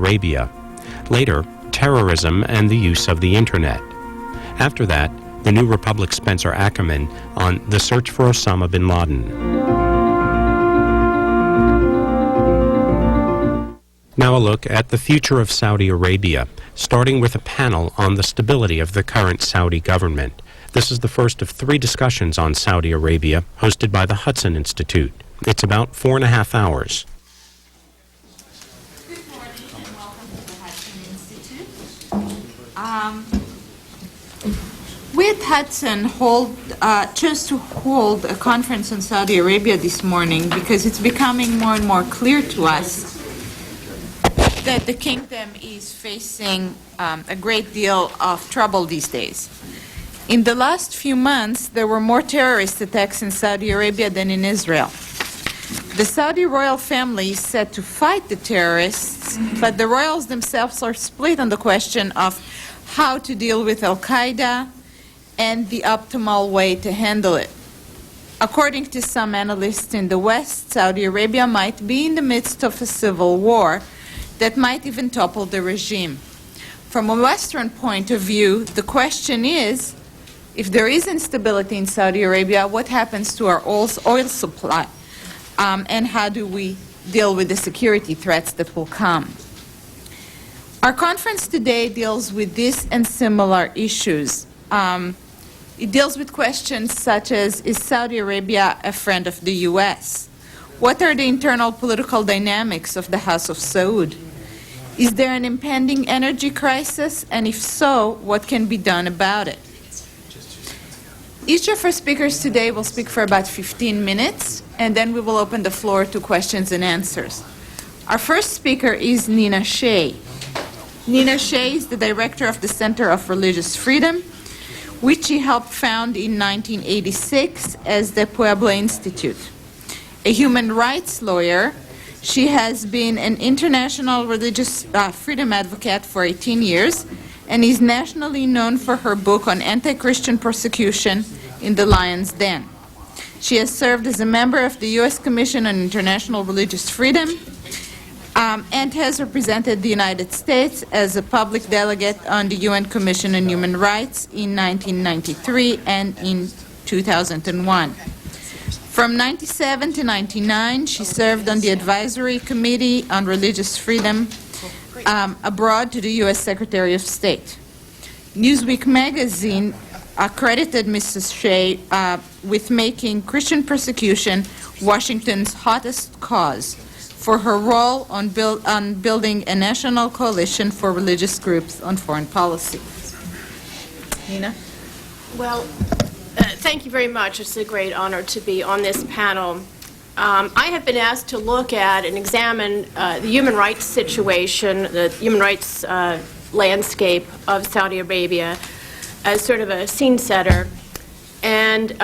Arabia. Later, terrorism and the use of the Internet. After that, the New Republic's Spencer Ackerman on the search for Osama bin Laden. Now a look at the future of Saudi Arabia, starting with a panel on the stability of the current Saudi government. This is the first of 3 discussions on Saudi Arabia, hosted by the Hudson Institute. It's about 4.5 hours. Good morning and welcome to the Hudson Institute. We at Hudson chose to hold a conference on Saudi Arabia this morning because it's becoming more and more clear to us that the kingdom is facing a great deal of trouble these days. In the last few months, there were more terrorist attacks in Saudi Arabia than in Israel. The Saudi royal family is set to fight the terrorists, but the royals themselves are split on the question of how to deal with Al-Qaeda and the optimal way to handle it. According to some analysts in the West, Saudi Arabia might be in the midst of a civil war that might even topple the regime. From a Western point of view, the question is, if there is instability in Saudi Arabia, what happens to our oil supply? And how do we deal with the security threats that will come? Our conference today deals with these and similar issues. It deals with questions such as, is Saudi Arabia a friend of the U.S.? What are the internal political dynamics of the House of Saud? Is there an impending energy crisis? And if so, what can be done about it? Each of our speakers today will speak for about 15 minutes, and then we will open the floor to questions and answers. Our first speaker is Nina Shea. Nina Shea is the director of the Center of Religious Freedom, which she helped found in 1986 as the Puebla Institute. A human rights lawyer, she has been an international religious freedom advocate for 18 years and is nationally known for her book on anti-Christian persecution in the Lion's Den. She has served as a member of the U.S. Commission on International Religious Freedom and has represented the United States as a public delegate on the UN Commission on Human Rights in 1993 and in 2001. From 1997 to 1999, she served on the Advisory Committee on Religious Freedom abroad to the U.S. Secretary of State. Newsweek magazine accredited Mrs. Shea with making Christian persecution Washington's hottest cause for her role on building a national coalition for religious groups on foreign policy. Nina? Well, thank you very much. It's a great honor to be on this panel. I have been asked to look at and examine the human rights situation, the human rights landscape of Saudi Arabia as sort of a scene setter. And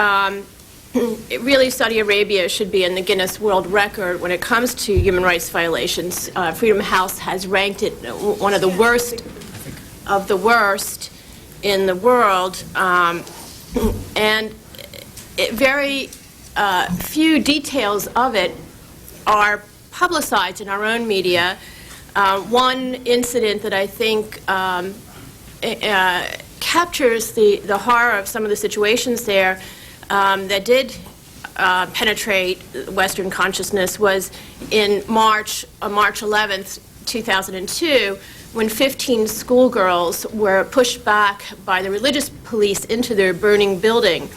really, Saudi Arabia should be in the Guinness World Record when it comes to human rights violations. Freedom House has ranked it one of the worst in the world. And very few details of it are publicized in our own media. One incident that I think captures the horror of some of the situations there that did penetrate Western consciousness was in March 11th, 2002, when 15 schoolgirls were pushed back by the religious police into their burning building.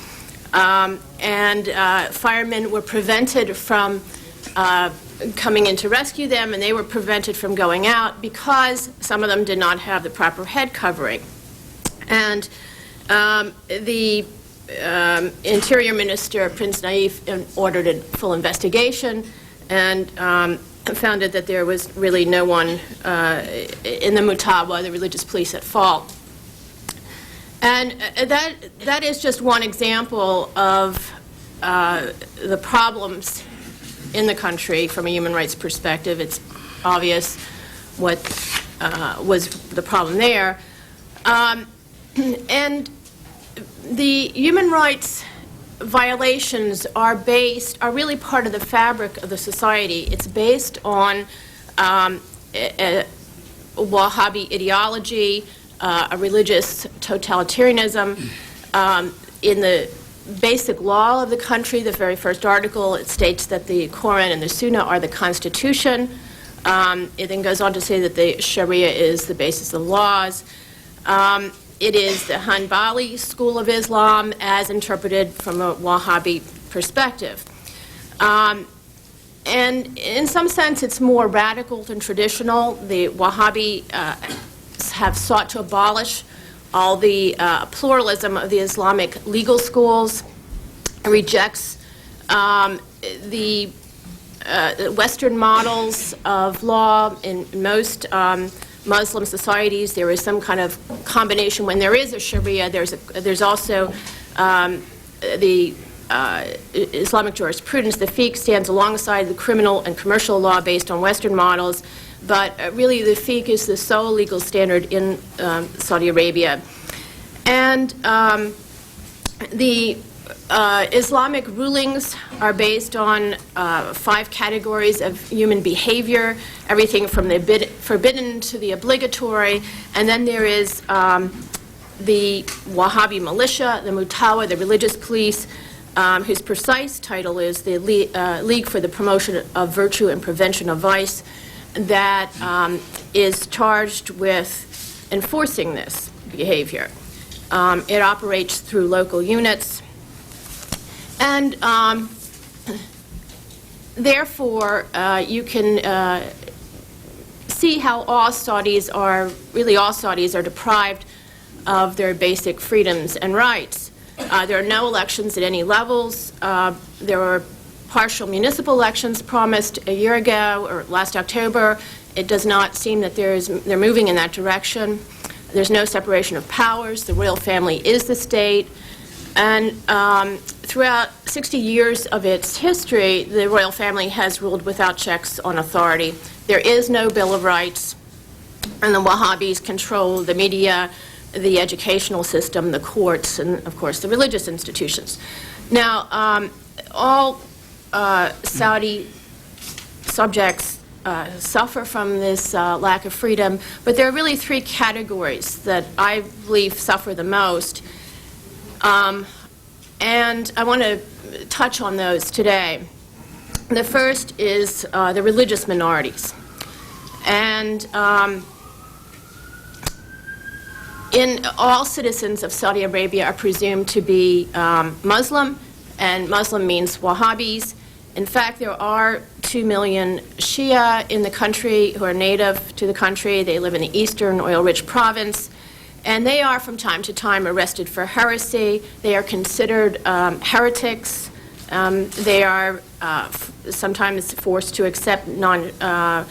And firemen were prevented from coming in to rescue them, and they were prevented from going out because some of them did not have the proper head covering. And the Interior Minister, Prince Naif, ordered a full investigation and found that there was really no one in the Mutawa, the religious police, at fault. And that is just one example of the problems in the country from a human rights perspective. It's obvious what was the problem there. And the human rights violations are really part of the fabric of the society. It's based on Wahhabi ideology, a religious totalitarianism. In the basic law of the country, the very first article, it states that the Quran and the Sunnah are the Constitution. It then goes on to say that the Sharia is the basis of laws. It is the Hanbali school of Islam as interpreted from a Wahhabi perspective. And in some sense, it's more radical than traditional. The Wahhabi have sought to abolish all the pluralism of the Islamic legal schools, rejects the Western models of law. In most Muslim societies, there is some kind of combination. When there is a Sharia, there's also the Islamic jurisprudence. The fiqh stands alongside the criminal and commercial law based on Western models, but really the fiqh is the sole legal standard in Saudi Arabia. And the Islamic rulings are based on 5 categories of human behavior, everything from the forbidden to the obligatory, and then there is the Wahhabi militia, the Mutawa, the religious police, whose precise title is the League for the Promotion of Virtue and Prevention of Vice, that is charged with enforcing this behavior. It operates through local units, and therefore you can see how all Saudis are deprived of their basic freedoms and rights. There are no elections at any levels. There were partial municipal elections promised a year ago or last October. It does not seem that they're moving in that direction. There's no separation of powers. The royal family is the state. And throughout 60 years of its history, the royal family has ruled without checks on authority. There is no Bill of Rights, and the Wahhabis control the media, the educational system, the courts, and, of course, the religious institutions. Now, all Saudi subjects suffer from this lack of freedom, but there are really 3 categories that I believe suffer the most, and I want to touch on those today. The first is the religious minorities. And all citizens of Saudi Arabia are presumed to be Muslim, and Muslim means Wahhabis. In fact, there are 2 million Shia in the country who are native to the country. They live in the eastern oil-rich province, and they are from time to time arrested for heresy. They are considered heretics. They are sometimes forced to accept non-Shia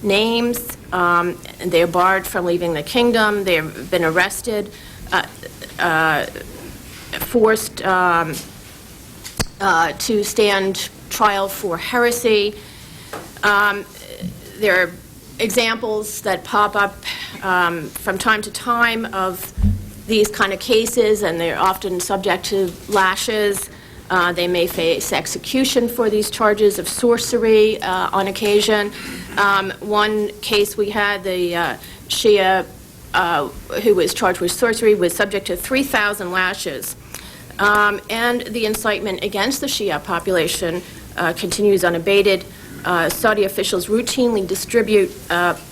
names, and they are barred from leaving the kingdom. They have been arrested, forced to stand trial for heresy. There are examples that pop up from time to time of these kind of cases, and they're often subject to lashes. They may face execution for these charges of sorcery on occasion. One case we had, the Shia who was charged with sorcery was subject to 3,000 lashes. And the incitement against the Shia population continues unabated. Saudi officials routinely distribute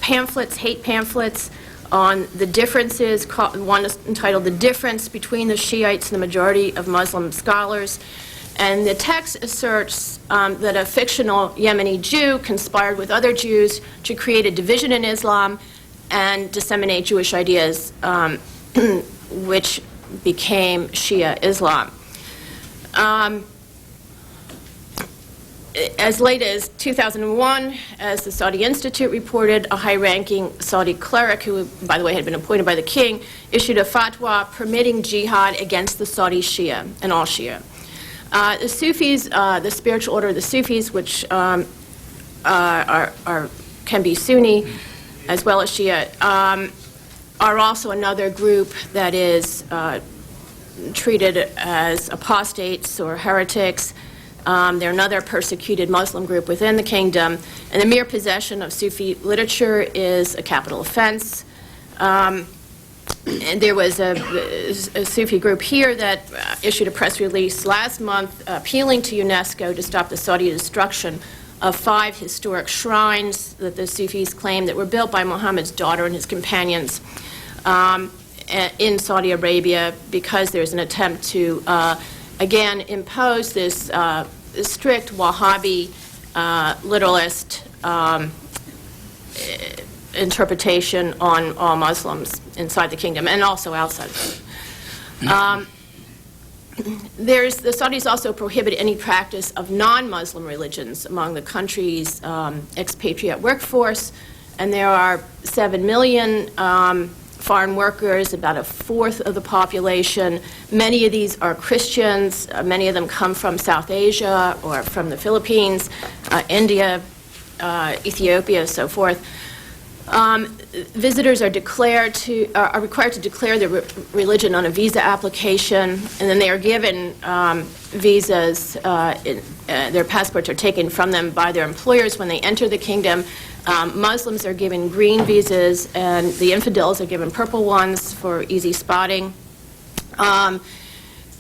pamphlets, hate pamphlets, on the differences. One is entitled "The Difference Between the Shiites and the Majority of Muslim Scholars." And the text asserts that a fictional Yemeni Jew conspired with other Jews to create a division in Islam and disseminate Jewish ideas, which became Shia Islam. As late as 2001, as the Saudi Institute reported, a high-ranking Saudi cleric, who, by the way, had been appointed by the king, issued a fatwa permitting jihad against the Saudi Shia and all Shia. The Sufis, the spiritual order of the Sufis, which can be Sunni as well as Shia, are also another group that is treated as apostates or heretics. They're another persecuted Muslim group within the kingdom, and the mere possession of Sufi literature is a capital offense. And there was a Sufi group here that issued a press release last month appealing to UNESCO to stop the Saudi destruction of 5 historic shrines that the Sufis claim that were built by Muhammad's daughter and his companions in Saudi Arabia, because there's an attempt to, again, impose this strict Wahhabi literalist interpretation on all Muslims inside the kingdom and also outside. The Saudis also prohibit any practice of non-Muslim religions among the country's expatriate workforce, and there are 7 million foreign workers, about 1/4 of the population. Many of these are Christians. Many of them come from South Asia or from the Philippines, India, Ethiopia, so forth. Visitors are required to declare their religion on a visa application, and then they are given visas. Their passports are taken from them by their employers when they enter the kingdom. Muslims are given green visas, and the infidels are given purple ones for easy spotting.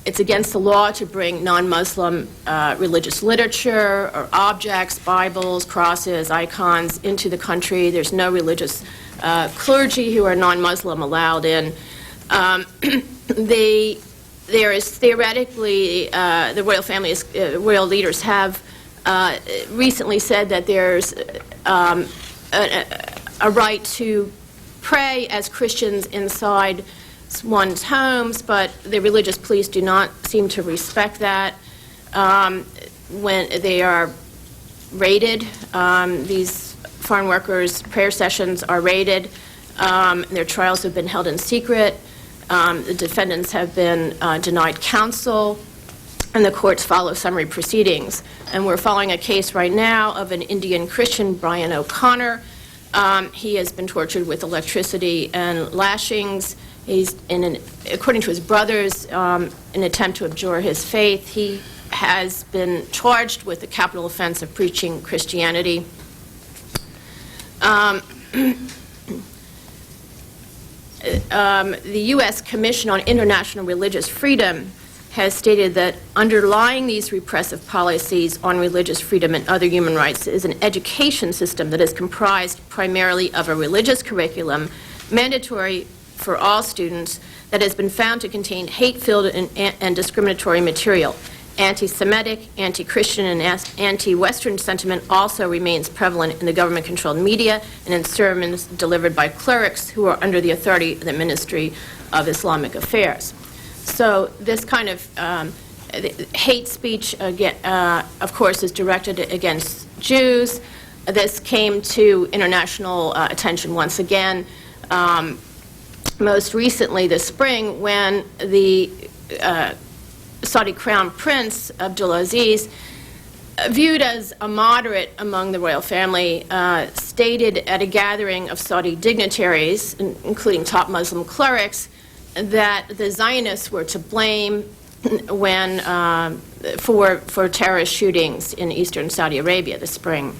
It's against the law to bring non-Muslim religious literature or objects, Bibles, crosses, icons into the country. There's no religious clergy who are non-Muslim allowed in. There is theoretically, the royal families, royal leaders have recently said that there's a right to pray as Christians inside one's homes, but the religious police do not seem to respect that. When they are raided, these foreign workers' prayer sessions are raided. Their trials have been held in secret. The defendants have been denied counsel, and the courts follow summary proceedings. And we're following a case right now of an Indian Christian, Brian O'Connor. He has been tortured with electricity and lashings. He's, according to his brothers, in an attempt to abjure his faith. He has been charged with the capital offense of preaching Christianity. The U.S. Commission on International Religious Freedom has stated that underlying these repressive policies on religious freedom and other human rights is an education system that is comprised primarily of a religious curriculum, mandatory for all students, that has been found to contain hate-filled and discriminatory material. Anti-Semitic, anti-Christian, and anti-Western sentiment also remains prevalent in the government-controlled media and in sermons delivered by clerics who are under the authority of the Ministry of Islamic Affairs. So this kind of hate speech, of course, is directed against Jews. This came to international attention once again, most recently this spring, when the Saudi Crown Prince Abdulaziz, viewed as a moderate among the royal family, stated at a gathering of Saudi dignitaries, including top Muslim clerics, that the Zionists were to blame when for terrorist shootings in eastern Saudi Arabia this spring.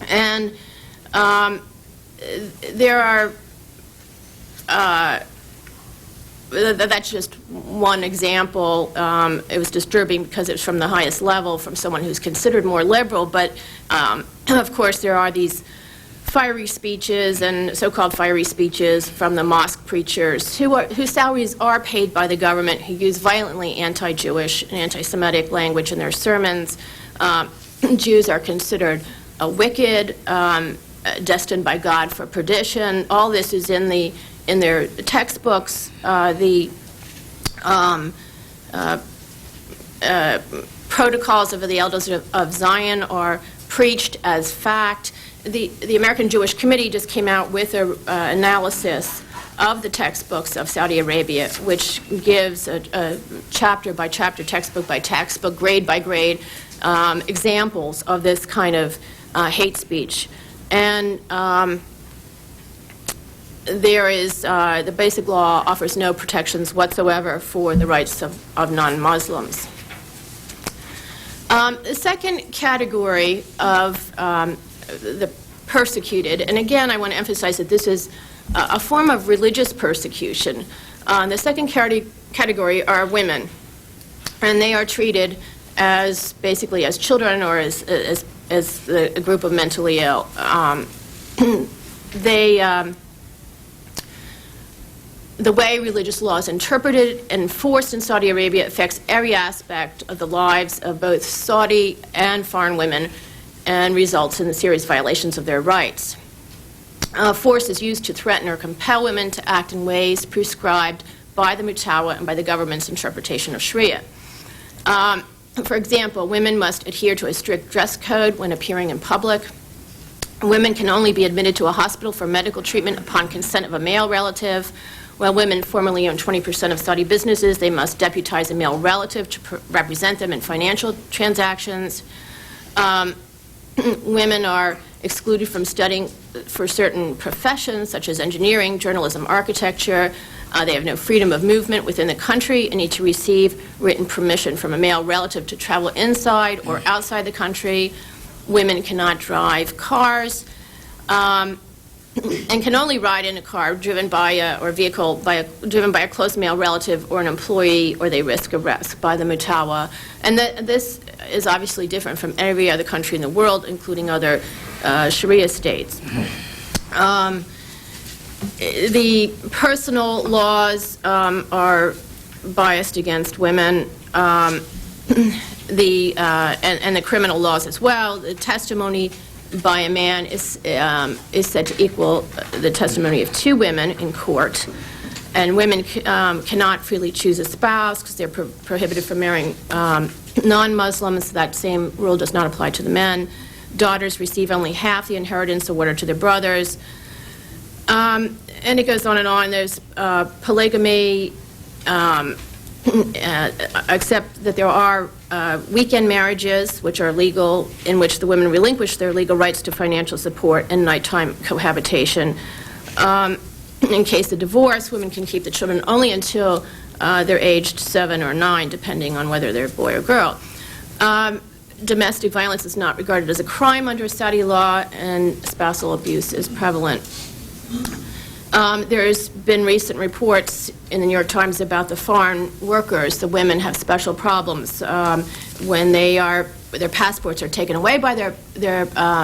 And there are that's just one example. It was disturbing because it was from the highest level, from someone who's considered more liberal, but of course there are these fiery speeches and so-called fiery speeches from the mosque preachers whose salaries are paid by the government, who use violently anti-Jewish and anti-Semitic language in their sermons. Jews are considered wicked, destined by God for perdition. All this is in their textbooks. The protocols of the Elders of Zion are preached as fact. The American Jewish Committee just came out with an analysis of the textbooks of Saudi Arabia, which gives a chapter by chapter, textbook by textbook, grade by grade, examples of this kind of hate speech. And there is, the Basic Law offers no protections whatsoever for the rights of non-Muslims. The second category of the persecuted, and again I want to emphasize that this is a form of religious persecution. The second category are women, and they are treated as basically as children or as a group of mentally ill. The way religious law is interpreted and enforced in Saudi Arabia affects every aspect of the lives of both Saudi and foreign women and results in serious violations of their rights. Force is used to threaten or compel women to act in ways prescribed by the Mutawa and by the government's interpretation of Sharia. For example, women must adhere to a strict dress code when appearing in public. Women can only be admitted to a hospital for medical treatment upon consent of a male relative. While women formerly own 20% of Saudi businesses, they must deputize a male relative to represent them in financial transactions. Women are excluded from studying for certain professions such as engineering, journalism, architecture. They have no freedom of movement within the country and need to receive written permission from a male relative to travel inside or outside the country. Women cannot drive cars and can only ride in a car driven by driven by a close male relative or an employee, or they risk arrest by the Mutawa. And this is obviously different from every other country in the world, including other Sharia states. The personal laws are biased against women, and the criminal laws as well. The testimony by a man is said to equal the testimony of two women in court, and women cannot freely choose a spouse because they're prohibited from marrying non-Muslims. That same rule does not apply to the men. Daughters receive only half the inheritance awarded to their brothers. And it goes on and on. There's polygamy, except that there are weekend marriages, which are legal, in which the women relinquish their legal rights to financial support and nighttime cohabitation. In case of divorce, women can keep the children only until they're aged 7 or 9, depending on whether they're a boy or girl. Domestic violence is not regarded as a crime under Saudi law, and spousal abuse is prevalent. There's been recent reports in the New York Times about the foreign workers. The women have special problems when their passports are taken away by their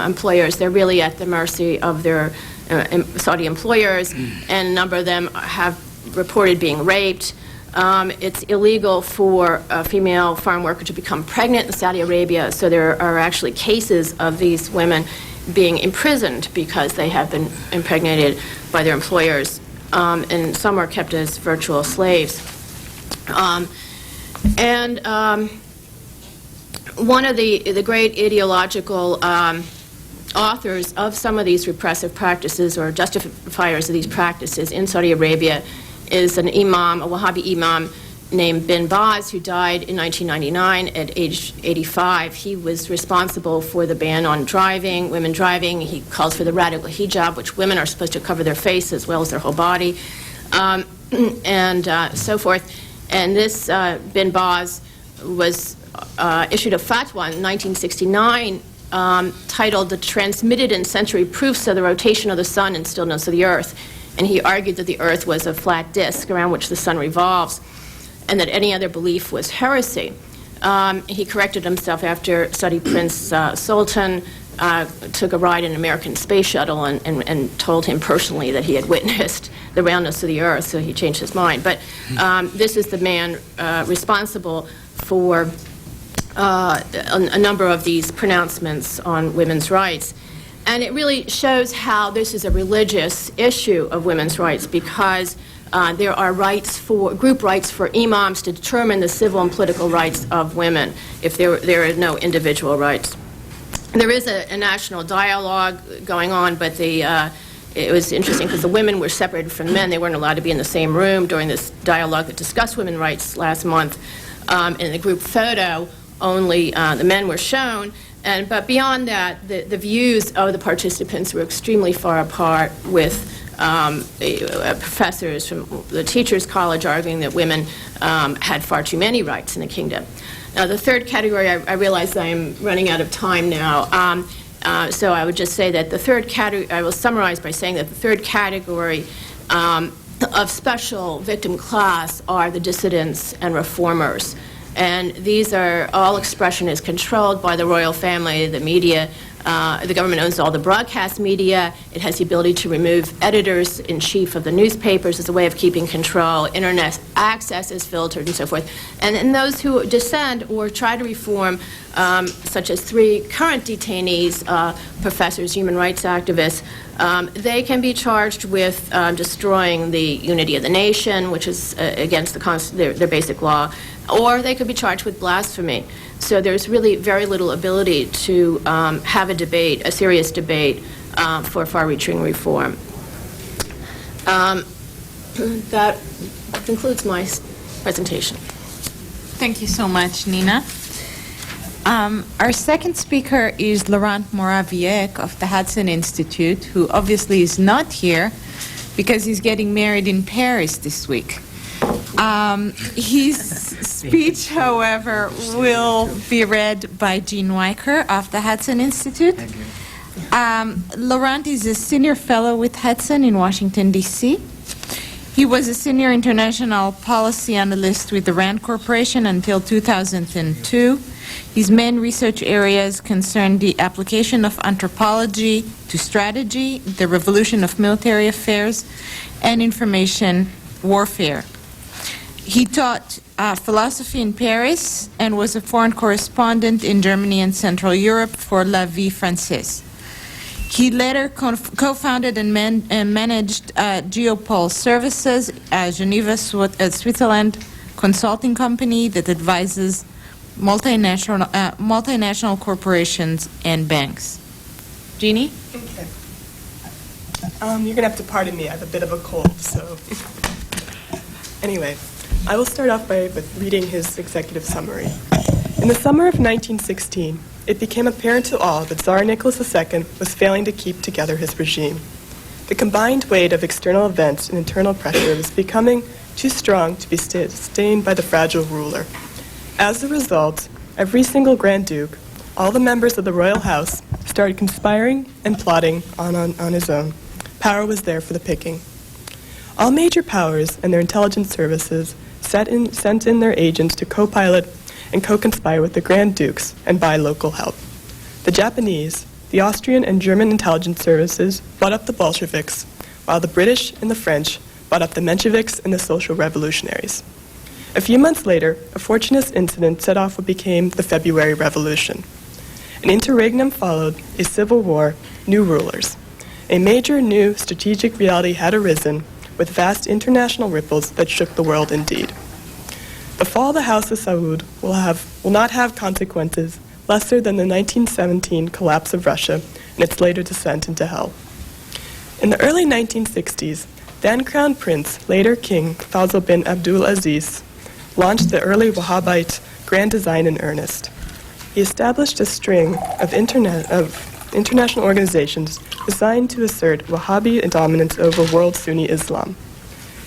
employers. They're really at the mercy of their Saudi employers, and a number of them have reported being raped. It's illegal for a female farm worker to become pregnant in Saudi Arabia, so there are actually cases of these women being imprisoned because they have been impregnated by their employers, and some are kept as virtual slaves. One of the great ideological authors of some of these repressive practices or justifiers of these practices in Saudi Arabia is an imam, a Wahhabi imam named Bin Baz, who died in 1999 at age 85. He was responsible for the ban on driving, women driving. He calls for the radical hijab, which women are supposed to cover their face as well as their whole body, and so forth. And this Bin Baz was issued a fatwa in 1969 titled "The Transmitted and Sensory Proofs of the Rotation of the Sun and Stillness of the Earth." And he argued that the Earth was a flat disk around which the sun revolves, and that any other belief was heresy. He corrected himself after Saudi Prince Sultan took a ride in an American space shuttle and told him personally that he had witnessed the roundness of the Earth, so he changed his mind. But this is the man responsible for a number of these pronouncements on women's rights. And it really shows how this is a religious issue of women's rights, because there are group rights for imams to determine the civil and political rights of women if there are no individual rights. There is a national dialogue going on, but it was interesting because the women were separated from the men. They weren't allowed to be in the same room during this dialogue that discussed women's rights last month. In the group photo, only the men were shown. But beyond that, the views of the participants were extremely far apart, with professors from the Teachers College arguing that women had far too many rights in the kingdom. Now, the third category, I realize I am running out of time now, so I would just say that the third category, I will summarize by saying that the third category of special victim class are the dissidents and reformers. And these are, all expression is controlled by the royal family, the media. The government owns all the broadcast media. It has the ability to remove editors-in-chief of the newspapers as a way of keeping control. Internet access is filtered and so forth. And those who dissent or try to reform, such as 3 current detainees, professors, human rights activists, they can be charged with destroying the unity of the nation, which is against their basic law, or they could be charged with blasphemy. So there's really very little ability to have a debate, a serious debate, for far-reaching reform. That concludes my presentation. Thank you so much, Nina. Our second speaker is Laurent Moraviec of the Hudson Institute, who obviously is not here because he's getting married in Paris this week. His speech, however, will be read by Jean Weicker of the Hudson Institute. Laurent is a senior fellow with Hudson in Washington, D.C. He was a senior international policy analyst with the RAND Corporation until 2002. His main research areas concern the application of anthropology to strategy, the revolution of military affairs, and information warfare. He taught philosophy in Paris and was a foreign correspondent in Germany and Central Europe for La Vie Française. He later co-founded and managed Geopol Services, a Geneva, Switzerland consulting company that advises multinational corporations and banks. Jeannie? Okay. You're going to have to pardon me. I have a bit of a cold, so... Anyway, I will start off with reading his executive summary. In the summer of 1916, it became apparent to all that Tsar Nicholas II was failing to keep together his regime. The combined weight of external events and internal pressure was becoming too strong to be sustained by the fragile ruler. As a result, every single Grand Duke, all the members of the royal house, started conspiring and plotting on his own. Power was there for the picking. All major powers and their intelligence services sent in their agents to co-pilot and co-conspire with the Grand Dukes and buy local help. The Japanese, the Austrian and German intelligence services bought up the Bolsheviks, while the British and the French bought up the Mensheviks and the social revolutionaries. A few months later, a fortuitous incident set off what became the February Revolution. An interregnum followed, a civil war, new rulers. A major new strategic reality had arisen with vast international ripples that shook the world indeed. The fall of the House of Saud will not have consequences lesser than the 1917 collapse of Russia and its later descent into hell. In the early 1960s, then Crown Prince, later King Faisal bin Abdul Aziz, launched the early Wahhabite grand design in earnest. He established a string of international organizations designed to assert Wahhabi dominance over world Sunni Islam.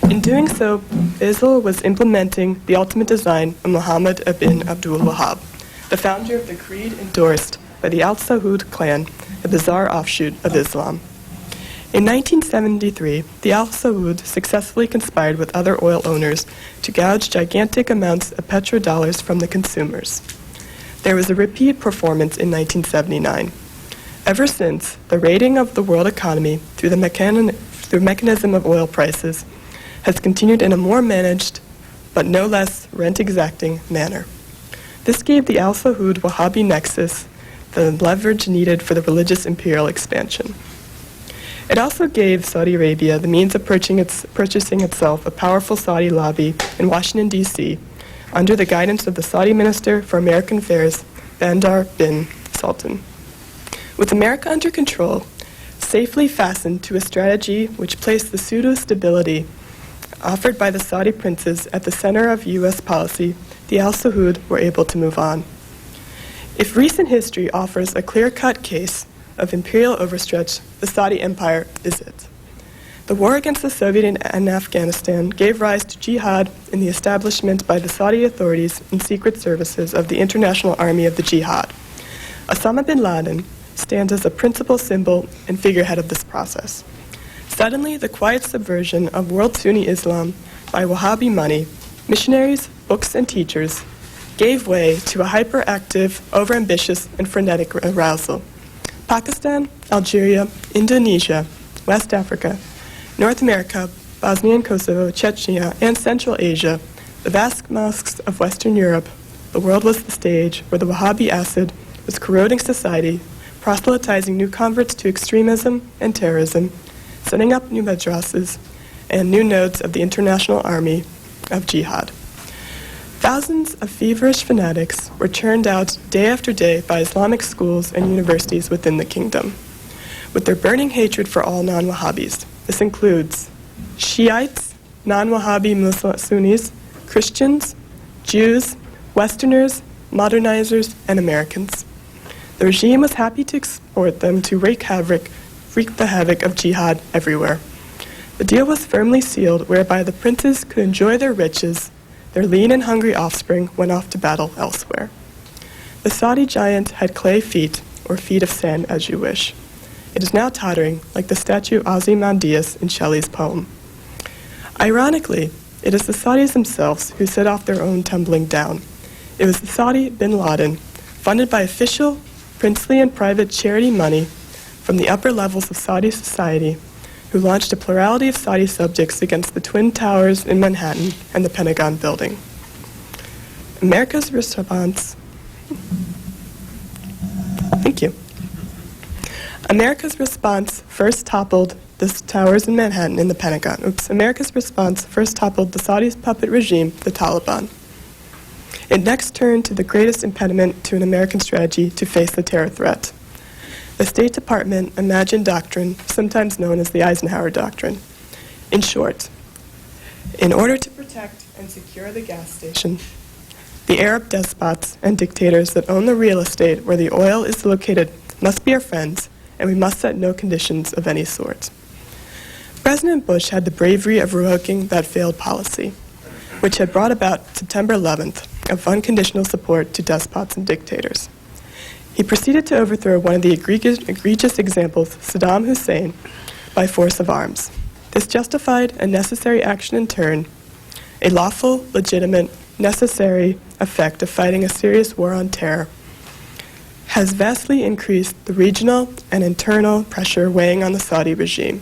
In doing so, Faisal was implementing the ultimate design of Muhammad ibn Abdul Wahhab, the founder of the creed endorsed by the Al Saud clan, a bizarre offshoot of Islam. In 1973, the Al Saud successfully conspired with other oil owners to gouge gigantic amounts of petrodollars from the consumers. There was a repeat performance in 1979. Ever since, the rating of the world economy through the mechanism of oil prices has continued in a more managed, but no less rent-exacting manner. This gave the Al Saud Wahhabi nexus the leverage needed for the religious imperial expansion. It also gave Saudi Arabia the means of purchasing itself a powerful Saudi lobby in Washington, D.C., under the guidance of the Saudi Minister for American Affairs, Bandar bin Sultan. With America under control, safely fastened to a strategy which placed the pseudo-stability offered by the Saudi princes at the center of U.S. policy, the Al Saud were able to move on. If recent history offers a clear-cut case of imperial overstretch, the Saudi Empire is it. The war against the Soviet and Afghanistan gave rise to jihad in the establishment by the Saudi authorities and secret services of the International Army of the Jihad. Osama bin Laden stands as a principal symbol and figurehead of this process. Suddenly, the quiet subversion of world Sunni Islam by Wahhabi money, missionaries, books, and teachers gave way to a hyperactive, overambitious, and frenetic arousal. Pakistan, Algeria, Indonesia, West Africa, North America, Bosnia and Kosovo, Chechnya, and Central Asia, the vast mosques of Western Europe, the world was the stage where the Wahhabi acid was corroding society, proselytizing new converts to extremism and terrorism, setting up new madrasas and new nodes of the International Army of Jihad. Thousands of feverish fanatics were churned out day after day by Islamic schools and universities within the kingdom, with their burning hatred for all non-Wahhabis. This includes Shiites, non-Wahhabi Sunnis, Christians, Jews, Westerners, modernizers, and Americans. The regime was happy to export them to wreak the havoc of jihad everywhere. The deal was firmly sealed, whereby the princes could enjoy their riches. Their lean and hungry offspring went off to battle elsewhere. The Saudi giant had clay feet, or feet of sand as you wish. It is now tottering like the statue Ozymandias in Shelley's poem. Ironically, it is the Saudis themselves who set off their own tumbling down. It was the Saudi bin Laden, funded by official, princely, and private charity money from the upper levels of Saudi society, who launched a plurality of Saudi subjects against the Twin Towers in Manhattan and the Pentagon building. America's response first toppled the towers in Manhattan and the Pentagon. America's response first toppled the Saudis' puppet regime, the Taliban. It next turned to the greatest impediment to an American strategy to face the terror threat. The State Department imagined doctrine, sometimes known as the Eisenhower Doctrine. In short, in order to protect and secure the gas station, the Arab despots and dictators that own the real estate where the oil is located must be our friends, and we must set no conditions of any sort. President Bush had the bravery of revoking that failed policy, which had brought about September 11th of unconditional support to despots and dictators. He proceeded to overthrow one of the egregious examples, Saddam Hussein, by force of arms. This justified a necessary action in turn, a lawful, legitimate, necessary effect of fighting a serious war on terror, has vastly increased the regional and internal pressure weighing on the Saudi regime.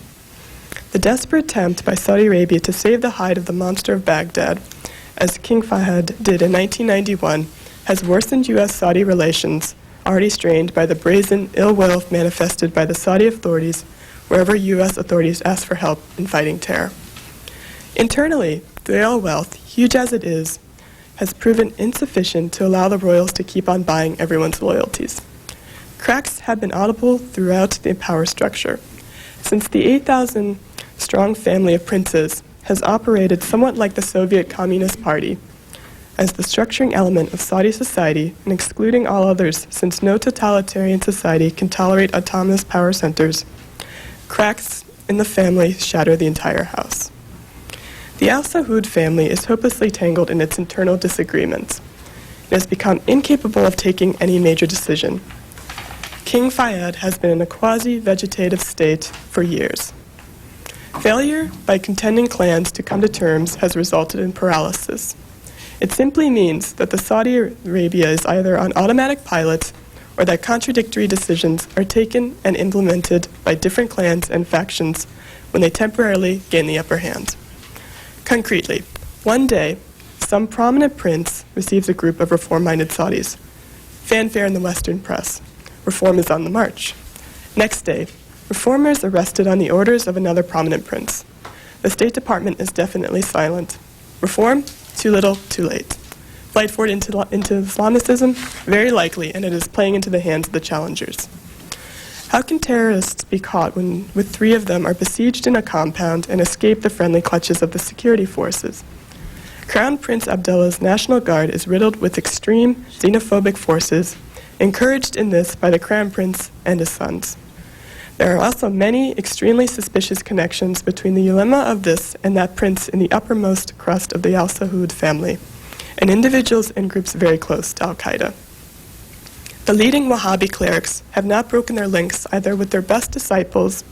The desperate attempt by Saudi Arabia to save the hide of the monster of Baghdad, as King Fahd did in 1991, has worsened U.S.-Saudi relations, already strained by the brazen ill will manifested by the Saudi authorities wherever U.S. authorities ask for help in fighting terror. Internally, the oil wealth, huge as it is, has proven insufficient to allow the royals to keep on buying everyone's loyalties. Cracks have been audible throughout the power structure. Since the 8,000-strong family of princes has operated somewhat like the Soviet Communist Party, as the structuring element of Saudi society and excluding all others, since no totalitarian society can tolerate autonomous power centers, cracks in the family shatter the entire house. The Al Saud family is hopelessly tangled in its internal disagreements. It has become incapable of taking any major decision. King Fahd has been in a quasi-vegetative state for years. Failure by contending clans to come to terms has resulted in paralysis. It simply means that the Saudi Arabia is either on automatic pilot or that contradictory decisions are taken and implemented by different clans and factions when they temporarily gain the upper hand. Concretely, one day, some prominent prince receives a group of reform-minded Saudis. Fanfare in the Western press. Reform is on the march. Next day, reformers arrested on the orders of another prominent prince. The State Department is definitely silent. Reform? Too little, too late. Flight forward into Islamicism? Very likely, and it is playing into the hands of the challengers. How can terrorists be caught when with three of them are besieged in a compound and escape the friendly clutches of the security forces? Crown Prince Abdullah's National Guard is riddled with extreme xenophobic forces, encouraged in this by the Crown Prince and his sons. There are also many extremely suspicious connections between the ulema of this and that prince in the uppermost crust of the Al Saud family, and individuals and groups very close to al-Qaeda. The leading Wahhabi clerics have not broken their links either with their best disciples.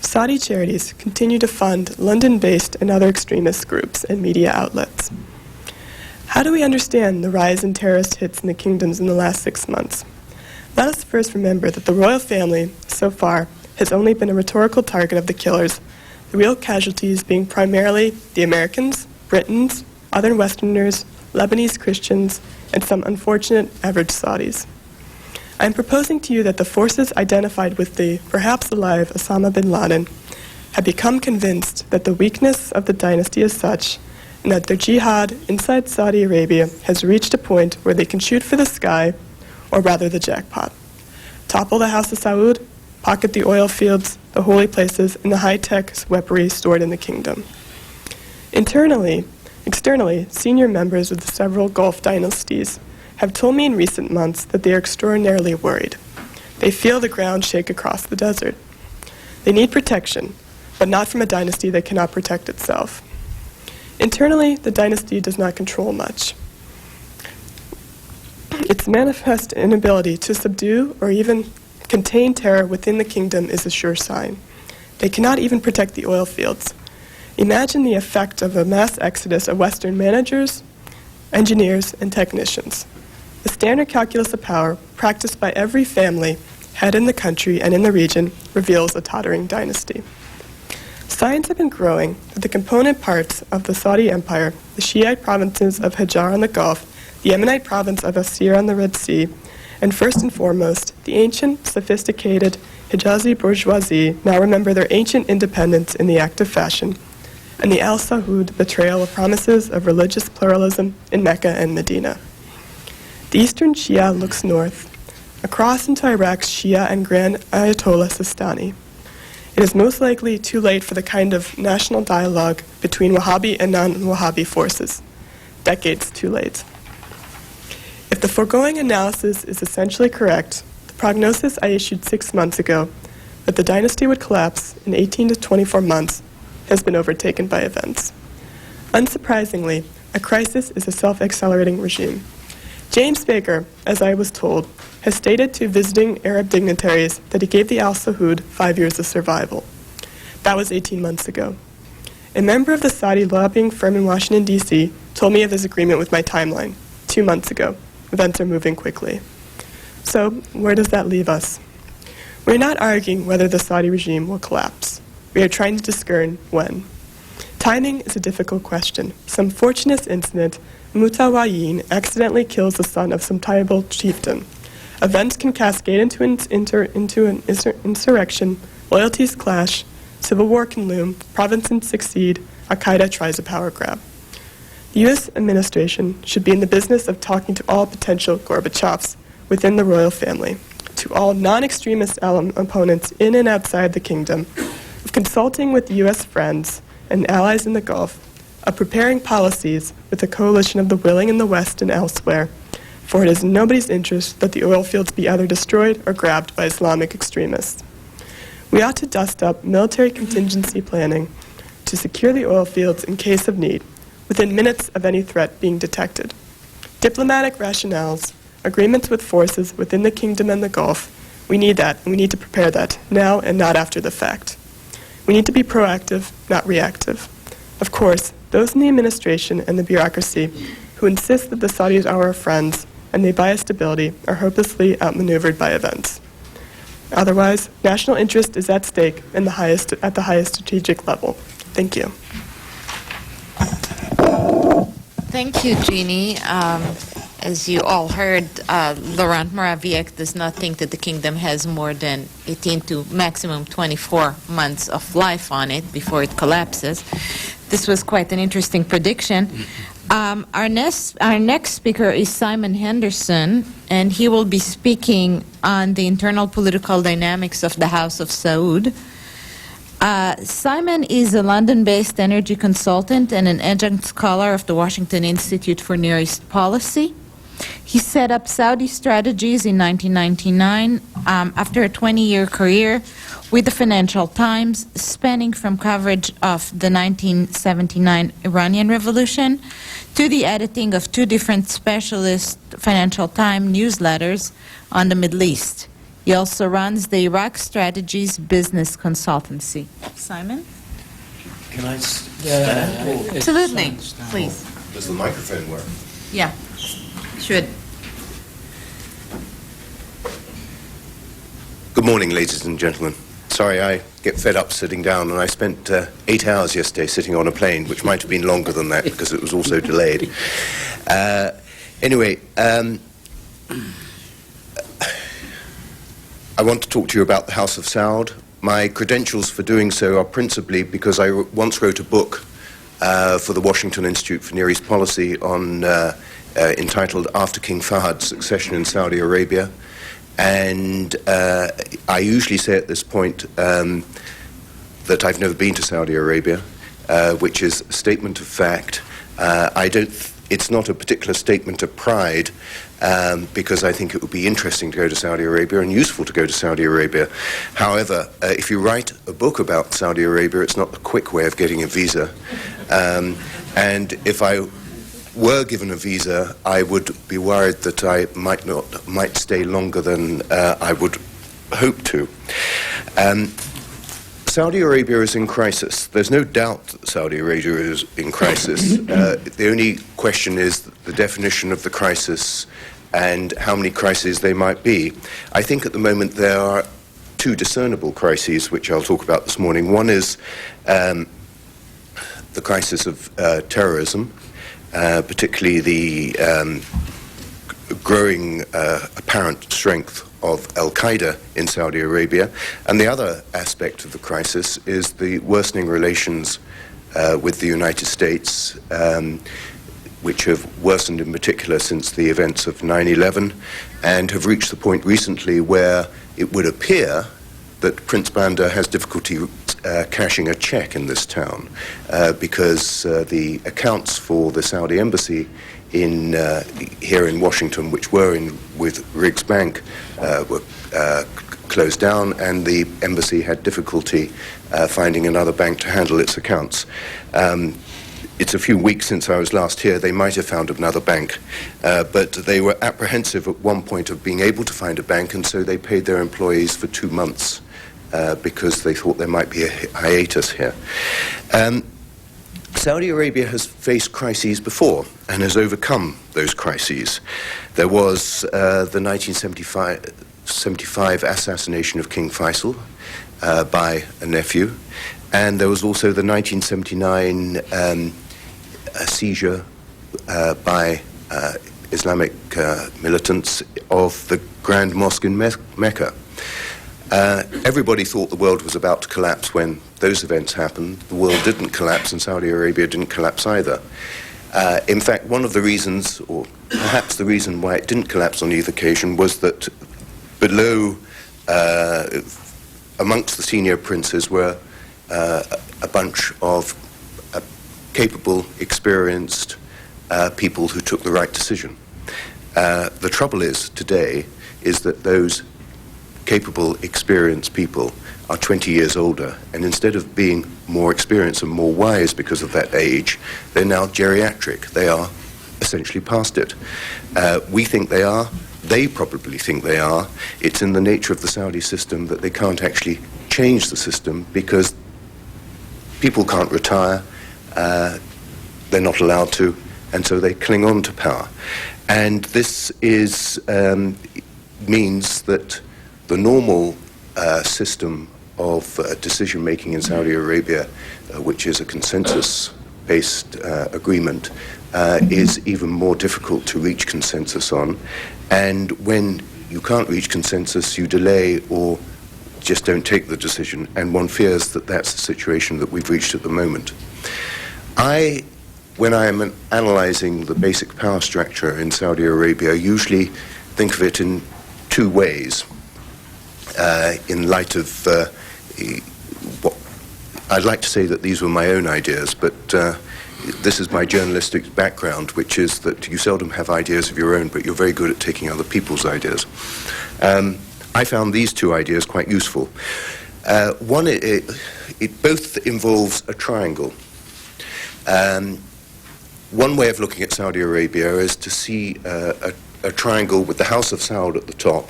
Saudi charities continue to fund London-based and other extremist groups and media outlets. How do we understand the rise in terrorist hits in the kingdoms in the last 6 months? Let us first remember that the royal family, so far, has only been a rhetorical target of the killers, the real casualties being primarily the Americans, Britons, other Westerners, Lebanese Christians, and some unfortunate average Saudis. I am proposing to you that the forces identified with the perhaps alive Osama bin Laden have become convinced that the weakness of the dynasty is such, and that their jihad inside Saudi Arabia has reached a point where they can shoot for the sky, or rather the jackpot. Topple the House of Saud, pocket the oil fields, the holy places, and the high-tech weaponry stored in the kingdom. Externally, senior members of the several Gulf dynasties have told me in recent months that they are extraordinarily worried. They feel the ground shake across the desert. They need protection, but not from a dynasty that cannot protect itself. Internally, the dynasty does not control much. Its manifest inability to subdue or even contain terror within the kingdom is a sure sign. They cannot even protect the oil fields. Imagine the effect of a mass exodus of Western managers, engineers, and technicians. The standard calculus of power practiced by every family, head in the country and in the region, reveals a tottering dynasty. Signs have been growing that the component parts of the Saudi Empire, the Shiite provinces of Hajar on the Gulf, the Yemenite province of Asir on the Red Sea, and first and foremost, the ancient, sophisticated Hijazi bourgeoisie now remember their ancient independence in the active fashion, and the Al Saud betrayal of promises of religious pluralism in Mecca and Medina. The Eastern Shia looks north, across into Iraq's Shia and Grand Ayatollah Sistani. It is most likely too late for the kind of national dialogue between Wahhabi and non-Wahhabi forces. Decades too late. If the foregoing analysis is essentially correct, the prognosis I issued 6 months ago that the dynasty would collapse in 18 to 24 months has been overtaken by events. Unsurprisingly, a crisis is a self-accelerating regime. James Baker, as I was told, has stated to visiting Arab dignitaries that he gave the Al Saud 5 years of survival. That was 18 months ago. A member of the Saudi lobbying firm in Washington, D.C. told me of his agreement with my timeline 2 months ago. Events are moving quickly. So, where does that leave us? We're not arguing whether the Saudi regime will collapse. We are trying to discern when. Timing is a difficult question. Some fortuitous incident, Mutawayin accidentally kills the son of some tribal chieftain. Events can cascade into an insurrection, loyalties clash, civil war can loom, provinces succeed, al-Qaeda tries a power grab. The U.S. administration should be in the business of talking to all potential Gorbachevs within the royal family, to all non-extremist opponents in and outside the kingdom, of consulting with U.S. friends and allies in the Gulf, of preparing policies with a coalition of the willing in the West and elsewhere, for it is in nobody's interest that the oil fields be either destroyed or grabbed by Islamic extremists. We ought to dust up military contingency planning to secure the oil fields in case of need, within minutes of any threat being detected. Diplomatic rationales, agreements with forces within the kingdom and the Gulf, we need that, and we need to prepare that now and not after the fact. We need to be proactive, not reactive. Of course, those in the administration and the bureaucracy who insist that the Saudis are our friends and they buy stability are hopelessly outmaneuvered by events. Otherwise, national interest is at stake at the highest strategic level. Thank you. Thank you, Jeannie. As you all heard, Laurent Moraviec does not think that the kingdom has more than 18 to maximum 24 months of life on it before it collapses. This was quite an interesting prediction. Our next speaker is Simon Henderson, and he will be speaking on the internal political dynamics of the House of Saud. Simon is a London-based energy consultant and an adjunct scholar of the Washington Institute for Near East Policy. He set up Saudi Strategies in 1999 after a 20-year career with the Financial Times, spanning from coverage of the 1979 Iranian Revolution to the editing of two different specialist Financial Times newsletters on the Middle East. He also runs the Iraq Strategies Business Consultancy. Simon? Can I stand? Absolutely, please. Does the microphone work? Yeah, should. Good morning, ladies and gentlemen. Sorry, I get fed up sitting down, and I spent 8 hours yesterday sitting on a plane, which might have been longer than that because it was also delayed. Anyway, I want to talk to you about the House of Saud. My credentials for doing so are principally because I once wrote a book for the Washington Institute for Near East Policy on entitled After King Fahad's Succession in Saudi Arabia. And I usually say at this point that I've never been to Saudi Arabia, which is a statement of fact. It's not a particular statement of pride, because I think it would be interesting to go to Saudi Arabia and useful to go to Saudi Arabia. However, if you write a book about Saudi Arabia, it's not a quick way of getting a visa. And if I were given a visa, I would be worried that I might stay longer than I would hope to. Saudi Arabia is in crisis. There's no doubt that Saudi Arabia is in crisis. The only question is the definition of the crisis and how many crises they might be. I think at the moment there are two discernible crises, which I'll talk about this morning. One is the crisis of terrorism, particularly the growing apparent strength of Al-Qaeda in Saudi Arabia. And the other aspect of the crisis is the worsening relations with the United States, which have worsened in particular since the events of 9/11, and have reached the point recently where it would appear that Prince Bandar has difficulty cashing a check in this town, because the accounts for the Saudi embassy here in Washington, which were with Riggs Bank, were closed down, and the embassy had difficulty finding another bank to handle its accounts. It's a few weeks since I was last here. They might have found another bank, but they were apprehensive at one point of being able to find a bank, and so they paid their employees for 2 months because they thought there might be a hiatus here. Saudi Arabia has faced crises before and has overcome those crises. There was the 1975 assassination of King Faisal by a nephew, and there was also the 1979 seizure by Islamic militants of the Grand Mosque in Mecca. Everybody thought the world was about to collapse when those events happened. The world didn't collapse, and Saudi Arabia didn't collapse either. In fact, one of the reasons, or perhaps the reason why it didn't collapse on either occasion, was that below, amongst the senior princes, were a bunch of capable, experienced people who took the right decision. The trouble is, today, is that those capable, experienced people are 20 years older, and instead of being more experienced and more wise because of that age, they're now geriatric. They are essentially past it. We think they are. They probably think they are. It's in the nature of the Saudi system that they can't actually change the system because people can't retire, they're not allowed to, and so they cling on to power. And this means that the normal system of decision-making in Saudi Arabia, which is a consensus-based agreement, is even more difficult to reach consensus on. And when you can't reach consensus, you delay or just don't take the decision, and one fears that that's the situation that we've reached at the moment. When I am analyzing the basic power structure in Saudi Arabia, usually think of it in two ways. In light of what I'd like to say that these were my own ideas, but this is my journalistic background, which is that you seldom have ideas of your own, but you're very good at taking other people's ideas. I found these two ideas quite useful. One, it both involves a triangle. One way of looking at Saudi Arabia is to see a triangle with the House of Saud at the top,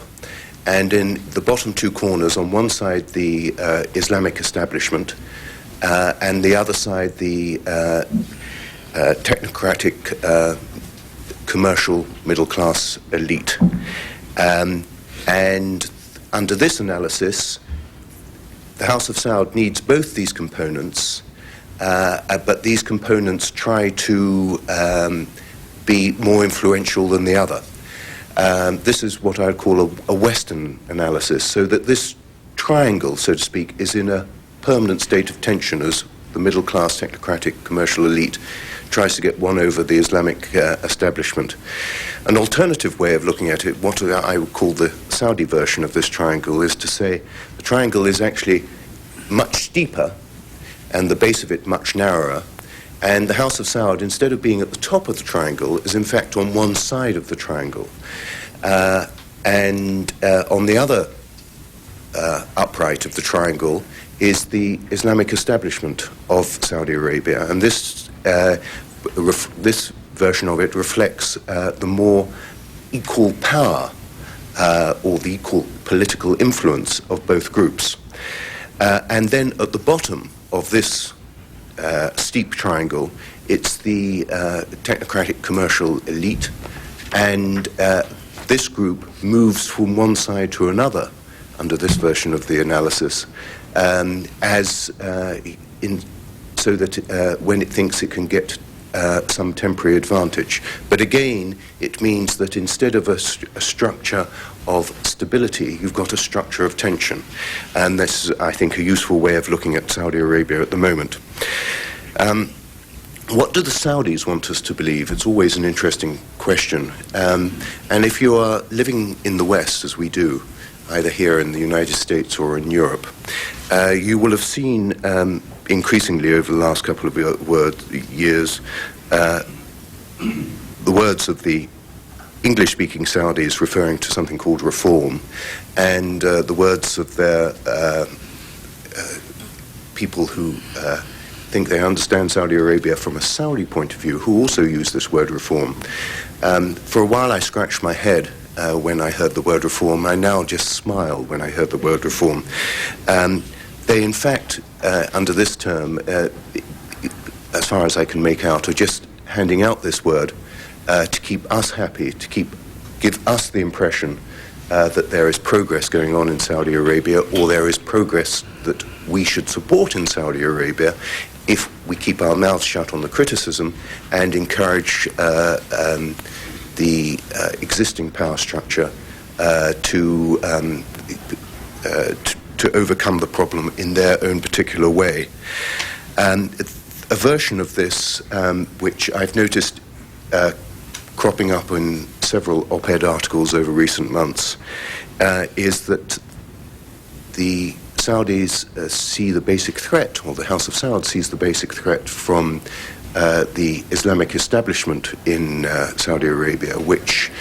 and in the bottom two corners, on one side the Islamic establishment, and the other side the technocratic commercial middle-class elite. And under this analysis, the House of Saud needs both these components, but these components try to be more influential than the other. This is what I would call a Western analysis, so that this triangle, so to speak, is in a permanent state of tension as the middle-class technocratic commercial elite tries to get one over the Islamic establishment. An alternative way of looking at it, what I would call the Saudi version of this triangle, is to say the triangle is actually much steeper and the base of it much narrower, and the House of Saud, instead of being at the top of the triangle, is in fact on one side of the triangle. And on the other upright of the triangle is the Islamic establishment of Saudi Arabia, and this version of it reflects the more equal power or the equal political influence of both groups. And then at the bottom of this steep triangle, it's the technocratic commercial elite, and this group moves from one side to another under this version of the analysis, so that when it thinks it can get some temporary advantage. But again, it means that instead of a structure of stability, you've got a structure of tension. And this is, I think, a useful way of looking at Saudi Arabia at the moment. What do the Saudis want us to believe? It's always an interesting question. And if you are living in the West, as we do, either here in the United States or in Europe, you will have seen increasingly over the last couple of years the words of the English-speaking Saudis referring to something called reform, and the words of their people who think they understand Saudi Arabia from a Saudi point of view, who also use this word reform. For a while I scratched my head when I heard the word reform. I now just smile when I heard the word reform. They, in fact, under this term, as far as I can make out, are just handing out this word to keep us happy, to give us the impression that there is progress going on in Saudi Arabia, or there is progress that we should support in Saudi Arabia if we keep our mouths shut on the criticism and encourage the existing power structure to overcome the problem in their own particular way. And a version of this, which I've noticed cropping up in several op-ed articles over recent months, is that the Saudis see the basic threat, or the House of Saud sees the basic threat from the Islamic establishment in Saudi Arabia, which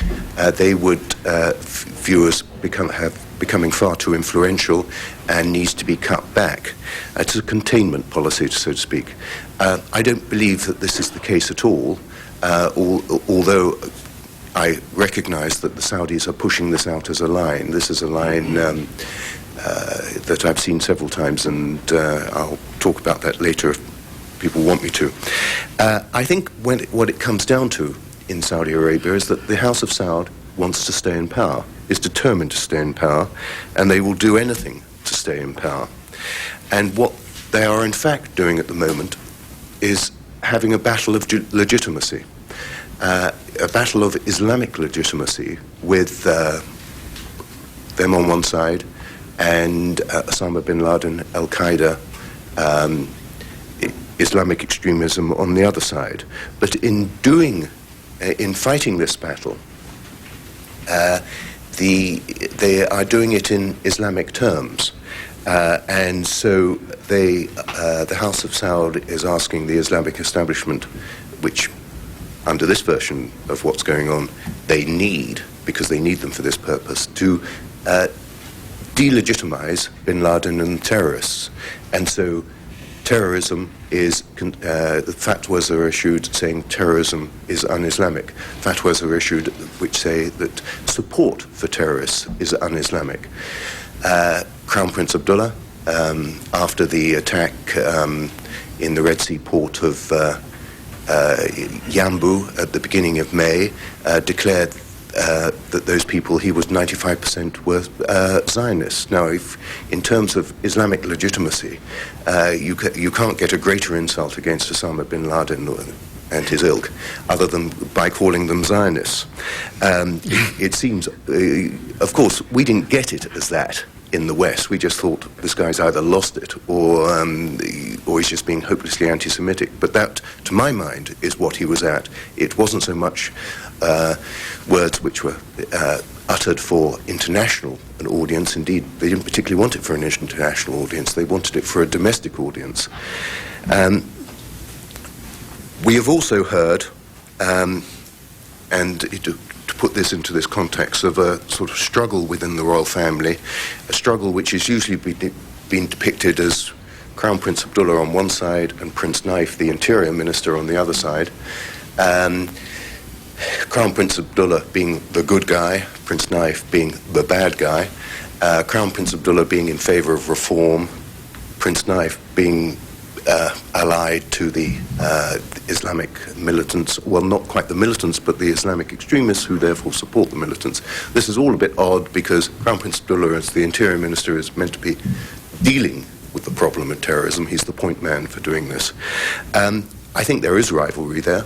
they would view as becoming far too influential and needs to be cut back. It's a containment policy, so to speak. I don't believe that this is the case at all, although I recognize that the Saudis are pushing this out as a line. This is a line that I've seen several times, and I'll talk about that later if people want me to. I think what it comes down to in Saudi Arabia is that the House of Saud wants to stay in power, is determined to stay in power, and they will do anything to stay in power. And what they are in fact doing at the moment is having a battle of legitimacy, a battle of Islamic legitimacy with them on one side and Osama bin Laden, Al-Qaeda, Islamic extremism on the other side. But in fighting this battle, they are doing it in Islamic terms. And so the House of Saud is asking the Islamic establishment, which under this version of what's going on, they need, because they need them for this purpose, to delegitimize bin Laden and terrorists. And so terrorism is, fatwas are issued saying terrorism is un-Islamic. Fatwas are issued which say that support for terrorists is un-Islamic. Crown Prince Abdullah, after the attack in the Red Sea port of Yambu at the beginning of May, declared that those people, he was 95% were Zionists. Now, if, in terms of Islamic legitimacy, you can't get a greater insult against Osama bin Laden and his ilk, other than by calling them Zionists. It seems, of course, we didn't get it as that in the West. We just thought this guy's either lost it or he's just being hopelessly anti-Semitic. But that, to my mind, is what he was at. It wasn't so much words which were uttered for international an audience. Indeed, they didn't particularly want it for an international audience. They wanted it for a domestic audience. We have also heard, and to put this into this context of a sort of struggle within the royal family, a struggle which is usually been depicted as Crown Prince Abdullah on one side and Prince Naif, the Interior Minister, on the other side. Crown Prince Abdullah being the good guy, Prince Naif being the bad guy, Crown Prince Abdullah being in favor of reform, Prince Naif being allied to the Islamic militants, well, not quite the militants, but the Islamic extremists who therefore support the militants. This is all a bit odd because Crown Prince Abdullah, as the Interior Minister, is meant to be dealing with the problem of terrorism. He's the point man for doing this. I think there is rivalry there.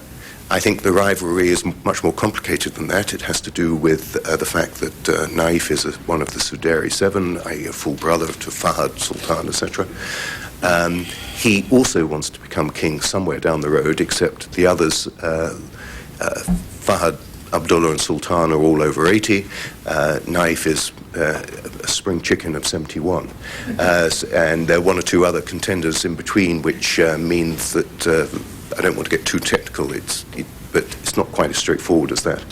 I think the rivalry is much more complicated than that. It has to do with the fact that Naif is one of the Suderi Seven, i.e. a full brother to Fahd, Sultan, etc. He also wants to become king somewhere down the road, except the others, Fahd, Abdullah and Sultan, are all over 80. Naif is a spring chicken of 71. And there are one or two other contenders in between, which means that, I don't want to get too technical, but it's not quite as straightforward as that.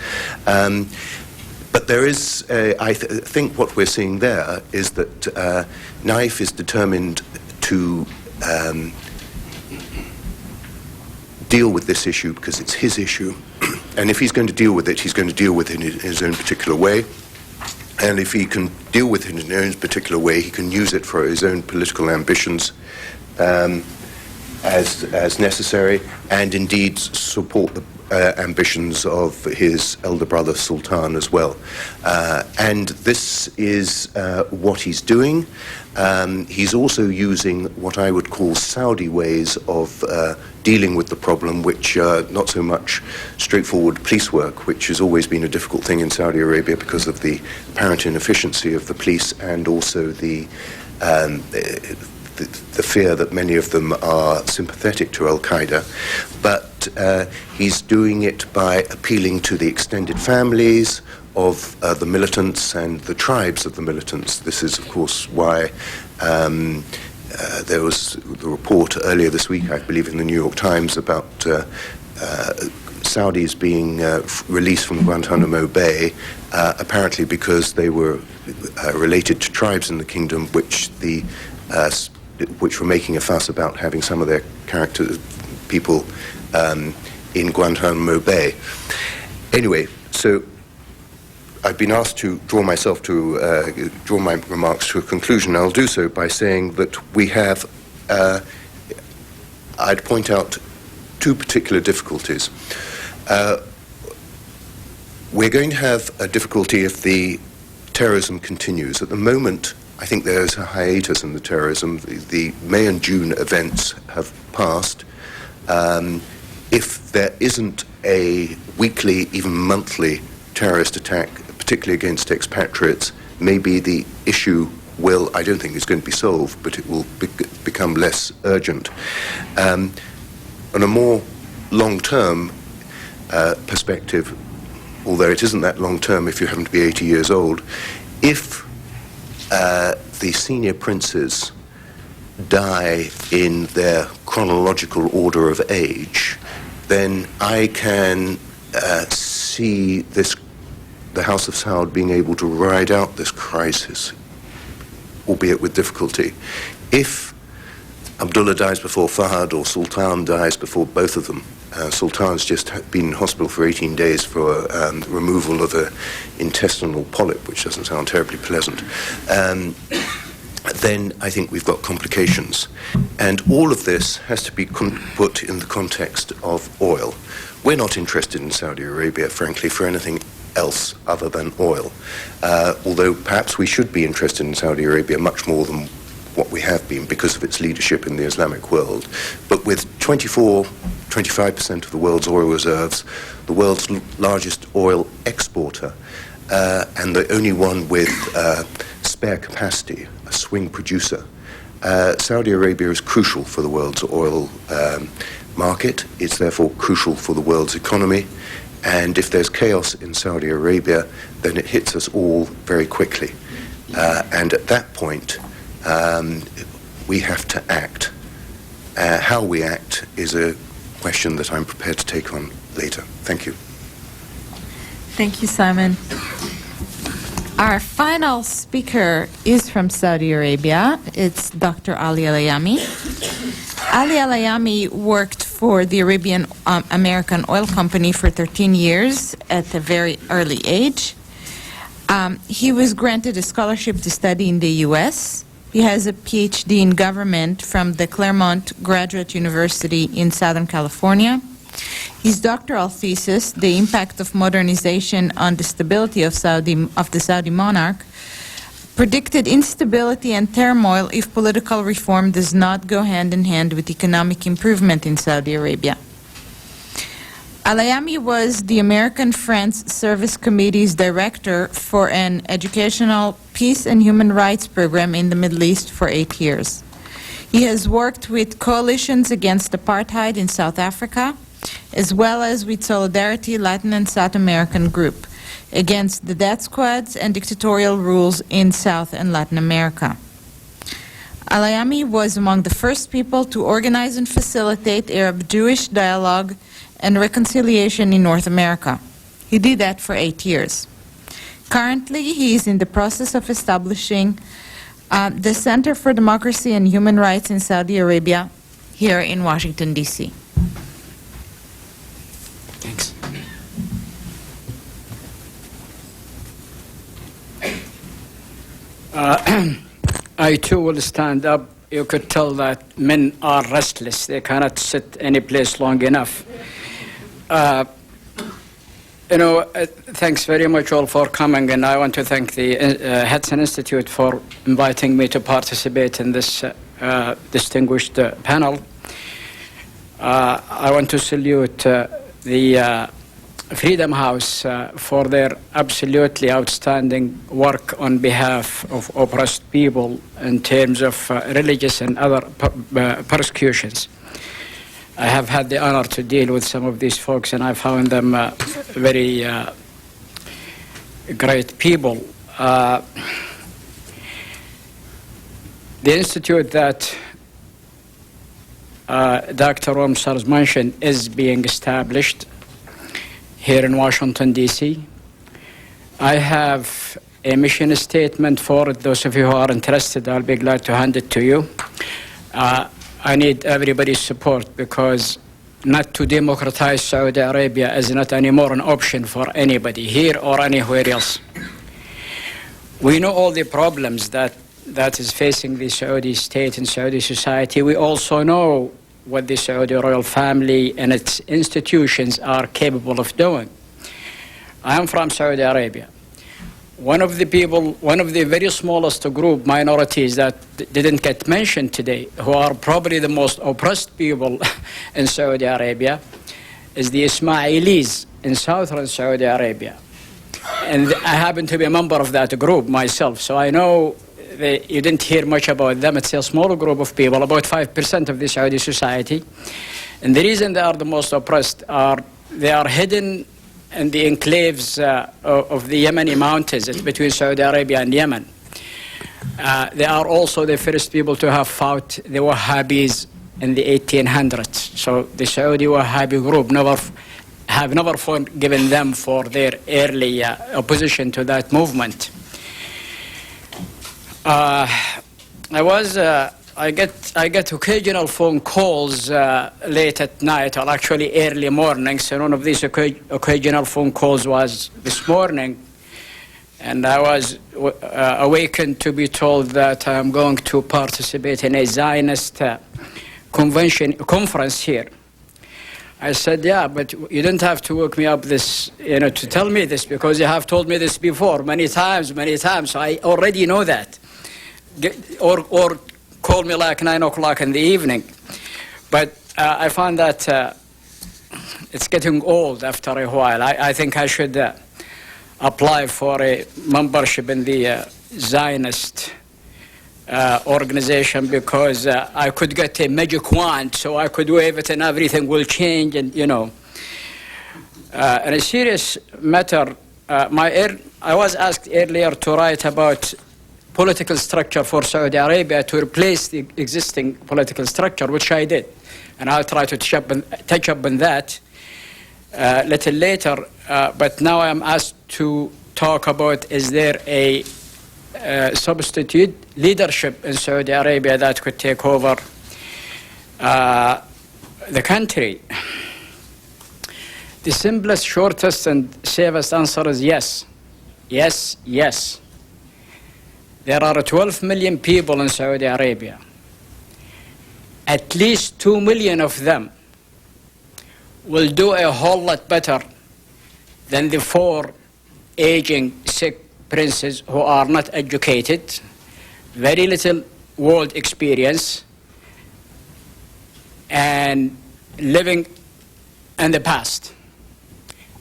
But there is, I think what we're seeing there is that Naif is determined to deal with this issue because it's his issue. And if he's going to deal with it, he's going to deal with it in his own particular way. And if he can deal with it in his own particular way, he can use it for his own political ambitions as necessary, and indeed support the ambitions of his elder brother Sultan as well. And this is what he's doing. He's also using what I would call Saudi ways of dealing with the problem, which are not so much straightforward police work, which has always been a difficult thing in Saudi Arabia because of the apparent inefficiency of the police and also the fear that many of them are sympathetic to Al-Qaeda, but he's doing it by appealing to the extended families of the militants and the tribes of the militants. This is, of course, why there was the report earlier this week, I believe, in the New York Times about Saudis being released from Guantanamo Bay, apparently because they were related to tribes in the kingdom which were making a fuss about having some of their people in Guantanamo Bay. Anyway, so I've been asked to draw my remarks to a conclusion. I'll do so by saying that we have, I'd point out two particular difficulties. We're going to have a difficulty if the terrorism continues. At the moment, I think there's a hiatus in the terrorism. The May and June events have passed. If there isn't a weekly, even monthly terrorist attack, particularly against expatriates, maybe the issue will, I don't think it's going to be solved, but it will become less urgent. On a more long-term perspective, although it isn't that long-term if you happen to be 80 years old, if the senior princes die in their chronological order of age, then I can see the House of Saud being able to ride out this crisis, albeit with difficulty. If Abdullah dies before Fahd or Sultan dies before both of them, Sultan's just been in hospital for 18 days for removal of an intestinal polyp, which doesn't sound terribly pleasant, then I think we've got complications. And all of this has to be put in the context of oil. We're not interested in Saudi Arabia, frankly, for anything else other than oil, although perhaps we should be interested in Saudi Arabia much more than what we have been because of its leadership in the Islamic world. But with 25% of the world's oil reserves, the world's largest oil exporter, and the only one with spare capacity, a swing producer, Saudi Arabia is crucial for the world's oil market. It's therefore crucial for the world's economy. And if there's chaos in Saudi Arabia, then it hits us all very quickly. And at that point, we have to act. How we act is a question that I'm prepared to take on later. Thank you. Thank you, Simon. Our final speaker is from Saudi Arabia. It's Dr. Ali Al-Ayami. Ali Al-Ayami worked for the Arabian American Oil Company for 13 years at a very early age. He was granted a scholarship to study in the U.S. He has a PhD in government from the Claremont Graduate University in Southern California. His doctoral thesis, The Impact of Modernization on the Stability of the Saudi Monarch, predicted instability and turmoil if political reform does not go hand in hand with economic improvement in Saudi Arabia. Al-Ayami was the American Friends Service Committee's director for an educational peace and human rights program in the Middle East for 8 years. He has worked with coalitions against apartheid in South Africa, as well as with Solidarity Latin and South American Group, against the death squads and dictatorial rules in South and Latin America. Al-Ayami was among the first people to organize and facilitate Arab-Jewish dialogue and reconciliation in North America. He did that for 8 years. Currently, he is in the process of establishing the Center for Democracy and Human Rights in Saudi Arabia here in Washington, D.C. Thanks. I too will stand up. You could tell that men are restless. They cannot sit any place long enough. Thanks very much all for coming, and I want to thank the Hudson Institute for inviting me to participate in this distinguished panel. I want to salute the Freedom House for their absolutely outstanding work on behalf of oppressed people in terms of religious and other persecutions. I have had the honor to deal with some of these folks, and I found them very great people. The institute that Dr. Romsars mentioned is being established here in Washington, D.C. I have a mission statement for it. Those of you who are interested, I'll be glad to hand it to you. I need everybody's support because not to democratize Saudi Arabia is not anymore an option for anybody here or anywhere else. We know all the problems that is facing the Saudi state and Saudi society. We also know what the Saudi royal family and its institutions are capable of doing. I am from Saudi Arabia. One of the very smallest group minorities that didn't get mentioned today, who are probably the most oppressed people in Saudi Arabia, is the Ismailis in southern Saudi Arabia. And I happen to be a member of that group myself, so I know you didn't hear much about them. It's a small group of people, about 5% of the Saudi society. And the reason they are the most oppressed they are hidden in the enclaves of the Yemeni mountains. It's between Saudi Arabia and Yemen. They are also the first people to have fought the Wahhabis in the 1800s. So the Saudi Wahhabi group have never forgiven them for their early opposition to that movement. I get occasional phone calls late at night, or actually early mornings. And one of these occasional phone calls was this morning, and I was awakened to be told that I'm going to participate in a Zionist conference here. I said, yeah, but you didn't have to wake me up to tell me this, because you have told me this before many times. So I already know that. Or call me like 9 o'clock in the evening. But I found that it's getting old after a while. I think I should apply for a membership in the Zionist organization, because I could get a magic wand, so I could wave it and everything will change. And in a serious matter, I was asked earlier to write about political structure for Saudi Arabia to replace the existing political structure, which I did. And I'll try to touch up on that a little later. But now I'm asked to talk about, is there a substitute leadership in Saudi Arabia that could take over the country? The simplest, shortest, and safest answer is yes. Yes, yes. There are 12 million people in Saudi Arabia. At least 2 million of them will do a whole lot better than the 4 aging, sick princes who are not educated, very little world experience, and living in the past.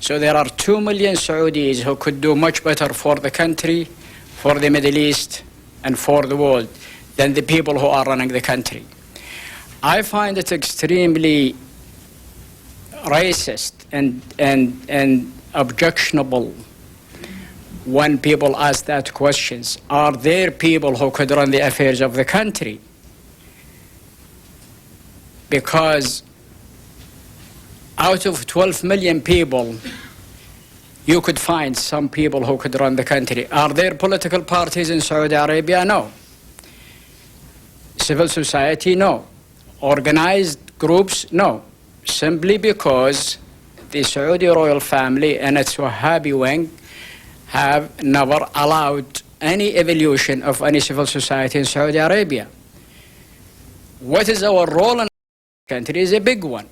So there are 2 million Saudis who could do much better for the country, for the Middle East, and for the world than the people who are running the country. I find it extremely racist and objectionable when people ask that questions. Are there people who could run the affairs of the country? Because out of 12 million people, you could find some people who could run the country. Are there political parties in Saudi Arabia? No. Civil society? No. Organized groups? No. Simply because the Saudi royal family and its Wahhabi wing have never allowed any evolution of any civil society in Saudi Arabia. What is our role in the country is a big one.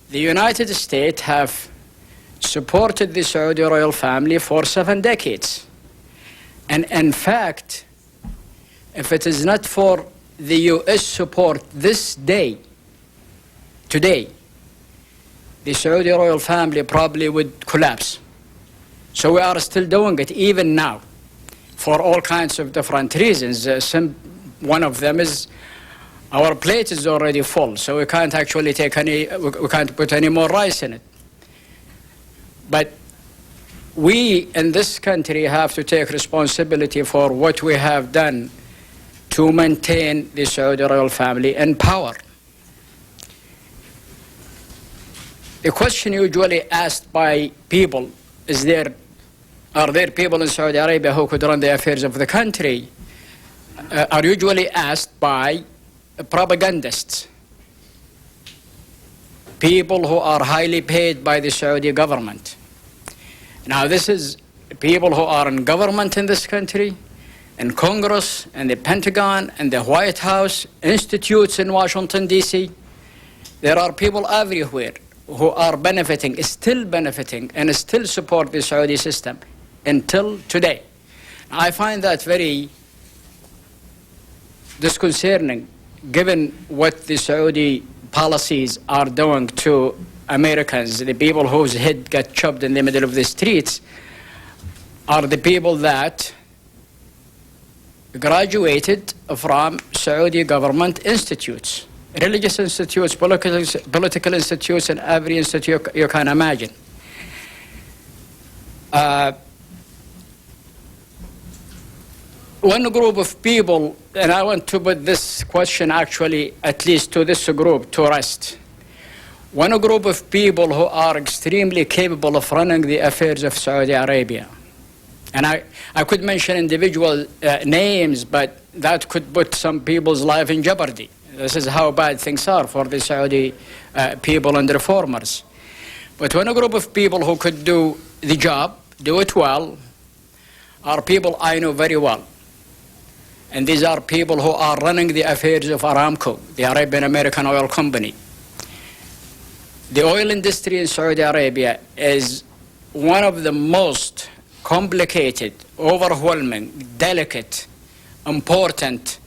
The United States have supported the Saudi royal family for 7 decades. And in fact, if it is not for the U.S. support today, the Saudi royal family probably would collapse. So we are still doing it even now for all kinds of different reasons. One of them is our plate is already full, so we can't actually we can't put any more rice in it. But we in this country have to take responsibility for what we have done to maintain the Saudi royal family in power. The question usually asked by people is are there people in Saudi Arabia who could run the affairs of the country? Are usually asked by propagandists, people who are highly paid by the Saudi government. Now this is people who are in government in this country, in Congress, and the Pentagon, and the White House, institutes in Washington, D.C. There are people everywhere who are still benefiting, and still support the Saudi system until today. I find that very disconcerting, given what the Saudi policies are doing to Americans. The people whose head got chopped in the middle of the streets are the people that graduated from Saudi government institutes, religious institutes, political institutes, and every institute you can imagine. one group of people, and I want to put this question actually at least to this group to rest. One group of people who are extremely capable of running the affairs of Saudi Arabia. And I could mention individual names, but that could put some people's life in jeopardy. This is how bad things are for the Saudi people and reformers. But one group of people who could do the job, do it well, are people I know very well. And these are people who are running the affairs of Aramco, the Arabian American Oil Company. The oil industry in Saudi Arabia is one of the most complicated, overwhelming, delicate, important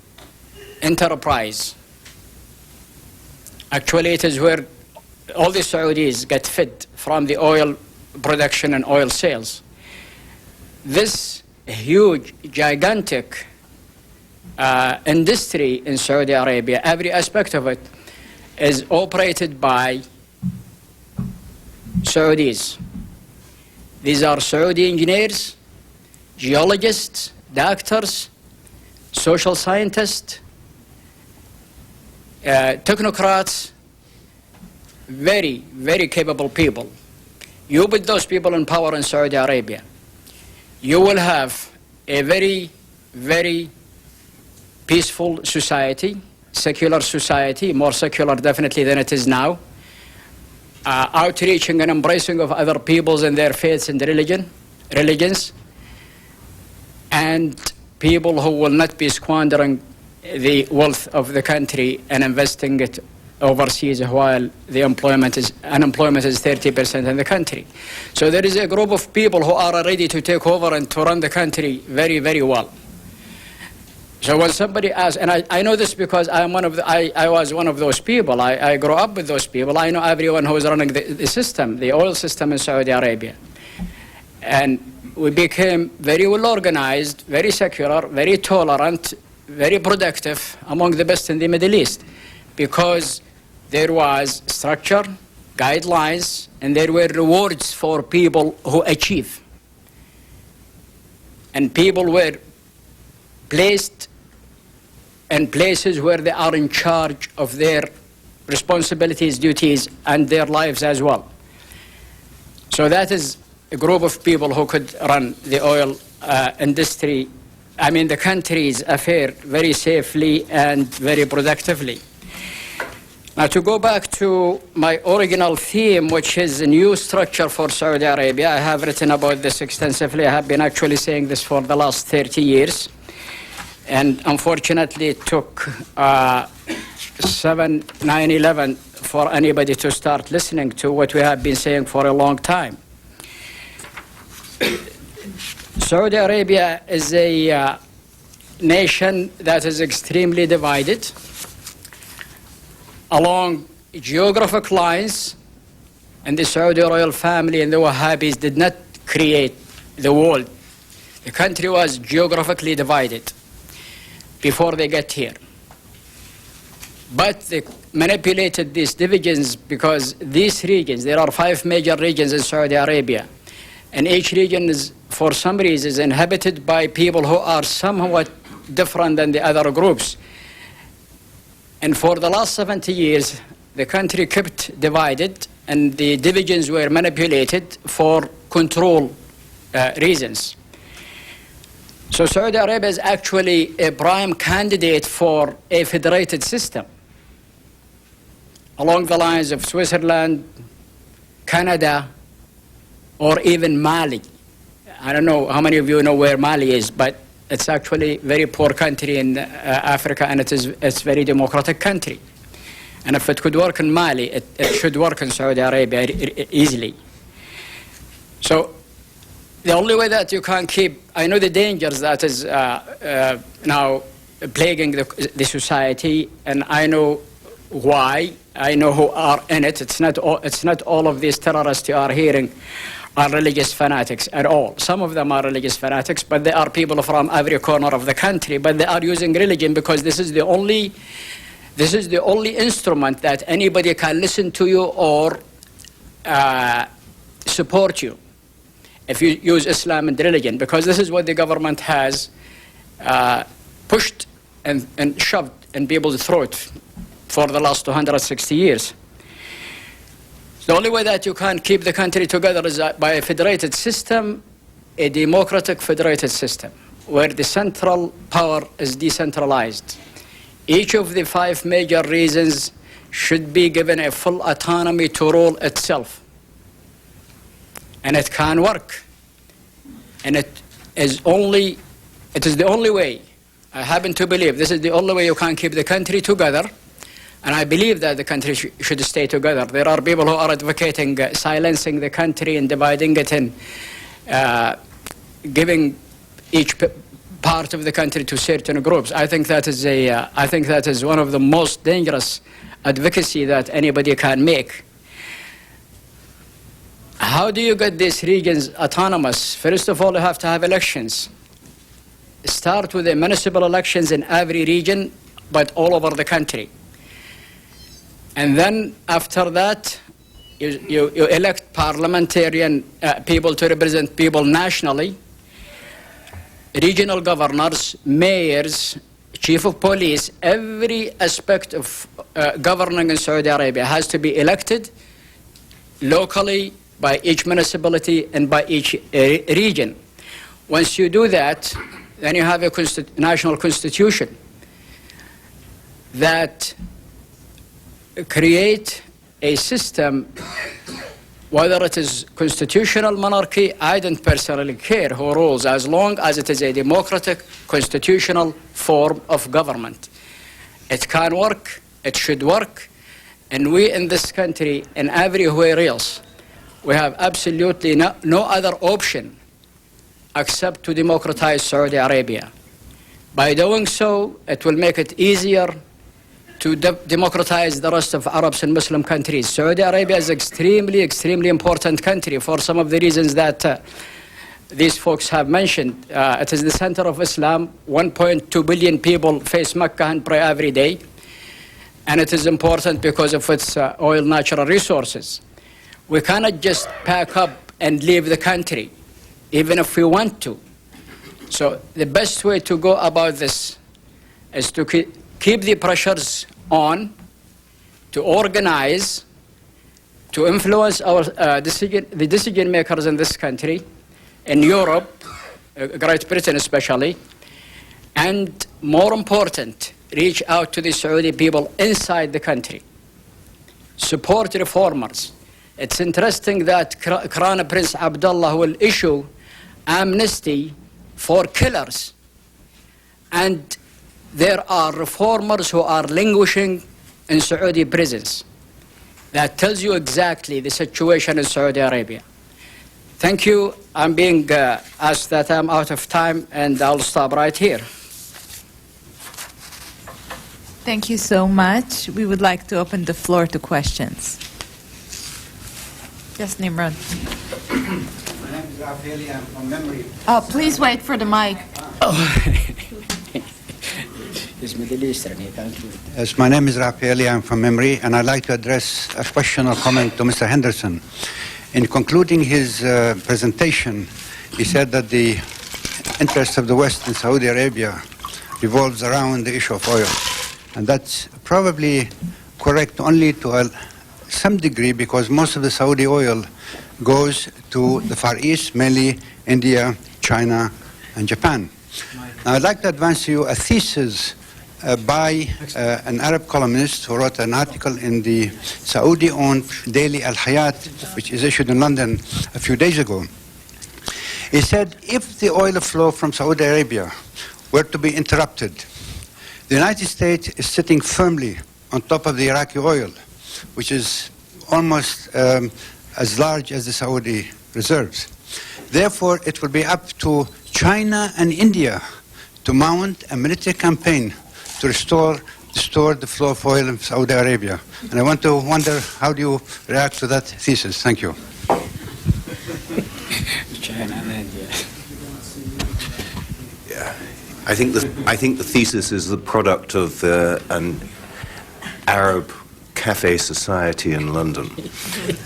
enterprise. Actually, it is where all the Saudis get fed from the oil production and oil sales. This huge, gigantic industry in Saudi Arabia, every aspect of it is operated by Saudis. These are Saudi engineers, geologists, doctors, social scientists, technocrats, very, very capable people. You put those people in power in Saudi Arabia, you will have a very, very peaceful society, secular society, more secular definitely than it is now, outreaching and embracing of other peoples and their faiths and religions, and people who will not be squandering the wealth of the country and investing it overseas while the unemployment is 30% in the country. So there is a group of people who are ready to take over and to run the country very, very well. So when somebody asks, and I know this because I was one of those people. I grew up with those people. I know everyone who is running the system, the oil system in Saudi Arabia. And we became very well organized, very secular, very tolerant, very productive, among the best in the Middle East, because there was structure, guidelines, and there were rewards for people who achieve. And people were placed in places where they are in charge of their responsibilities, duties, and their lives as well. So that is a group of people who could run the oil industry, the country's affair very safely and very productively. Now, to go back to my original theme, which is a new structure for Saudi Arabia, I have written about this extensively. I have been actually saying this for the last 30 years. And unfortunately, it took 9/11 for anybody to start listening to what we have been saying for a long time. Saudi Arabia is a nation that is extremely divided along geographic lines, and the Saudi royal family and the Wahhabis did not create the world. The country was geographically divided before they get here. But they manipulated these divisions because these regions, there are 5 major regions in Saudi Arabia, and each region is, for some reasons, inhabited by people who are somewhat different than the other groups. And for the last 70 years, the country kept divided, and the divisions were manipulated for control reasons. So Saudi Arabia is actually a prime candidate for a federated system along the lines of Switzerland, Canada, or even Mali. I don't know how many of you know where Mali is, but it's actually a very poor country in Africa, and it's a very democratic country. And if it could work in Mali, it should work in Saudi Arabia easily. So the only way that you can keep, I know the dangers that is now plaguing the society, and I know why. I know who are in it. It's not all of these terrorists you are hearing are religious fanatics at all. Some of them are religious fanatics, but they are people from every corner of the country. But they are using religion because this is the only instrument that anybody can listen to you or support you if you use Islam and religion, because this is what the government has pushed and shoved in people's throat for the last 260 years. The only way that you can keep the country together is by a federated system, a democratic federated system, where the central power is decentralized. Each of the 5 major regions should be given a full autonomy to rule itself. And it can work. And it is the only way, I happen to believe, this is the only way you can keep the country together. And I believe that the country should stay together. There are people who are advocating silencing the country and dividing it in, giving each part of the country to certain groups. I think that is one of the most dangerous advocacy that anybody can make. How do you get these regions autonomous? First of all, you have to have elections. Start with the municipal elections in every region, but all over the country. And then after that, you elect parliamentarian people to represent people nationally, regional governors, mayors, chief of police. Every aspect of governing in Saudi Arabia has to be elected locally by each municipality and by each region. Once you do that, then you have a national constitution that create a system, whether it is constitutional monarchy, I don't personally care who rules, as long as it is a democratic constitutional form of government. It can work, it should work, and we in this country and everywhere else, we have absolutely no other option except to democratize Saudi Arabia. By doing so, it will make it easier to democratize the rest of Arabs and Muslim countries. Saudi Arabia is extremely, extremely important country for some of the reasons that these folks have mentioned. It is the center of Islam. 1.2 billion people face Mecca and pray every day. And it is important because of its oil natural resources. We cannot just pack up and leave the country, even if we want to. So the best way to go about this is to keep the pressures on, to organize, to influence our the decision makers in this country, in Europe, Great Britain especially, and more important, reach out to the Saudi people inside the country. Support reformers. It's interesting that Crown Prince Abdullah will issue amnesty for killers, and there are reformers who are languishing in Saudi prisons. That tells you exactly the situation in Saudi Arabia. Thank you. I'm being asked that I'm out of time, and I'll stop right here. Thank you so much. We would like to open the floor to questions. Yes, Nimrod. My name is Raphael. I'm from Memory. Oh, please wait for the mic. It's Middle Eastern. Thank you. Yes, my name is Raphael. I'm from Memory, and I'd like to address a question or comment to Mr. Henderson. In concluding his presentation, he said that the interest of the West in Saudi Arabia revolves around the issue of oil. And that's probably correct only to some degree, because most of the Saudi oil goes to the Far East, mainly India, China, and Japan. Now, I'd like to advance to you a thesis by an Arab columnist who wrote an article in the Saudi-owned daily Al Hayat, which is issued in London a few days ago. He said, if the oil flow from Saudi Arabia were to be interrupted, the United States is sitting firmly on top of the Iraqi oil, which is almost as large as the Saudi reserves. Therefore, it will be up to China and India to mount a military campaign to restore the flow of oil in Saudi Arabia. And I want to wonder, how do you react to that thesis? Thank you. China and India. Yeah. I think the thesis is the product of an Arab cafe society in London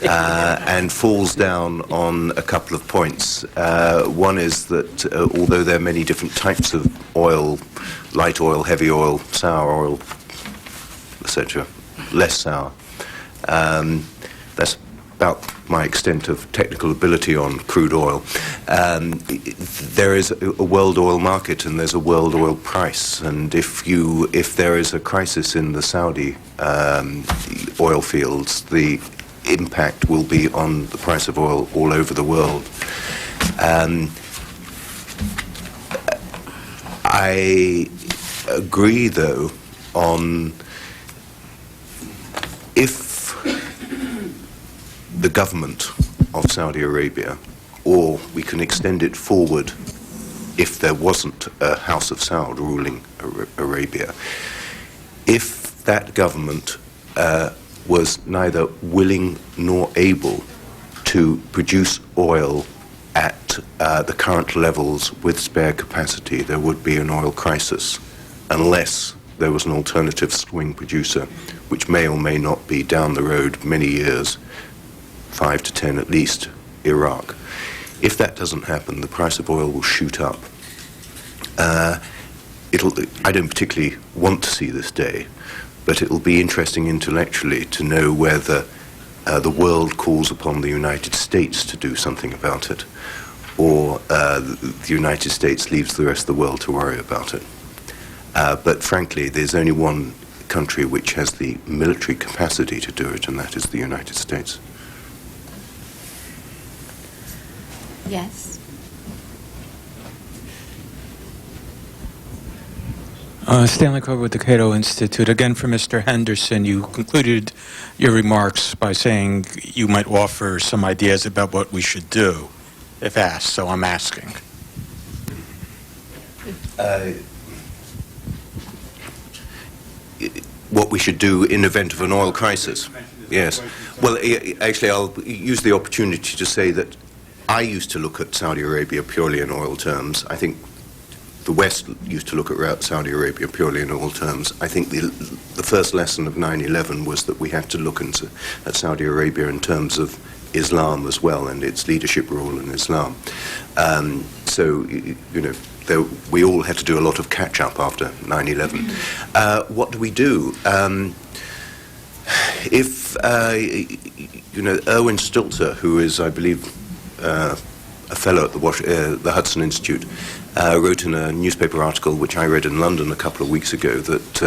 and falls down on a couple of points. One is that although there are many different types of oil, light oil, heavy oil, sour oil, etc., less sour, that's about my extent of technical ability on crude oil. There is a world oil market and there's a world oil price, and if there is a crisis in the Saudi oil fields, the impact will be on the price of oil all over the world. I agree, though, on if the government of Saudi Arabia, or we can extend it forward if there wasn't a House of Saud ruling Arabia, if that government was neither willing nor able to produce oil at the current levels with spare capacity, there would be an oil crisis unless there was an alternative swing producer, which may or may not be down the road many years, 5 to 10 at least, Iraq. If that doesn't happen, the price of oil will shoot up. I don't particularly want to see this day, but it will be interesting intellectually to know whether the world calls upon the United States to do something about it, or the United States leaves the rest of the world to worry about it. But frankly, there's only one country which has the military capacity to do it, and that is the United States. Yes. Stanley Corbett with the Cato Institute. Again, for Mr. Henderson, you concluded your remarks by saying you might offer some ideas about what we should do, if asked, so I'm asking. What we should do in event of an oil crisis. Yes. Well, actually, I'll use the opportunity to say that I used to look at Saudi Arabia purely in oil terms. I think the West used to look at Saudi Arabia purely in oil terms. I think the first lesson of 9/11 was that we had to look at Saudi Arabia in terms of Islam as well and its leadership role in Islam. So, we all had to do a lot of catch-up after 9/11. What do we do? If, Erwin Stilter, who is, I believe, a fellow at the Hudson Institute, wrote in a newspaper article which I read in London a couple of weeks ago that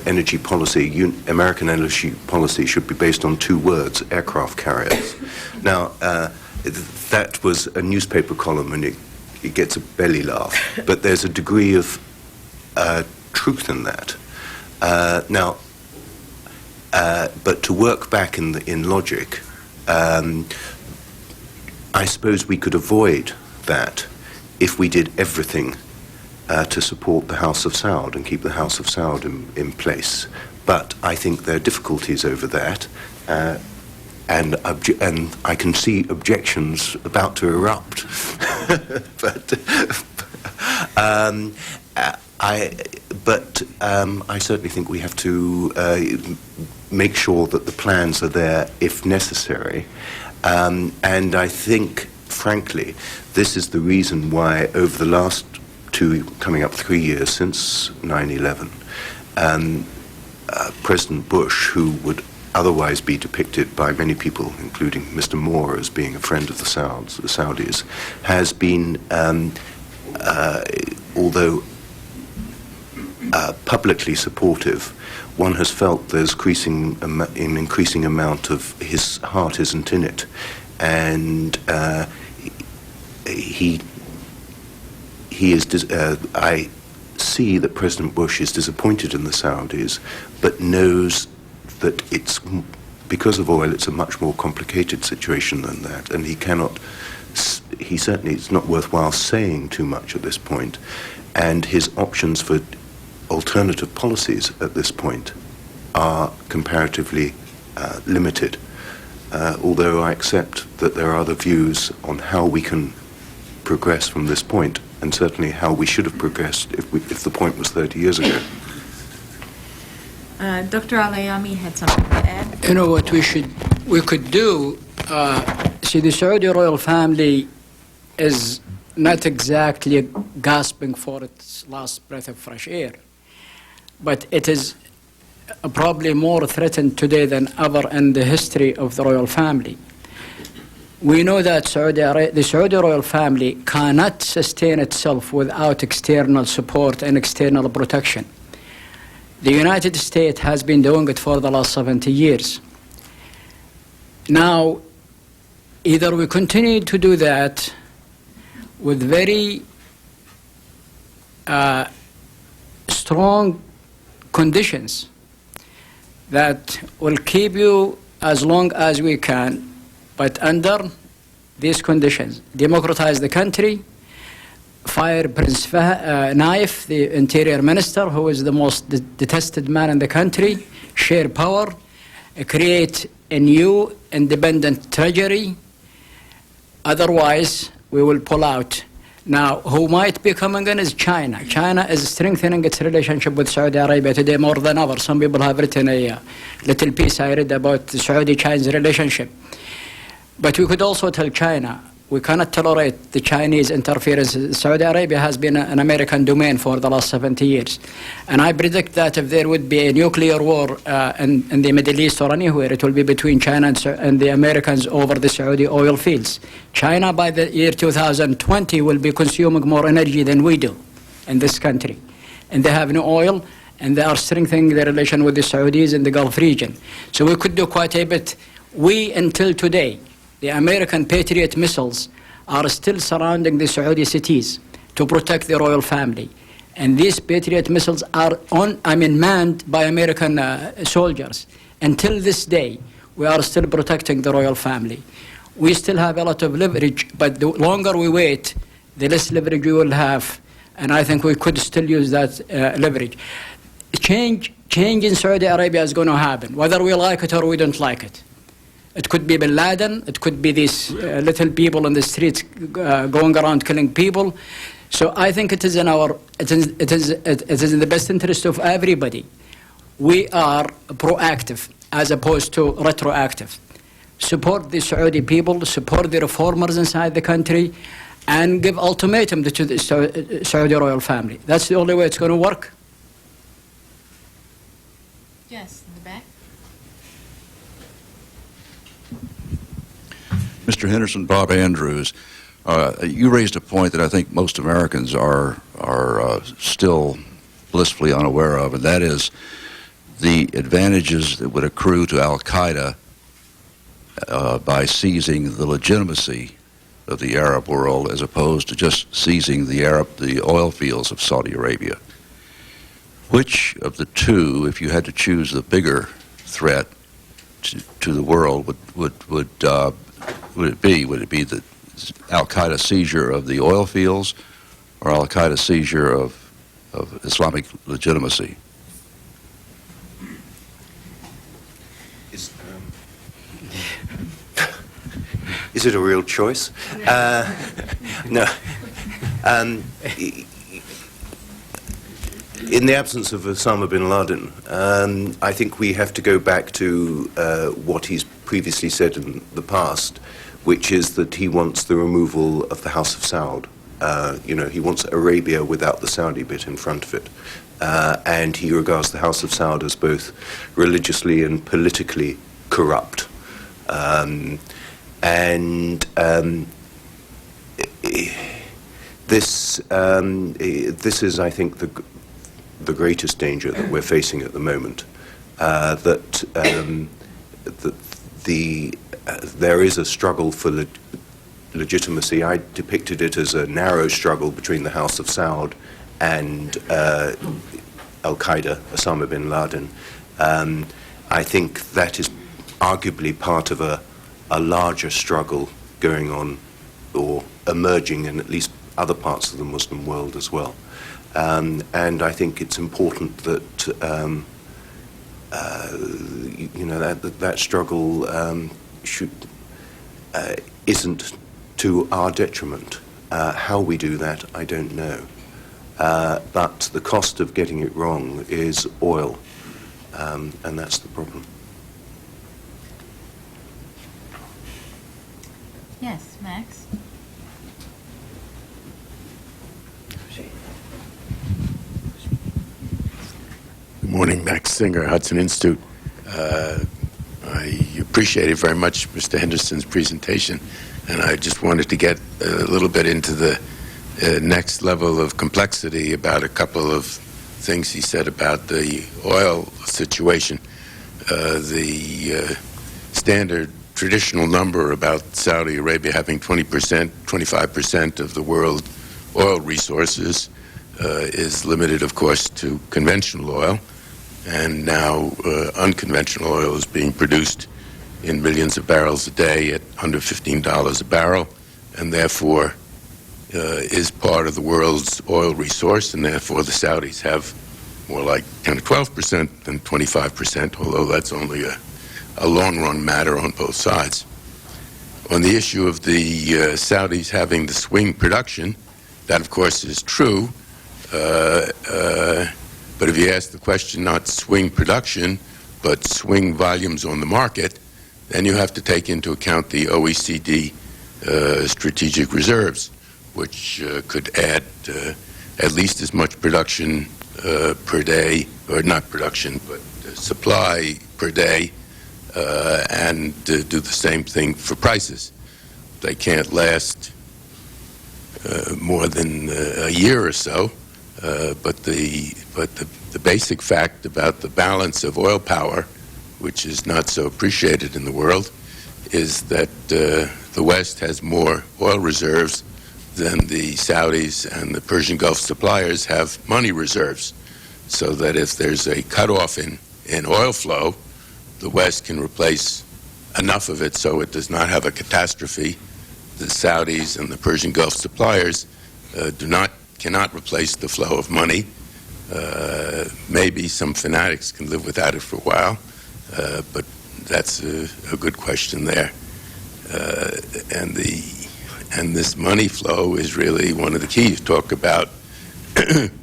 energy policy, American energy policy, should be based on two words: aircraft carriers. Now, that was a newspaper column, and it gets a belly laugh, but there's a degree of truth in that. But to work back in logic, I suppose we could avoid that if we did everything to support the House of Saud and keep the House of Saud in place. But I think there are difficulties over that, and I can see objections about to erupt. I certainly think we have to make sure that the plans are there if necessary. And I think, frankly, this is the reason why over the last coming up 3 years since 9/11, President Bush, who would otherwise be depicted by many people, including Mr. Moore, as being a friend of the Saudis, has been, although publicly supportive, one has felt there's an increasing amount of his heart isn't in it, and he is. I see that President Bush is disappointed in the Saudis, but knows that it's because of oil. It's a much more complicated situation than that, and he cannot. He certainly, it's not worthwhile saying too much at this point, and his options for alternative policies at this point are comparatively limited, although I accept that there are other views on how we can progress from this point, and certainly how we should have progressed if the point was 30 years ago. Dr. Alayami had something to add. You know what we could do? See, the Saudi royal family is not exactly gasping for its last breath of fresh air, but it is probably more threatened today than ever in the history of the royal family. We know that the Saudi royal family cannot sustain itself without external support and external protection. The United States has been doing it for the last 70 years. Now, either we continue to do that with very strong conditions that will keep you as long as we can, but under these conditions, democratize the country, fire Prince Naif, the interior minister, who is the most detested man in the country, share power, create a new independent treasury. Otherwise, we will pull out. Now, who might be coming in is China. China is strengthening its relationship with Saudi Arabia today more than ever. Some people have written a little piece I read about the Saudi-Chinese relationship. But we could also tell China, we cannot tolerate the Chinese interference. Saudi Arabia has been an American domain for the last 70 years. And I predict that if there would be a nuclear war in the Middle East or anywhere, it will be between China and the Americans over the Saudi oil fields. China, by the year 2020, will be consuming more energy than we do in this country. And they have no oil, and they are strengthening their relation with the Saudis in the Gulf region. So we could do quite a bit. We, until today, the American Patriot missiles are still surrounding the Saudi cities to protect the royal family. And these Patriot missiles are manned by American soldiers. Until this day, we are still protecting the royal family. We still have a lot of leverage, but the longer we wait, the less leverage we will have. And I think we could still use that leverage. Change in Saudi Arabia is going to happen, whether we like it or we don't like it. It could be Bin Laden. It could be these little people in the streets going around killing people. So I think it is in the best interest of everybody. We are proactive as opposed to retroactive. Support the Saudi people, support the reformers inside the country, and give ultimatum to the Saudi royal family. That's the only way it's going to work. Yes, in the back. Mr. Henderson, Bob Andrews, you raised a point that I think most Americans are still blissfully unaware of, and that is the advantages that would accrue to Al-Qaeda by seizing the legitimacy of the Arab world as opposed to just seizing the oil fields of Saudi Arabia. Which of the two, if you had to choose the bigger threat to the world, would it be? Would it be the Al-Qaeda seizure of the oil fields or Al-Qaeda seizure of Islamic legitimacy? Is it a real choice? No. In the absence of Osama bin Laden, I think we have to go back to what he's previously said in the past, which is that he wants the removal of the House of Saud. He wants Arabia without the Saudi bit in front of it. And he regards the House of Saud as both religiously and politically corrupt. This is, I think, the greatest danger that we're facing at the moment. There is a struggle for legitimacy. I depicted it as a narrow struggle between the House of Saud and Al-Qaeda, Osama bin Laden. I think that is arguably part of a larger struggle going on or emerging in at least other parts of the Muslim world as well. And I think it's important that that struggle isn't to our detriment. How we do that, I don't know. But the cost of getting it wrong is oil. and that's the problem. Yes, Max? Good morning, Max Singer, Hudson Institute. I appreciated very much Mr. Henderson's presentation, and I just wanted to get a little bit into the next level of complexity about a couple of things he said about the oil situation. The standard traditional number about Saudi Arabia having 20%, 25% of the world oil resources is limited, of course, to conventional oil. And now unconventional oil is being produced in millions of barrels a day at under $15 a barrel, and therefore is part of the world's oil resource, and therefore the Saudis have more like 10 or 12% than 25%, although that's only a long-run matter on both sides. On the issue of the Saudis having the swing production, that of course is true, but if you ask the question not swing production, but swing volumes on the market, then you have to take into account the OECD strategic reserves, which could add at least as much production per day, or not production, but supply per day, and do the same thing for prices. They can't last more than a year or so, but the basic fact about the balance of oil power, which is not so appreciated in the world, is that the West has more oil reserves than the Saudis and the Persian Gulf suppliers have money reserves. So that if there's a cutoff in oil flow, the West can replace enough of it so it does not have a catastrophe. The Saudis and the Persian Gulf suppliers cannot replace the flow of money. Maybe some fanatics can live without it for a while, but that's a good question there. And this money flow is really one of the keys. Talk about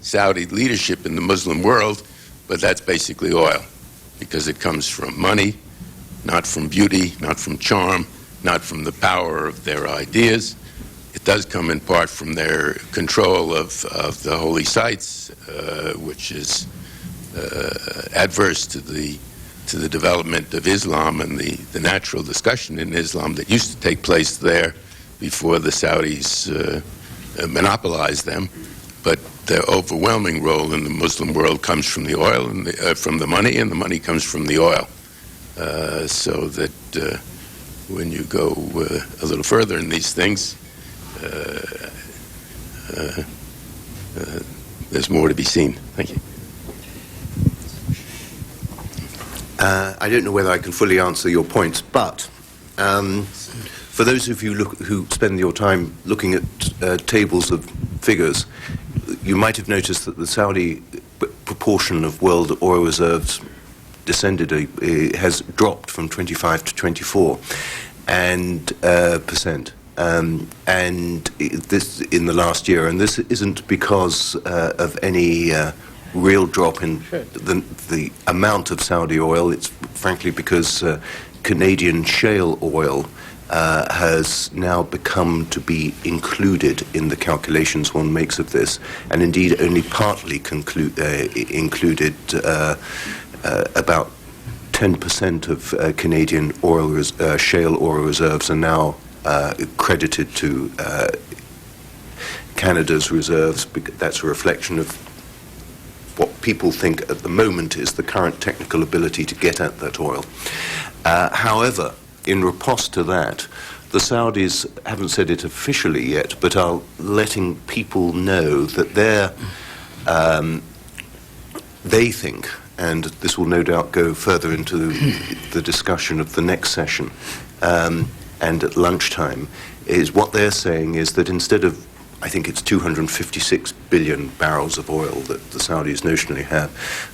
Saudi leadership in the Muslim world, but that's basically oil, because it comes from money, not from beauty, not from charm, not from the power of their ideas. It does come in part from their control of the holy sites, which is adverse to the development of Islam and the natural discussion in Islam that used to take place there before the Saudis monopolized them. But the overwhelming role in the Muslim world comes from the oil and from the money, and the money comes from the oil. So that when you go a little further in these things, there's more to be seen. Thank you. I don't know whether I can fully answer your points, but for those of you who spend your time looking at tables of figures, you might have noticed that the Saudi proportion of world oil reserves has dropped from 25 to 24 percent. And this in the last year, and this isn't because of any real drop in the amount of Saudi oil. It's frankly because Canadian shale oil has now become to be included in the calculations one makes of this, and indeed only partly included. About 10% of Canadian shale oil reserves are now credited to Canada's reserves. That's a reflection of what people think at the moment is the current technical ability to get at that oil. However, in riposte to that, the Saudis haven't said it officially yet, but are letting people know that they think, and this will no doubt go further into the discussion of the next session, and at lunchtime, is what they're saying is that instead of, I think it's 256 billion barrels of oil that the Saudis notionally have,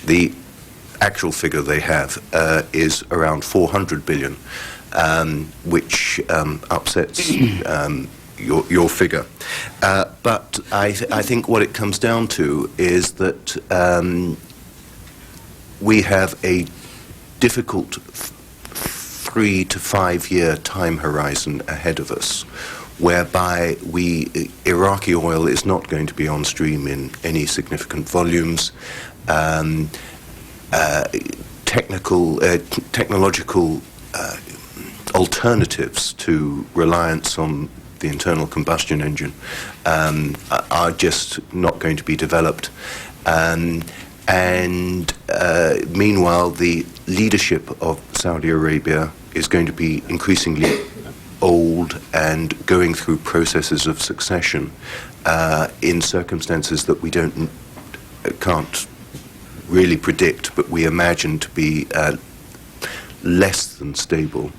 the actual figure they have is around 400 billion, which upsets your figure. But I think what it comes down to is that we have a difficult 3 to 5 year time horizon ahead of us, whereby Iraqi oil is not going to be on stream in any significant volumes. Technological alternatives to reliance on the internal combustion engine are just not going to be developed. Meanwhile, the leadership of Saudi Arabia is going to be increasingly old and going through processes of succession in circumstances that we can't really predict, but we imagine to be less than stable.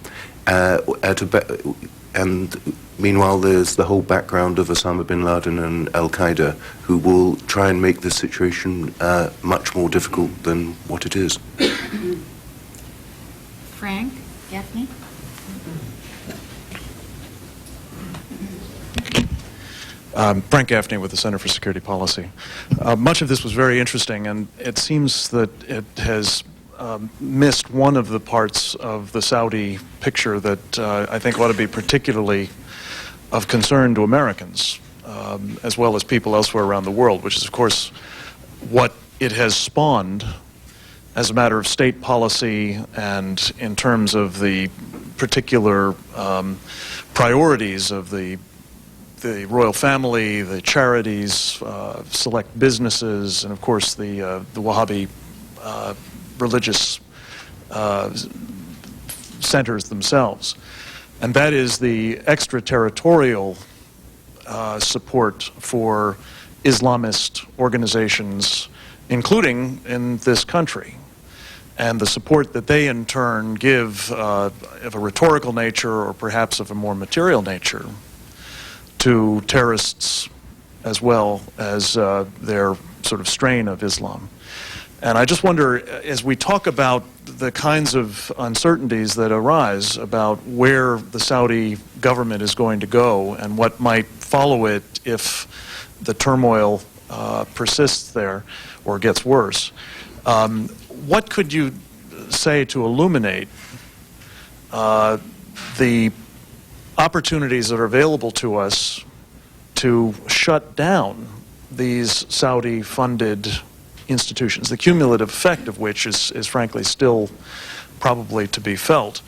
And meanwhile, there's the whole background of Osama bin Laden and Al-Qaeda, who will try and make the situation much more difficult than what it is. Frank Gaffney? Frank Gaffney with the Center for Security Policy. Much of this was very interesting, and it seems that it has missed one of the parts of the Saudi picture that I think ought to be particularly of concern to Americans, as well as people elsewhere around the world, which is, of course, what it has spawned as a matter of state policy and in terms of the particular priorities of the royal family, the charities, select businesses, and of course the Wahhabi religious centers themselves. And that is the extraterritorial support for Islamist organizations, including in this country, and the support that they in turn give of a rhetorical nature or perhaps of a more material nature to terrorists as well as their sort of strain of Islam. And I just wonder, as we talk about the kinds of uncertainties that arise about where the Saudi government is going to go and what might follow it if the turmoil persists there or gets worse, what could you say to illuminate the opportunities that are available to us to shut down these Saudi-funded institutions, the cumulative effect of which is frankly still probably to be felt,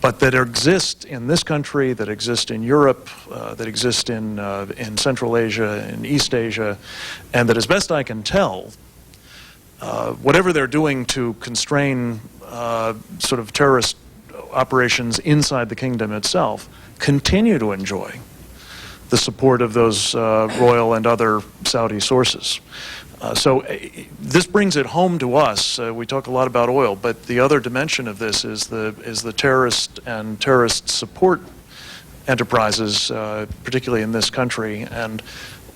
but that exist in this country, that exist in Europe, that exist in Central Asia, in East Asia, and that as best I can tell, whatever they're doing to constrain sort of terrorist operations inside the kingdom itself, continue to enjoy the support of those royal and other Saudi sources. So this brings it home to us. We talk a lot about oil, but the other dimension of this is the terrorist and terrorist support enterprises, particularly in this country, and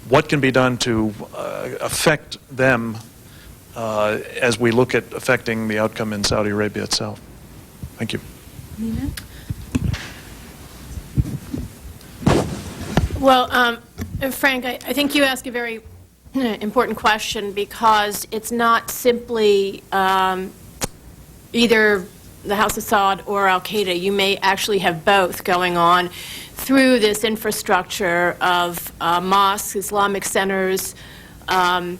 what can be done to affect them as we look at affecting the outcome in Saudi Arabia itself. Thank you. Nina? Well, Frank, I think you ask a very important question, because it's not simply either the House of Saud or Al-Qaeda. You may actually have both going on through this infrastructure of mosques, Islamic centers, and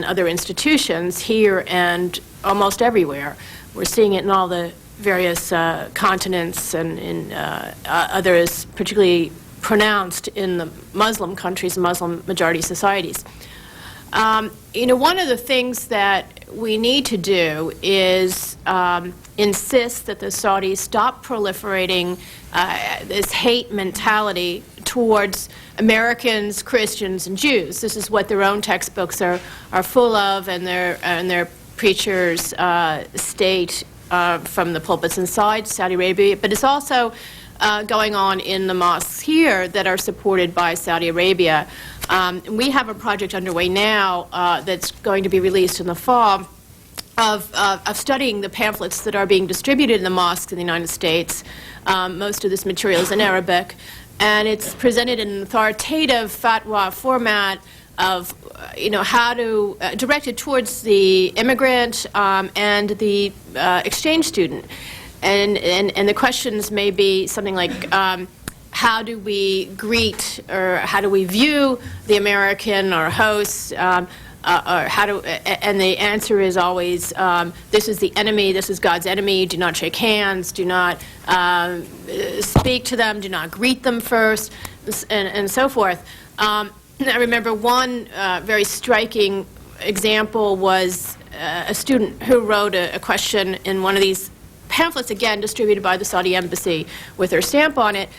other institutions here and almost everywhere. We're seeing it in all the various continents and in others, particularly pronounced in the Muslim countries, Muslim majority societies. One of the things that we need to do is insist that the Saudis stop proliferating this hate mentality towards Americans, Christians, and Jews. This is what their own textbooks are full of, and their preachers state from the pulpits inside Saudi Arabia. But it's also going on in the mosques here that are supported by Saudi Arabia. We have a project underway now that's going to be released in the fall of studying the pamphlets that are being distributed in the mosques in the United States. Most of this material is in Arabic, and it's presented in an authoritative fatwa format how to direct it towards the immigrant and the exchange student. And the questions may be something like, how do we greet or how do we view the American or hosts? And the answer is always, this is the enemy, this is God's enemy, do not shake hands, do not speak to them, do not greet them first, and so forth. I remember one very striking example was a student who wrote a question in one of these pamphlets, again, distributed by the Saudi embassy with her stamp on it,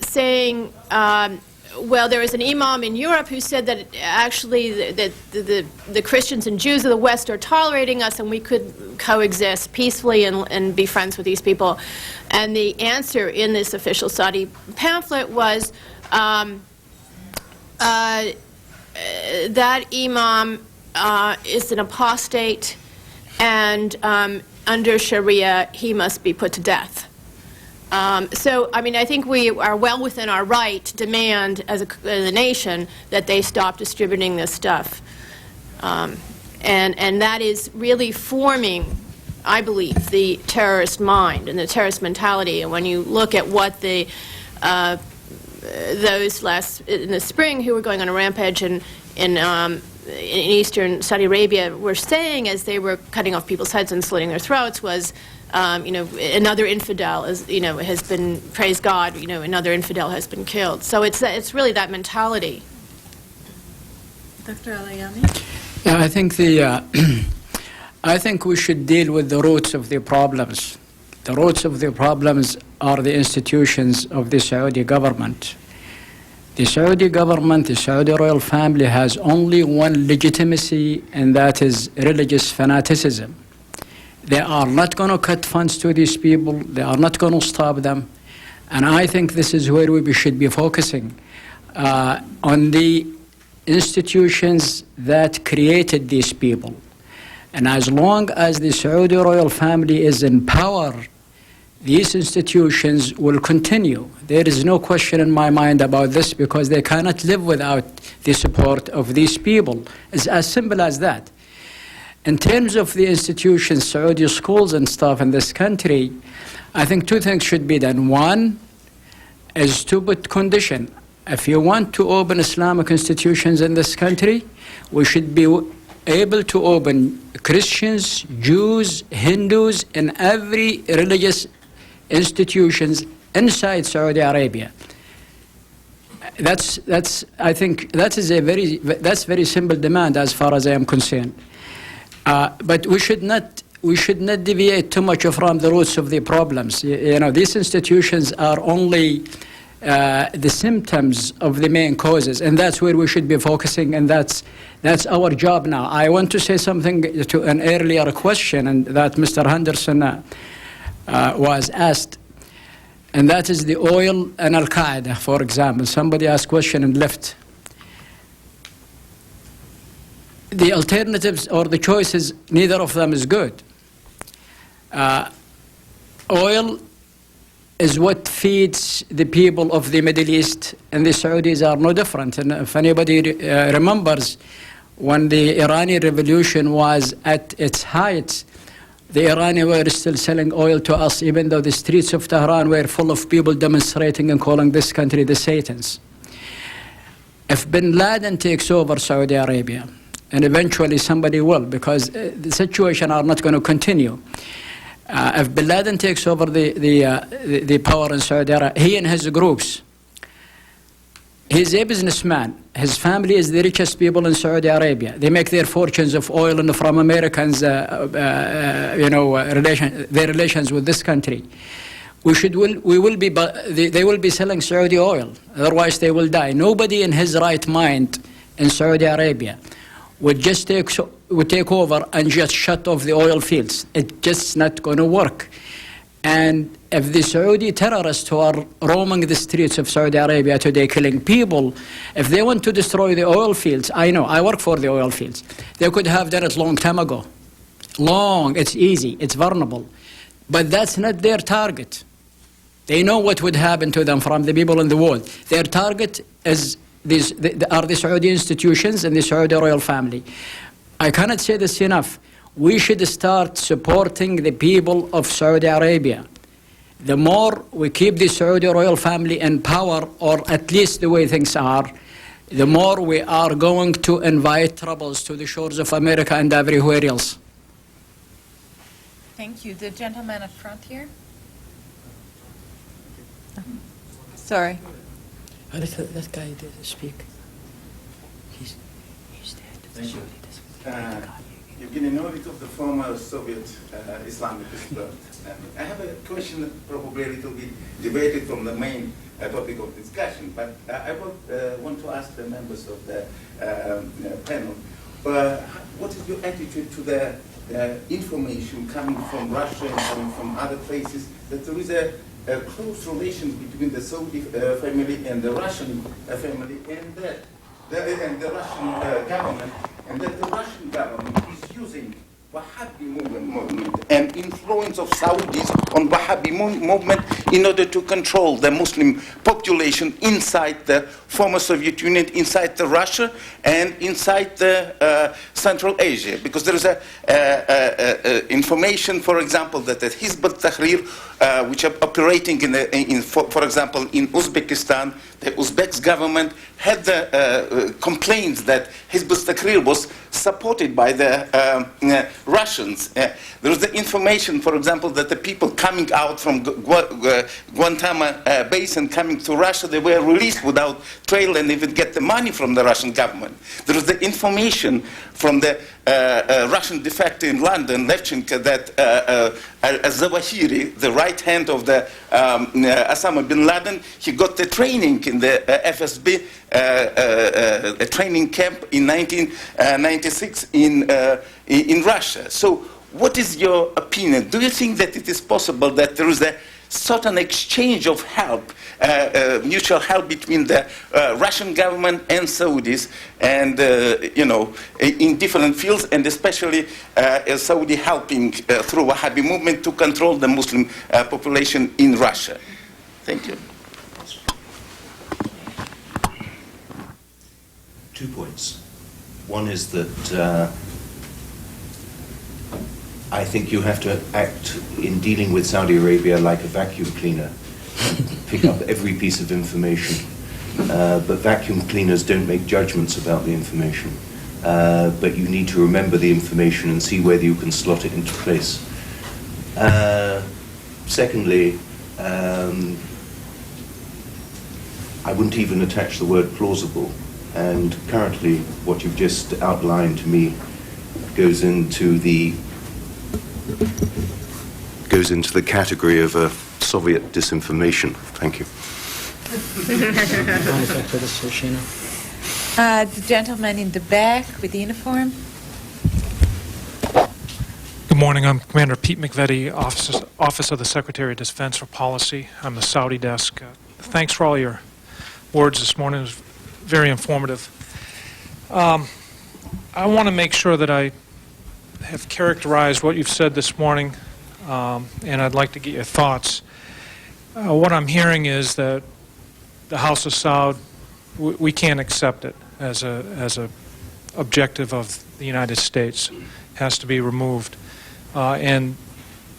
saying, well, there was an imam in Europe who said that actually the Christians and Jews of the West are tolerating us and we could coexist peacefully and be friends with these people. And the answer in this official Saudi pamphlet was that imam is an apostate, and under Sharia he must be put to death. So, I mean, I think we are well within our right to demand as a nation that they stop distributing this stuff. And that is really forming, I believe, the terrorist mind and the terrorist mentality. And when you look at what those in the spring who were going on a rampage in eastern Saudi Arabia were saying as they were cutting off people's heads and slitting their throats was, another infidel has been, praise God, another infidel has been killed. So it's really that mentality. Dr. Alayami? Yeah, I think I think we should deal with the roots of the problems. The roots of the problems are the institutions of the Saudi government. The Saudi government, the Saudi royal family has only one legitimacy, and that is religious fanaticism. They are not going to cut funds to these people. They are not going to stop them. And I think this is where we should be focusing, on the institutions that created these people. And as long as the Saudi royal family is in power, these institutions will continue. There is no question in my mind about this, because they cannot live without the support of these people. It's as simple as that. In terms of the institutions, Saudi schools and stuff in this country, I think two things should be done. One is to put condition. If you want to open Islamic institutions in this country, we should be able to open Christians, Jews, Hindus, in every religious institutions inside Saudi Arabia. I think that's very simple demand as far as I am concerned. But we should not deviate too much from the roots of the problems. These institutions are only the symptoms of the main causes, and that's where we should be focusing, and that's our job now. I want to say something to an earlier question, and that Mr. Henderson was asked, and that is the oil and Al-Qaeda, for example. Somebody asked a question and left. The alternatives or the choices, neither of them is good. Oil is what feeds the people of the Middle East, and the Saudis are no different. And if anybody remembers, when the Iranian revolution was at its height, the Iranians were still selling oil to us, even though the streets of Tehran were full of people demonstrating and calling this country the Satans. If bin Laden takes over Saudi Arabia, and eventually somebody will, because the situation are not going to continue. If bin Laden takes over the power in Saudi Arabia, he and his groups, he's a businessman. His family is the richest people in Saudi Arabia. They make their fortunes of oil and from Americans, their relations with this country. They will be selling Saudi oil. Otherwise, they will die. Nobody in his right mind in Saudi Arabia would just take over and just shut off the oil fields. It's just not going to work. And if the Saudi terrorists who are roaming the streets of Saudi Arabia today, killing people, if they want to destroy the oil fields, I know, I work for the oil fields, they could have done it long time ago. It's easy, it's vulnerable. But that's not their target. They know what would happen to them from the people in the world. Their target is are the Saudi institutions and the Saudi royal family. I cannot say this enough. We should start supporting the people of Saudi Arabia. The more we keep the Saudi royal family in power, or at least the way things are, the more we are going to invite troubles to the shores of America and everywhere else. Thank you. The gentleman up front here. Sorry. That guy did speak. He's dead. Thank you. Evgeny Novik of the former Soviet Islamic Expert. I have a question that probably a little bit debated from the main topic of discussion, but I would want to ask the members of the panel, what is your attitude to the information coming from Russia and coming from other places, that there is a close relation between the Saudi family and the Russian family and the Russian government, and that the Russian government is using Wahhabi movement and influence of Saudis on Wahhabi movement in order to control the Muslim population inside the former Soviet Union, inside the Russia, and inside the Central Asia. Because there is information, for example, that the Hizb ut-Tahrir, which are operating for example, in Uzbekistan, the Uzbek government had the complaints that Hizb ut-Tahrir was supported by the Russians. There is the information, for example, that the people coming out from Guantanamo base and coming to Russia, they were released without trial and even get the money from the Russian government. There is the information from the Russian defector in London, Levchenko, that Zawahiri, the right hand of the Osama bin Laden, he got the training in the FSB a training camp in 1996 in Russia. So what is your opinion? Do you think that it is possible that there is a certain exchange of help, mutual help between the Russian government and Saudis, and in different fields, and especially Saudi helping through Wahhabi movement to control the Muslim population in Russia? Thank you. 2 points. One is that I think you have to act in dealing with Saudi Arabia like a vacuum cleaner, pick up every piece of information. But vacuum cleaners don't make judgments about the information. But you need to remember the information and see whether you can slot it into place. Secondly, I wouldn't even attach the word plausible. And currently, what you've just outlined to me goes into the category of Soviet disinformation. Thank you. The gentleman in the back with the uniform. Good morning. I'm Commander Pete McVetti, Office of the Secretary of Defense for Policy. I'm the Saudi desk. Thanks for all your words this morning. It was very informative. I want to make sure that I have characterized what you've said this morning, and I'd like to get your thoughts. What I'm hearing is that the House of Saud, we can't accept it as a objective of the United States. It has to be removed. And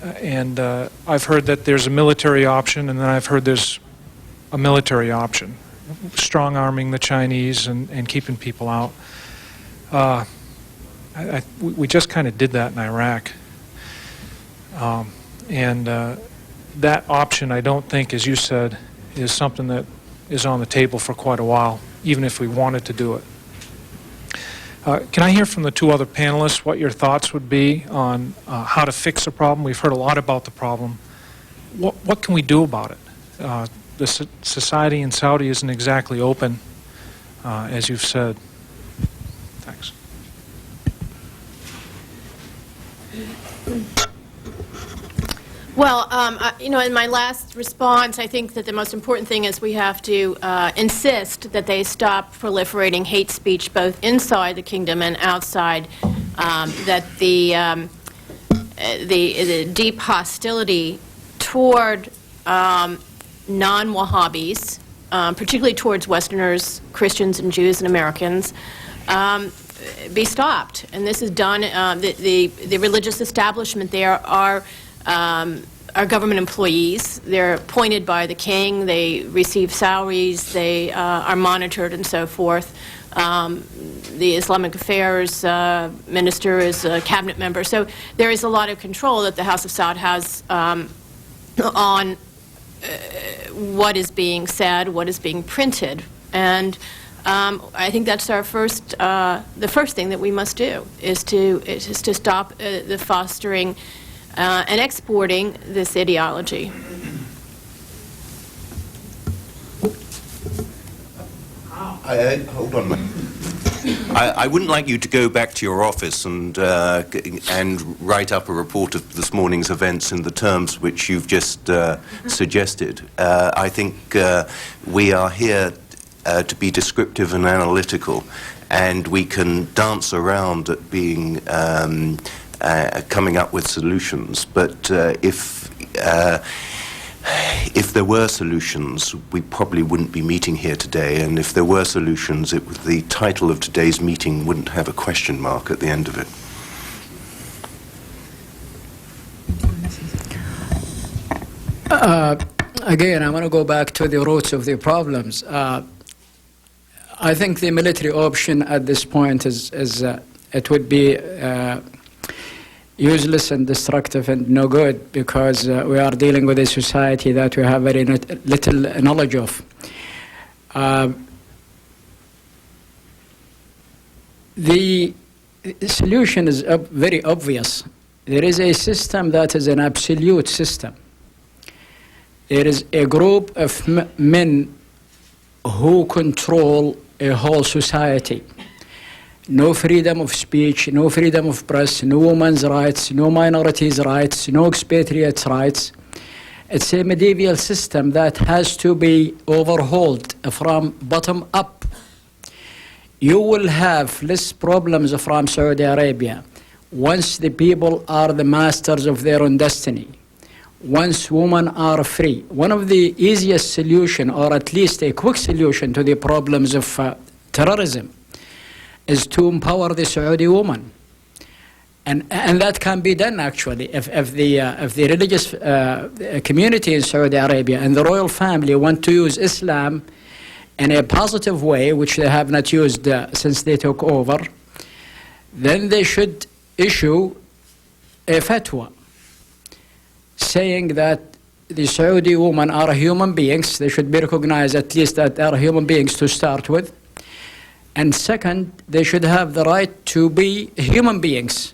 I've heard that there's a military option, and then I've heard there's a military option, strong-arming the Chinese and keeping people out. We just kind of did that in Iraq. That option, I don't think, as you said, is something that is on the table for quite a while, even if we wanted to do it. Can I hear from the two other panelists what your thoughts would be on how to fix the problem? We've heard a lot about the problem. What can we do about it? The society in Saudi isn't exactly open, as you've said. Thanks. Well, in my last response, I think that the most important thing is we have to insist that they stop proliferating hate speech both inside the kingdom and outside, that the deep hostility toward non-Wahhabis particularly towards Westerners, Christians and Jews and Americans, be stopped. And this is done, the religious establishment there are government employees. They're appointed by the king, they receive salaries, they are monitored and so forth. The Islamic Affairs Minister is a cabinet member. So there is a lot of control that the House of Saud has on what is being said, what is being printed. And I think that's our the first thing that we must do is to stop the fostering and exporting this ideology. Hold on a minute. I wouldn't like you to go back to your office and write up a report of this morning's events in the terms which you've just suggested. I think we are here to be descriptive and analytical, and we can dance around at being coming up with solutions. But if there were solutions, we probably wouldn't be meeting here today, and if there were solutions, the title of today's meeting wouldn't have a question mark at the end of it. Again, I want to go back to the roots of the problems. I think the military option at this point is it would be useless and destructive and no good, because we are dealing with a society that we have very little knowledge of. The solution is very obvious. There is a system that is an absolute system. There is a group of men who control a whole society. No freedom of speech, no freedom of press, no women's rights, no minorities' rights, no expatriates' rights. It's a medieval system that has to be overhauled from bottom up. You will have less problems from Saudi Arabia once the people are the masters of their own destiny, once women are free. One of the easiest solutions, or at least a quick solution to the problems of terrorism, is to empower the Saudi woman. And that can be done, actually. If the religious community in Saudi Arabia and the royal family want to use Islam in a positive way, which they have not used since they took over, then they should issue a fatwa saying that the Saudi women are human beings. They should be recognized at least that they are human beings to start with. And second, they should have the right to be human beings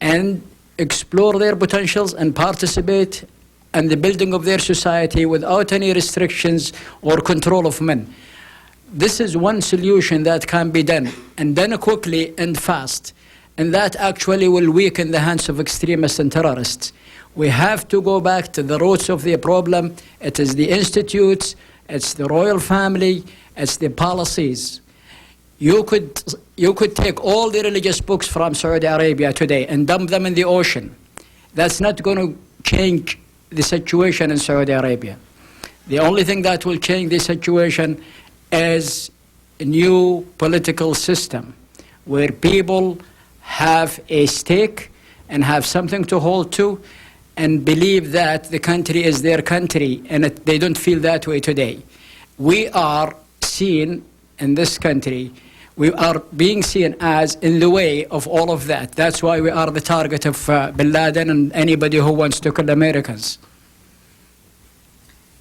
and explore their potentials and participate in the building of their society without any restrictions or control of men. This is one solution that can be done, and done quickly and fast. And that actually will weaken the hands of extremists and terrorists. We have to go back to the roots of the problem. It is the institutes, it's the royal family, it's the policies. You could take all the religious books from Saudi Arabia today and dump them in the ocean. That's not going to change the situation in Saudi Arabia. The only thing that will change the situation is a new political system where people have a stake and have something to hold to and believe that the country is their country, and they don't feel that way today. We are seen in this country, we are being seen as in the way of all of that. That's why we are the target of bin Laden and anybody who wants to kill Americans.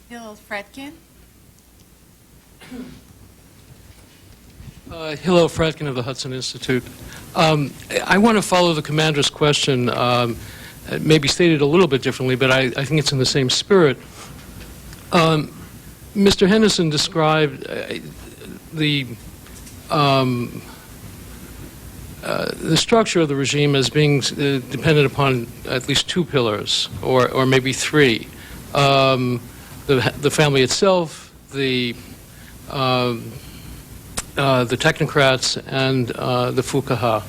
Hillel Fredkin. Hillel Fredkin of the Hudson Institute. I want to follow the commander's question, maybe stated a little bit differently, but I think it's in the same spirit. Mr. Henderson described the structure of the regime as being dependent upon at least two pillars, or maybe three. The family itself, the technocrats, and the fuqaha.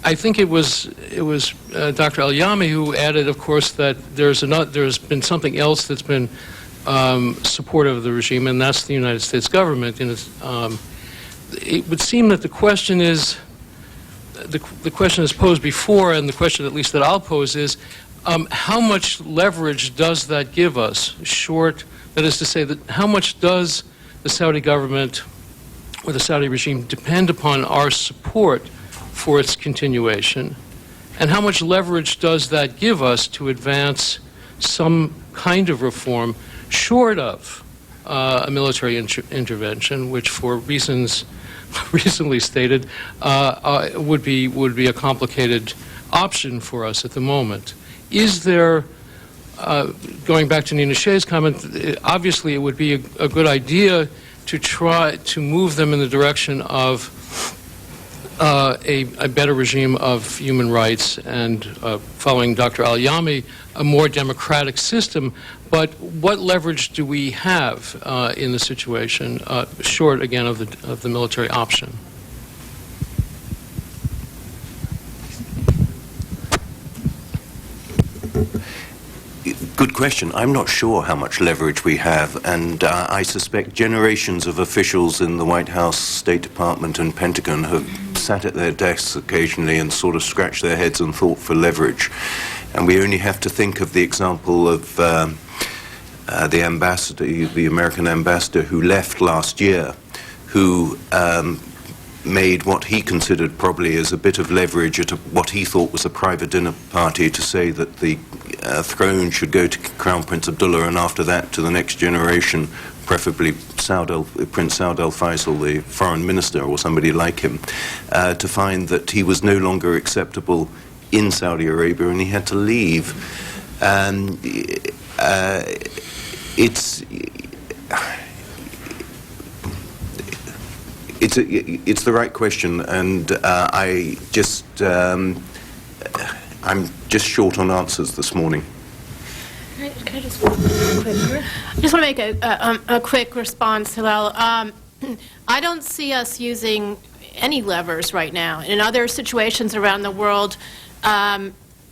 I think it was Dr. Al-Yami who added, of course, that there's been something else that's been supportive of the regime, and that's the United States government. And it would seem that the question is, the question is posed before, and the question at least that I'll pose is, how much leverage does that give us? That is to say, that how much does the Saudi government or the Saudi regime depend upon our support for its continuation? And how much leverage does that give us to advance some kind of reform short of a military intervention, which for reasons recently stated would be a complicated option for us at the moment? Is there, going back to Nina Shea's comment, obviously it would be a good idea to try to move them in the direction of a better regime of human rights and, following Dr. Al-Yami, a more democratic system. But what leverage do we have in the situation, short, again, of the military option? Good question. I'm not sure how much leverage we have, and I suspect generations of officials in the White House, State Department, and Pentagon have sat at their desks occasionally and sort of scratched their heads and thought for leverage. And we only have to think of the example of the ambassador, the American ambassador who left last year, who made what he considered probably as a bit of leverage at what he thought was a private dinner party to say that the throne should go to Crown Prince Abdullah, and after that to the next generation, preferably Prince Saud Al Faisal, the foreign minister, or somebody like him, to find that he was no longer acceptable in Saudi Arabia and he had to leave. It's the right question, and I'm just short on answers this morning. Can I just I just want to make a quick response, Hillel. I don't see us using any levers right now. In other situations around the world,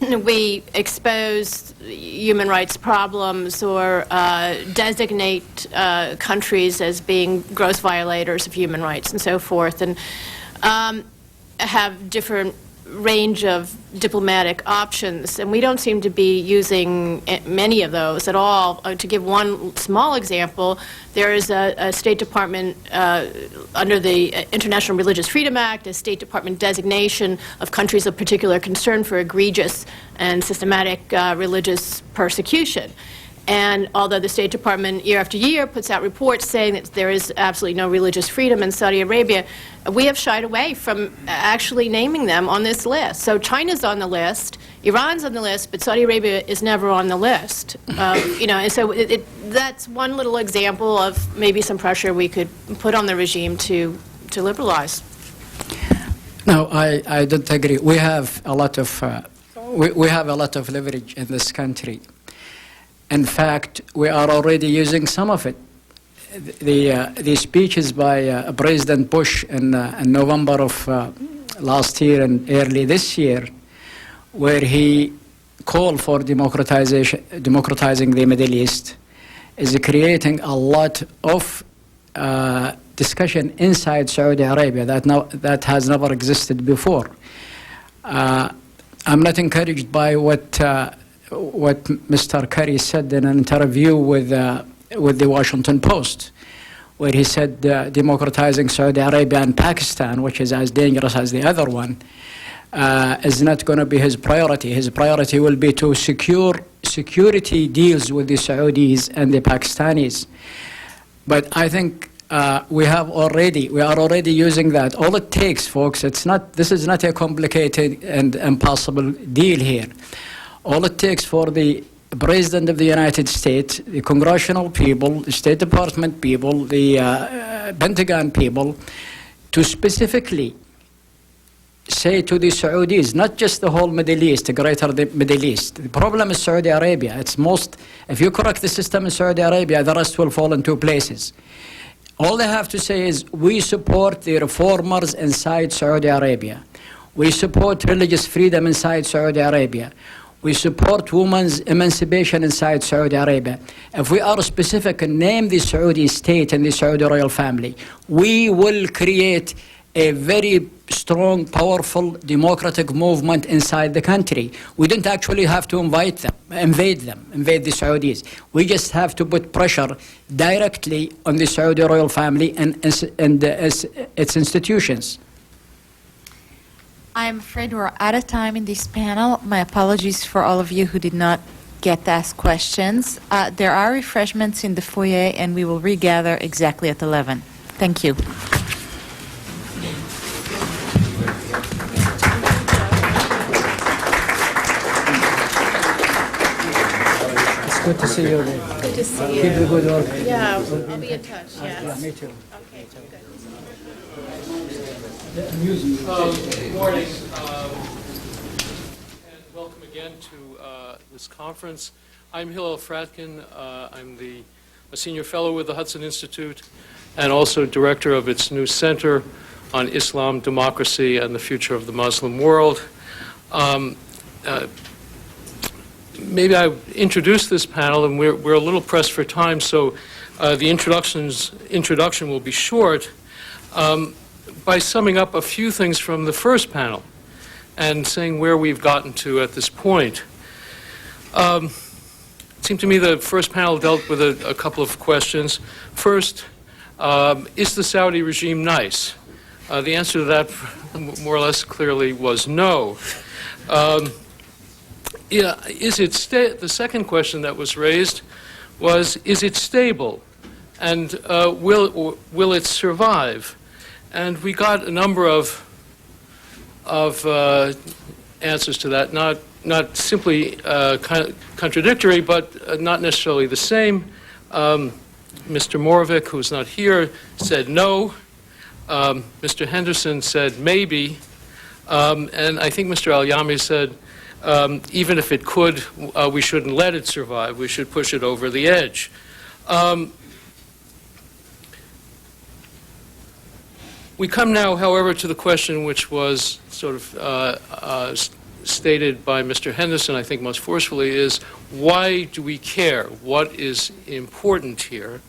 we expose human rights problems or designate countries as being gross violators of human rights and so forth, and have different range of diplomatic options, and we don't seem to be using many of those at all. To give one small example, there is a State Department, under the International Religious Freedom Act, a State Department designation of countries of particular concern for egregious and systematic religious persecution. And although the State Department year after year puts out reports saying that there is absolutely no religious freedom in Saudi Arabia, we have shied away from actually naming them on this list. So China's on the list, Iran's on the list, but Saudi Arabia is never on the list. And so that's one little example of maybe some pressure we could put on the regime to liberalize. No, I don't agree. We have a lot of leverage in this country. In fact, we are already using some of it. The speeches by President Bush in November of last year and early this year, where he called for democratizing the Middle East, is creating a lot of discussion inside Saudi Arabia that has never existed before. I'm not encouraged by what Mr. Kerry said in an interview with the Washington Post, where he said democratizing Saudi Arabia and Pakistan, which is as dangerous as the other one, is not going to be his priority. His priority will be to secure security deals with the Saudis and the Pakistanis. But I think we are already using that. All it takes, folks, this is not a complicated and impossible deal here. All it takes for the President of the United States, the congressional people, the State Department people, the Pentagon people, to specifically say to the Saudis, not just the whole Middle East, the greater Middle East. The problem is Saudi Arabia. If you correct the system in Saudi Arabia, the rest will fall into places. All they have to say is, we support the reformers inside Saudi Arabia. We support religious freedom inside Saudi Arabia. We support women's emancipation inside Saudi Arabia. If we are specific and name the Saudi state and the Saudi royal family, we will create a very strong, powerful, democratic movement inside the country. We don't actually have to invade the Saudis. We just have to put pressure directly on the Saudi royal family and its institutions. I'm afraid we're out of time in this panel. My apologies for all of you who did not get to ask questions. There are refreshments in the foyer, and we will regather exactly at 11. Thank you. Good to see you again. Good to see you. Keep the good work. Yeah, I'll be in touch, yes. Yeah, me too. Okay, good. Good morning, and welcome again to this conference. I'm Hillel Fratkin. I'm a senior fellow with the Hudson Institute and also director of its new Center on Islam, Democracy, and the Future of the Muslim World. Maybe I introduce this panel, and we're a little pressed for time, so the introduction will be short. By summing up a few things from the first panel and saying where we've gotten to at this point. It seemed to me the first panel dealt with a couple of questions. First, is the Saudi regime nice? The answer to that more or less clearly was no. The second question that was raised was, is it stable? And will it survive? And we got a number of answers to that, not simply contradictory, but not necessarily the same. Mr. Moravec, who's not here, said no. Mr. Henderson said maybe. And I think Mr. Al-Yami said, even if it could, we shouldn't let it survive. We should push it over the edge. We come now, however, to the question which was sort of stated by Mr. Henderson, I think most forcefully, is why do we care? What is important here?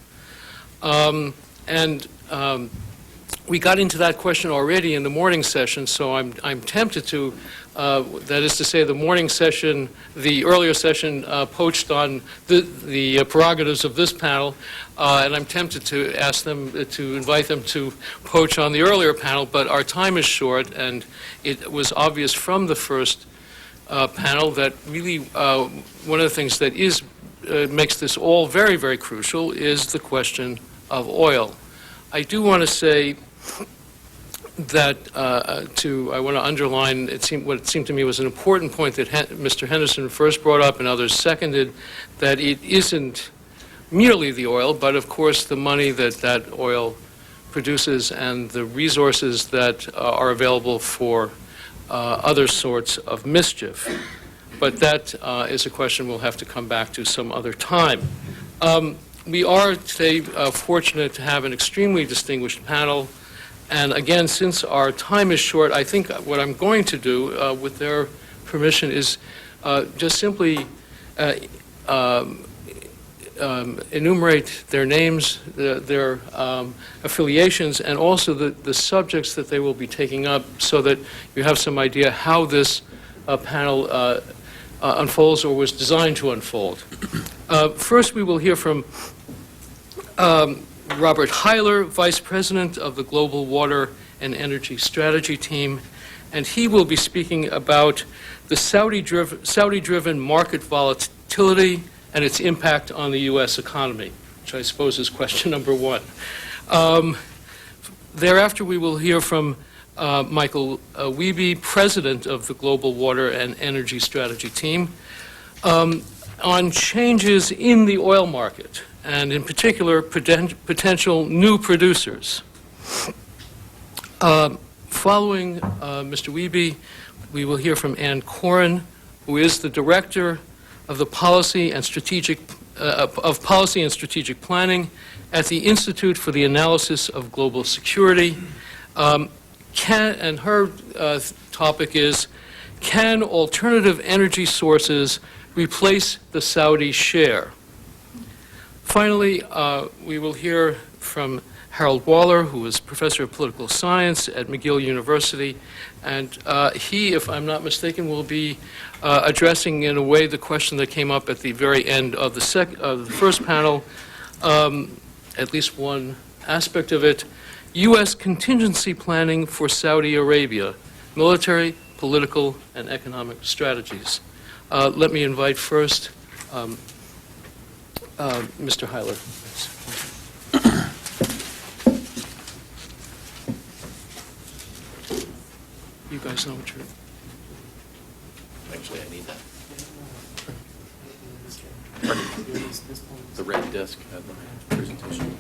We got into that question already in the morning session, so I'm tempted to, that is to say, the morning session, the earlier session poached on the prerogatives of this panel, and I'm tempted to ask them, to invite them to poach on the earlier panel, but our time is short, and it was obvious from the first panel that really one of the things that makes this all very, very crucial is the question of oil. I do want to say that I want to underline what it seemed to me was an important point that Mr. Henderson first brought up and others seconded, that it isn't merely the oil, but of course the money that oil produces and the resources that are available for other sorts of mischief. But that is a question we'll have to come back to some other time. We are today fortunate to have an extremely distinguished panel. And again, since our time is short, I think what I'm going to do, with their permission, is just simply enumerate their names, their affiliations, and also the subjects that they will be taking up so that you have some idea how this panel unfolds or was designed to unfold. First, we will hear from Robert Heiler, Vice President of the Global Water and Energy Strategy Team, and he will be speaking about the Saudi-driven market volatility and its impact on the U.S. economy, which I suppose is question number one. Thereafter, we will hear from Michael Wiebe, President of the Global Water and Energy Strategy Team, on changes in the oil market, and in particular, potential new producers. Following Mr. Wiebe, we will hear from Ann Corin, who is the Director of the Policy and Strategic Planning at the Institute for the Analysis of Global Security. And her topic is, Can alternative energy sources replace the Saudi share? Finally, we will hear from Harold Waller, who is professor of political science at McGill University, and he, if I'm not mistaken, will be addressing in a way the question that came up at the very end of the first panel, at least one aspect of it, U.S. contingency planning for Saudi Arabia, military, political, and economic strategies. Let me invite first Mr. Heiler. You guys know what you're... Actually, I need that. The red disc had my presentation.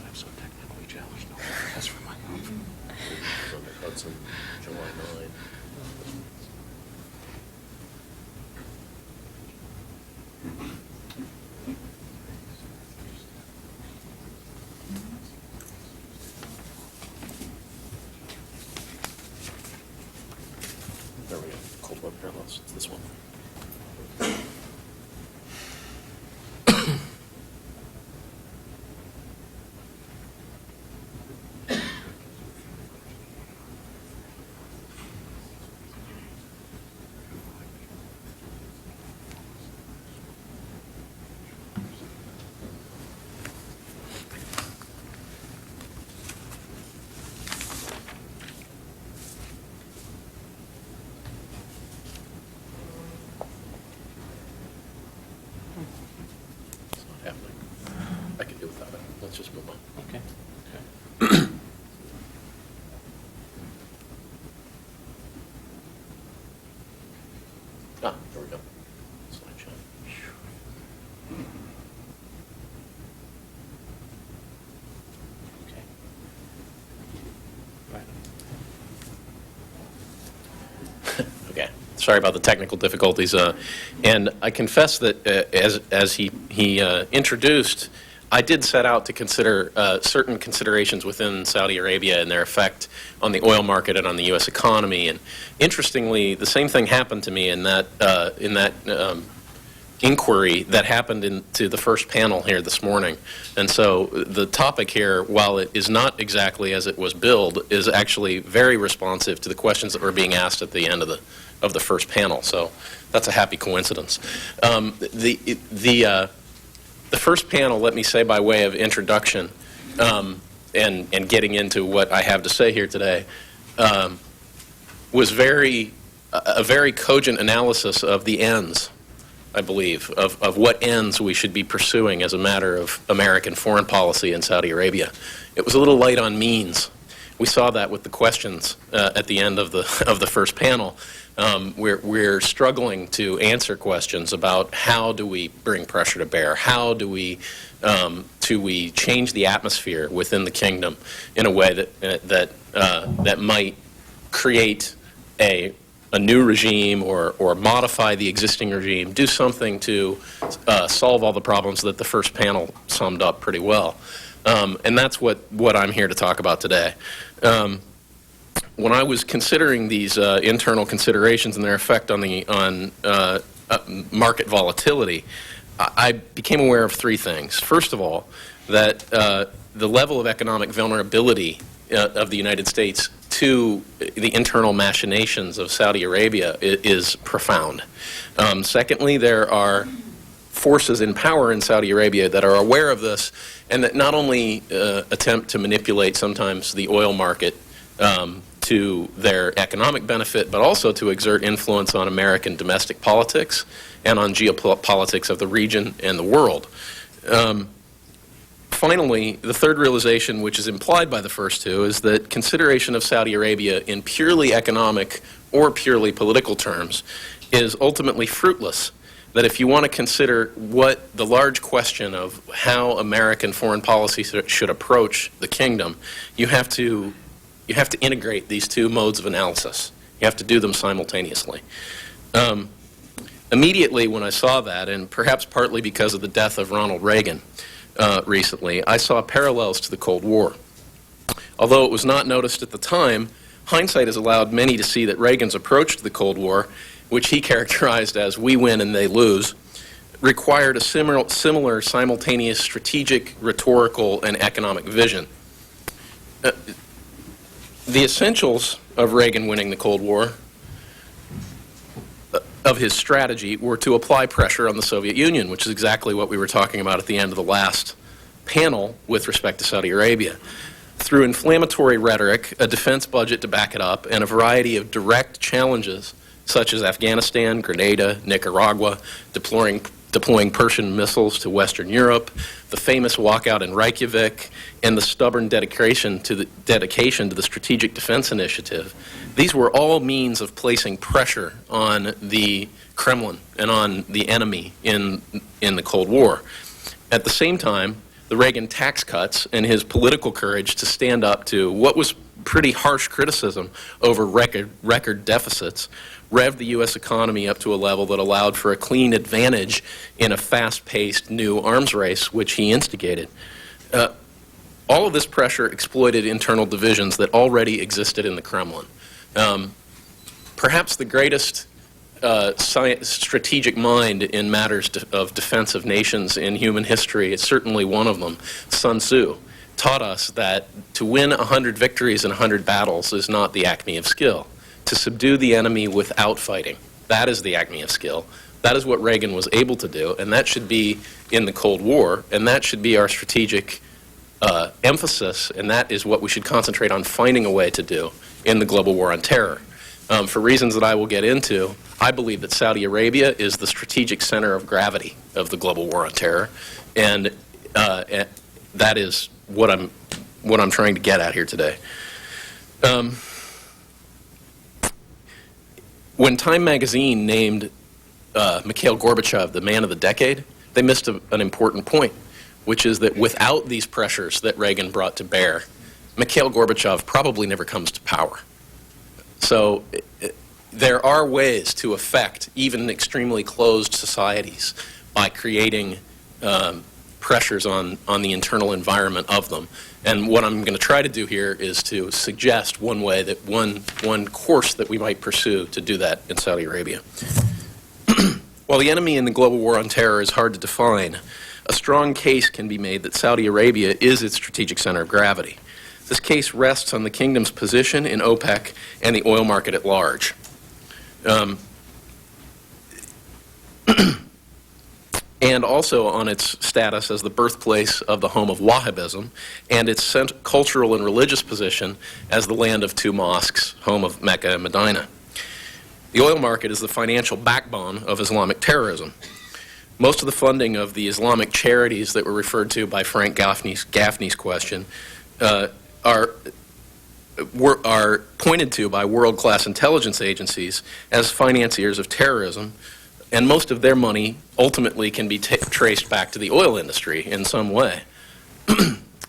I'm so technically challenged. No, that's from my Hudson, July 9. There we go. Cold War parallels. It's this one. It's not happening. I can do without it. Let's just move on. Okay. Ah, there we go. Slideshow. Okay. Right. Okay. Sorry about the technical difficulties. And I confess that as he introduced, I did set out to consider certain considerations within Saudi Arabia and their effect on the oil market and on the U.S. economy. And interestingly, the same thing happened to me in that inquiry that happened into the first panel here this morning. And so the topic here, while it is not exactly as it was billed, is actually very responsive to the questions that were being asked at the end of the first panel. So that's a happy coincidence. The first panel, let me say by way of introduction, and getting into what I have to say here today, was a very cogent analysis of the ends, I believe, of what ends we should be pursuing as a matter of American foreign policy in Saudi Arabia. It was a little light on means. We saw that with the questions at the end of the first panel. We're struggling to answer questions about how do we bring pressure to bear, how do we change the atmosphere within the kingdom in a way that might create a new regime or modify the existing regime, do something to solve all the problems that the first panel summed up pretty well. And that's what I'm here to talk about today. When I was considering these internal considerations and their effect on market volatility, I became aware of three things. First of all, that the level of economic vulnerability of the United States to the internal machinations of Saudi Arabia is profound. Secondly, there are forces in power in Saudi Arabia that are aware of this and that not only attempt to manipulate sometimes the oil market to their economic benefit, but also to exert influence on American domestic politics and on geopolitics of the region and the world. Finally, the third realization, which is implied by the first two, is that consideration of Saudi Arabia in purely economic or purely political terms is ultimately fruitless that if you want to consider what the large question of how American foreign policy should approach the kingdom, you have to integrate these two modes of analysis. You have to do them simultaneously. Immediately when I saw that, and perhaps partly because of the death of Ronald Reagan recently, I saw parallels to the Cold War. Although it was not noticed at the time, hindsight has allowed many to see that Reagan's approach to the Cold War, which he characterized as "we win and they lose," required a similar simultaneous strategic, rhetorical, and economic vision. The essentials of Reagan winning the Cold War, of his strategy, were to apply pressure on the Soviet Union, which is exactly what we were talking about at the end of the last panel with respect to Saudi Arabia. Through inflammatory rhetoric, a defense budget to back it up, and a variety of direct challenges, such as Afghanistan, Grenada, Nicaragua, deploying Persian missiles to Western Europe, the famous walkout in Reykjavik, and the stubborn dedication to the Strategic Defense Initiative. These were all means of placing pressure on the Kremlin and on the enemy in the Cold War. At the same time, the Reagan tax cuts and his political courage to stand up to what was pretty harsh criticism over record deficits revved the U.S. economy up to a level that allowed for a clean advantage in a fast-paced new arms race, which he instigated. All of this pressure exploited internal divisions that already existed in the Kremlin. Perhaps the greatest strategic mind in matters of defense of nations in human history is certainly one of them. Sun Tzu taught us that to win 100 victories in 100 battles is not the acme of skill. To subdue the enemy without fighting, that is the acme of skill. That is what Reagan was able to do, and that should be in the Cold War, and that should be our strategic emphasis, and that is what we should concentrate on finding a way to do in the global war on terror. For reasons that I will get into, I believe that Saudi Arabia is the strategic center of gravity of the global war on terror, and that is what I'm trying to get at here today. When Time magazine named Mikhail Gorbachev the man of the decade, they missed an important point, which is that without these pressures that Reagan brought to bear, Mikhail Gorbachev probably never comes to power. So there are ways to affect even extremely closed societies by creating pressures on the internal environment of them. And what I'm going to try to do here is to suggest one way that one course that we might pursue to do that in Saudi Arabia. While the enemy in the global war on terror is hard to define, a strong case can be made that Saudi Arabia is its strategic center of gravity. This case rests on the kingdom's position in OPEC and the oil market at large. And also on its status as the birthplace of the home of Wahhabism and its cultural and religious position as the land of two mosques, home of Mecca and Medina. The oil market is the financial backbone of Islamic terrorism. Most of the funding of the Islamic charities that were referred to by Frank Gaffney's question are pointed to by world-class intelligence agencies as financiers of terrorism, and most of their money ultimately can be traced back to the oil industry in some way.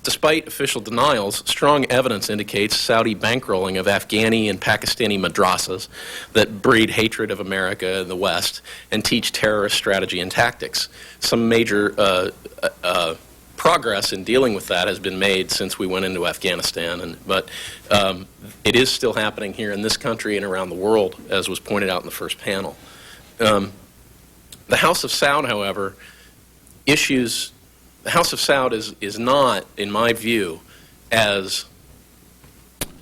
Despite official denials, strong evidence indicates Saudi bankrolling of Afghani and Pakistani madrasas that breed hatred of America and the West and teach terrorist strategy and tactics. Some major progress in dealing with that has been made since we went into Afghanistan, but it is still happening here in this country and around the world, as was pointed out in the first panel. The House of Saud, however, the House of Saud is not, in my view, as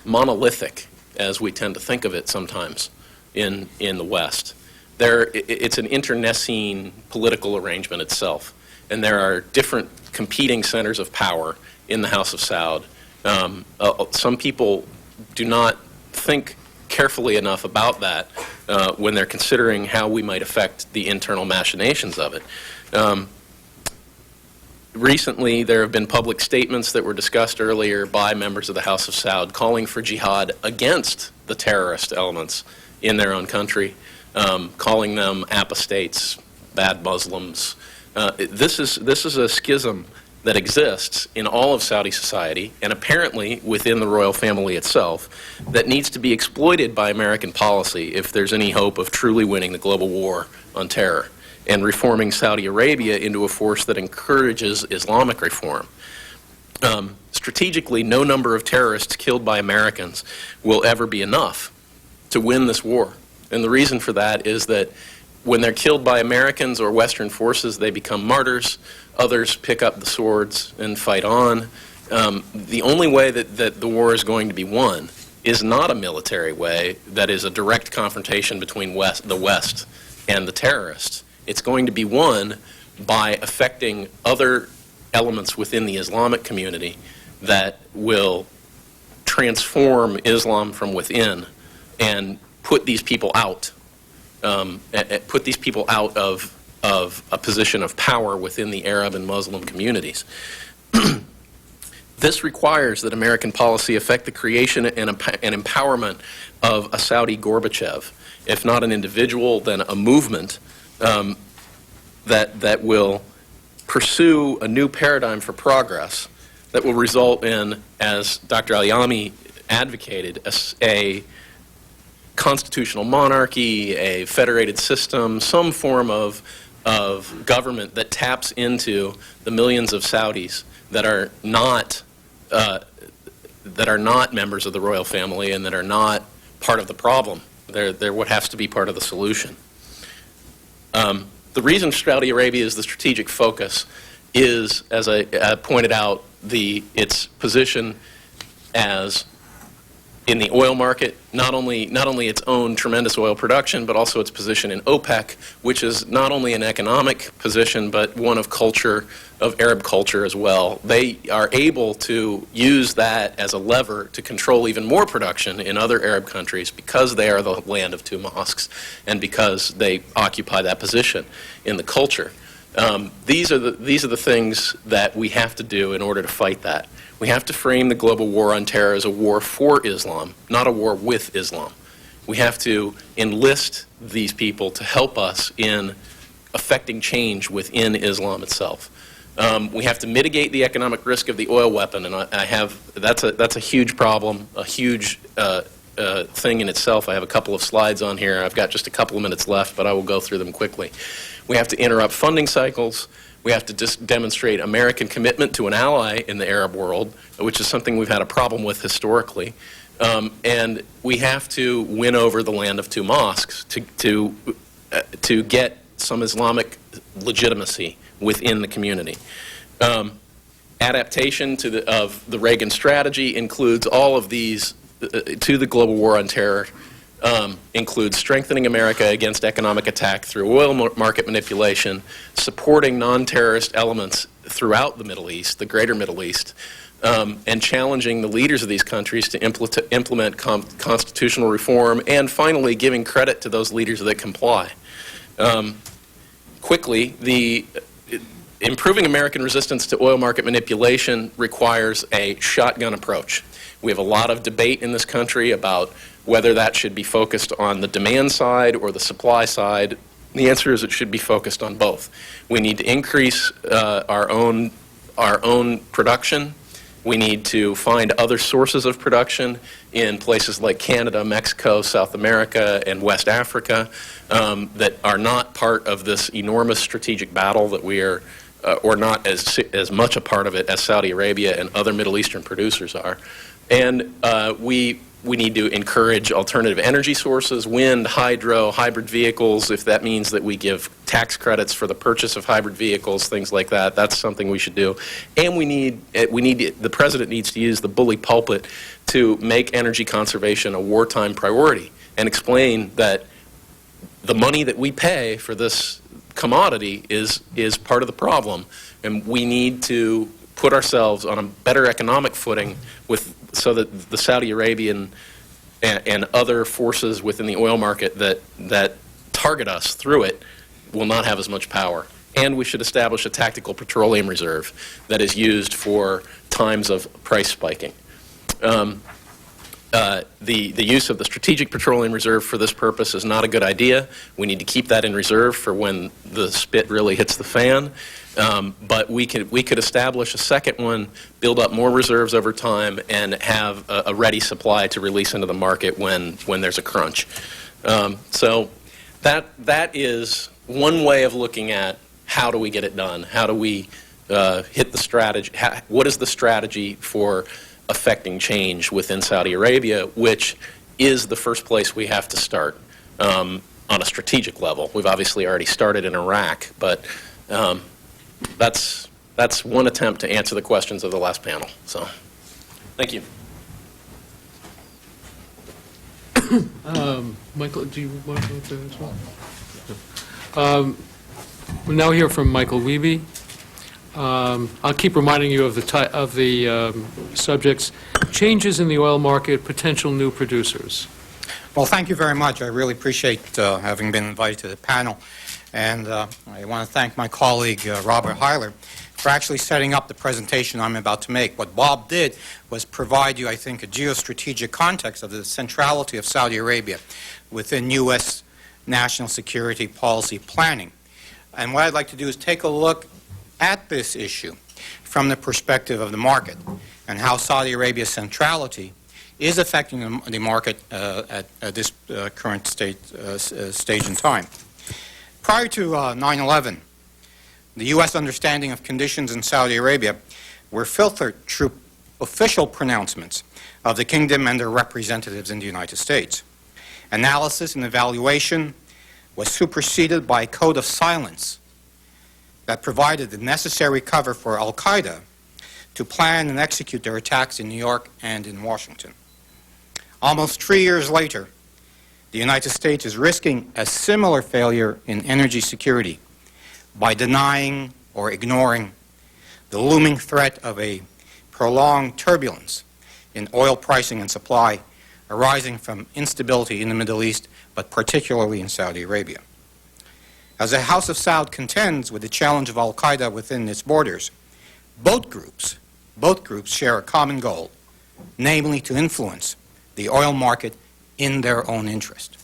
monolithic as we tend to think of it sometimes in the West. It's an internecine political arrangement itself, and there are different competing centers of power in the House of Saud. Some people do not think carefully enough about that when they're considering how we might affect the internal machinations of it. Recently, there have been public statements that were discussed earlier by members of the House of Saud calling for jihad against the terrorist elements in their own country, calling them apostates, bad Muslims. This is a schism that exists in all of Saudi society, and apparently within the royal family itself, that needs to be exploited by American policy if there's any hope of truly winning the global war on terror and reforming Saudi Arabia into a force that encourages Islamic reform. Strategically, no number of terrorists killed by Americans will ever be enough to win this war. And the reason for that is that when they're killed by Americans or Western forces, they become martyrs. Others pick up the swords and fight on. The only way that the war is going to be won is not a military way that is a direct confrontation between the West and the terrorists. It's going to be won by affecting other elements within the Islamic community that will transform Islam from within and put these people out. Put these people out of a position of power within the Arab and Muslim communities. This requires that American policy affect the creation and empowerment of a Saudi Gorbachev, if not an individual, then a movement that will pursue a new paradigm for progress that will result in, as Dr. Al-Yami advocated, a constitutional monarchy, a federated system, some form of government that taps into the millions of Saudis that are not members of the royal family and that are not part of the problem. They're what has to be part of the solution. The reason Saudi Arabia is the strategic focus is, as I pointed out, its position as in the oil market, not only its own tremendous oil production, but also its position in OPEC, which is not only an economic position, but one of culture, of Arab culture as well. They are able to use that as a lever to control even more production in other Arab countries because they are the land of two mosques and because they occupy that position in the culture. These are the things that we have to do in order to fight that. We have to frame the global war on terror as a war for Islam, not a war with Islam. We have to enlist these people to help us in affecting change within Islam itself. We have to mitigate the economic risk of the oil weapon, and that's a huge problem, a huge thing in itself. I have a couple of slides on here. I've got just a couple of minutes left, but I will go through them quickly. We have to interrupt funding cycles. We have to demonstrate American commitment to an ally in the Arab world, which is something we've had a problem with historically. And we have to win over the land of two mosques to get some Islamic legitimacy within the community. Adaptation of the Reagan strategy includes all of these to the global war on terror. Includes strengthening America against economic attack through oil market manipulation, supporting non-terrorist elements throughout the Middle East, the greater Middle East, and challenging the leaders of these countries to implement constitutional reform, and finally giving credit to those leaders that comply. Quickly, improving American resistance to oil market manipulation requires a shotgun approach. We have a lot of debate in this country about whether that should be focused on the demand side or the supply side. The answer is it should be focused on both. We need to increase our own production. We need to find other sources of production in places like Canada, Mexico, South America, and West Africa that are not part of this enormous strategic battle that we are, or not as much a part of it as Saudi Arabia and other Middle Eastern producers are. And we need to encourage alternative energy sources, wind, hydro, hybrid vehicles, if that means that we give tax credits for the purchase of hybrid vehicles, things like that. That's something we should do. And the president needs to use the bully pulpit to make energy conservation a wartime priority and explain that the money that we pay for this commodity is part of the problem, and we need to put ourselves on a better economic footing so that the Saudi Arabian and other forces within the oil market that target us through it will not have as much power. And we should establish a tactical petroleum reserve that is used for times of price spiking. The use of the Strategic Petroleum Reserve for this purpose is not a good idea. We need to keep that in reserve for when the spit really hits the fan. But we could establish a second one, build up more reserves over time, and have a ready supply to release into the market when there's a crunch. So that is one way of looking at how do we get it done? How do we hit the strategy? What is the strategy for affecting change within Saudi Arabia, which is the first place we have to start on a strategic level. We've obviously already started in Iraq, but that's one attempt to answer the questions of the last panel. So, thank you. Michael, do you want to go there as well? We'll now hear from Michael Wiebe. I'll keep reminding you of the subjects: changes in the oil market, potential new producers. Well, thank you very much. I really appreciate having been invited to the panel. And I want to thank my colleague, Robert Heiler, for actually setting up the presentation I'm about to make. What Bob did was provide you, I think, a geostrategic context of the centrality of Saudi Arabia within U.S. national security policy planning. And what I'd like to do is take a look at this issue from the perspective of the market and how Saudi Arabia's centrality is affecting the market at this current stage in time. Prior to 9/11, the U.S. understanding of conditions in Saudi Arabia were filtered through official pronouncements of the kingdom and their representatives in the United States. Analysis and evaluation was superseded by a code of silence that provided the necessary cover for al-Qaeda to plan and execute their attacks in New York and in Washington. Almost 3 years later, the United States is risking a similar failure in energy security by denying or ignoring the looming threat of a prolonged turbulence in oil pricing and supply arising from instability in the Middle East, but particularly in Saudi Arabia. As the House of Saud contends with the challenge of al-Qaeda within its borders, both groups share a common goal, namely to influence the oil market in their own interest.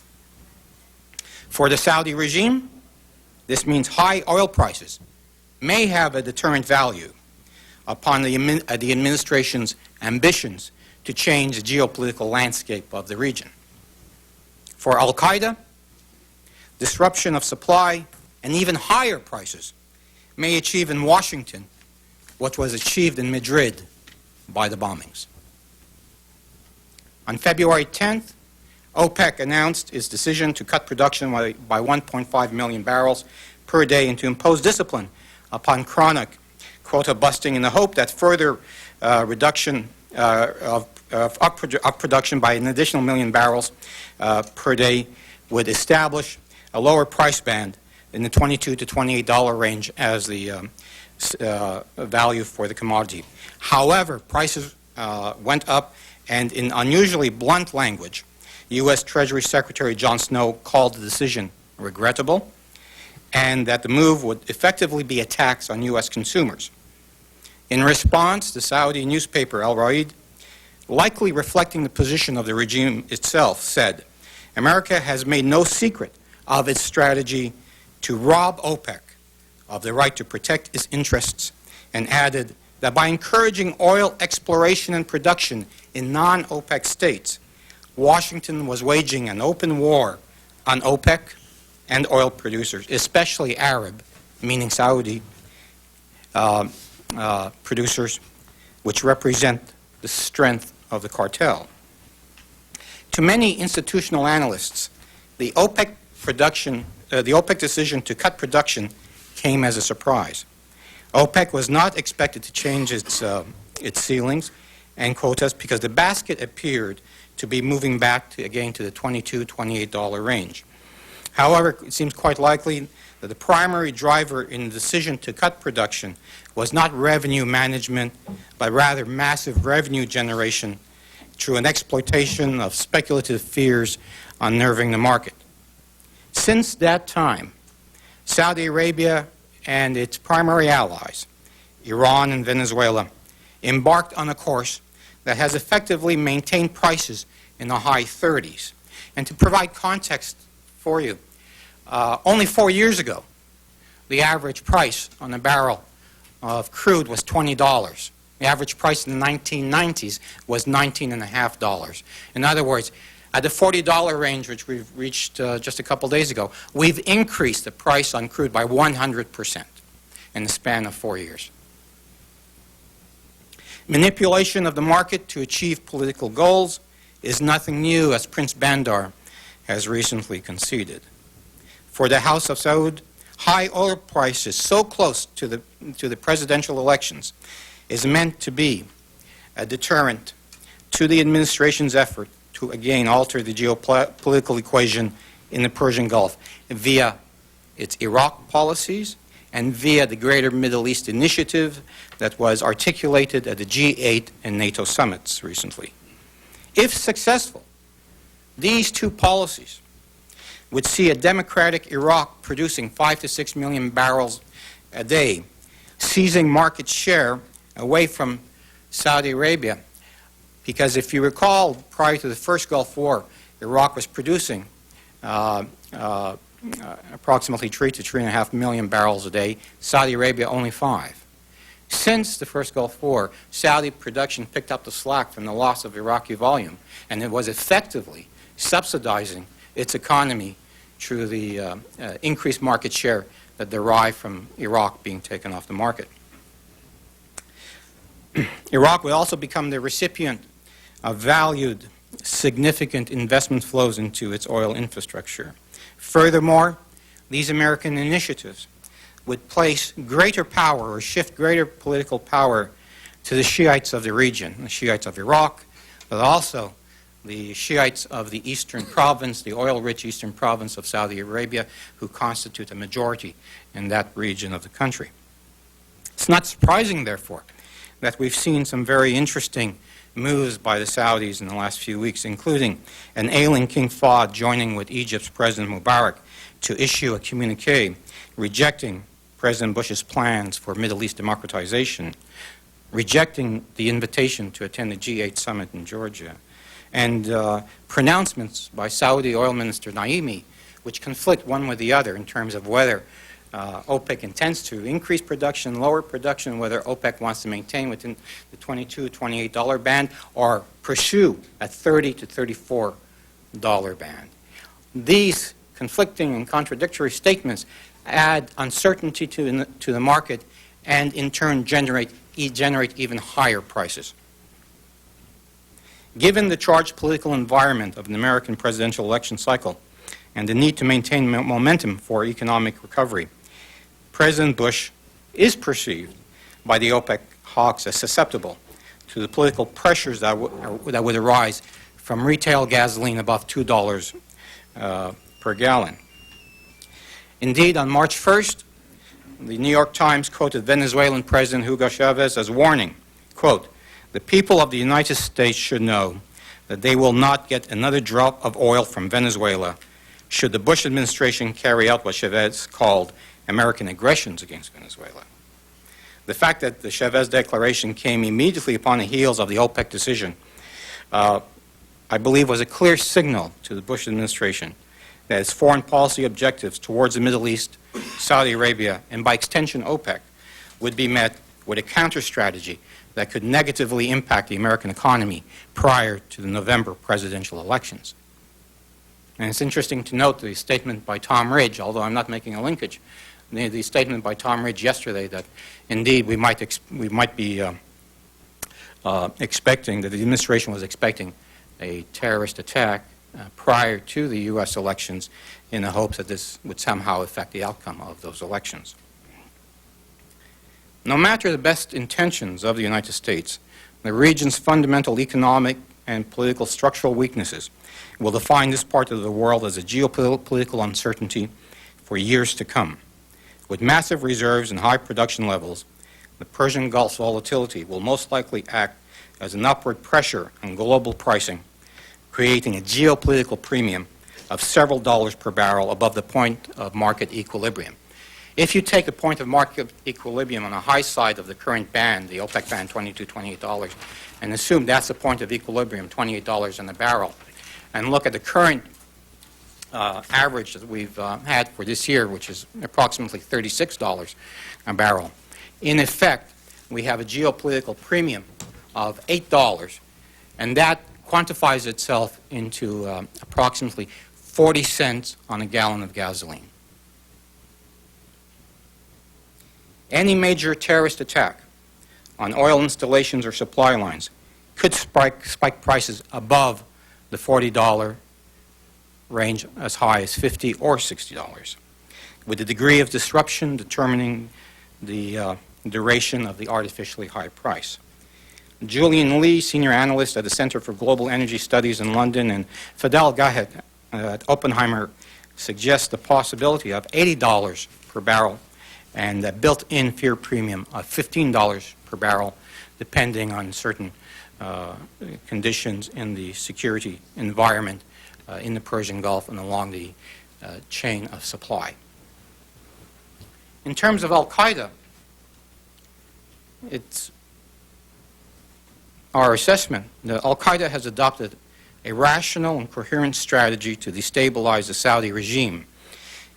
For the Saudi regime, this means high oil prices may have a deterrent value upon the administration's ambitions to change the geopolitical landscape of the region. For al-Qaeda, disruption of supply and even higher prices may achieve in Washington what was achieved in Madrid by the bombings. On February 10th, OPEC announced its decision to cut production by 1.5 million barrels per day and to impose discipline upon chronic quota busting in the hope that further reduction of production by an additional million barrels per day would establish a lower price band in the $22 to $28 range as the value for the commodity. However, prices went up, and in unusually blunt language, U.S. Treasury Secretary John Snow called the decision regrettable and that the move would effectively be a tax on U.S. consumers. In response, the Saudi newspaper Al Raid, likely reflecting the position of the regime itself, said, "America has made no secret of its strategy to rob OPEC of the right to protect its interests," and added that by encouraging oil exploration and production in non-OPEC states, Washington was waging an open war on OPEC and oil producers, especially Arab, meaning Saudi, producers, which represent the strength of the cartel. To many institutional analysts, the OPEC decision to cut production came as a surprise. OPEC was not expected to change its ceilings and quotas because the basket appeared to be moving back again to the $22, $28 range. However, it seems quite likely that the primary driver in the decision to cut production was not revenue management, but rather massive revenue generation through an exploitation of speculative fears unnerving the market. Since that time, Saudi Arabia and its primary allies, Iran and Venezuela, embarked on a course that has effectively maintained prices in the high 30s. And to provide context for you, only 4 years ago, the average price on a barrel of crude was $20. The average price in the 1990s was $19.50. In other words, at the $40 range, which we've reached just a couple days ago, we've increased the price on crude by 100% in the span of 4 years. Manipulation of the market to achieve political goals is nothing new, as Prince Bandar has recently conceded. For the House of Saud, high oil prices so close to the presidential elections is meant to be a deterrent to the administration's effort to again alter the geopolitical equation in the Persian Gulf via its Iraq policies and via the Greater Middle East Initiative that was articulated at the G8 and NATO summits recently. If successful, these two policies would see a democratic Iraq producing 5 to 6 million barrels a day, seizing market share away from Saudi Arabia. Because if you recall, prior to the first Gulf War, Iraq was producing approximately 3 to 3.5 million barrels a day, Saudi Arabia only 5. Since the first Gulf War, Saudi production picked up the slack from the loss of Iraqi volume, and it was effectively subsidizing its economy through the increased market share that derived from Iraq being taken off the market. Iraq will also become the recipient of valued, significant investment flows into its oil infrastructure. Furthermore, these American initiatives would place greater power or shift greater political power to the Shiites of the region, the Shiites of Iraq, but also the Shiites of the eastern province, the oil-rich eastern province of Saudi Arabia, who constitute a majority in that region of the country. It's not surprising, therefore, that we've seen some very interesting moves by the Saudis in the last few weeks, including an ailing King Fahd joining with Egypt's President Mubarak to issue a communique rejecting President Bush's plans for Middle East democratization, rejecting the invitation to attend the G8 summit in Georgia, and pronouncements by Saudi Oil Minister Naimi, which conflict one with the other in terms of whether OPEC intends to increase production, lower production, whether OPEC wants to maintain within the $22, $28 band, or pursue a $30 to $34 band. These conflicting and contradictory statements add uncertainty to the market and in turn generate even higher prices. Given the charged political environment of an American presidential election cycle and the need to maintain momentum for economic recovery, President Bush is perceived by the OPEC hawks as susceptible to the political pressures that would arise from retail gasoline above $2 per gallon. Indeed, on March 1st, the New York Times quoted Venezuelan President Hugo Chavez as warning, quote, "The people of the United States should know that they will not get another drop of oil from Venezuela should the Bush administration carry out what Chavez called American aggressions against Venezuela." The fact that the Chavez declaration came immediately upon the heels of the OPEC decision, I believe, was a clear signal to the Bush administration that its foreign policy objectives towards the Middle East, Saudi Arabia, and by extension OPEC would be met with a counter-strategy that could negatively impact the American economy prior to the November presidential elections. And it's interesting to note the statement by Tom Ridge, although I'm not making a linkage, the statement by Tom Ridge yesterday that indeed we might be expecting, that the administration was expecting a terrorist attack prior to the U.S. elections in the hopes that this would somehow affect the outcome of those elections. No matter the best intentions of the United States, the region's fundamental economic and political structural weaknesses will define this part of the world as a geopolitical uncertainty for years to come. With massive reserves and high production levels, the Persian Gulf's volatility will most likely act as an upward pressure on global pricing, creating a geopolitical premium of several dollars per barrel above the point of market equilibrium. If you take a point of market equilibrium on the high side of the current band, the OPEC band, $22, $28, and assume that's the point of equilibrium, $28 in the barrel, and look at the current average that we've had for this year, which is approximately $36 a barrel, in effect, we have a geopolitical premium of $8, and that quantifies itself into approximately 40 cents on a gallon of gasoline. Any major terrorist attack on oil installations or supply lines could spike prices above the $40 range, as high as $50 or $60, with the degree of disruption determining the duration of the artificially high price. Julian Lee, senior analyst at the Center for Global Energy Studies in London, and Fadel Gahed at Oppenheimer suggest the possibility of $80 per barrel and a built-in fear premium of $15 per barrel, depending on certain conditions in the security environment in the Persian Gulf and along the chain of supply. In terms of al-Qaeda, it's our assessment that al-Qaeda has adopted a rational and coherent strategy to destabilize the Saudi regime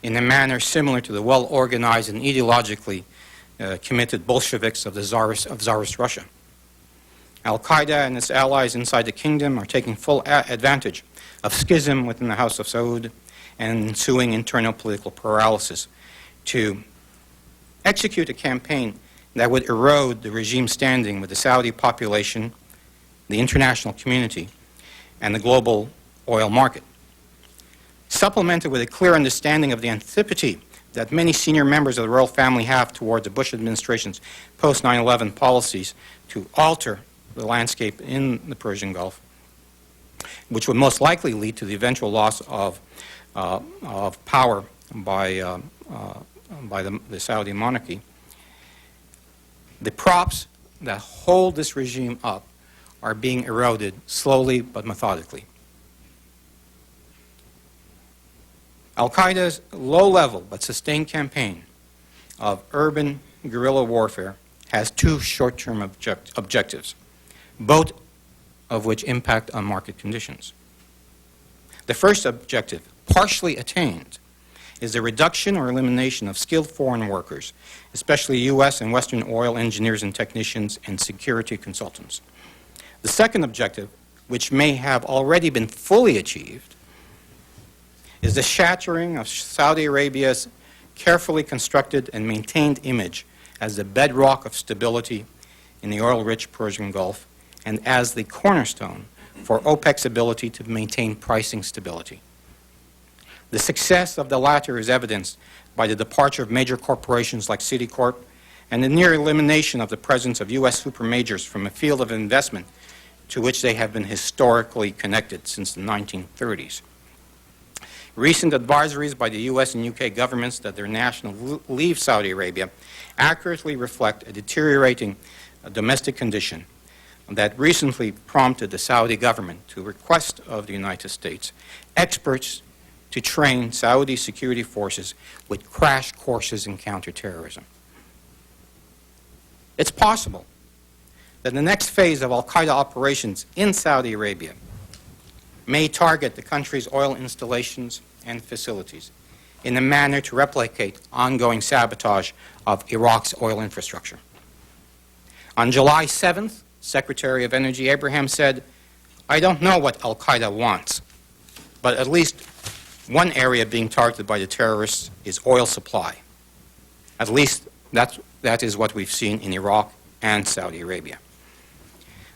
in a manner similar to the well-organized and ideologically committed Bolsheviks of Tsarist Russia. Al-Qaeda and its allies inside the kingdom are taking full advantage of schism within the House of Saud and ensuing internal political paralysis to execute a campaign that would erode the regime's standing with the Saudi population, the international community, and the global oil market. Supplemented with a clear understanding of the antipathy that many senior members of the royal family have towards the Bush administration's post-9/11 policies to alter the landscape in the Persian Gulf, which would most likely lead to the eventual loss of power by the Saudi monarchy. The props that hold this regime up are being eroded slowly but methodically. Al-Qaeda's low-level but sustained campaign of urban guerrilla warfare has two short-term objectives, both of which impact on market conditions. The first objective, partially attained, is the reduction or elimination of skilled foreign workers, especially U.S. and Western oil engineers and technicians and security consultants. The second objective, which may have already been fully achieved, is the shattering of Saudi Arabia's carefully constructed and maintained image as the bedrock of stability in the oil-rich Persian Gulf and as the cornerstone for OPEC's ability to maintain pricing stability. The success of the latter is evidenced by the departure of major corporations like Citicorp and the near elimination of the presence of U.S. supermajors from a field of investment to which they have been historically connected since the 1930s. Recent advisories by the U.S. and U.K. governments that their nationals leave Saudi Arabia accurately reflect a deteriorating domestic condition that recently prompted the Saudi government to request of the United States experts to train Saudi security forces with crash courses in counterterrorism. It's possible that the next phase of al-Qaeda operations in Saudi Arabia may target the country's oil installations and facilities in a manner to replicate ongoing sabotage of Iraq's oil infrastructure. On July 7th, Secretary of Energy Abraham said, "I don't know what al-Qaeda wants, but at least one area being targeted by the terrorists is oil supply. At least that is what we've seen in Iraq and Saudi Arabia."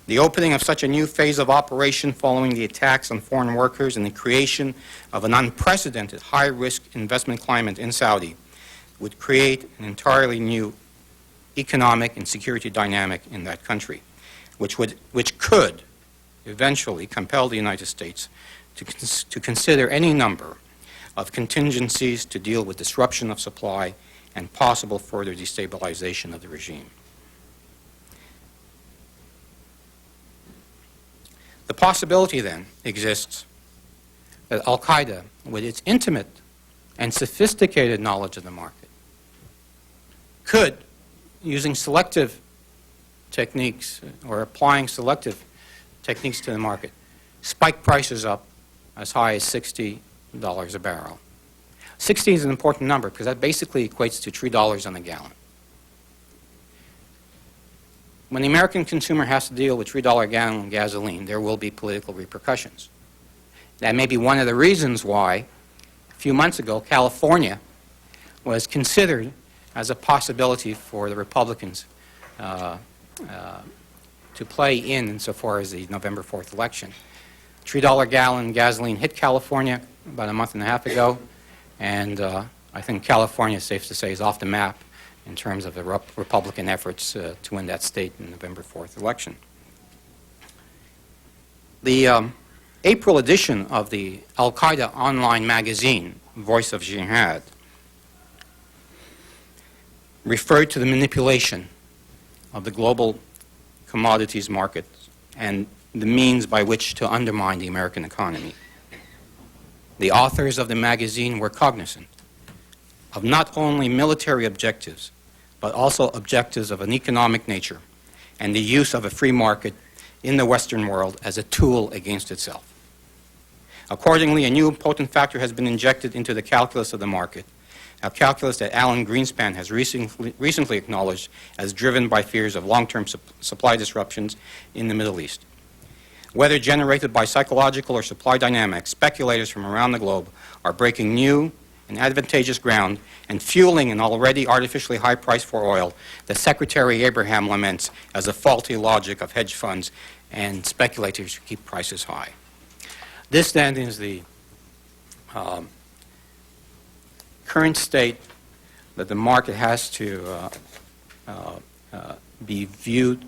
The opening of such a new phase of operation following the attacks on foreign workers and the creation of an unprecedented high-risk investment climate in Saudi would create an entirely new economic and security dynamic in that country, which could eventually compel the United States to consider any number of contingencies to deal with disruption of supply and possible further destabilization of the regime. The possibility then exists that al-Qaeda, with its intimate and sophisticated knowledge of the market, could, using selective techniques or applying selective techniques to the market, spike prices up as high as $60 a barrel. 60 is an important number because that basically equates to $3 on a gallon. When the American consumer has to deal with $3 a gallon gasoline, there will be political repercussions. That may be one of the reasons why, a few months ago, California was considered as a possibility for the Republicans to play in insofar as the November 4th election. $3 a gallon gasoline hit California about a month and a half ago, and I think California, safe to say, is off the map in terms of the Republican efforts to win that state in the November 4th election. The April edition of the Al-Qaeda online magazine, Voice of Jihad, referred to the manipulation of the global commodities markets and the means by which to undermine the American economy. The authors of the magazine were cognizant of not only military objectives, but also objectives of an economic nature and the use of a free market in the Western world as a tool against itself. Accordingly, a new potent factor has been injected into the calculus of the market, a calculus that Alan Greenspan has recently acknowledged as driven by fears of long-term supply disruptions in the Middle East. Whether generated by psychological or supply dynamics, speculators from around the globe are breaking new and advantageous ground and fueling an already artificially high price for oil that Secretary Abraham laments as a faulty logic of hedge funds and speculators who keep prices high. This then is the current state that the market has to be viewed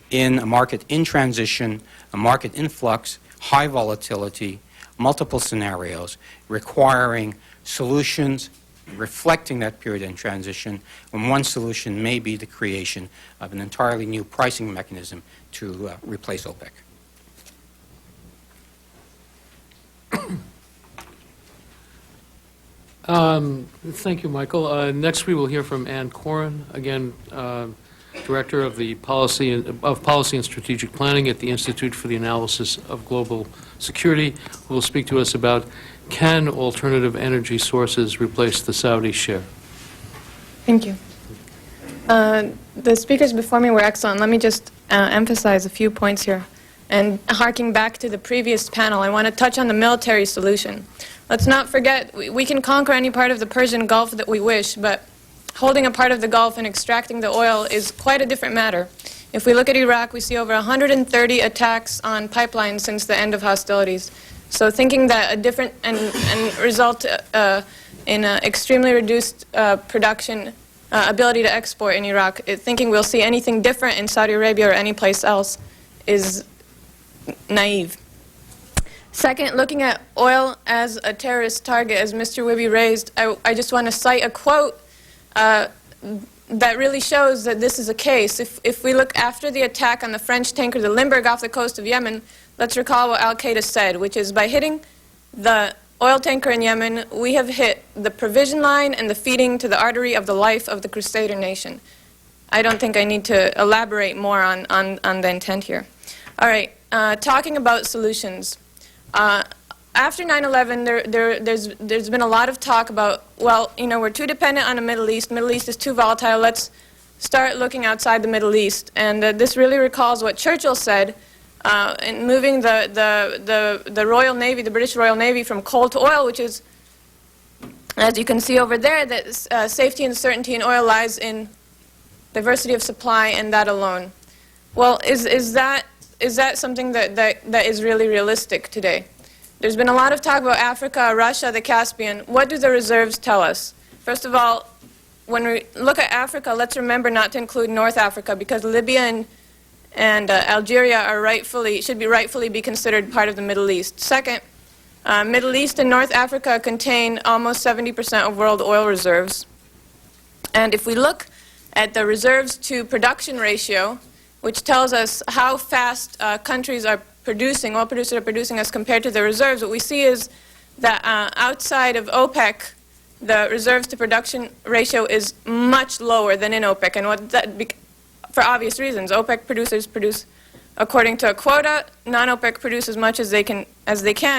in a market in transition, a market in flux, high volatility, multiple scenarios, requiring solutions reflecting that period in transition, when one solution may be the creation of an entirely new pricing mechanism to replace OPEC. Thank you, Michael. Next, we will hear from Ann Coren, again, Director of the Policy and Strategic Planning at the Institute for the Analysis of Global Security, who will speak to us about can alternative energy sources replace the Saudi share? Thank you. The speakers before me were excellent. Let me just emphasize a few points here. And harking back to the previous panel, I want to touch on the military solution. Let's not forget, we can conquer any part of the Persian Gulf that we wish, but holding a part of the Gulf and extracting the oil is quite a different matter. If we look at Iraq, we see over 130 attacks on pipelines since the end of hostilities. So thinking that a different and result in an extremely reduced production ability to export in Iraq, thinking we'll see anything different in Saudi Arabia or any place else is naive. Second, looking at oil as a terrorist target, as Mr. Wibby raised, I just want to cite a quote that really shows that this is a case. If we look after the attack on the French tanker, the Limburg, off the coast of Yemen, let's recall what Al-Qaeda said, which is by hitting the oil tanker in Yemen, we have hit the provision line and the feeding to the artery of the life of the Crusader nation. I don't think I need to elaborate more on the intent here. All right, talking about solutions. After 9/11, there's been a lot of talk about, well, you know, we're too dependent on the Middle East. Middle East is too volatile. Let's start looking outside the Middle East. And this really recalls what Churchill said in moving the Royal Navy, the British Royal Navy, from coal to oil, which is, as you can see over there, that safety and certainty in oil lies in diversity of supply and that alone. Well, is that something that is really realistic today? There's been a lot of talk about Africa, Russia, the Caspian. What do the reserves tell us? First of all, when we look at Africa, let's remember not to include North Africa, because Libya and Algeria should rightfully be considered part of the Middle East. Second, Middle East and North Africa contain almost 70% of world oil reserves. And if we look at the reserves to production ratio, which tells us how fast countries are producing, oil producers are producing as compared to the reserves, what we see is that outside of OPEC, the reserves to production ratio is much lower than in OPEC. And for obvious reasons, OPEC producers produce according to a quota, non-OPEC produce as much as they can,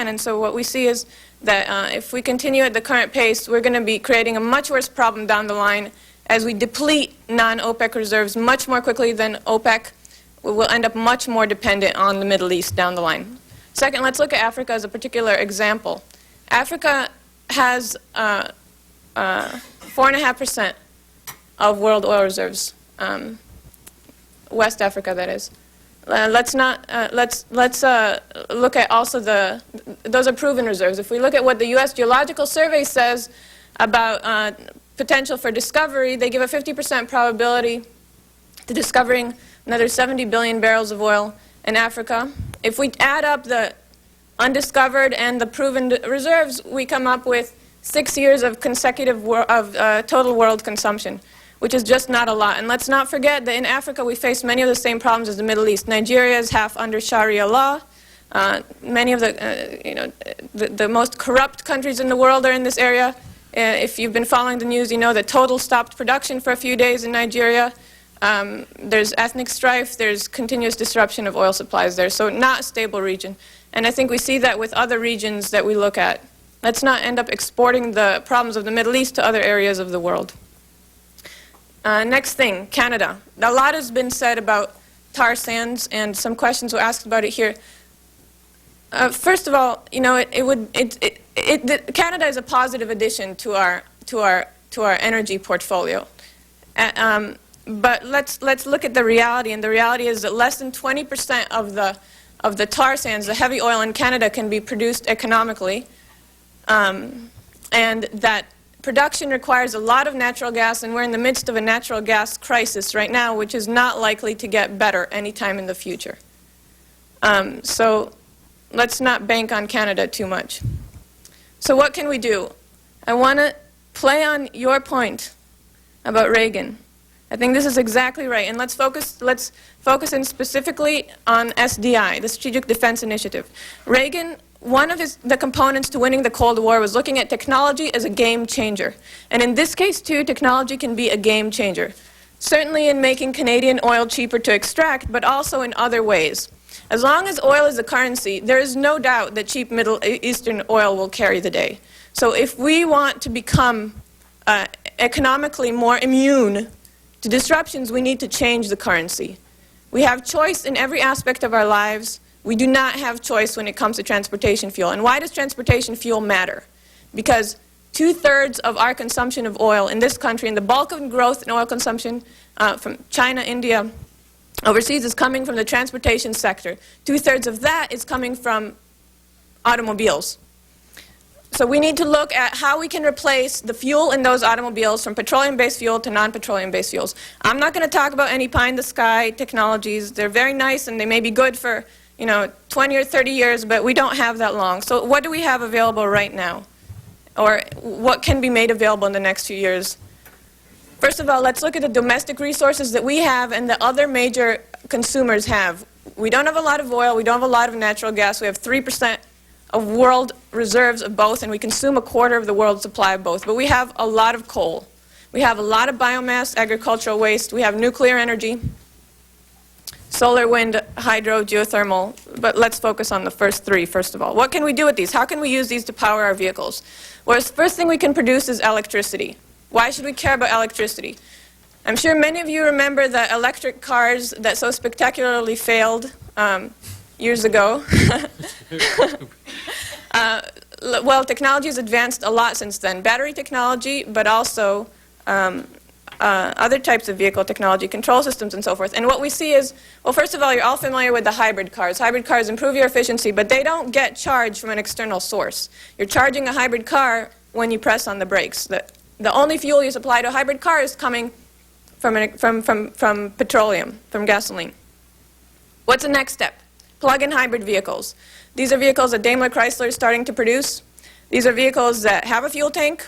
and so what we see is that if we continue at the current pace, we're going to be creating a much worse problem down the line as we deplete non-OPEC reserves much more quickly than OPEC. We will end up much more dependent on the Middle East down the line. Second, let's look at Africa as a particular example. Africa has 4.5% of world oil reserves. West Africa, that is. Let's look at also those are proven reserves. If we look at what the U.S. Geological Survey says about potential for discovery, they give a 50% probability to discovering another 70 billion barrels of oil in Africa. If we add up the undiscovered and the proven reserves, we come up with 6 years of consecutive total world consumption, which is just not a lot. And let's not forget that in Africa we face many of the same problems as the Middle East. Nigeria is half under Sharia law. Many of the most corrupt countries in the world are in this area. If you've been following the news, you know that Total stopped production for a few days in Nigeria. There's ethnic strife. There's continuous disruption of oil supplies there. So not a stable region. And I think we see that with other regions that we look at. Let's not end up exporting the problems of the Middle East to other areas of the world. Next thing, Canada. A lot has been said about tar sands, and some questions were asked about it here. First of all, you know, Canada is a positive addition to our energy portfolio. But let's look at the reality, and the reality is that less than 20% of the tar sands, the heavy oil in Canada, can be produced economically, and that production requires a lot of natural gas, and we're in the midst of a natural gas crisis right now, which is not likely to get better anytime in the future. So let's not bank on Canada too much. So what can we do? I want to play on your point about Reagan. I think this is exactly right, and let's focus in specifically on SDI, the Strategic Defense Initiative. Reagan, one of the components to winning the Cold War was looking at technology as a game changer. And in this case, too, technology can be a game changer. Certainly in making Canadian oil cheaper to extract, but also in other ways. As long as oil is a currency, there is no doubt that cheap Middle Eastern oil will carry the day. So if we want to become economically more immune to disruptions, we need to change the currency. We have choice in every aspect of our lives. We do not have choice when it comes to transportation fuel. And why does transportation fuel matter? Because 2/3 of our consumption of oil in this country, and the bulk of growth in oil consumption from China, India, overseas, is coming from the transportation sector. 2/3 of that is coming from automobiles. So we need to look at how we can replace the fuel in those automobiles from petroleum-based fuel to non-petroleum-based fuels. I'm not going to talk about any pie-in-the-sky technologies. They're very nice, and they may be good for 20 or 30 years, but we don't have that long. So what do we have available right now? Or what can be made available in the next few years? First of all, let's look at the domestic resources that we have and the other major consumers have. We don't have a lot of oil. We don't have a lot of natural gas. We have 3% of world reserves of both, and we consume 1/4 of the world's supply of both. But we have a lot of coal. We have a lot of biomass, agricultural waste. We have nuclear energy, solar, wind, hydro, geothermal. But let's focus on the first three, first of all. What can we do with these? How can we use these to power our vehicles? Well, the first thing we can produce is electricity. Why should we care about electricity? I'm sure many of you remember the electric cars that so spectacularly failed years ago. Well, technology has advanced a lot since then. Battery technology, but also other types of vehicle technology, control systems, and so forth. And what we see is, well, first of all, you're all familiar with the hybrid cars. Hybrid cars improve your efficiency, but they don't get charged from an external source. You're charging a hybrid car when you press on the brakes. The only fuel you supply to a hybrid car is coming from petroleum, from gasoline. What's the next step? Plug-in hybrid vehicles. These are vehicles that Daimler Chrysler is starting to produce. These are vehicles that have a fuel tank,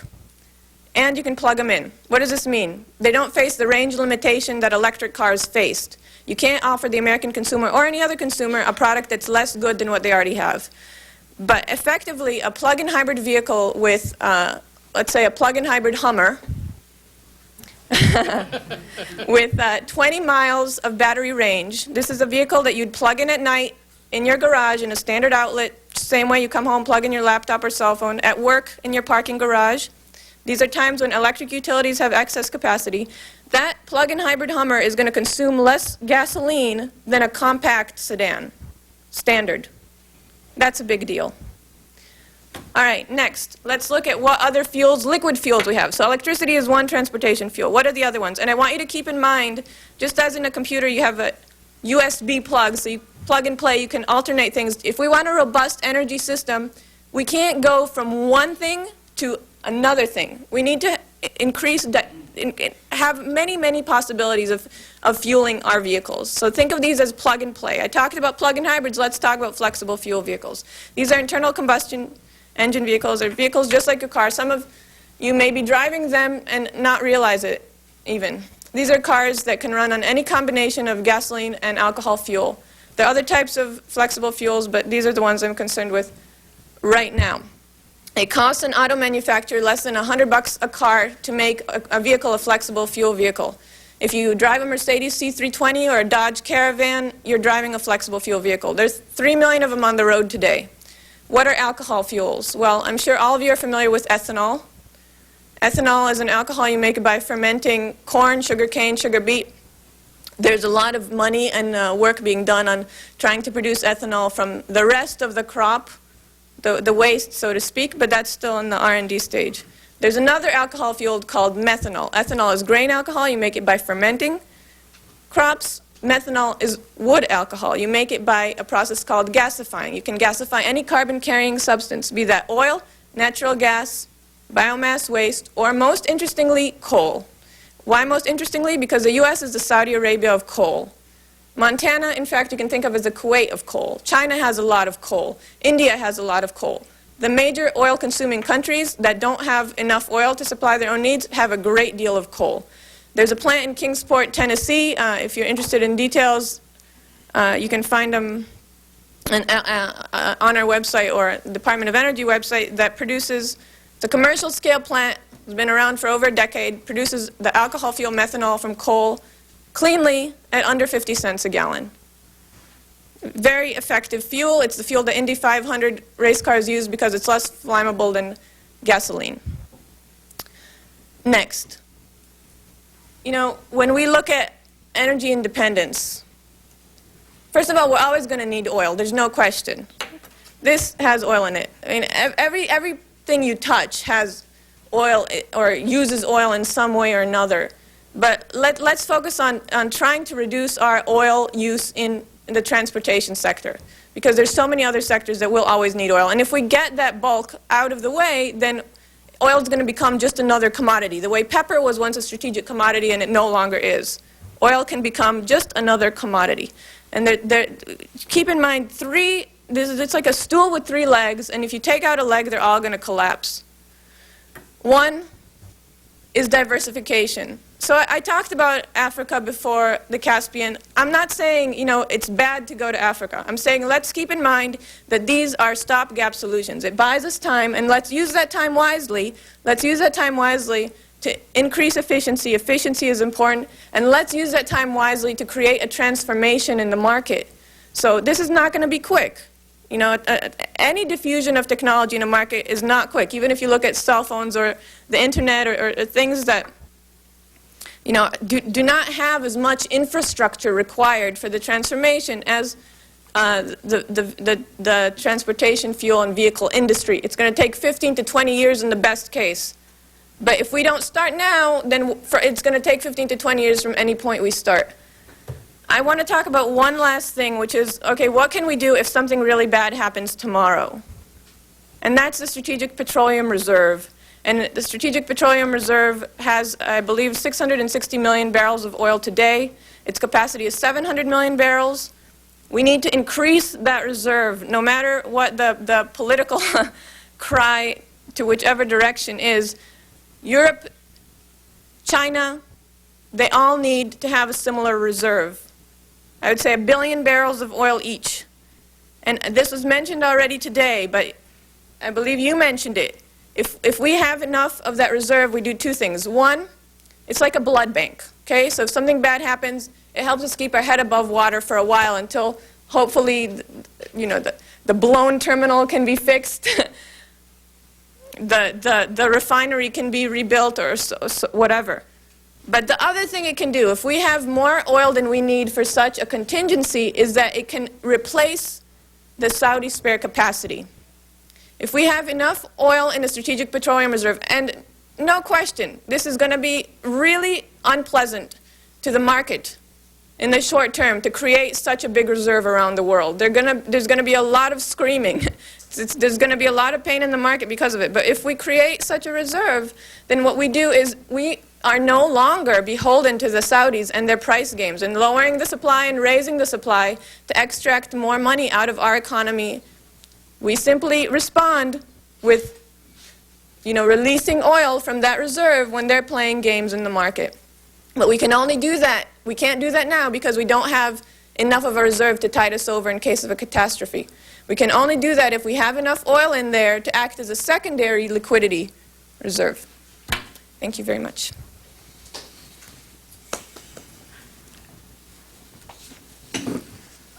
and you can plug them in. What does this mean? They don't face the range limitation that electric cars faced. You can't offer the American consumer or any other consumer a product that's less good than what they already have. But effectively, a plug-in hybrid vehicle with, let's say, a plug-in hybrid Hummer with 20 miles of battery range. This is a vehicle that you'd plug in at night in your garage in a standard outlet, same way you come home, plug in your laptop or cell phone, at work in your parking garage. These are times when electric utilities have excess capacity. That plug-in hybrid Hummer is going to consume less gasoline than a compact sedan, standard. That's a big deal. All right, next, let's look at what other fuels, liquid fuels we have. So electricity is one transportation fuel. What are the other ones? And I want you to keep in mind, just as in a computer you have a USB plug, so you plug and play, you can alternate things. If we want a robust energy system, we can't go from one thing to another thing. We need to have many, many possibilities of fueling our vehicles. So think of these as plug and play. I talked about plug-in hybrids. Let's talk about flexible fuel vehicles. These are internal combustion engine vehicles, or vehicles just like a car. Some of you may be driving them and not realize it even. These are cars that can run on any combination of gasoline and alcohol fuel. There are other types of flexible fuels, but these are the ones I'm concerned with right now. It costs an auto manufacturer less than $100 a car to make a vehicle a flexible fuel vehicle. If you drive a Mercedes C320 or a Dodge Caravan, you're driving a flexible fuel vehicle. There's 3 million of them on the road today. What are alcohol fuels? Well, I'm sure all of you are familiar with ethanol. Ethanol is an alcohol you make by fermenting corn, sugar cane, sugar beet. There's a lot of money and work being done on trying to produce ethanol from the rest of the crop, the waste, so to speak, but that's still in the R&D stage. There's another alcohol fuel called methanol. Ethanol is grain alcohol. You make it by fermenting crops. Methanol is wood alcohol. You make it by a process called gasifying. You can gasify any carbon-carrying substance, be that oil, natural gas, biomass waste, or most interestingly, coal. Why most interestingly? Because the U.S. is the Saudi Arabia of coal. Montana, in fact, you can think of as the Kuwait of coal. China has a lot of coal. India has a lot of coal. The major oil-consuming countries that don't have enough oil to supply their own needs have a great deal of coal. There's a plant in Kingsport, Tennessee. If you're interested in details, you can find them on our website or Department of Energy website that produces the commercial scale plant. It's been around for over a decade, produces the alcohol fuel methanol from coal cleanly at under 50 cents a gallon. Very effective fuel. It's the fuel that Indy 500 race cars use because it's less flammable than gasoline. Next. You know, when we look at energy independence, first of all, we're always going to need oil. There's no question. This has oil in it. I mean, everything you touch has oil or uses oil in some way or another. But let's focus on trying to reduce our oil use in the transportation sector, because there's so many other sectors that will always need oil. And if we get that bulk out of the way, then oil is going to become just another commodity. The way pepper was once a strategic commodity and it no longer is. Oil can become just another commodity. And keep in mind, it's like a stool with 3 legs, and if you take out a leg, they're all going to collapse. One is diversification. So I talked about Africa before, the Caspian. I'm not saying, it's bad to go to Africa. I'm saying let's keep in mind that these are stopgap solutions. It buys us time, and let's use that time wisely. Let's use that time wisely to increase efficiency. Efficiency is important. And let's use that time wisely to create a transformation in the market. So this is not going to be quick. Any diffusion of technology in a market is not quick. Even if you look at cell phones or the internet or things that do not have as much infrastructure required for the transformation as the transportation fuel and vehicle industry. It's going to take 15 to 20 years in the best case. But if we don't start now, then it's going to take 15 to 20 years from any point we start. I want to talk about one last thing, which is, okay, what can we do if something really bad happens tomorrow? And that's the Strategic Petroleum Reserve. And the Strategic Petroleum Reserve has, I believe, 660 million barrels of oil today. Its capacity is 700 million barrels. We need to increase that reserve, no matter what the political cry to whichever direction is. Europe, China, they all need to have a similar reserve. I would say 1 billion barrels of oil each. And this was mentioned already today, but I believe you mentioned it. If we have enough of that reserve, we do 2 things. One, it's like a blood bank, okay? So if something bad happens, it helps us keep our head above water for a while until hopefully, the blown terminal can be fixed, the refinery can be rebuilt, or whatever. But the other thing it can do, if we have more oil than we need for such a contingency, is that it can replace the Saudi spare capacity. If we have enough oil in the Strategic Petroleum Reserve, and no question, this is going to be really unpleasant to the market in the short term to create such a big reserve around the world. There's going to be a lot of screaming. There's going to be a lot of pain in the market because of it. But if we create such a reserve, then what we do is we are no longer beholden to the Saudis and their price games and lowering the supply and raising the supply to extract more money out of our economy. We simply respond with, releasing oil from that reserve when they're playing games in the market. But we can only do that. We can't do that now because we don't have enough of a reserve to tide us over in case of a catastrophe. We can only do that if we have enough oil in there to act as a secondary liquidity reserve. Thank you very much.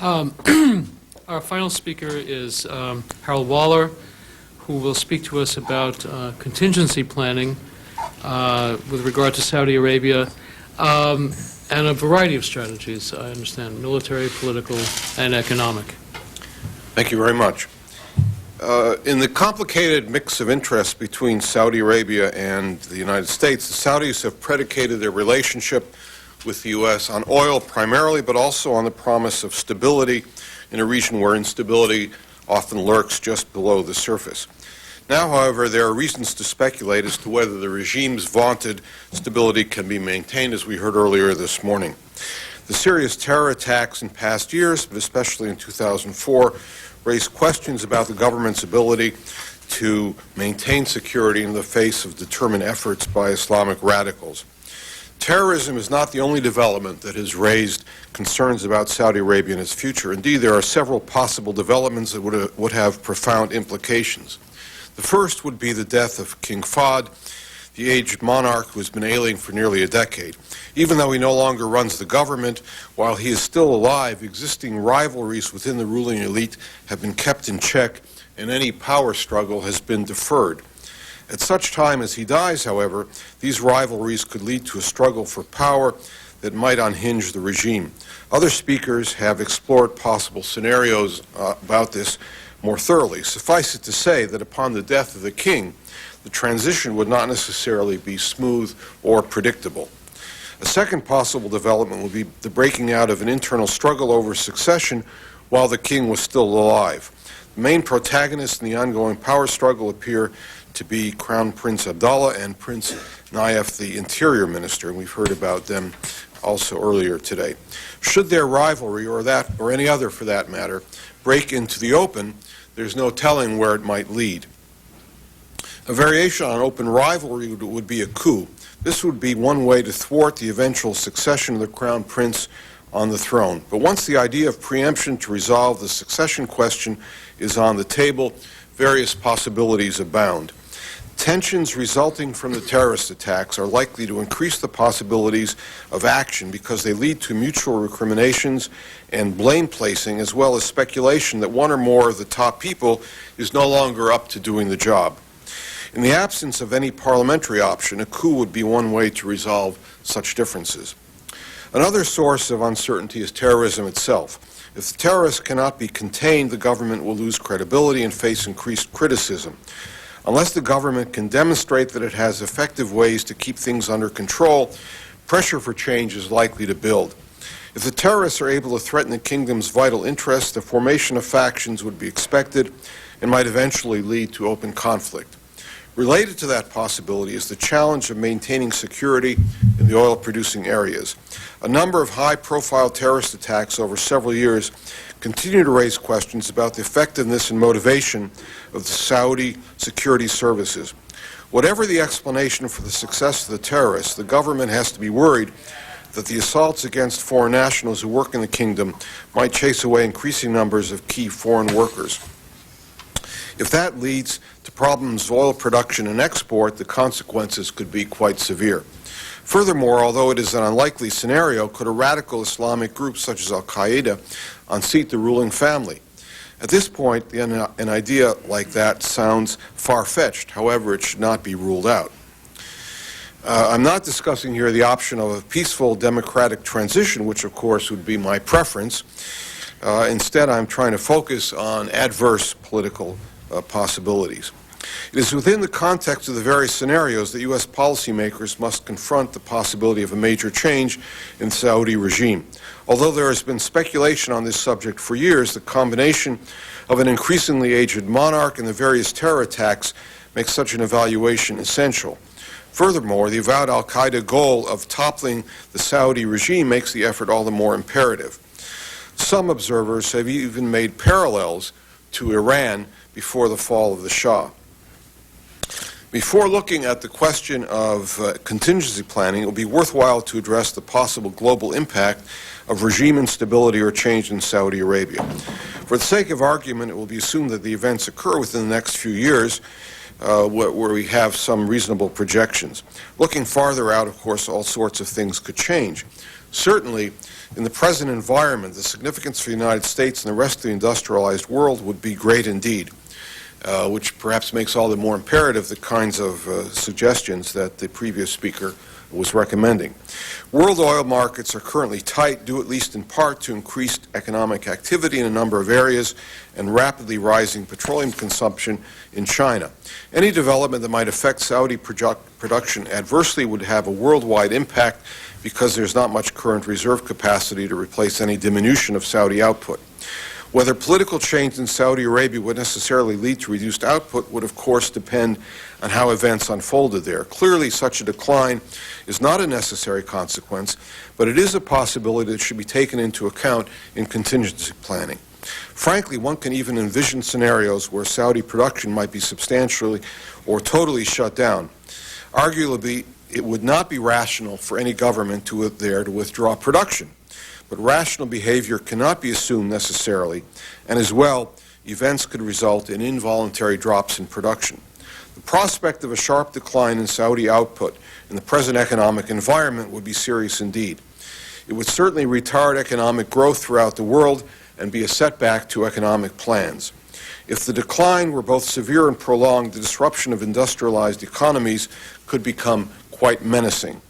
Our final speaker is Harold Waller, who will speak to us about contingency planning with regard to Saudi Arabia and a variety of strategies, I understand, military, political, and economic. Thank you very much. In the complicated mix of interests between Saudi Arabia and the United States, the Saudis have predicated their relationship with the U.S. on oil primarily, but also on the promise of stability in a region where instability often lurks just below the surface. Now, however, there are reasons to speculate as to whether the regime's vaunted stability can be maintained, as we heard earlier this morning. The serious terror attacks in past years, but especially in 2004, raised questions about the government's ability to maintain security in the face of determined efforts by Islamic radicals. Terrorism is not the only development that has raised concerns about Saudi Arabia and its future. Indeed, there are several possible developments that would have profound implications. The first would be the death of King Fahd, the aged monarch who has been ailing for nearly a decade. Even though he no longer runs the government, while he is still alive, existing rivalries within the ruling elite have been kept in check, and any power struggle has been deferred. At such time as he dies, however, these rivalries could lead to a struggle for power that might unhinge the regime. Other speakers have explored possible scenarios about this more thoroughly. Suffice it to say that upon the death of the king, the transition would not necessarily be smooth or predictable. A second possible development would be the breaking out of an internal struggle over succession while the king was still alive. The main protagonists in the ongoing power struggle appear to be Crown Prince Abdullah and Prince Nayef, the Interior Minister, and we've heard about them also earlier today. Should their rivalry, or any other for that matter, break into the open, there's no telling where it might lead. A variation on open rivalry would be a coup. This would be one way to thwart the eventual succession of the Crown Prince on the throne. But once the idea of preemption to resolve the succession question is on the table, various possibilities abound. Tensions resulting from the terrorist attacks are likely to increase the possibilities of action because they lead to mutual recriminations and blame placing, as well as speculation that one or more of the top people is no longer up to doing the job. In the absence of any parliamentary option, a coup would be one way to resolve such differences. Another source of uncertainty is terrorism itself. If the terrorists cannot be contained, the government will lose credibility and face increased criticism. Unless the government can demonstrate that it has effective ways to keep things under control, pressure for change is likely to build. If the terrorists are able to threaten the kingdom's vital interests, the formation of factions would be expected and might eventually lead to open conflict. Related to that possibility is the challenge of maintaining security in the oil-producing areas. A number of high-profile terrorist attacks over several years continue to raise questions about the effectiveness and motivation of the Saudi security services. Whatever the explanation for the success of the terrorists, the government has to be worried that the assaults against foreign nationals who work in the kingdom might chase away increasing numbers of key foreign workers. If that leads to problems of oil production and export, the consequences could be quite severe. Furthermore, although it is an unlikely scenario, could a radical Islamic group such as Al-Qaeda unseat the ruling family? At this point, an idea like that sounds far-fetched. However, it should not be ruled out. I'm not discussing here the option of a peaceful democratic transition, which of course would be my preference. Instead, I'm trying to focus on adverse political possibilities. It is within the context of the various scenarios that U.S. policymakers must confront the possibility of a major change in the Saudi regime. Although there has been speculation on this subject for years, the combination of an increasingly aged monarch and the various terror attacks makes such an evaluation essential. Furthermore, the avowed al-Qaeda goal of toppling the Saudi regime makes the effort all the more imperative. Some observers have even made parallels to Iran before the fall of the Shah. Before looking at the question of contingency planning, it will be worthwhile to address the possible global impact of regime instability or change in Saudi Arabia. For the sake of argument, it will be assumed that the events occur within the next few years, where we have some reasonable projections. Looking farther out, of course, all sorts of things could change. Certainly, in the present environment, the significance for the United States and the rest of the industrialized world would be great indeed. Which perhaps makes all the more imperative the kinds of suggestions that the previous speaker was recommending. World oil markets are currently tight, due at least in part to increased economic activity in a number of areas and rapidly rising petroleum consumption in China. Any development that might affect Saudi production adversely would have a worldwide impact because there's not much current reserve capacity to replace any diminution of Saudi output. Whether political change in Saudi Arabia would necessarily lead to reduced output would, of course, depend on how events unfolded there. Clearly, such a decline is not a necessary consequence, but it is a possibility that should be taken into account in contingency planning. Frankly, one can even envision scenarios where Saudi production might be substantially or totally shut down. Arguably, it would not be rational for any government to withdraw production. But rational behavior cannot be assumed necessarily, and as well, events could result in involuntary drops in production. The prospect of a sharp decline in Saudi output in the present economic environment would be serious indeed. It would certainly retard economic growth throughout the world and be a setback to economic plans. If the decline were both severe and prolonged, the disruption of industrialized economies could become quite menacing.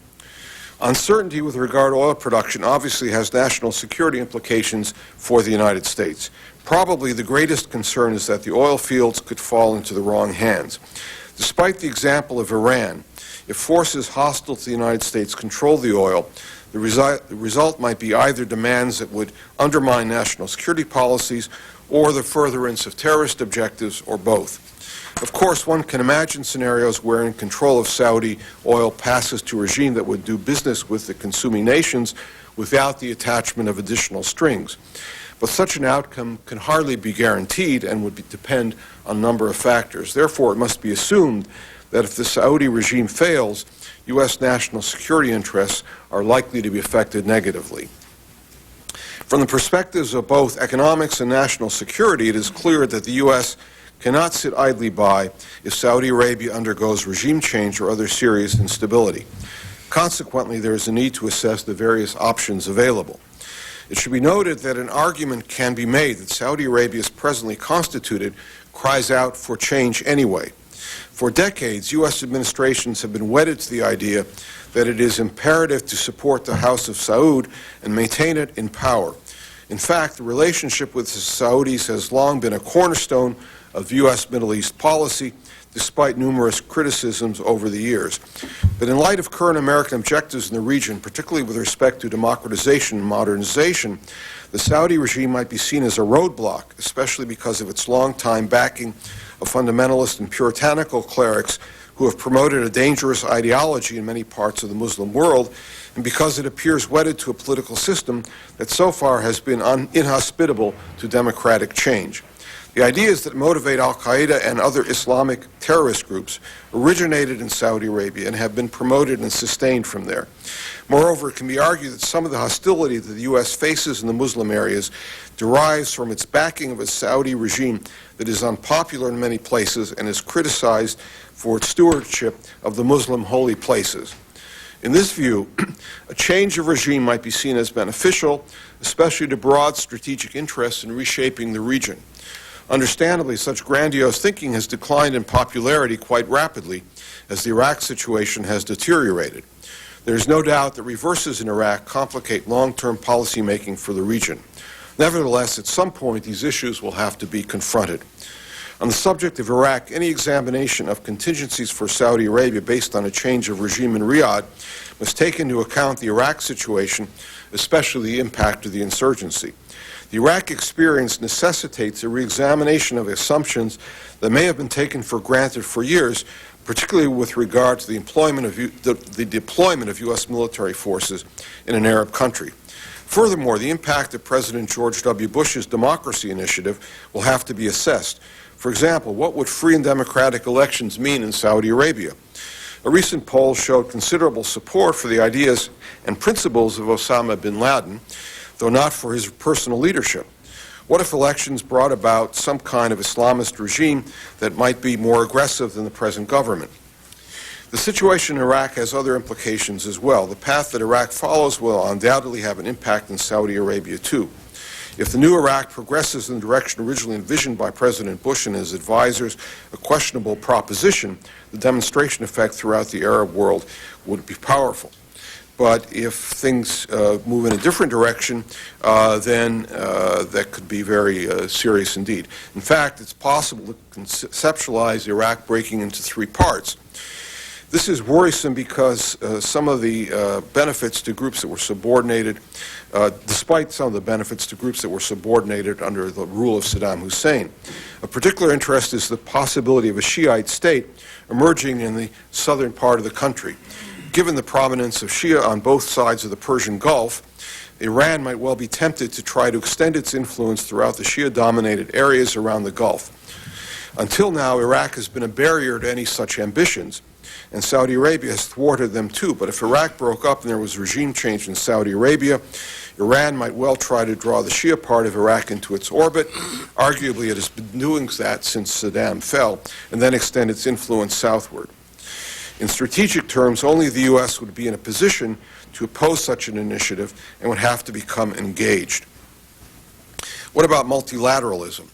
Uncertainty with regard to oil production obviously has national security implications for the United States. Probably the greatest concern is that the oil fields could fall into the wrong hands. Despite the example of Iran, if forces hostile to the United States control the oil, the result might be either demands that would undermine national security policies or the furtherance of terrorist objectives, or both. Of course, one can imagine scenarios wherein control of Saudi oil passes to a regime that would do business with the consuming nations without the attachment of additional strings. But such an outcome can hardly be guaranteed and would depend on a number of factors. Therefore, it must be assumed that if the Saudi regime fails, U.S. national security interests are likely to be affected negatively. From the perspectives of both economics and national security, it is clear that the U.S. cannot sit idly by if Saudi Arabia undergoes regime change or other serious instability. Consequently, there is a need to assess the various options available. It should be noted that an argument can be made that Saudi Arabia as presently constituted cries out for change anyway. For decades, U.S. administrations have been wedded to the idea that it is imperative to support the House of Saud and maintain it in power. In fact, the relationship with the Saudis has long been a cornerstone of U.S. Middle East policy, despite numerous criticisms over the years. But in light of current American objectives in the region, particularly with respect to democratization and modernization, the Saudi regime might be seen as a roadblock, especially because of its long-time backing of fundamentalist and puritanical clerics who have promoted a dangerous ideology in many parts of the Muslim world, and because it appears wedded to a political system that so far has been inhospitable to democratic change. The ideas that motivate al-Qaeda and other Islamic terrorist groups originated in Saudi Arabia and have been promoted and sustained from there. Moreover, it can be argued that some of the hostility that the U.S. faces in the Muslim areas derives from its backing of a Saudi regime that is unpopular in many places and is criticized for its stewardship of the Muslim holy places. In this view, a change of regime might be seen as beneficial, especially to broad strategic interests in reshaping the region. Understandably, such grandiose thinking has declined in popularity quite rapidly as the Iraq situation has deteriorated. There is no doubt that reverses in Iraq complicate long-term policymaking for the region. Nevertheless, at some point, these issues will have to be confronted. On the subject of Iraq, any examination of contingencies for Saudi Arabia based on a change of regime in Riyadh must take into account the Iraq situation, especially the impact of the insurgency. The Iraq experience necessitates a re-examination of assumptions that may have been taken for granted for years, particularly with regard to the deployment of U.S. military forces in an Arab country. Furthermore, the impact of President George W. Bush's democracy initiative will have to be assessed. For example, what would free and democratic elections mean in Saudi Arabia? A recent poll showed considerable support for the ideas and principles of Osama bin Laden, though not for his personal leadership. What if elections brought about some kind of Islamist regime that might be more aggressive than the present government? The situation in Iraq has other implications as well. The path that Iraq follows will undoubtedly have an impact in Saudi Arabia too. If the new Iraq progresses in the direction originally envisioned by President Bush and his advisors, a questionable proposition, the demonstration effect throughout the Arab world would be powerful. But if things move in a different direction, then that could be very serious indeed. In fact, it's possible to conceptualize Iraq breaking into three parts. This is worrisome because some of the benefits to groups that were subordinated, despite some of the benefits to groups that were subordinated under the rule of Saddam Hussein. Of particular interest is the possibility of a Shiite state emerging in the southern part of the country. Given the prominence of Shia on both sides of the Persian Gulf, Iran might well be tempted to try to extend its influence throughout the Shia-dominated areas around the Gulf. Until now, Iraq has been a barrier to any such ambitions, and Saudi Arabia has thwarted them too. But if Iraq broke up and there was regime change in Saudi Arabia, Iran might well try to draw the Shia part of Iraq into its orbit. Arguably, it has been doing that since Saddam fell, and then extend its influence southward. In strategic terms, only the U.S. would be in a position to oppose such an initiative and would have to become engaged. What about multilateralism?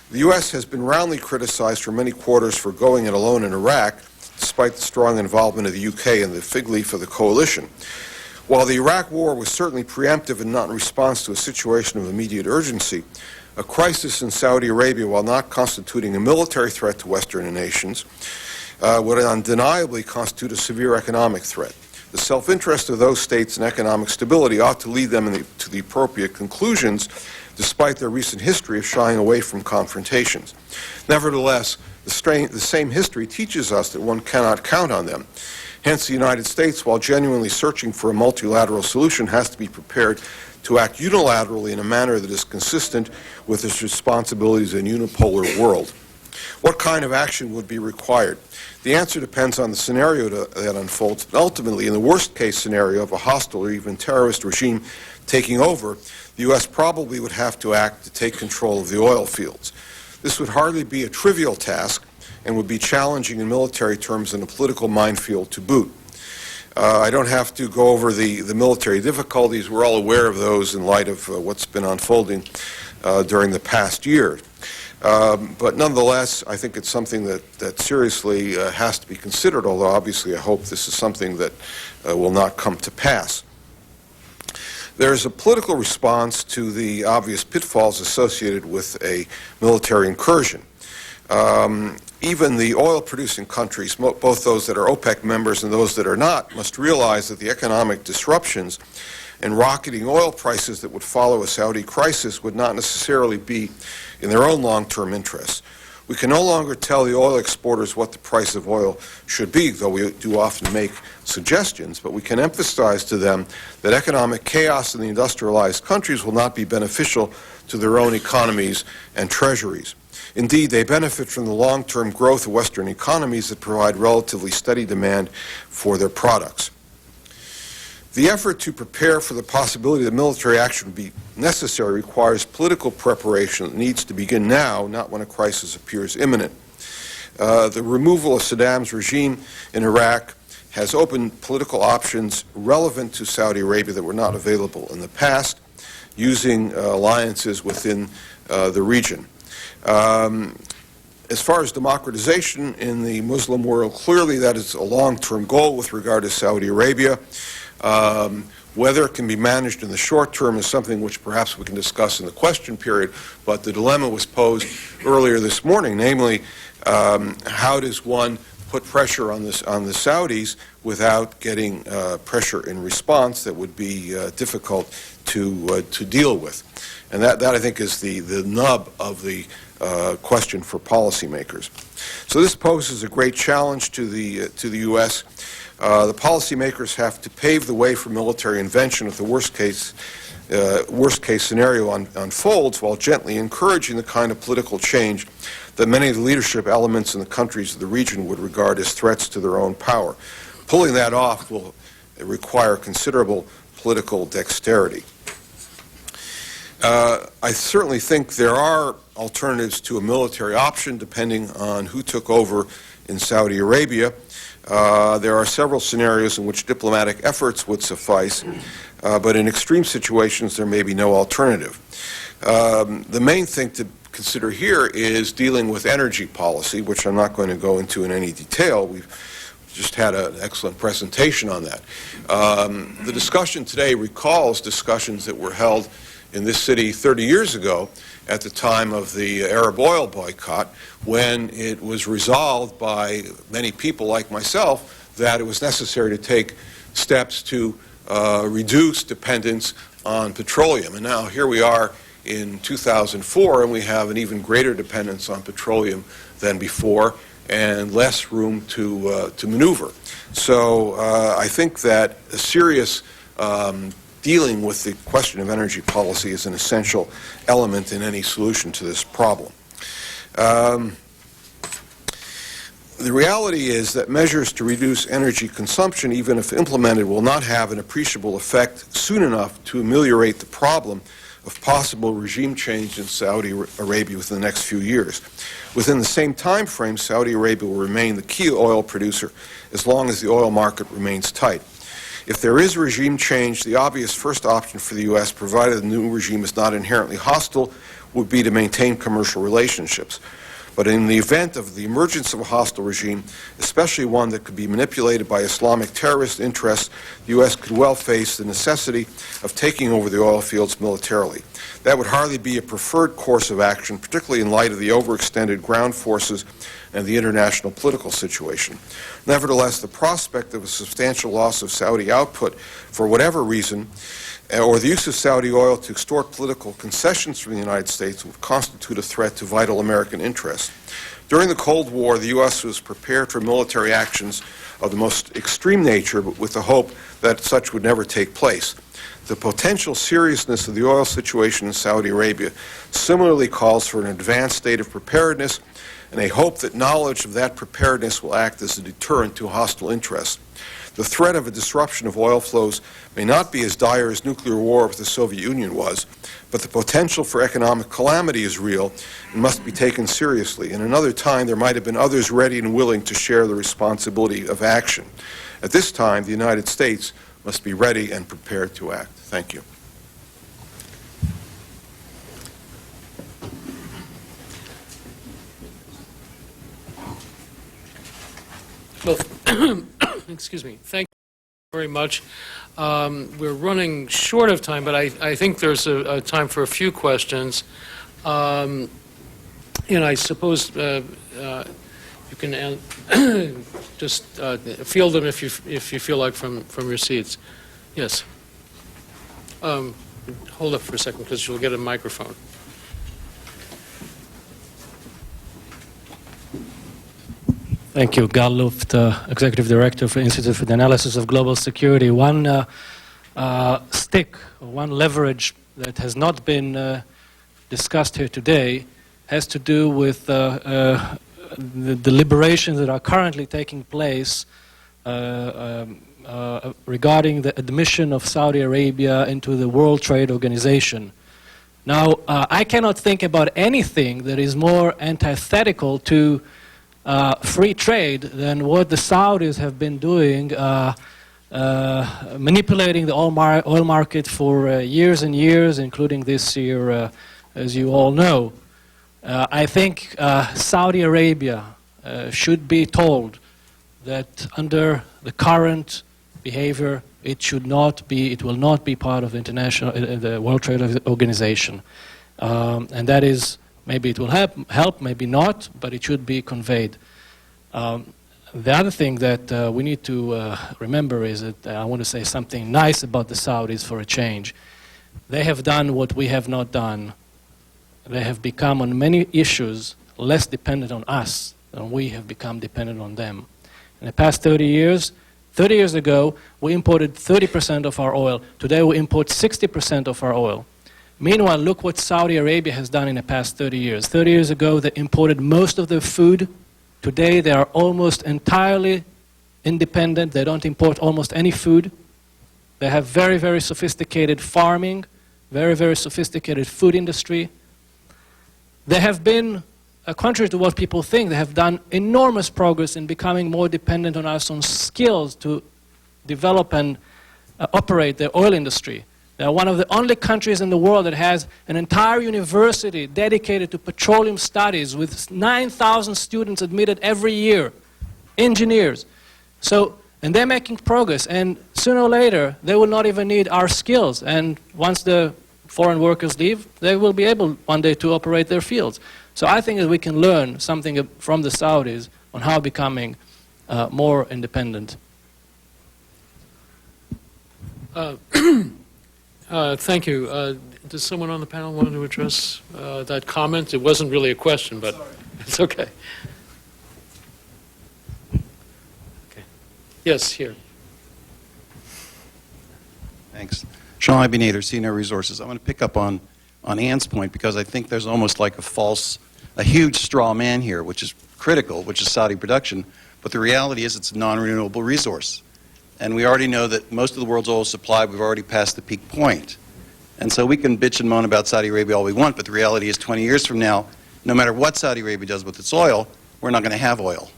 The U.S. has been roundly criticized for many quarters for going it alone in Iraq, despite the strong involvement of the UK and the fig leaf of the coalition. While the Iraq war was certainly preemptive and not in response to a situation of immediate urgency, a crisis in Saudi Arabia, while not constituting a military threat to Western nations, would undeniably constitute a severe economic threat. The self-interest of those states in economic stability ought to lead them to the appropriate conclusions, despite their recent history of shying away from confrontations. Nevertheless, the same history teaches us that one cannot count on them. Hence, the United States, while genuinely searching for a multilateral solution, has to be prepared to act unilaterally in a manner that is consistent with its responsibilities in a unipolar world. What kind of action would be required? The answer depends on the scenario that unfolds, but ultimately, in the worst-case scenario of a hostile or even terrorist regime taking over, the U.S. probably would have to act to take control of the oil fields. This would hardly be a trivial task and would be challenging in military terms and a political minefield to boot. I don't have to go over the military difficulties. We're all aware of those in light of what's been unfolding during the past year. But nonetheless, I think it's something that seriously has to be considered, although obviously I hope this is something that will not come to pass. There is a political response to the obvious pitfalls associated with a military incursion. Even the oil-producing countries, both those that are OPEC members and those that are not, must realize that the economic disruptions and rocketing oil prices that would follow a Saudi crisis would not necessarily be in their own long-term interests. We can no longer tell the oil exporters what the price of oil should be, though we do often make suggestions, but we can emphasize to them that economic chaos in the industrialized countries will not be beneficial to their own economies and treasuries. Indeed, they benefit from the long-term growth of Western economies that provide relatively steady demand for their products. The effort to prepare for the possibility that military action would be necessary requires political preparation that needs to begin now, not when a crisis appears imminent. The removal of Saddam's regime in Iraq has opened political options relevant to Saudi Arabia that were not available in the past, using alliances within the region. As far as democratization in the Muslim world, clearly that is a long-term goal with regard to Saudi Arabia. Whether it can be managed in the short term is something which perhaps we can discuss in the question period, but the dilemma was posed earlier this morning, namely, how does one put pressure on the Saudis without getting pressure in response that would be difficult to deal with? And that I think is the nub of the question for policymakers. So this poses a great challenge to the U.S. The policymakers have to pave the way for military intervention if the worst case scenario unfolds, while gently encouraging the kind of political change that many of the leadership elements in the countries of the region would regard as threats to their own power. Pulling that off will require considerable political dexterity. I certainly think there are alternatives to a military option depending on who took over in Saudi Arabia. There are several scenarios in which diplomatic efforts would suffice, but in extreme situations there may be no alternative. The main thing to consider here is dealing with energy policy, which I'm not going to go into in any detail. We've just had an excellent presentation on that. The discussion today recalls discussions that were held in this city 30 years ago at the time of the Arab oil boycott, when it was resolved by many people like myself that it was necessary to take steps to reduce dependence on petroleum. And now here we are in 2004, and we have an even greater dependence on petroleum than before, and less room to maneuver. So I think that a serious dealing with the question of energy policy is an essential element in any solution to this problem. The reality is that measures to reduce energy consumption, even if implemented, will not have an appreciable effect soon enough to ameliorate the problem of possible regime change in Saudi Arabia within the next few years. Within the same time frame, Saudi Arabia will remain the key oil producer as long as the oil market remains tight. If there is regime change, the obvious first option for the U.S., provided the new regime is not inherently hostile, would be to maintain commercial relationships. But in the event of the emergence of a hostile regime, especially one that could be manipulated by Islamic terrorist interests, the U.S. could well face the necessity of taking over the oil fields militarily. That would hardly be a preferred course of action, particularly in light of the overextended ground forces and the international political situation. Nevertheless, the prospect of a substantial loss of Saudi output for whatever reason, or the use of Saudi oil to extort political concessions from the United States would constitute a threat to vital American interests. During the Cold War, the U.S. was prepared for military actions of the most extreme nature, but with the hope that such would never take place. The potential seriousness of the oil situation in Saudi Arabia similarly calls for an advanced state of preparedness and a hope that knowledge of that preparedness will act as a deterrent to hostile interests. The threat of a disruption of oil flows may not be as dire as nuclear war with the Soviet Union was, but the potential for economic calamity is real and must be taken seriously. In another time, there might have been others ready and willing to share the responsibility of action. At this time, the United States must be ready and prepared to act. Thank you. Well, excuse me. Thank you very much. We're running short of time, but I think there's a time for a few questions. And I suppose you can just field them if you feel like from your seats. Yes. Hold up for a second, because you'll get a microphone. Thank you. Gal Luft, Executive Director for Institute for the Analysis of Global Security. One stick, or one leverage that has not been discussed here today has to do with the deliberations that are currently taking place regarding the admission of Saudi Arabia into the World Trade Organization. Now, I cannot think about anything that is more antithetical to free trade than what the Saudis have been doing, manipulating the oil market for years and years, including this year, as you all know. I think Saudi Arabia should be told that under the current behavior, it will not be part of the World Trade Organization. And that is, maybe it will help, maybe not, but it should be conveyed. The other thing that we need to remember is that I want to say something nice about the Saudis for a change. They have done what we have not done. They have become, on many issues, less dependent on us than we have become dependent on them. In the past 30 years ago, we imported 30% of our oil. Today, we import 60% of our oil. Meanwhile, look what Saudi Arabia has done in the past 30 years. 30 years ago, they imported most of their food. Today, they are almost entirely independent. They don't import almost any food. They have very, very sophisticated farming, very, very sophisticated food industry. They have been, contrary to what people think, they have done enormous progress in becoming more dependent on us on skills to develop and operate their oil industry. They are one of the only countries in the world that has an entire university dedicated to petroleum studies with 9,000 students admitted every year, engineers. And they're making progress, and sooner or later, they will not even need our skills. And once the foreign workers leave, they will be able one day to operate their fields. So I think that we can learn something from the Saudis on how becoming more independent. Thank you. Does someone on the panel want to address that comment? It wasn't really a question, but it's okay. Okay. Yes, here. Thanks. Sean Ibinator, Senior Resources. I want to pick up on Ann's point because I think there's almost like a huge straw man here, which is critical, which is Saudi production, but the reality is it's a non-renewable resource. And we already know that most of the world's oil supply, we've already passed the peak point. And so we can bitch and moan about Saudi Arabia all we want, but the reality is 20 years from now, no matter what Saudi Arabia does with its oil, we're not going to have oil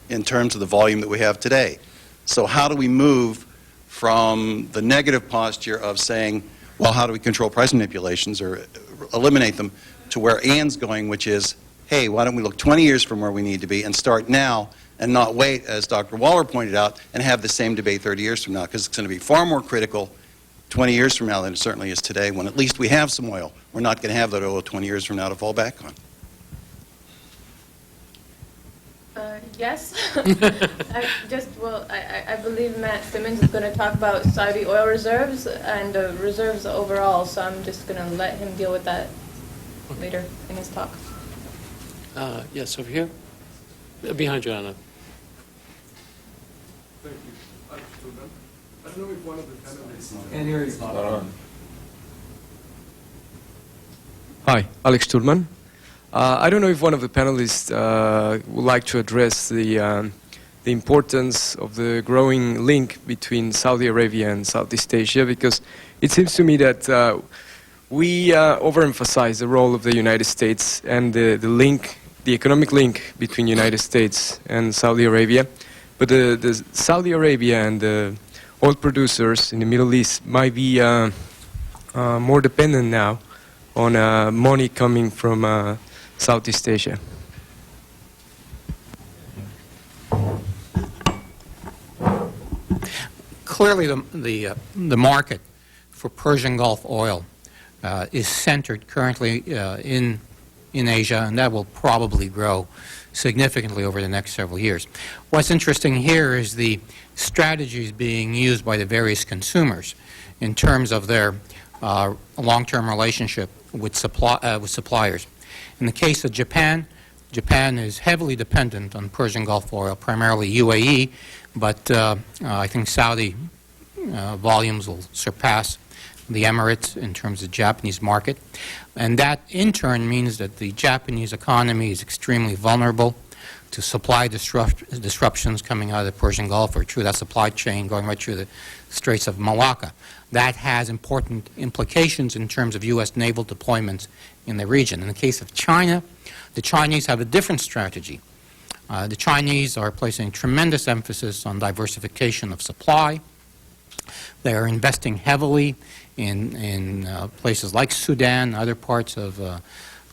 in terms of the volume that we have today. So how do we move from the negative posture of saying, well, how do we control price manipulations or eliminate them, to where Ann's going, which is, hey, why don't we look 20 years from where we need to be and start now and not wait, as Dr. Waller pointed out, and have the same debate 30 years from now, because it's going to be far more critical 20 years from now than it certainly is today, when at least we have some oil. We're not going to have that oil 20 years from now to fall back on. Yes. I believe Matt Simmons is going to talk about Saudi oil reserves and reserves overall, so I'm just going to let him deal with that later in his talk. Yes, over here. Behind you, Anna. Thank you. Alex Turban. I don't know if one of the panelists... is not on. Hi, Alex Turban. I don't know if one of the panelists would like to address the importance of the growing link between Saudi Arabia and Southeast Asia, because it seems to me that we overemphasize the role of the United States and the economic link between the United States and Saudi Arabia. But the Saudi Arabia and the oil producers in the Middle East might be more dependent now on money coming from Southeast Asia. Clearly, the market for Persian Gulf oil is centered currently in Asia, and that will probably grow significantly over the next several years. What's interesting here is the strategies being used by the various consumers in terms of their long-term relationship with suppliers. In the case of Japan, Japan is heavily dependent on Persian Gulf oil, primarily UAE, but I think Saudi volumes will surpass the Emirates in terms of the Japanese market. And that, in turn, means that the Japanese economy is extremely vulnerable to supply disruptions coming out of the Persian Gulf or through that supply chain going right through the Straits of Malacca. That has important implications in terms of U.S. naval deployments in the region. In the case of China, the Chinese have a different strategy. The Chinese are placing tremendous emphasis on diversification of supply. They are investing heavily in places like Sudan, other parts of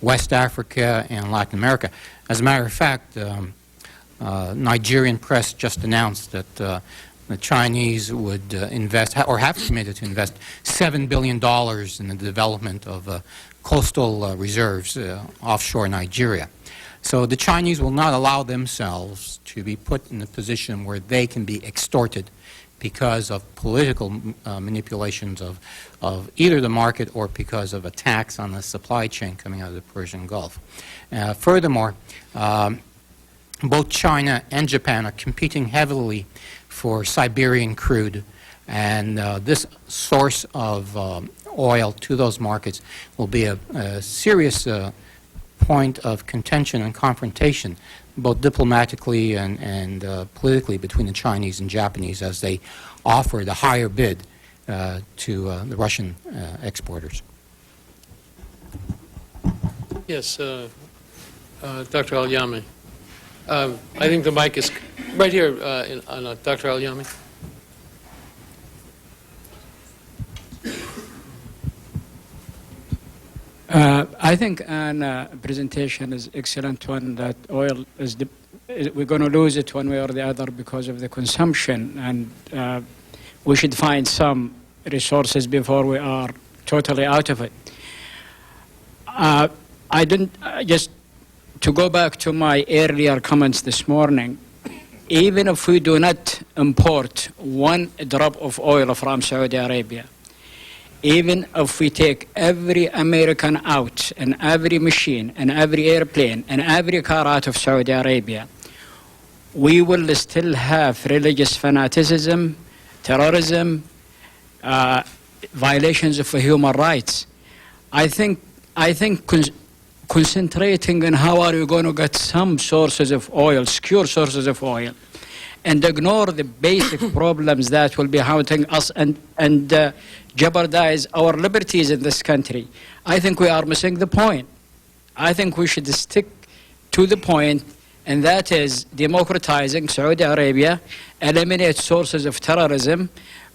West Africa and Latin America. As a matter of fact, Nigerian press just announced that the Chinese would invest, or have committed to invest, $7 billion in the development of coastal reserves offshore Nigeria. So the Chinese will not allow themselves to be put in a position where they can be extorted because of political manipulations of either the market or because of attacks on the supply chain coming out of the Persian Gulf. Furthermore, both China and Japan are competing heavily for Siberian crude, and this source of oil to those markets will be a serious point of contention and confrontation, both diplomatically and politically, between the Chinese and Japanese as they offer the higher bid to the Russian exporters. Yes, Dr. Al-Yami. I think the mic is right here on Dr. Al-Yami. I think an presentation is excellent one, that oil is we're going to lose it one way or the other because of the consumption, and we should find some resources before we are totally out of it. Just to go back to my earlier comments this morning, even if we do not import one drop of oil from Saudi Arabia, even if we take every American out and every machine and every airplane and every car out of Saudi Arabia, we will still have religious fanaticism, terrorism, violations of human rights. I think concentrating on how are we going to get some sources of oil, secure sources of oil, and ignore the basic problems that will be haunting us and jeopardize our liberties in this country, I think we are missing the point. I think we should stick to the point, and that is democratizing Saudi Arabia, eliminate sources of terrorism,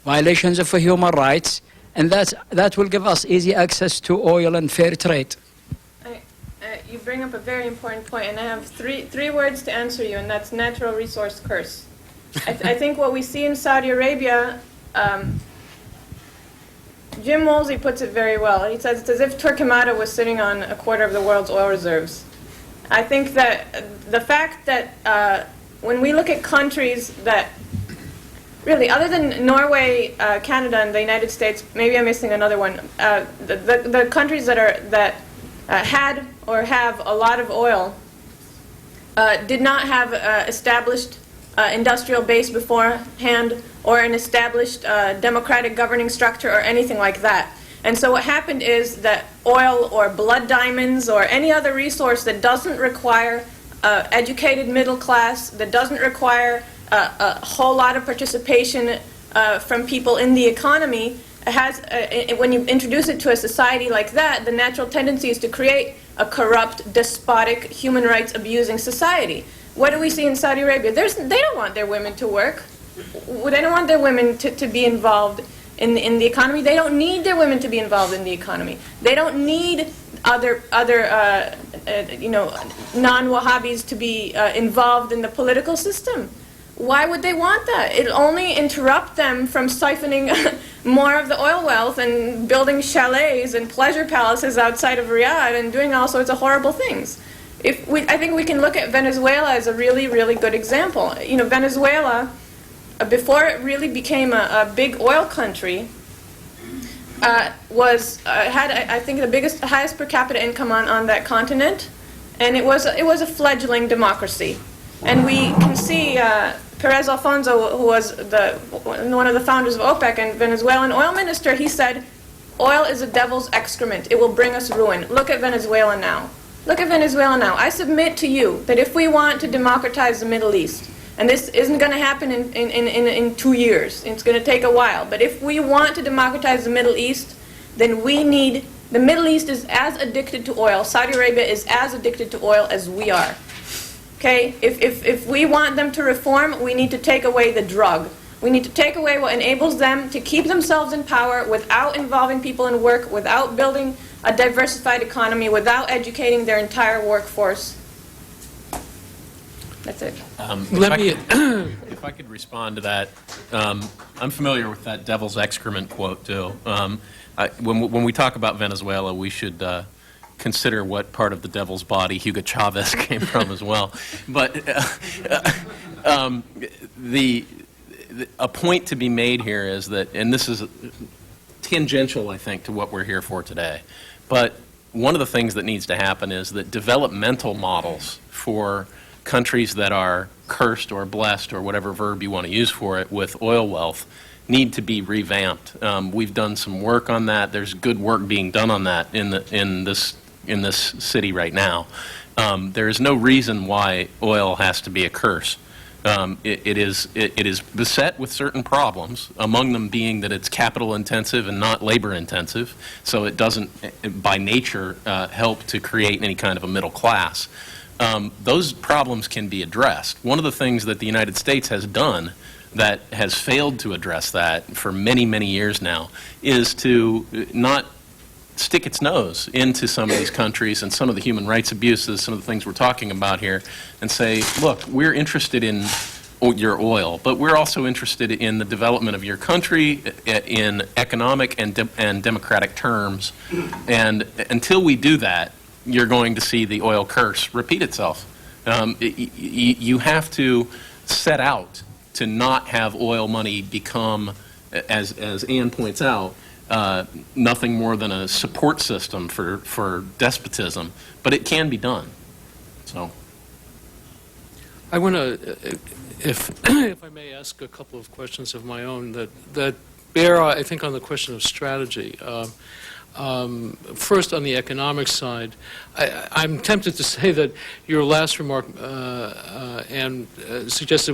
violations of human rights, and that will give us easy access to oil and fair trade. You bring up a very important point, and I have three words to answer you, and that's natural resource curse. I think what we see in Saudi Arabia, Jim Woolsey puts it very well. He says it's as if Torquemada was sitting on a quarter of the world's oil reserves. I think that the fact that when we look at countries that really, other than Norway, Canada, and the United States, maybe I'm missing another one, the countries that had or have a lot of oil did not have established industrial base beforehand or an established democratic governing structure or anything like that. And so what happened is that oil or blood diamonds or any other resource that doesn't require educated middle class, that doesn't require a whole lot of participation from people in the economy, has, when you introduce it to a society like that, the natural tendency is to create a corrupt, despotic, human rights abusing society. What do we see in Saudi Arabia? They don't want their women to work. They don't want their women to be involved in the economy. They don't need their women to be involved in the economy. They don't need other non-Wahhabis to be involved in the political system. Why would they want that? It'll only interrupt them from siphoning more of the oil wealth and building chalets and pleasure palaces outside of Riyadh and doing all sorts of horrible things. I think we can look at Venezuela as a really, really good example. You know, Venezuela, before it really became a big oil country, had I think the highest per capita income on that continent, and it was a fledgling democracy. And we can see Perez Alfonso, who was one of the founders of OPEC and Venezuelan oil minister, he said, "Oil is a devil's excrement. It will bring us ruin." Look at Venezuela now. Look at Venezuela now. I submit to you that if we want to democratize the Middle East, and this isn't going to happen in 2 years, it's going to take a while, but if we want to democratize the Middle East, then the Middle East is as addicted to oil, Saudi Arabia is as addicted to oil as we are. Okay? If we want them to reform, we need to take away the drug. We need to take away what enables them to keep themselves in power without involving people in work, without building a diversified economy, without educating their entire workforce. That's it. If I could respond to that, I'm familiar with that devil's excrement quote, too. When we talk about Venezuela, we should consider what part of the devil's body Hugo Chavez came from as well. But a point to be made here is that, and this is tangential, I think, to what we're here for today, but one of the things that needs to happen is that developmental models for countries that are cursed or blessed, or whatever verb you want to use for it, with oil wealth need to be revamped. We've done some work on that. There's good work being done on that in this city right now. There is no reason why oil has to be a curse. It is beset with certain problems, among them being that it's capital intensive and not labor intensive, so it doesn't, by nature, help to create any kind of a middle class. Those problems can be addressed. One of the things that the United States has done that has failed to address that for many, many years now is to not stick its nose into some of these countries and some of the human rights abuses, some of the things we're talking about here, and say, look, we're interested in your oil, but we're also interested in the development of your country in economic and democratic terms. And until we do that, you're going to see the oil curse repeat itself. You have to set out to not have oil money become, as Ann points out, nothing more than a support system for despotism, but it can be done. So, I want to, if I may, ask a couple of questions of my own that bear, I think, on the question of strategy. First, on the economic side, I'm tempted to say that your last remark suggested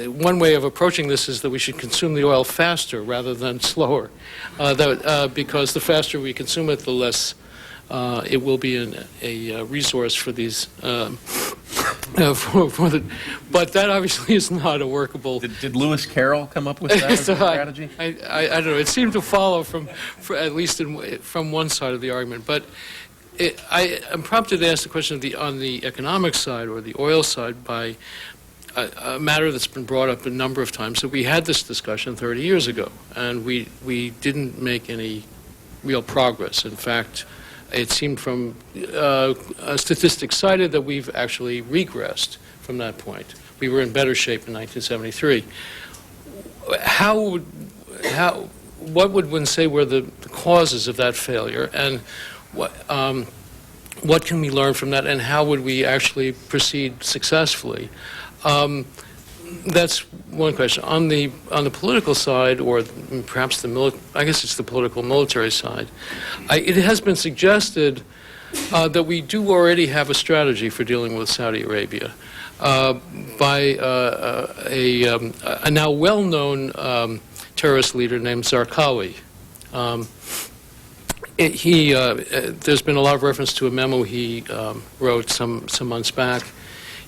one way of approaching this is that we should consume the oil faster rather than slower, because the faster we consume it, the less it will be a resource for these. But that obviously is not a workable. Did Lewis Carroll come up with that as a strategy? I don't know. It seemed to follow at least from one side of the argument. But I'm prompted to ask the question on the economic side or the oil side by a matter that's been brought up a number of times. So we had this discussion 30 years ago, and we didn't make any real progress. In fact, it seemed from statistics cited that we've actually regressed from that point. We were in better shape in 1973. What would one say were the causes of that failure, and what can we learn from that, and how would we actually proceed successfully? That's one question. On the political side, or perhaps I guess it's the political military side, it has been suggested that we do already have a strategy for dealing with Saudi Arabia by a now well-known terrorist leader named Zarqawi. There's been a lot of reference to a memo he wrote some months back,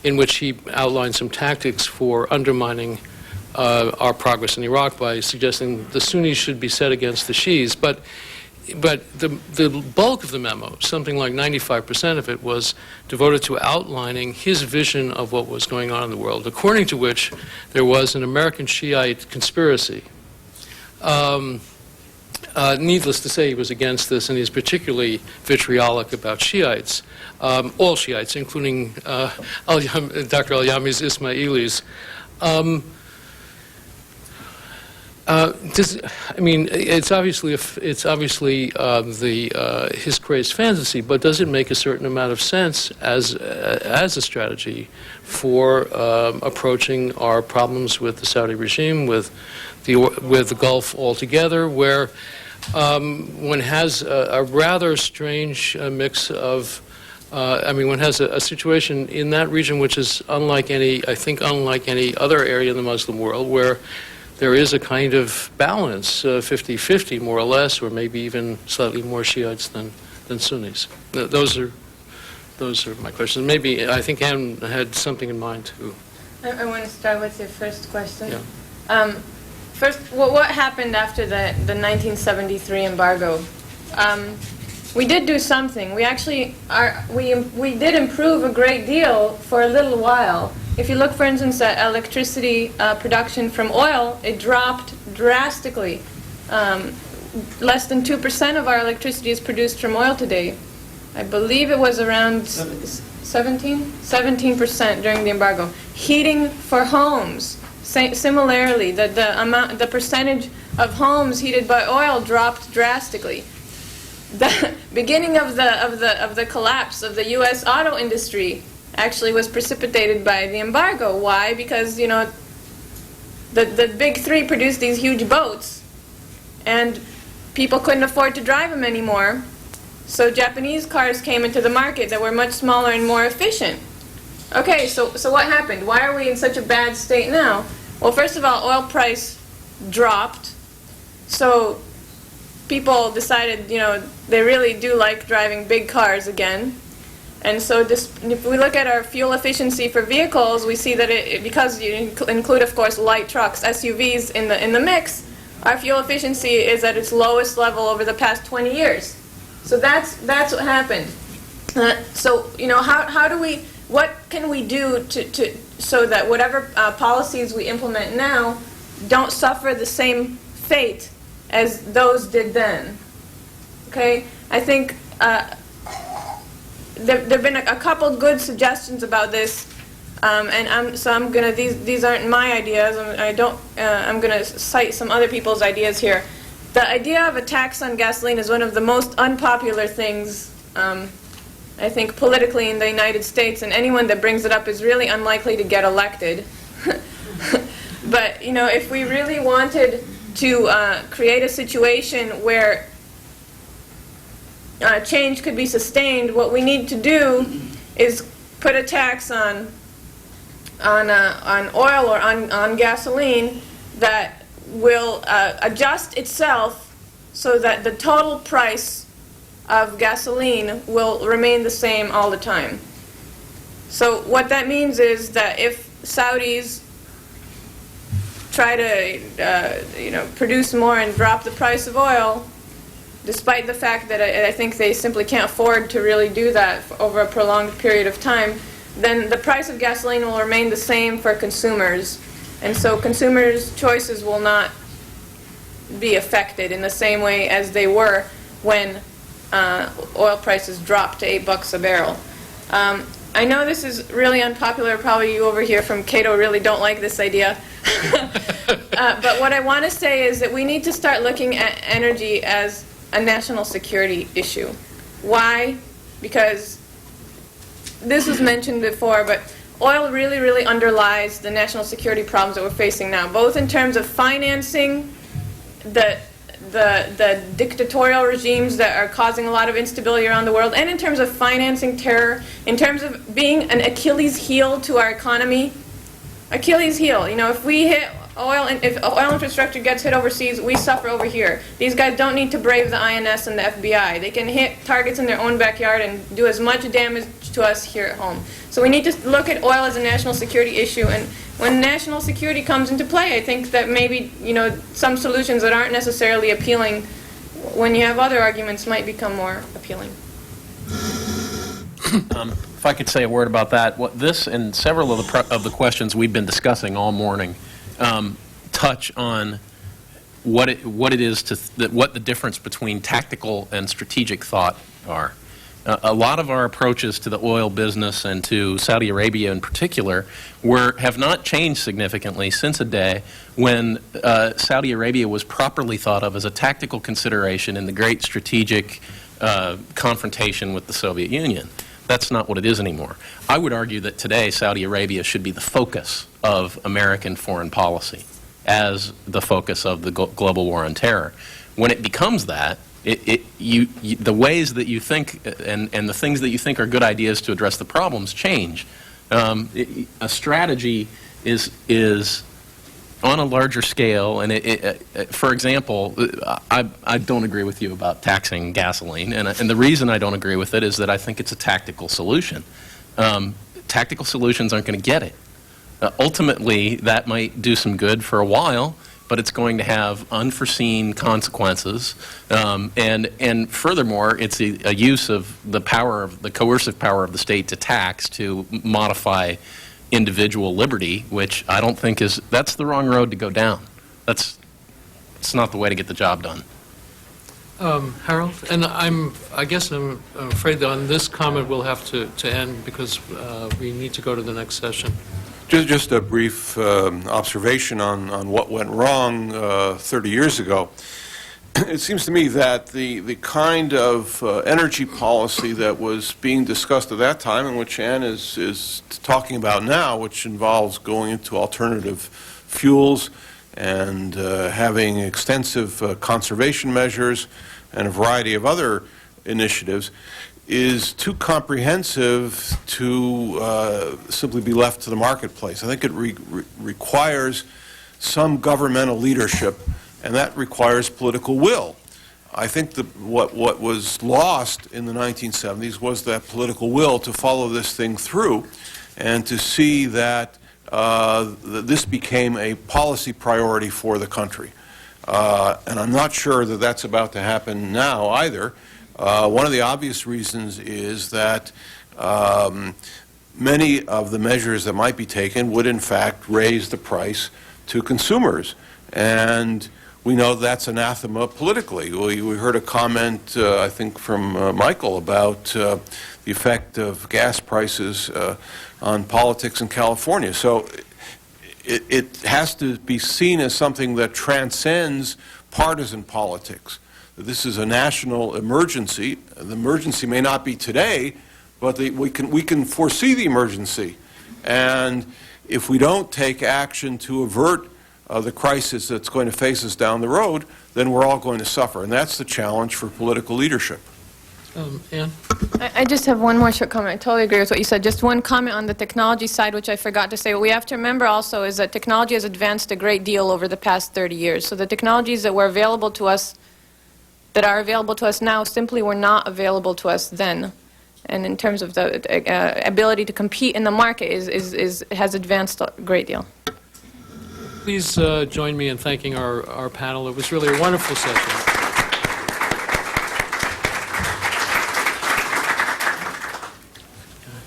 in which he outlined some tactics for undermining our progress in Iraq by suggesting the Sunnis should be set against the Shias. But the bulk of the memo, something like 95% of it, was devoted to outlining his vision of what was going on in the world, according to which there was an American Shiite conspiracy. Needless to say, he was against this, and he's particularly vitriolic about Shiites, all Shiites, including Dr. Al-Yami's Ismailis. It's obviously his crazed fantasy, but does it make a certain amount of sense as a strategy for approaching our problems with the Saudi regime, with the Gulf altogether, where one has a rather strange mix of, one has a situation in that region which is unlike any other area in the Muslim world, where there is a kind of balance, 50-50 more or less, or maybe even slightly more Shiites than Sunnis. Those those are my questions. Maybe, I think Anne had something in mind, too. I want to start with your first question. Yeah. First, what happened after the 1973 embargo? We did do something. We actually we did improve a great deal for a little while. If you look, for instance, at electricity production from oil, it dropped drastically. Less than 2% of our electricity is produced from oil today. I believe it was around 17% during the embargo. Heating for homes, similarly, the percentage of homes heated by oil dropped drastically. The beginning of the collapse of the U.S. auto industry actually was precipitated by the embargo. Why? Because, you know, the big three produced these huge boats, and people couldn't afford to drive them anymore. So Japanese cars came into the market that were much smaller and more efficient. Okay, so what happened? Why are we in such a bad state now? Well, first of all, oil price dropped, so people decided, you know, they really do like driving big cars again. And so if we look at our fuel efficiency for vehicles, we see that because you include, of course, light trucks, SUVs in the mix, our fuel efficiency is at its lowest level over the past 20 years. So that's what happened. So, you know, what can we do so that whatever policies we implement now don't suffer the same fate as those did then? Okay, I think there have been a couple good suggestions about this, and these aren't my ideas. I'm gonna cite some other people's ideas here. The idea of a tax on gasoline is one of the most unpopular things, I think, politically in the United States, and anyone that brings it up is really unlikely to get elected. But, you know, if we really wanted to create a situation where change could be sustained, what we need to do is put a tax on oil or on gasoline that will adjust itself so that the total price of gasoline will remain the same all the time. So what that means is that if Saudis try to produce more and drop the price of oil, despite the fact that I think they simply can't afford to really do that over a prolonged period of time, then the price of gasoline will remain the same for consumers. And so consumers' choices will not be affected in the same way as they were when oil prices dropped to $8 a barrel. I know this is really unpopular. Probably you over here from Cato really don't like this idea. But what I want to say is that we need to start looking at energy as a national security issue. Why? Because this was mentioned before, but oil really, really underlies the national security problems that we're facing now, both in terms of financing the dictatorial regimes that are causing a lot of instability around the world, and in terms of financing terror, in terms of being an Achilles heel to our economy. Achilles heel. You know, if we hit oil, if oil infrastructure gets hit overseas, we suffer over here. These guys don't need to brave the INS and the FBI. They can hit targets in their own backyard and do as much damage to us here at home. So we need to look at oil as a national security issue, and when national security comes into play, I think that maybe, you know, some solutions that aren't necessarily appealing when you have other arguments might become more appealing. If I could say a word about that, this and several of the questions we've been discussing all morning touch on what it is what the difference between tactical and strategic thought are. A lot of our approaches to the oil business and to Saudi Arabia in particular have not changed significantly since a day when Saudi Arabia was properly thought of as a tactical consideration in the great strategic confrontation with the Soviet Union. That's not what it is anymore. I would argue that today Saudi Arabia should be the focus of American foreign policy as the focus of the global war on terror. When it becomes that, the ways that you think and the things that you think are good ideas to address the problems change. A strategy is on a larger scale, and for example, I don't agree with you about taxing gasoline, and the reason I don't agree with it is that I think it's a tactical solution. Tactical solutions aren't going to get it. Ultimately, that might do some good for a while, but it's going to have unforeseen consequences. And furthermore, it's a use of the power of the coercive power of the state to tax to modify individual liberty, which I don't think that's the wrong road to go down. It's not the way to get the job done. Harold, and I guess I'm afraid that on this comment we'll have to end because we need to go to the next session. Just a brief observation on what went wrong 30 years ago. It seems to me that the kind of energy policy that was being discussed at that time, and which Ann is talking about now, which involves going into alternative fuels and having extensive conservation measures and a variety of other initiatives, is too comprehensive to simply be left to the marketplace. I think it requires some governmental leadership, and that requires political will. I think what was lost in the 1970s was that political will to follow this thing through and to see that this became a policy priority for the country. And I'm not sure that that's about to happen now either. One of the obvious reasons is that many of the measures that might be taken would in fact raise the price to consumers. And we know that's anathema politically. We heard a comment, I think, from Michael about the effect of gas prices on politics in California. So it has to be seen as something that transcends partisan politics. This is a national emergency. The emergency may not be today, but we can foresee the emergency. And if we don't take action to avert the crisis that's going to face us down the road, then we're all going to suffer. And that's the challenge for political leadership. Ann? I just have one more short comment. I totally agree with what you said. Just one comment on the technology side, which I forgot to say. What we have to remember also is that technology has advanced a great deal over the past 30 years. So the technologies that were available to us, that are available to us now, simply were not available to us then. And in terms of the ability to compete in the market has advanced a great deal. Please join me in thanking our panel. It was really a wonderful session.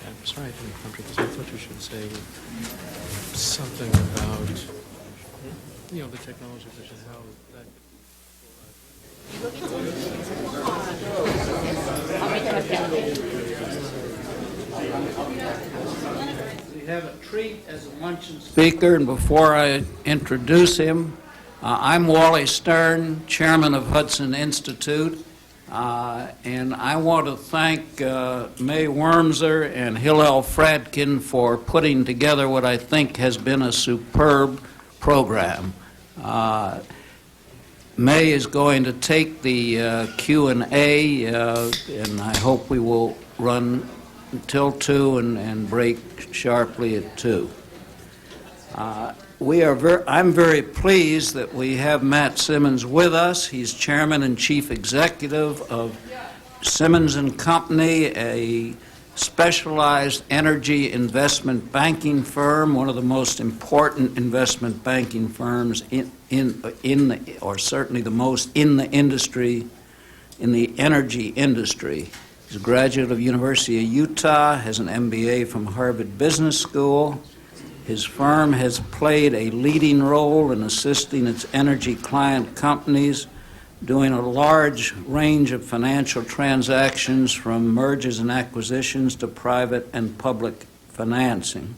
I'm sorry I didn't come to this. I thought you should say something about, the technology vision, how that... We have a treat as a luncheon speaker, and before I introduce him, I'm Wally Stern, chairman of Hudson Institute, and I want to thank May Wormser and Hillel Fradkin for putting together what I think has been a superb program. May is going to take the Q&A, and I hope we will run until 2 and break sharply at 2. I'm very pleased that we have Matt Simmons with us. He's chairman and chief executive of Simmons & Company, a specialized energy investment banking firm, one of the most important investment banking firms or certainly the most in the industry, in the energy industry. He's a graduate of University of Utah, has an MBA from Harvard Business School. His firm has played a leading role in assisting its energy client companies, doing a large range of financial transactions from mergers and acquisitions to private and public financing.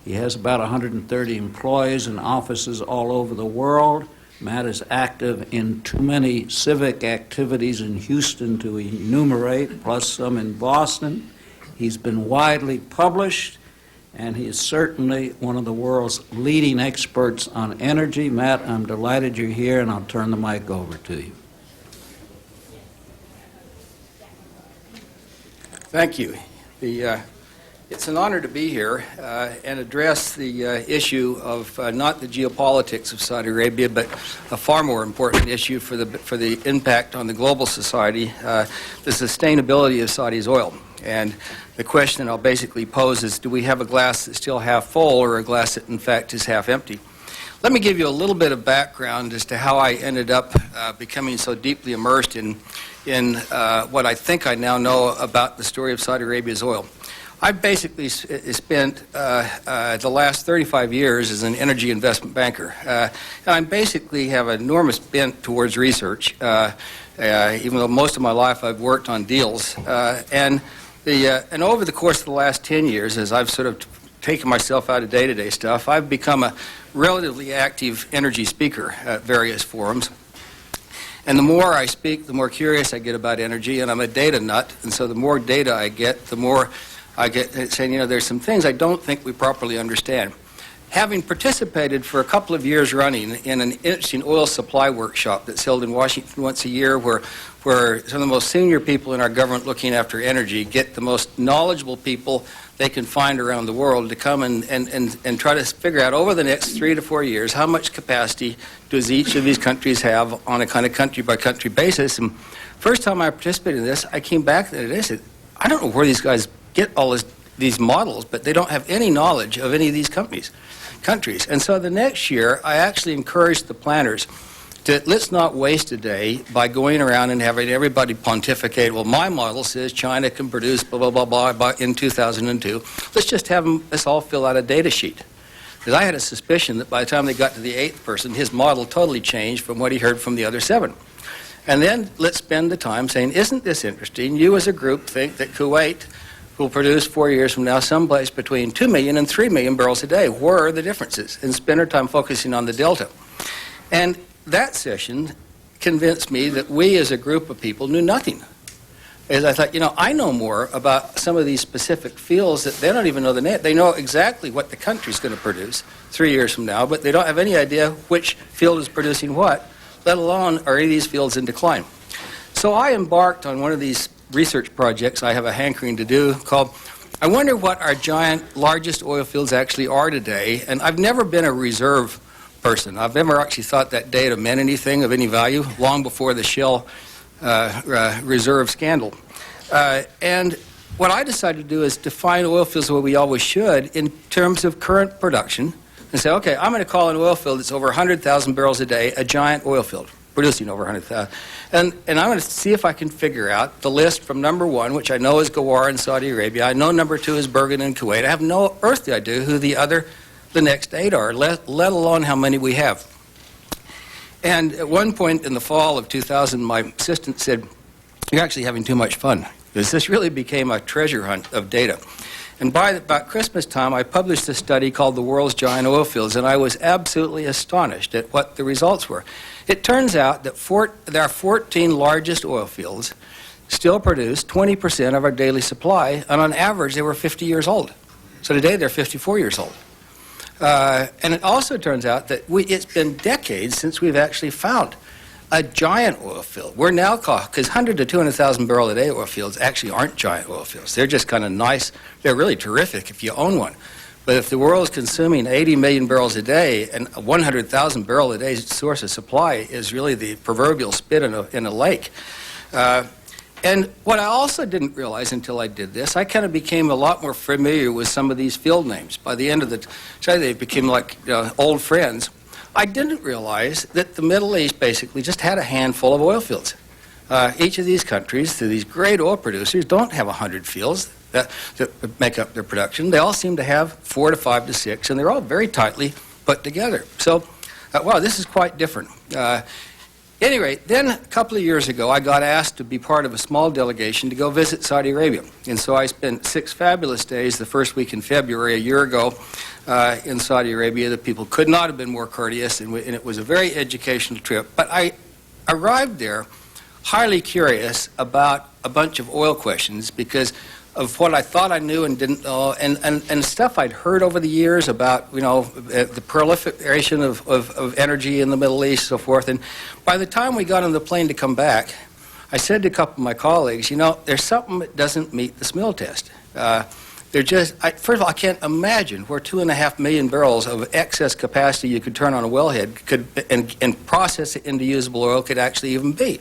He has about 130 employees and offices all over the world. Matt is active in too many civic activities in Houston to enumerate, plus some in Boston. He's been widely published, and he is certainly one of the world's leading experts on energy. Matt, I'm delighted you're here, and I'll turn the mic over to you. Thank you. The It's an honor to be here and address the issue of not the geopolitics of Saudi Arabia, but a far more important issue for the impact on the global society, the sustainability of Saudi's oil. And the question I'll basically pose is, do we have a glass that's still half full or a glass that in fact is half empty? Let me give you a little bit of background as to how I ended up becoming so deeply immersed in what I think I now know about the story of Saudi Arabia's oil. I've basically spent the last 35 years as an energy investment banker. And I basically have an enormous bent towards research, even though most of my life I've worked on deals. And over the course of the last 10 years, as I've sort of taken myself out of day-to-day stuff, I've become a relatively active energy speaker at various forums. And the more I speak, the more curious I get about energy, and I'm a data nut, and so the more data I get, the more I get saying, you know, there's some things I don't think we properly understand. Having participated for a couple of years running in an interesting oil supply workshop that's held in Washington once a year, where some of the most senior people in our government looking after energy get the most knowledgeable people they can find around the world to come and try to figure out over the next 3 to 4 years how much capacity does each of these countries have on a kind of country-by-country basis. And first time I participated in this, I came back and I said, I don't know where these guys get all these models, but they don't have any knowledge of any of these countries. And so the next year, I actually encouraged the planners to let's not waste a day by going around and having everybody pontificate, well, my model says China can produce blah, blah, blah, blah in 2002. Let's just have them, let's all fill out a data sheet. Because I had a suspicion that by the time they got to the 8th person, his model totally changed from what he heard from the other 7. And then let's spend the time saying, isn't this interesting? You as a group think that Kuwait will produce 4 years from now someplace between 2 million and 3 million barrels a day. Where are the differences? And spend our time focusing on the delta. And that session convinced me that we as a group of people knew nothing. As I thought, you know, I know more about some of these specific fields that they don't even know the name. They know exactly what the country's going to produce 3 years from now, but they don't have any idea which field is producing what, let alone are any of these fields in decline. So I embarked on one of these research projects I have a hankering to do called, I wonder what our giant, largest oil fields actually are today. And I've never been a reserve person. I've never actually thought that data meant anything of any value, long before the Shell reserve scandal. And what I decided to do is define oil fields the way we always should in terms of current production and say, okay, I'm going to call an oil field that's over 100,000 barrels a day a giant oil field, producing over 100,000. And I'm going to see if I can figure out the list from number 1, which I know is Ghawar in Saudi Arabia. I know number 2 is Bergen in Kuwait. I have no earthly idea who the next 8 are, let alone how many we have. And at one point in the fall of 2000, my assistant said, you're actually having too much fun, because this really became a treasure hunt of data. And by about Christmas time, I published a study called The World's Giant Oil Fields, and I was absolutely astonished at what the results were. It turns out that there are 14 largest oil fields still produce 20% of our daily supply, and on average, they were 50 years old. So today, they're 54 years old. And it also turns out that it's been decades since we've actually found a giant oil field. We're now caught, because 100 to 200,000 barrel a day oil fields actually aren't giant oil fields. They're just kind of nice. They're really terrific if you own one. But if the world is consuming 80 million barrels a day, and a 100,000 barrel a day source of supply is really the proverbial spit in a lake. And what I also didn't realize until I did this, I kind of became a lot more familiar with some of these field names. By the end of the study, they became like old friends. I didn't realize that the Middle East basically just had a handful of oil fields. Each of these countries, these great oil producers, don't have 100 fields that make up their production. They all seem to have 4 to 5 to 6, and they're all very tightly put together. So, wow, this is quite different. Any rate, then a couple of years ago, I got asked to be part of a small delegation to go visit Saudi Arabia. And so I spent 6 fabulous days the first week in February a year ago in Saudi Arabia. The people could not have been more courteous, and it was a very educational trip. But I arrived there highly curious about a bunch of oil questions because of what I thought I knew and didn't know, and stuff I'd heard over the years about, you know, the proliferation of energy in the Middle East and so forth. And by the time we got on the plane to come back, I said to a couple of my colleagues, you know, there's something that doesn't meet the smell test. first of all, I can't imagine where 2.5 million barrels of excess capacity you could turn on a wellhead and process it into usable oil could actually even be.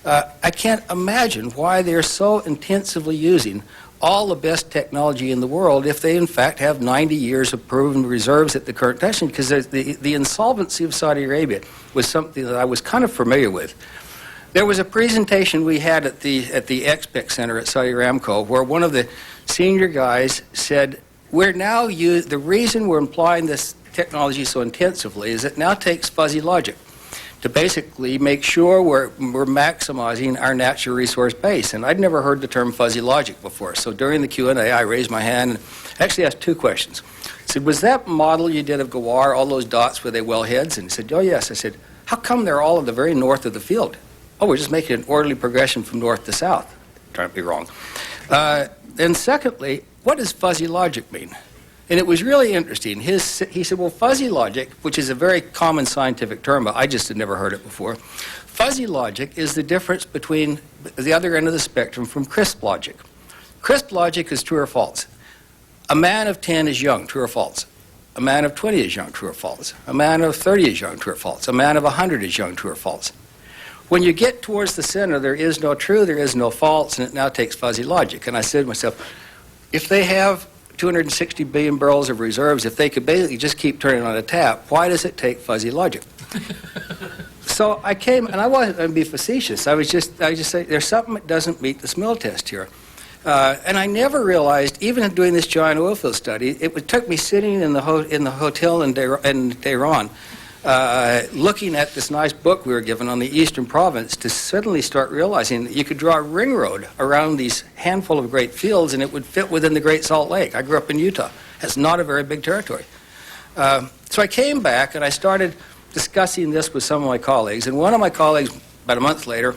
I can't imagine why they're so intensively using all the best technology in the world if they in fact have 90 years of proven reserves at the current time, because the insolvency of Saudi Arabia was something that I was kind of familiar with. There was a presentation we had at the Expec Center at Saudi Aramco where one of the senior guys said, the reason we're employing this technology so intensively is it now takes fuzzy logic to basically make sure we're maximizing our natural resource base. And I'd never heard the term fuzzy logic before. So during the Q&A, I raised my hand and actually asked two questions. I said, was that model you did of Gawar, all those dots, were they wellheads? And he said, oh, yes. I said, how come they're all at the very north of the field? Oh, we're just making an orderly progression from north to south. Trying to be wrong. Then secondly, what does fuzzy logic mean? And it was really interesting. He said, well, fuzzy logic, which is a very common scientific term, but I just had never heard it before. Fuzzy logic is the difference between the other end of the spectrum from crisp logic. Crisp logic is true or false. A man of 10 is young, true or false. A man of 20 is young, true or false. A man of 30 is young, true or false. A man of 100 is young, true or false. When you get towards the center, there is no true, there is no false, and it now takes fuzzy logic. And I said to myself, if they have 260 billion barrels of reserves, if they could basically just keep turning on a tap, why does it take fuzzy logic? So I came, and I wasn't going to be facetious. I just say, there's something that doesn't meet the smell test here. And I never realized, even in doing this giant oil field study, it took me sitting in the hotel in Tehran, looking at this nice book we were given on the Eastern Province to suddenly start realizing that you could draw a ring road around these handful of great fields and it would fit within the Great Salt Lake. I grew up in Utah. It's not a very big territory. So I came back and I started discussing this with some of my colleagues, and one of my colleagues, about a month later,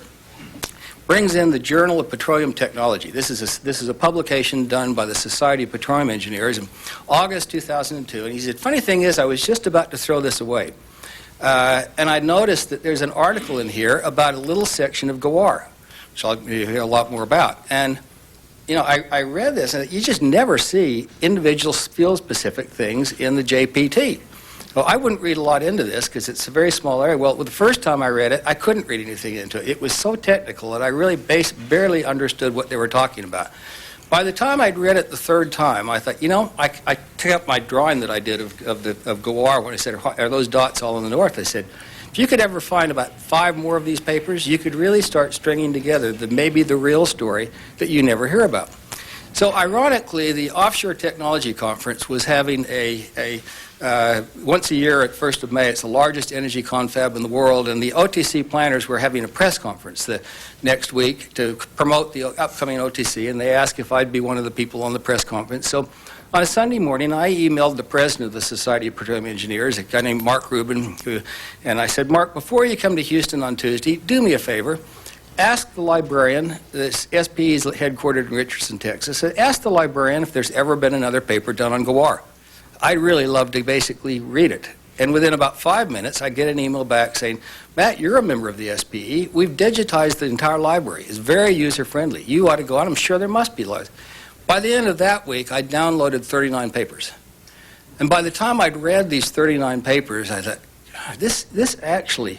brings in the Journal of Petroleum Technology. This is a publication done by the Society of Petroleum Engineers in August 2002, and he said, funny thing is, I was just about to throw this away. And I noticed that there's an article in here about a little section of Gawar, which I'll hear a lot more about. And, you know, I read this, and you just never see individual field-specific things in the JPT. Well, I wouldn't read a lot into this because it's a very small area. Well, the first time I read it, I couldn't read anything into it. It was so technical that I really barely understood what they were talking about. By the time I'd read it the third time, I thought, you know, I took up my drawing that I did of Gawar when I said, are those dots all in the north? I said, if you could ever find about 5 more of these papers, you could really start stringing together maybe the real story that you never hear about. So ironically, the Offshore Technology Conference was having once a year at 1st of May. It's the largest energy confab in the world, and the OTC planners were having a press conference the next week to promote the upcoming OTC, and they asked if I'd be one of the people on the press conference. So on a Sunday morning, I emailed the president of the Society of Petroleum Engineers, a guy named Mark Rubin, and I said, Mark, before you come to Houston on Tuesday, do me a favor. Ask the librarian, this SPE is headquartered in Richardson, Texas, ask the librarian if there's ever been another paper done on Gawar. I'd really love to basically read it. And within about 5 minutes, I get an email back saying, Matt, you're a member of the SPE. We've digitized the entire library. It's very user-friendly. You ought to go out. I'm sure there must be loads. By the end of that week, I downloaded 39 papers. And by the time I'd read these 39 papers, I thought, this actually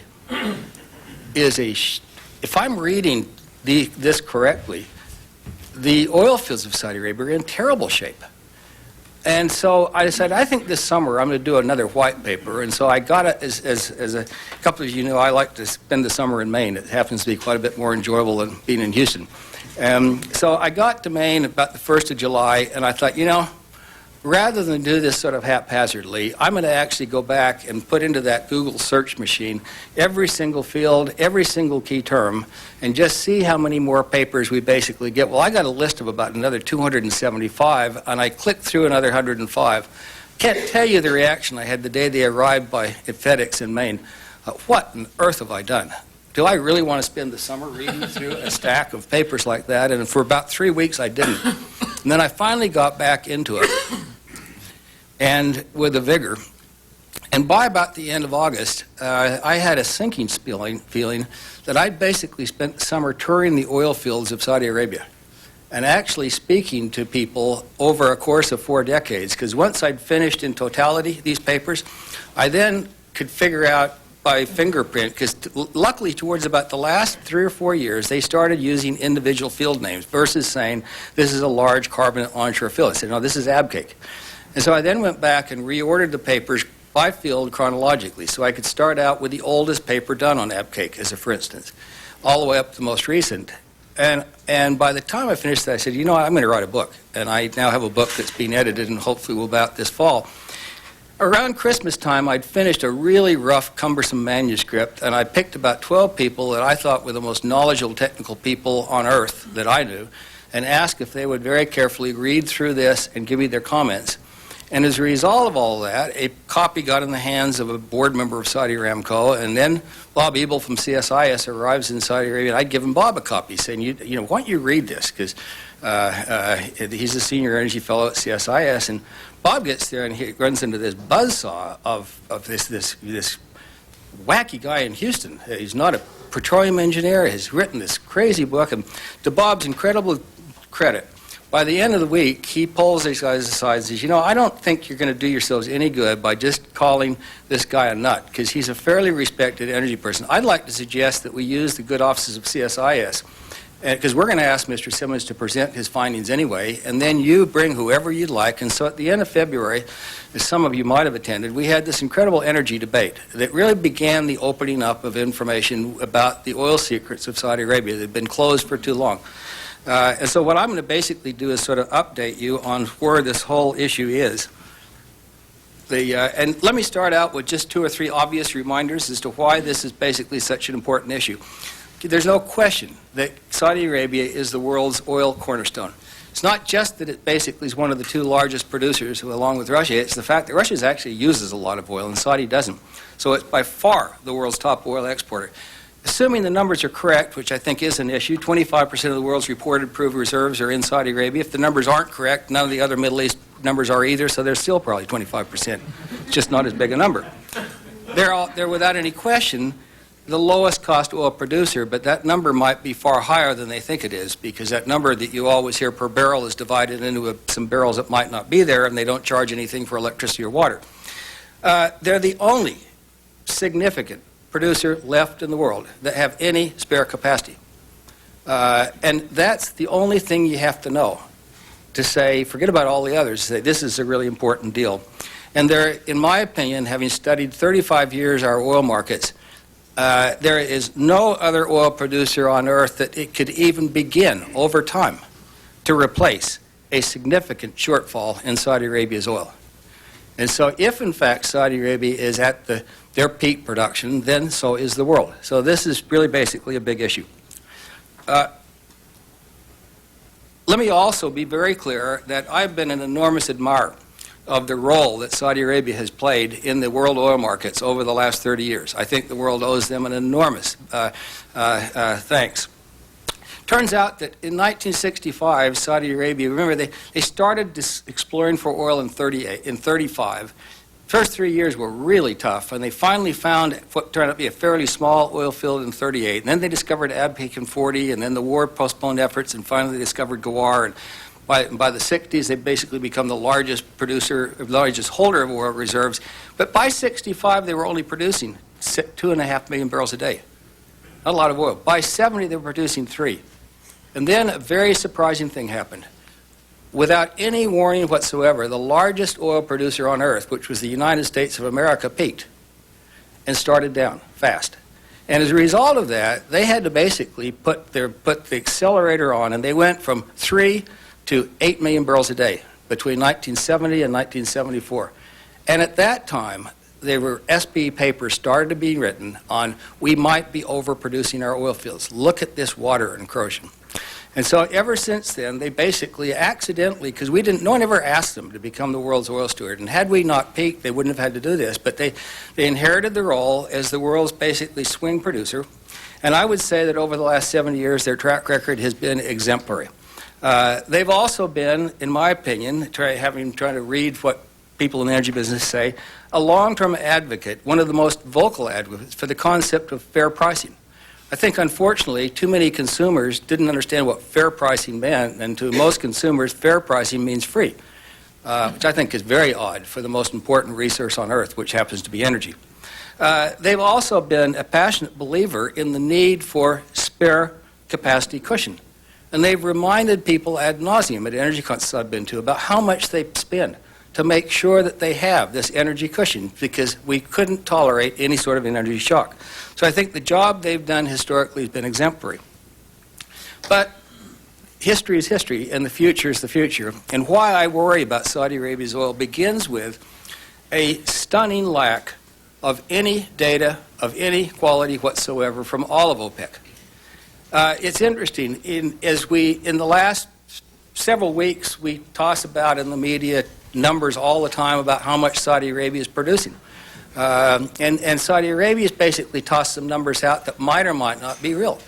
is if I'm reading this correctly, the oil fields of Saudi Arabia are in terrible shape. And so I decided, I think this summer I'm going to do another white paper. And so I got it, as a couple of you know, I like to spend the summer in Maine. It happens to be quite a bit more enjoyable than being in Houston. So I got to Maine about the 1st of July, and I thought, you know, rather than do this sort of haphazardly, I'm going to actually go back and put into that Google search machine every single field, every single key term, and just see how many more papers we basically get. Well, I got a list of about another 275, and I clicked through another 105. Can't tell you the reaction I had the day they arrived at FedEx in Maine. What on earth have I done? Do I really want to spend the summer reading through a stack of papers like that? And for about 3 weeks, I didn't. And then I finally got back into it, and with a vigor. And by about the end of August, I had a sinking feeling that I'd basically spent the summer touring the oil fields of Saudi Arabia. and actually speaking to people over a course of 4 decades. Because once I'd finished in totality these papers, I then could figure out by fingerprint, because luckily towards about the last 3 or 4 years, they started using individual field names versus saying, this is a large carbonate onshore field. I said, no, this is Abcake. And so I then went back and reordered the papers by field chronologically, so I could start out with the oldest paper done on Abcake, as a for instance, all the way up to the most recent. And by the time I finished that, I said, you know, I'm going to write a book. And I now have a book that's being edited and hopefully will be out this fall. Around Christmas time, I'd finished a really rough, cumbersome manuscript, and I picked about 12 people that I thought were the most knowledgeable technical people on earth that I knew, and asked if they would very carefully read through this and give me their comments. And as a result of all that, a copy got in the hands of a board member of Saudi Aramco, and then Bob Ebel from CSIS arrives in Saudi Arabia, and I'd given Bob a copy, saying, you know, why don't you read this? Because he's a senior energy fellow at CSIS, and Bob gets there and he runs into this buzzsaw of this wacky guy in Houston. He's not a petroleum engineer. He's written this crazy book, and to Bob's incredible credit, by the end of the week, he pulls these guys aside and says, you know, I don't think you're going to do yourselves any good by just calling this guy a nut, because he's a fairly respected energy person. I'd like to suggest that we use the good offices of CSIS, because we're going to ask Mr. Simmons to present his findings anyway, and then you bring whoever you'd like. And so at the end of February, as some of you might have attended, we had this incredible energy debate that really began the opening up of information about the oil secrets of Saudi Arabia that had been closed for too long. And so what I'm going to basically do is sort of update you on where this whole issue is. And let me start out with just 2 or 3 obvious reminders as to why this is basically such an important issue. There's no question that Saudi Arabia is the world's oil cornerstone. It's not just that it basically is one of the 2 largest producers along with Russia. It's the fact that Russia actually uses a lot of oil and Saudi doesn't. So it's by far the world's top oil exporter. Assuming the numbers are correct, which I think is an issue, 25% of the world's reported proved reserves are in Saudi Arabia. If the numbers aren't correct, none of the other Middle East numbers are either, so there's still probably 25%. It's just not as big a number. They're without any question the lowest cost oil producer, but that number might be far higher than they think it is, because that number that you always hear per barrel is divided into some barrels that might not be there, and they don't charge anything for electricity or water. They're the only significant producer left in the world that have any spare capacity. And that's the only thing you have to know to say, forget about all the others, say this is a really important deal. And there, in my opinion, having studied 35 years our oil markets, there is no other oil producer on earth that it could even begin over time to replace a significant shortfall in Saudi Arabia's oil. And so if, in fact, Saudi Arabia is at their peak production, then so is the world. So this is really basically a big issue. Let me also be very clear that I've been an enormous admirer of the role that Saudi Arabia has played in the world oil markets over the last 30 years. I think the world owes them an enormous thanks. Turns out that in 1965, Saudi Arabia, remember, they started exploring for oil in 35. First 3 years were really tough, and they finally found what turned out to be a fairly small oil field in 38. And then they discovered Abqaiq in 40, and then the war postponed efforts, and finally they discovered Ghawar. And by the 60s, they basically become the largest producer, largest holder of oil reserves. But by 65, they were only producing 2.5 million barrels a day. Not a lot of oil. By 70, they were producing 3. And then a very surprising thing happened. Without any warning whatsoever, the largest oil producer on earth, which was the United States of America, peaked and started down fast. And as a result of that, they had to basically put the accelerator on, and they went from 3 to 8 million barrels a day between 1970 and 1974. And at that time, there were SB papers started to be written on, we might be overproducing our oil fields. Look at this water encroachment. And so ever since then, they basically accidentally, because no one ever asked them to become the world's oil steward. And had we not peaked, they wouldn't have had to do this. But they inherited the role as the world's basically swing producer. And I would say that over the last 70 years, their track record has been exemplary. They've also been, in my opinion, trying to read what people in the energy business say, a long-term advocate, one of the most vocal advocates for the concept of fair pricing. I think, unfortunately, too many consumers didn't understand what fair pricing meant, and to most consumers, fair pricing means free, which I think is very odd for the most important resource on Earth, which happens to be energy. They've also been a passionate believer in the need for spare capacity cushion. And they've reminded people ad nauseum at energy conferences I've been to about how much they spend to make sure that they have this energy cushion, because we couldn't tolerate any sort of energy shock. So I think the job they've done historically has been exemplary. But history is history, and the future is the future. And why I worry about Saudi Arabia's oil begins with a stunning lack of any data of any quality whatsoever from all of OPEC. It's interesting, in the last several weeks, we toss about in the media numbers all the time about how much Saudi Arabia is producing. And Saudi Arabia has basically tossed some numbers out that might or might not be real.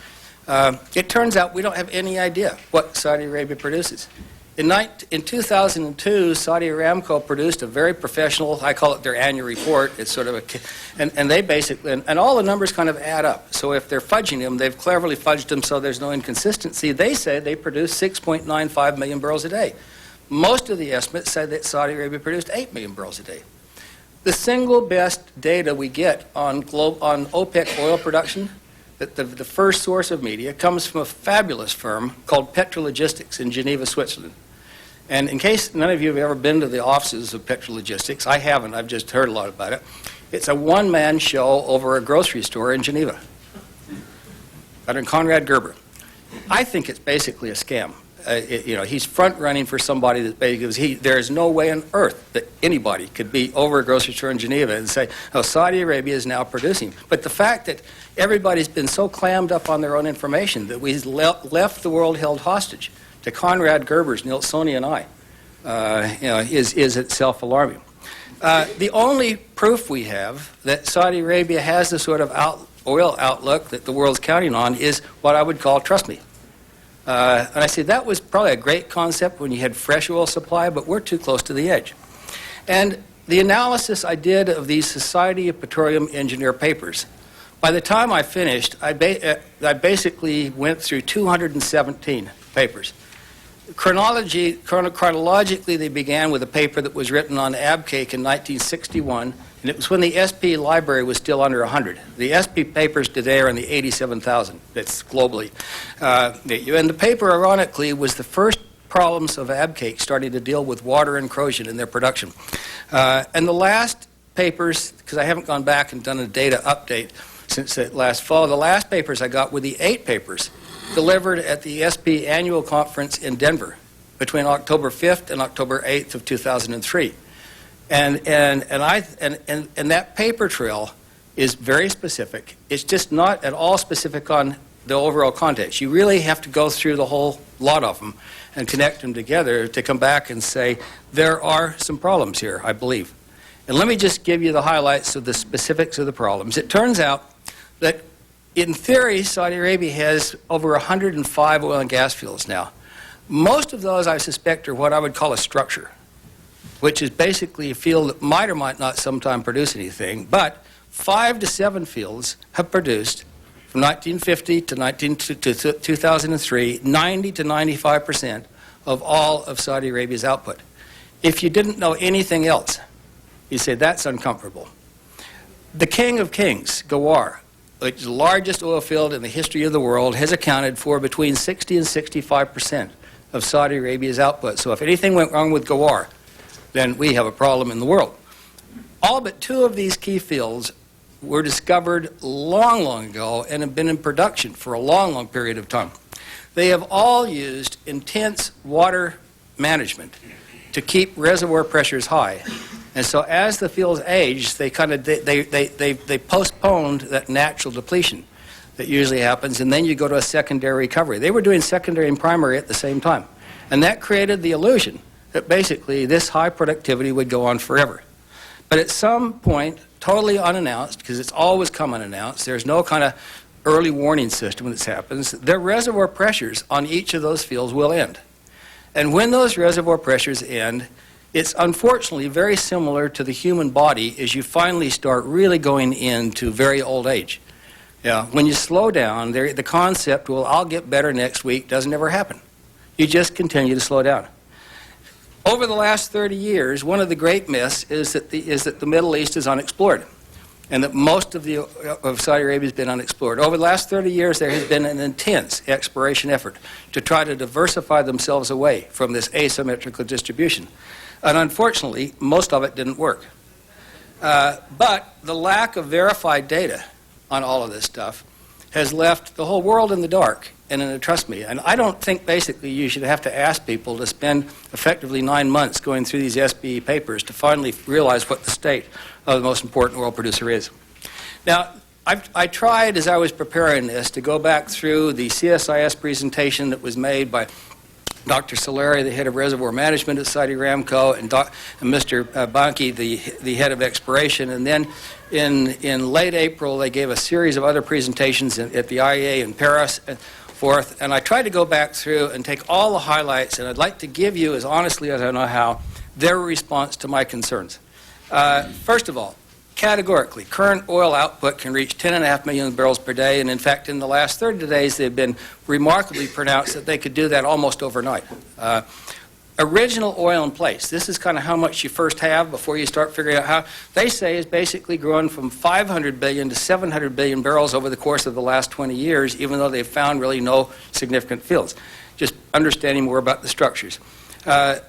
It turns out we don't have any idea what Saudi Arabia produces. In 2002, Saudi Aramco produced a very professional, I call it their annual report. It's sort of and they basically, and all the numbers kind of add up. So if they're fudging them, they've cleverly fudged them so there's no inconsistency. They say they produce 6.95 million barrels a day. Most of the estimates say that Saudi Arabia produced 8 million barrels a day. The single best data we get on OPEC oil production, that the first source of media, comes from a fabulous firm called Petrologistics in Geneva, Switzerland. And in case none of you have ever been to the offices of Petrologistics, I haven't, I've just heard a lot about it. It's a one-man show over a grocery store in Geneva, under Conrad Gerber. I think it's basically a scam. He's front-running for somebody that basically, there is no way on earth that anybody could be over a grocery store in Geneva and say, oh, Saudi Arabia is now producing. But the fact that everybody's been so clammed up on their own information that we left the world held hostage to Conrad Gerber's, Nilsoni and I, is itself alarming. The only proof we have that Saudi Arabia has the sort of oil outlook that the world's counting on is what I would call trust me. And I say that was probably a great concept when you had fresh oil supply, but we're too close to the edge. And the analysis I did of these Society of Petroleum Engineer papers, by the time I finished, I basically went through 217 papers. Chronologically, they began with a paper that was written on abcake in 1961, and it was when the SP library was still under 100. The SP papers today are in the 87,000. That's globally. And the paper, ironically, was the first problems of abcake starting to deal with water and corrosion in their production. And the last papers, because I haven't gone back and done a data update since last fall, the last papers I got were the 8 papers delivered at the SP annual conference in Denver between October 5th and October 8th of 2003. And that paper trail is very specific. It's just not at all specific on the overall context. You really have to go through the whole lot of them and connect them together to come back and say, there are some problems here, I believe. And let me just give you the highlights of the specifics of the problems. It turns out that in theory, Saudi Arabia has over 105 oil and gas fields now. Most of those, I suspect, are what I would call a structure, which is basically a field that might or might not sometime produce anything, but 5 to 7 fields have produced, from 1950 to 2003, 90 to 95% of all of Saudi Arabia's output. If you didn't know anything else, you'd say that's uncomfortable. The King of Kings, Ghawar, which is the largest oil field in the history of the world, has accounted for between 60 and 65% of Saudi Arabia's output. So if anything went wrong with Ghawar, then we have a problem in the world. All but 2 of these key fields were discovered long, long ago and have been in production for a long, long period of time. They have all used intense water management to keep reservoir pressures high. And so as the fields age, they postponed that natural depletion that usually happens, and then you go to a secondary recovery. They were doing secondary and primary at the same time. And that created the illusion that basically this high productivity would go on forever. But at some point, totally unannounced, because it's always come unannounced, there's no kind of early warning system when this happens, their reservoir pressures on each of those fields will end. And when those reservoir pressures end, it's unfortunately very similar to the human body as you finally start really going into very old age. Yeah, when you slow down, the concept, well, I'll get better next week, doesn't ever happen. You just continue to slow down. Over the last 30 years, one of the great myths is that the Middle East is unexplored, and that most of Saudi Arabia has been unexplored. Over the last 30 years, there has been an intense exploration effort to try to diversify themselves away from this asymmetrical distribution. And unfortunately, most of it didn't work. But the lack of verified data on all of this stuff has left the whole world in the dark. And trust me, and I don't think basically you should have to ask people to spend effectively 9 months going through these SBE papers to finally realize what the state of the most important oil producer is. Now, I tried as I was preparing this to go back through the CSIS presentation that was made by Dr. Saleri, the head of reservoir management at Saudi Aramco, and Mr. Banki, the head of exploration. And then in late April, they gave a series of other presentations at the IEA in Paris and forth. And I tried to go back through and take all the highlights, and I'd like to give you, as honestly as I know how, their response to my concerns. First of all, categorically, current oil output can reach 10.5 million barrels per day, and in fact, in the last 30 days, they've been remarkably pronounced that they could do that almost overnight. Original oil in place, this is kind of how much you first have before you start figuring out how, they say is basically grown from 500 billion to 700 billion barrels over the course of the last 20 years, even though they've found really no significant fields. Just understanding more about the structures.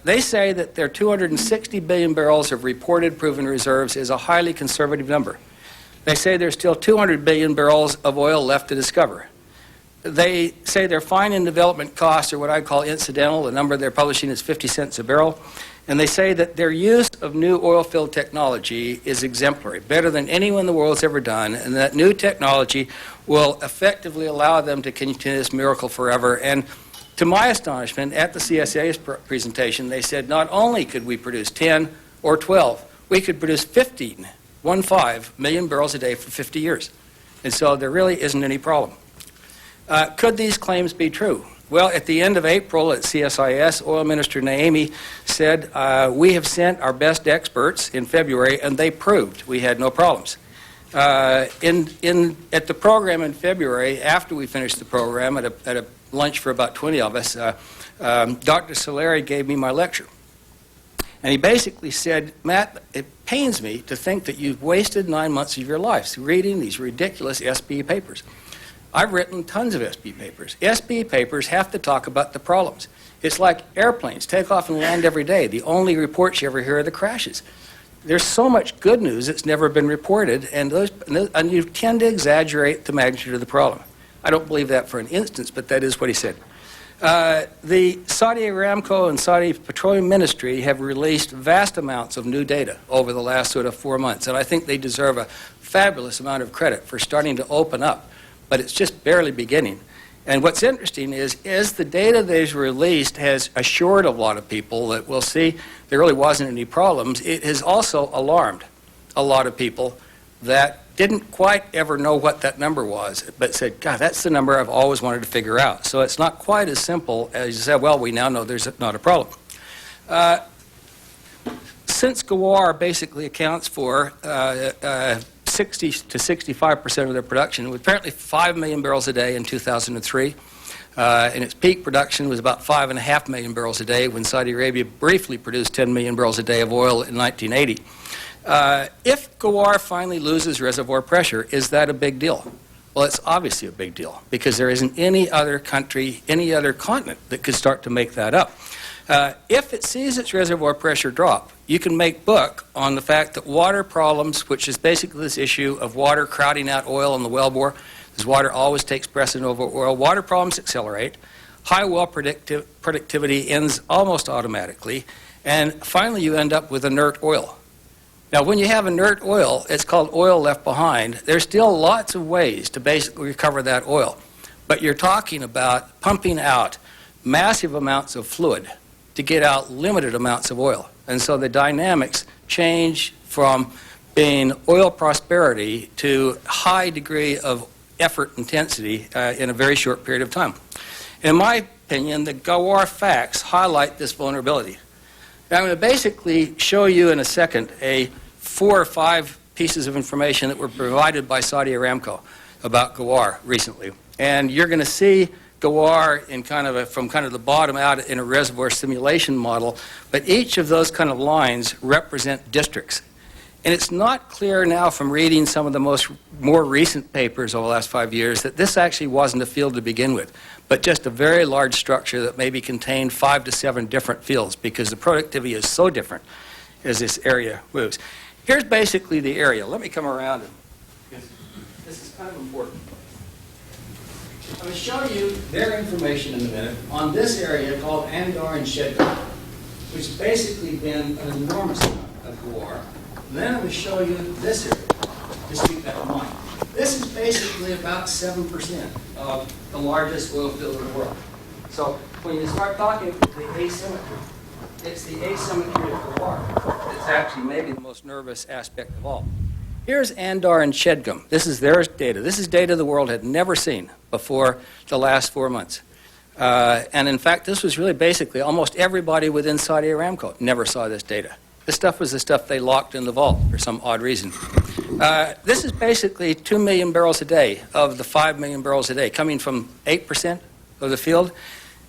They say that their 260 billion barrels of reported proven reserves is a highly conservative number. They say there's still 200 billion barrels of oil left to discover. They say their find and development costs are what I call incidental. The number they're publishing is 50 cents a barrel. And they say that their use of new oil field technology is exemplary, better than anyone in the world's ever done, and that new technology will effectively allow them to continue this miracle forever. And to my astonishment, at the CSA's presentation, they said not only could we produce 10 or 12, we could produce 15 million barrels a day for 50 years. And so there really isn't any problem. Could these claims be true? Well, at the end of April at CSIS, Oil Minister Naimi said, we have sent our best experts in February, and they proved we had no problems. At the program in February, after we finished the program, at a lunch for about 20 of us, Dr. Saleri gave me my lecture. And he basically said, Matt, it pains me to think that you've wasted 9 months of your life reading these ridiculous SBE papers. I've written tons of SBE papers. SBE papers have to talk about the problems. It's like airplanes take off and land every day. The only reports you ever hear are the crashes. There's so much good news that's never been reported, and you tend to exaggerate the magnitude of the problem. I don't believe that for an instance, but that is what he said. The Saudi Aramco and Saudi Petroleum Ministry have released vast amounts of new data over the last sort of 4 months, and I think they deserve a fabulous amount of credit for starting to open up. But it's just barely beginning. And what's interesting is, as the data they've released has assured a lot of people that we'll see there really wasn't any problems, it has also alarmed a lot of people that didn't quite ever know what that number was, but said, God, that's the number I've always wanted to figure out. So it's not quite as simple as you said, well, we now know there's not a problem. Since Gawar basically accounts for 60 to 65% of their production, with apparently 5 million barrels a day in 2003. And its peak production was about 5.5 million barrels a day when Saudi Arabia briefly produced 10 million barrels a day of oil in 1980. If Gawar finally loses reservoir pressure, is that a big deal? Well, it's obviously a big deal, because there isn't any other country, any other continent that could start to make that up. If it sees its reservoir pressure drop, you can make book on the fact that water problems, which is basically this issue of water crowding out oil in the wellbore, because water always takes precedent over oil, water problems accelerate, high well productivity ends almost automatically, and finally you end up with inert oil. Now, when you have inert oil, it's called oil left behind. There's still lots of ways to basically recover that oil, but you're talking about pumping out massive amounts of fluid to get out limited amounts of oil. And so the dynamics change from being oil prosperity to high degree of effort intensity in a very short period of time. In my opinion, the Gawar facts highlight this vulnerability. Now, I'm going to basically show you in a second 4 or 5 pieces of information that were provided by Saudi Aramco. about Gawar recently. And you're going to see Gawar in from the bottom out in a reservoir simulation model, but each of those kind of lines represent districts. And it's not clear now from reading some of the more recent papers over the last 5 years that this actually wasn't a field to begin with, but just a very large structure that maybe contained 5 to 7 different fields, because the productivity is so different as this area moves. Here's basically the area. Let me come around. This is kind of important. I'm going to show you their information in a minute on this area called Andar and Shedgar, which has basically been an enormous amount of Gawar. Then I'm going to show you this area. Just keep that in mind. This is basically about 7% of the largest oil field in the world. So when you start talking the asymmetry, it's the asymmetry of Gawar that's actually maybe the most nervous aspect of all. Here's Andar and Shedgum. This is their data. This is data the world had never seen before the last 4 months. And in fact, this was really basically almost everybody within Saudi Aramco never saw this data. This stuff was the stuff they locked in the vault for some odd reason. This is basically 2 million barrels a day of the 5 million barrels a day, coming from 8% of the field.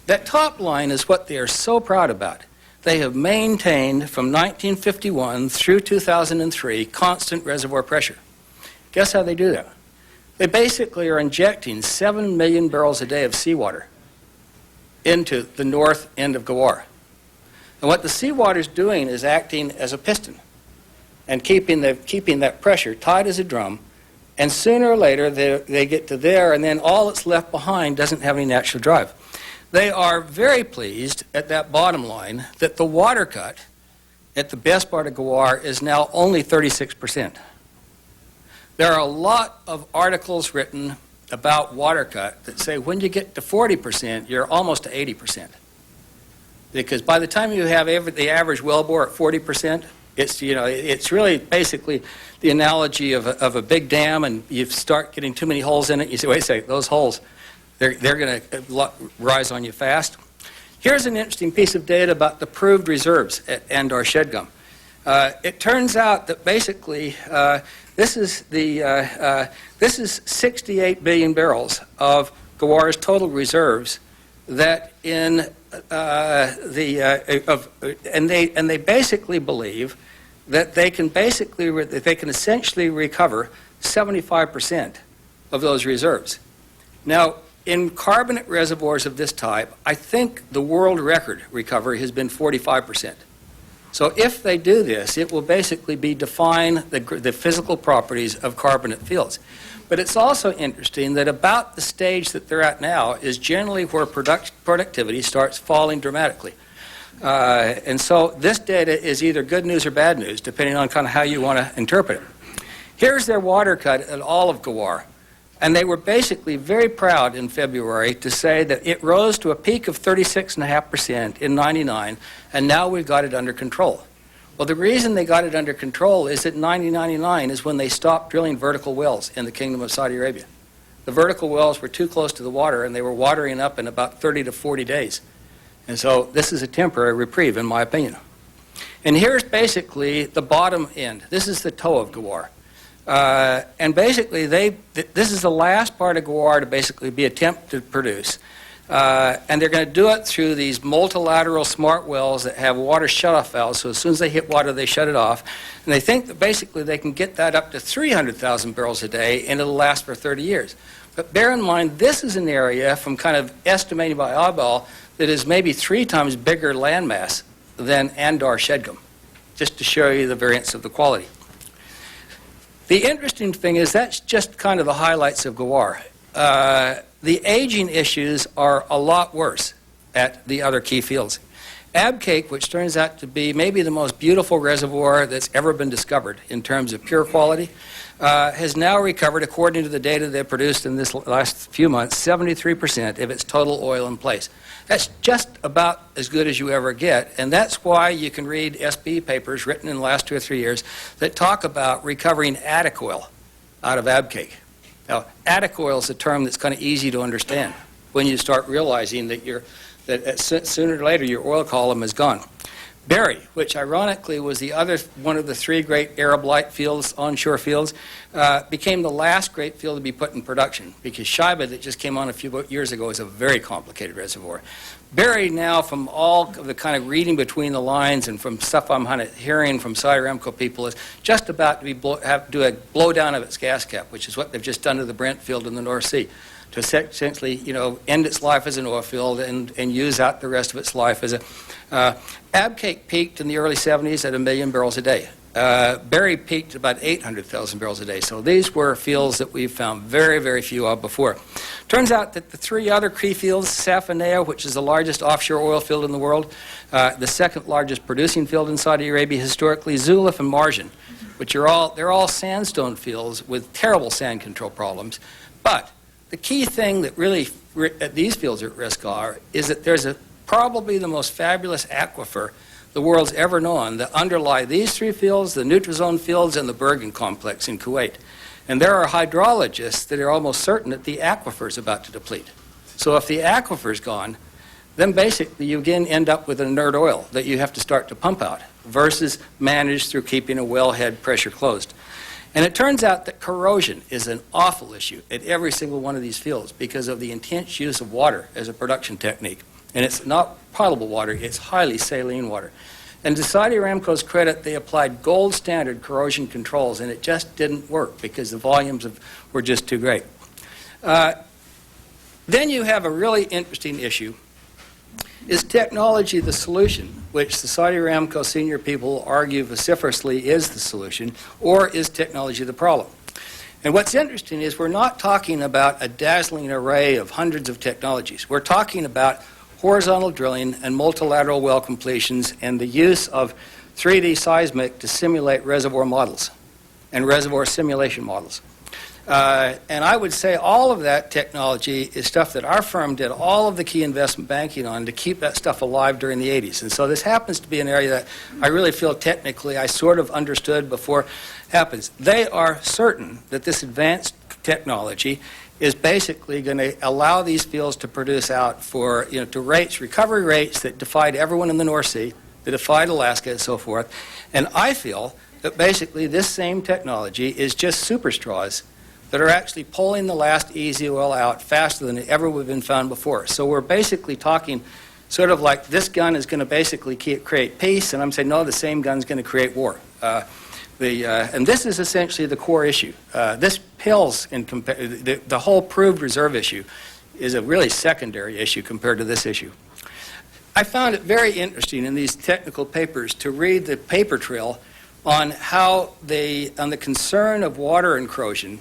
That top line is what they are so proud about. They have maintained from 1951 through 2003 constant reservoir pressure. Guess how they do that? They basically are injecting 7 million barrels a day of seawater into the north end of Gawar. And what the seawater is doing is acting as a piston and keeping that pressure tight as a drum. And sooner or later, they get to there, and then all that's left behind doesn't have any natural drive. They are very pleased at that bottom line that the water cut at the best part of Gawar is now only 36%. There are a lot of articles written about water cut that say when you get to 40%, you're almost to 80%. Because by the time you have the average wellbore at 40%, it's really basically the analogy of a big dam, and you start getting too many holes in it. You say, wait a second, those holes, they're going to rise on you fast. Here's an interesting piece of data about the proved reserves at Andar Shedgum. It turns out that basically this is 68 billion barrels of Gawar's total reserves that and they basically believe that they can essentially recover 75% of those reserves. Now, in carbonate reservoirs of this type, I think the world record recovery has been 45%. So if they do this, it will basically define the physical properties of carbonate fields. But it's also interesting that about the stage that they're at now is generally where productivity starts falling dramatically. And so this data is either good news or bad news, depending on kind of how you want to interpret it. Here's their water cut at all of Gawar. And they were basically very proud in February to say that it rose to a peak of 36.5% in '99, and now we've got it under control. Well, the reason they got it under control is that 1999 is when they stopped drilling vertical wells in the Kingdom of Saudi Arabia. The vertical wells were too close to the water, and they were watering up in about 30 to 40 days. And so this is a temporary reprieve, in my opinion. And here's basically the bottom end. This is the toe of Gawar. And basically, this is the last part of Gawar to basically be attempted to produce. And they're going to do it through these multilateral smart wells that have water shut-off valves. So as soon as they hit water, they shut it off. And they think that basically they can get that up to 300,000 barrels a day, and it'll last for 30 years. But bear in mind, this is an area from kind of estimated by eyeball that is maybe 3 times bigger landmass than Andar Shedgum, just to show you the variance of the quality. The interesting thing is that's just kind of the highlights of Gawar. The aging issues are a lot worse at the other key fields. Abqaiq, which turns out to be maybe the most beautiful reservoir that's ever been discovered in terms of pure quality, has now recovered, according to the data they produced in this last few months, 73% of its total oil in place. That's just about as good as you ever get, and that's why you can read SB papers written in the last 2 or 3 years that talk about recovering attic oil out of Abqaiq. Now, attic oil is a term that's kind of easy to understand when you start realizing that sooner or later your oil column is gone. Berry, which ironically was the other one of the three great Arab Light fields, onshore fields, became the last great field to be put in production because Shaiba, that just came on a few years ago, is a very complicated reservoir. Berry now, from all of the kind of reading between the lines and from stuff I'm kind of hearing from Saudi Aramco people, is just about to be do a blowdown of its gas cap, which is what they've just done to the Brent field in the North Sea, to essentially, end its life as an oil field and use out the rest of its life as a... Abcake peaked in the early 70s at 1 million barrels a day. Berry peaked at about 800,000 barrels a day. So these were fields that we've found very, very few of before. Turns out that the three other key fields, Safanea, which is the largest offshore oil field in the world, the second largest producing field in Saudi Arabia historically, Zuluf and Marjan, which they're all sandstone fields with terrible sand control problems. But the key thing that really these fields are at risk is that there's probably the most fabulous aquifer the world's ever known that underlie these three fields, the Nutrizone fields, and the Bergen complex in Kuwait. And there are hydrologists that are almost certain that the aquifer is about to deplete. So if the aquifer is gone, then basically you again end up with an inert oil that you have to start to pump out versus manage through keeping a wellhead pressure closed. And it turns out that corrosion is an awful issue at every single one of these fields because of the intense use of water as a production technique. And it's not potable water, it's highly saline water. And to Saudi Aramco's credit, they applied gold standard corrosion controls, and it just didn't work because the volumes were just too great. Then you have a really interesting issue. Is technology the solution, which the Saudi Aramco senior people argue vociferously is the solution, or is technology the problem? And what's interesting is we're not talking about a dazzling array of hundreds of technologies. We're talking about horizontal drilling and multilateral well completions and the use of 3D seismic to simulate reservoir models and reservoir simulation models. And I would say all of that technology is stuff that our firm did all of the key investment banking on to keep that stuff alive during the 80s. And so this happens to be an area that I really feel technically I sort of understood before it happens. They are certain that this advanced technology is basically going to allow these fields to produce out for, to recovery rates that defied everyone in the North Sea, that defied Alaska and so forth. And I feel that basically this same technology is just super straws that are actually pulling the last easy oil out faster than it ever would have been found before. So we're basically talking sort of like this gun is going to basically create peace, and I'm saying, no, the same gun's going to create war. And this is essentially the core issue. This pales in the whole proved reserve issue is a really secondary issue compared to this issue. I found it very interesting in these technical papers to read the paper trail on how on the concern of water encroaching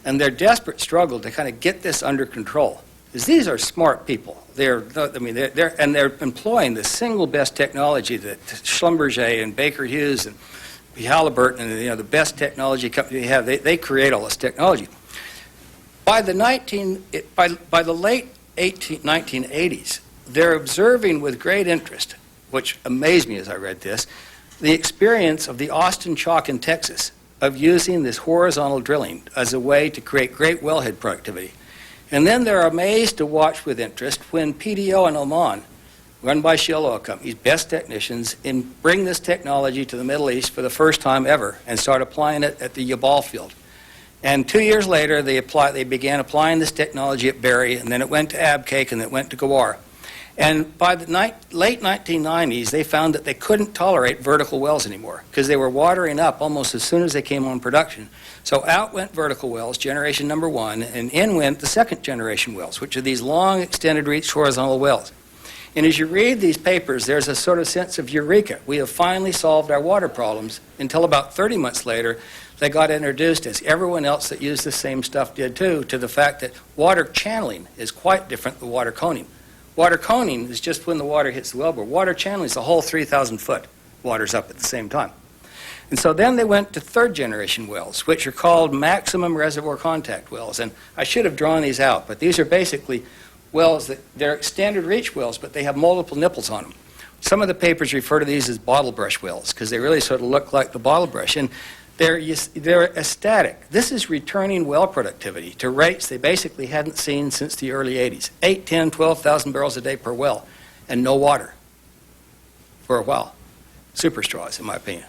and their desperate struggle to kind of get this under control. Because these are smart people. They're employing the single best technology that Schlumberger and Baker Hughes and Halliburton and the best technology company they have. They create all this technology. By the late 1980s, they're observing with great interest, which amazed me as I read this, the experience of the Austin Chalk in Texas of using this horizontal drilling as a way to create great wellhead productivity. And then they're amazed to watch with interest when PDO in Oman, run by Shell Oil Companies, best technicians, bring this technology to the Middle East for the first time ever and start applying it at the Yabal field. And 2 years later, they began applying this technology at Berry, and then it went to Abcake, and it went to Gawar. And by the late 1990s, they found that they couldn't tolerate vertical wells anymore because they were watering up almost as soon as they came on production. So out went vertical wells, generation number 1, and in went the second generation wells, which are these long extended reach horizontal wells. And as you read these papers, there's a sort of sense of eureka. We have finally solved our water problems until about 30 months later, they got introduced, as everyone else that used the same stuff did too, to the fact that water channeling is quite different than water coning. Water coning is just when the water hits the wellbore. Water channeling is the whole 3,000 foot water's up at the same time. And so then they went to third generation wells, which are called maximum reservoir contact wells. And I should have drawn these out, but these are basically wells that they're standard reach wells, but they have multiple nipples on them. Some of the papers refer to these as bottle brush wells because they really sort of look like the bottle brush. And they're ecstatic. This is returning well productivity to rates they basically hadn't seen since the early 80s. 8, 10, 12,000 barrels a day per well and no water for a while. super straws, in my opinion.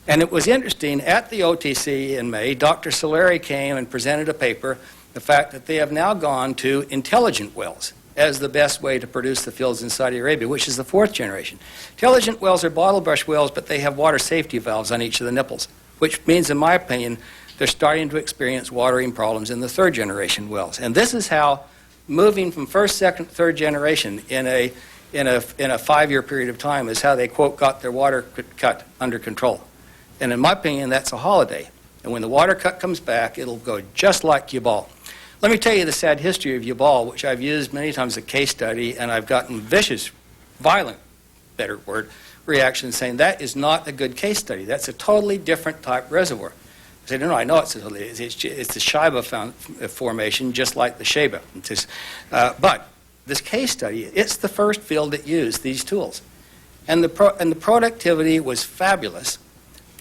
And it was interesting, at the OTC in May, Dr. Solari came and presented a paper, the fact that they have now gone to intelligent wells as the best way to produce the fields in Saudi Arabia, which is the 4th generation. Intelligent wells are bottle brush wells, but they have water safety valves on each of the nipples, which means, in my opinion, they're starting to experience watering problems in the 3rd generation wells. And this is how moving from 1st, 2nd, 3rd generation in a 5-year period of time is how they, quote, got their water cut under control. And in my opinion, that's a holiday. And when the water cut comes back, it'll go just like Yabal. Let me tell you the sad history of Yabal, which I've used many times as a case study, and I've gotten vicious, violent, better word, reactions saying that is not a good case study. That's a totally different type reservoir. I say, no, I know it's the Shaiba formation, just like the Shaiba. But this case study, it's the first field that used these tools. And the productivity was fabulous.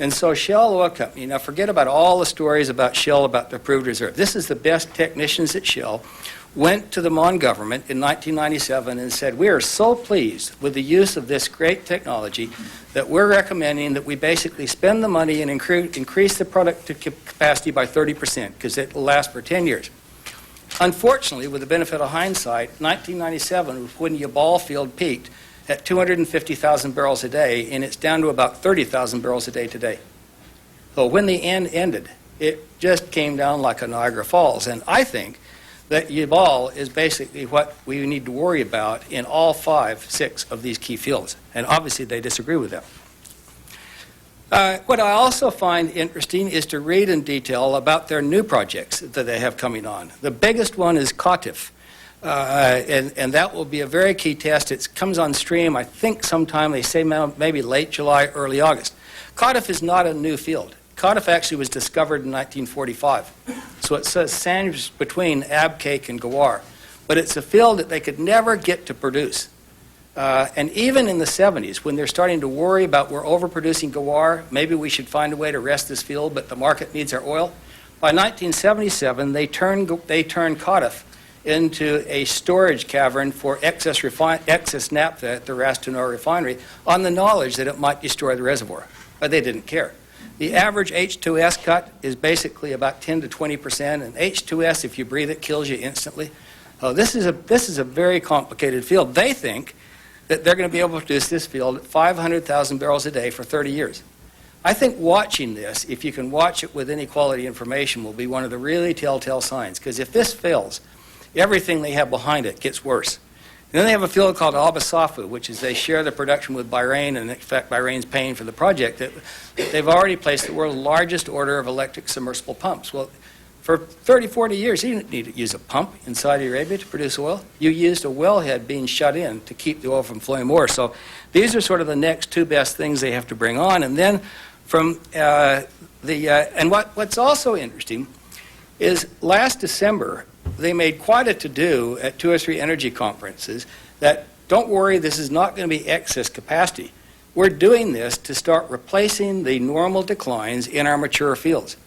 And so Shell Oil Company, now forget about all the stories about Shell, about their proved reserve. This is the best technicians at Shell, went to the Mon government in 1997 and said, we are so pleased with the use of this great technology that we're recommending that we basically spend the money and increase the productive capacity by 30%, because it will last for 10 years. Unfortunately, with the benefit of hindsight, 1997 was when the Yabal field peaked at 250,000 barrels a day, and it's down to about 30,000 barrels a day today. So when the end ended, it just came down like a Niagara Falls. And I think that Yabal is basically what we need to worry about in all 5, 6 of these key fields. And obviously they disagree with that. What I also find interesting is to read in detail about their new projects that they have coming on. The biggest one is Qatif. And that will be a very key test. It comes on stream, I think, sometime, they say maybe late July, early August. Qatif is not a new field. Qatif actually was discovered in 1945. So it says sandwiched between Abqaiq and Gawar. But it's a field that they could never get to produce. And even in the 70s, when they're starting to worry about we're overproducing Gawar, maybe we should find a way to rest this field, but the market needs our oil. By 1977, they turned Qatif into a storage cavern for excess naphtha at the Ras Tanur refinery on the knowledge that it might destroy the reservoir. But they didn't care. The average H2S cut is basically about 10 to 20%, and H2S, if you breathe it, kills you instantly. This is a very complicated field. They think that they're going to be able to produce this field at 500,000 barrels a day for 30 years. I think watching this, if you can watch it with any quality information, will be one of the really telltale signs, because if this fails, everything they have behind it gets worse. And then they have a field called Al Basafu, which is they share the production with Bahrain, and in fact Bahrain's paying for the project. That they've already placed the world's largest order of electric submersible pumps. Well, for 30, 40 years, you didn't need to use a pump in Saudi Arabia to produce oil. You used a wellhead being shut in to keep the oil from flowing more. So these are sort of the next 2 best things they have to bring on. And then from and what's also interesting is last December, they made quite a to-do at 2 or 3 energy conferences that, don't worry, this is not going to be excess capacity. We're doing this to start replacing the normal declines in our mature fields.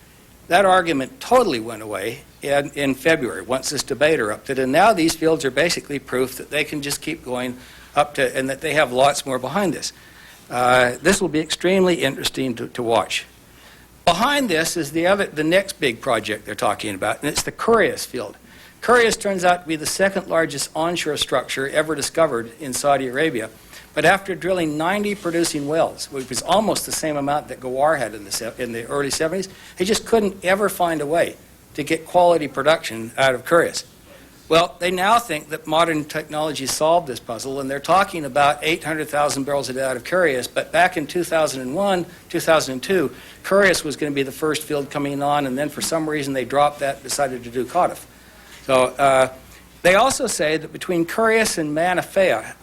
That argument totally went away in February, once this debate erupted, and now these fields are basically proof that they can just keep going up to, and that they have lots more behind this. This will be extremely interesting to watch. Behind this is the next big project they're talking about, and it's the Curious field. Curious turns out to be the 2nd largest onshore structure ever discovered in Saudi Arabia. But after drilling 90 producing wells, which was almost the same amount that Gawar had in the early 70s, they just couldn't ever find a way to get quality production out of Curious. Well, they now think that modern technology solved this puzzle, and they're talking about 800,000 barrels a day out of Curious, but back in 2001, 2002, Curious was going to be the first field coming on, and then for some reason they dropped that and decided to do Qatif. So they also say that between Curious and Manifa,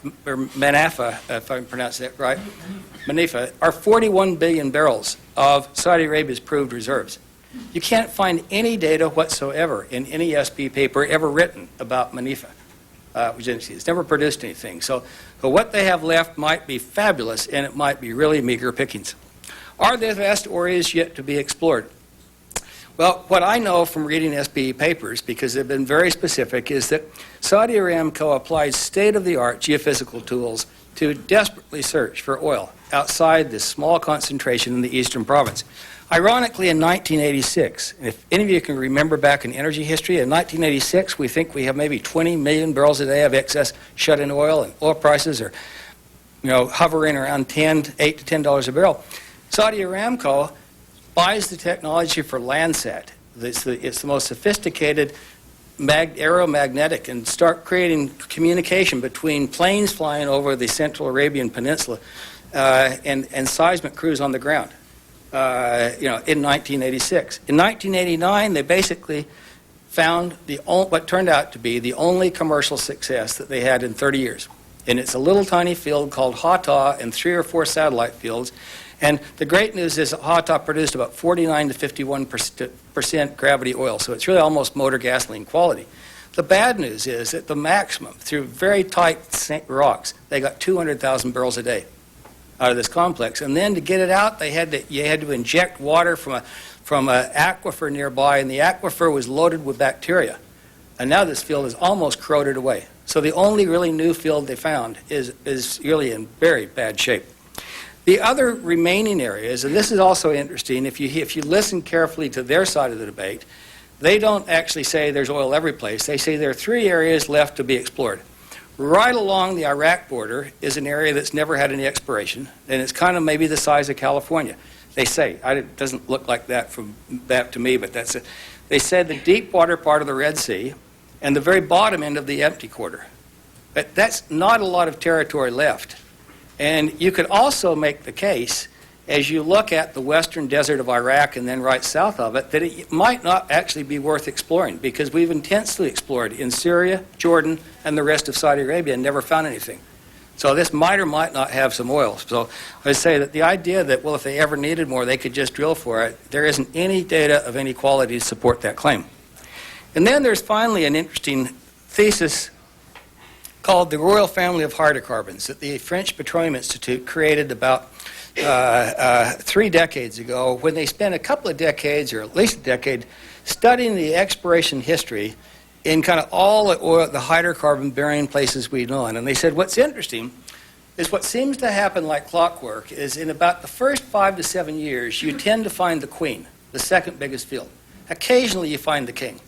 if I pronounce that right, Manifa, are 41 billion barrels of Saudi Arabia's proved reserves. You can't find any data whatsoever in any SP paper ever written about Manifa. It's never produced anything. So what they have left might be fabulous, and it might be really meager pickings. Are there vast areas yet to be explored? Well, what I know from reading SPE papers, because they've been very specific, is that Saudi Aramco applies state-of-the-art geophysical tools to desperately search for oil outside this small concentration in the eastern province. Ironically, in 1986, and if any of you can remember back in energy history, in 1986, we think we have maybe 20 million barrels a day of excess shut-in oil, and oil prices are, hovering around $8 to $10 a barrel. Saudi Aramco buys the technology for Landsat. It's the most sophisticated aeromagnetic, and start creating communication between planes flying over the Central Arabian Peninsula and seismic crews on the ground. In 1986. In 1989, they basically found what turned out to be the only commercial success that they had in 30 years. And it's a little tiny field called Hatta and 3 or 4 satellite fields. And the great news is that Hatta produced about 49 to 51% gravity oil, so it's really almost motor gasoline quality. The bad news is that the maximum, through very tight rocks, they got 200,000 barrels a day out of this complex, and then to get it out, you had to inject water from an aquifer nearby, and the aquifer was loaded with bacteria. And now this field is almost corroded away. So the only really new field they found is really in very bad shape. The other remaining areas, and this is also interesting, if you listen carefully to their side of the debate, they don't actually say there's oil every place. They say there are 3 areas left to be explored. Right along the Iraq border is an area that's never had any exploration, and it's kind of maybe the size of California. They say. It doesn't look like that from that to me, but that's it. They said the deep water part of the Red Sea and the very bottom end of the empty quarter. But that's not a lot of territory left. And you could also make the case, as you look at the western desert of Iraq and then right south of it, that it might not actually be worth exploring, because we've intensely explored in Syria, Jordan, and the rest of Saudi Arabia and never found anything. So this might or might not have some oil. So I say that the idea that, well, if they ever needed more, they could just drill for it, there isn't any data of any quality to support that claim. And then there's finally an interesting thesis called the Royal Family of Hydrocarbons that the French Petroleum Institute created about 3 decades ago, when they spent a couple of decades, or at least a decade, studying the exploration history in kind of all the hydrocarbon-bearing places we know. And they said what's interesting is what seems to happen like clockwork is in about the first 5 to 7 years, you tend to find the queen, the second biggest field. Occasionally you find the king.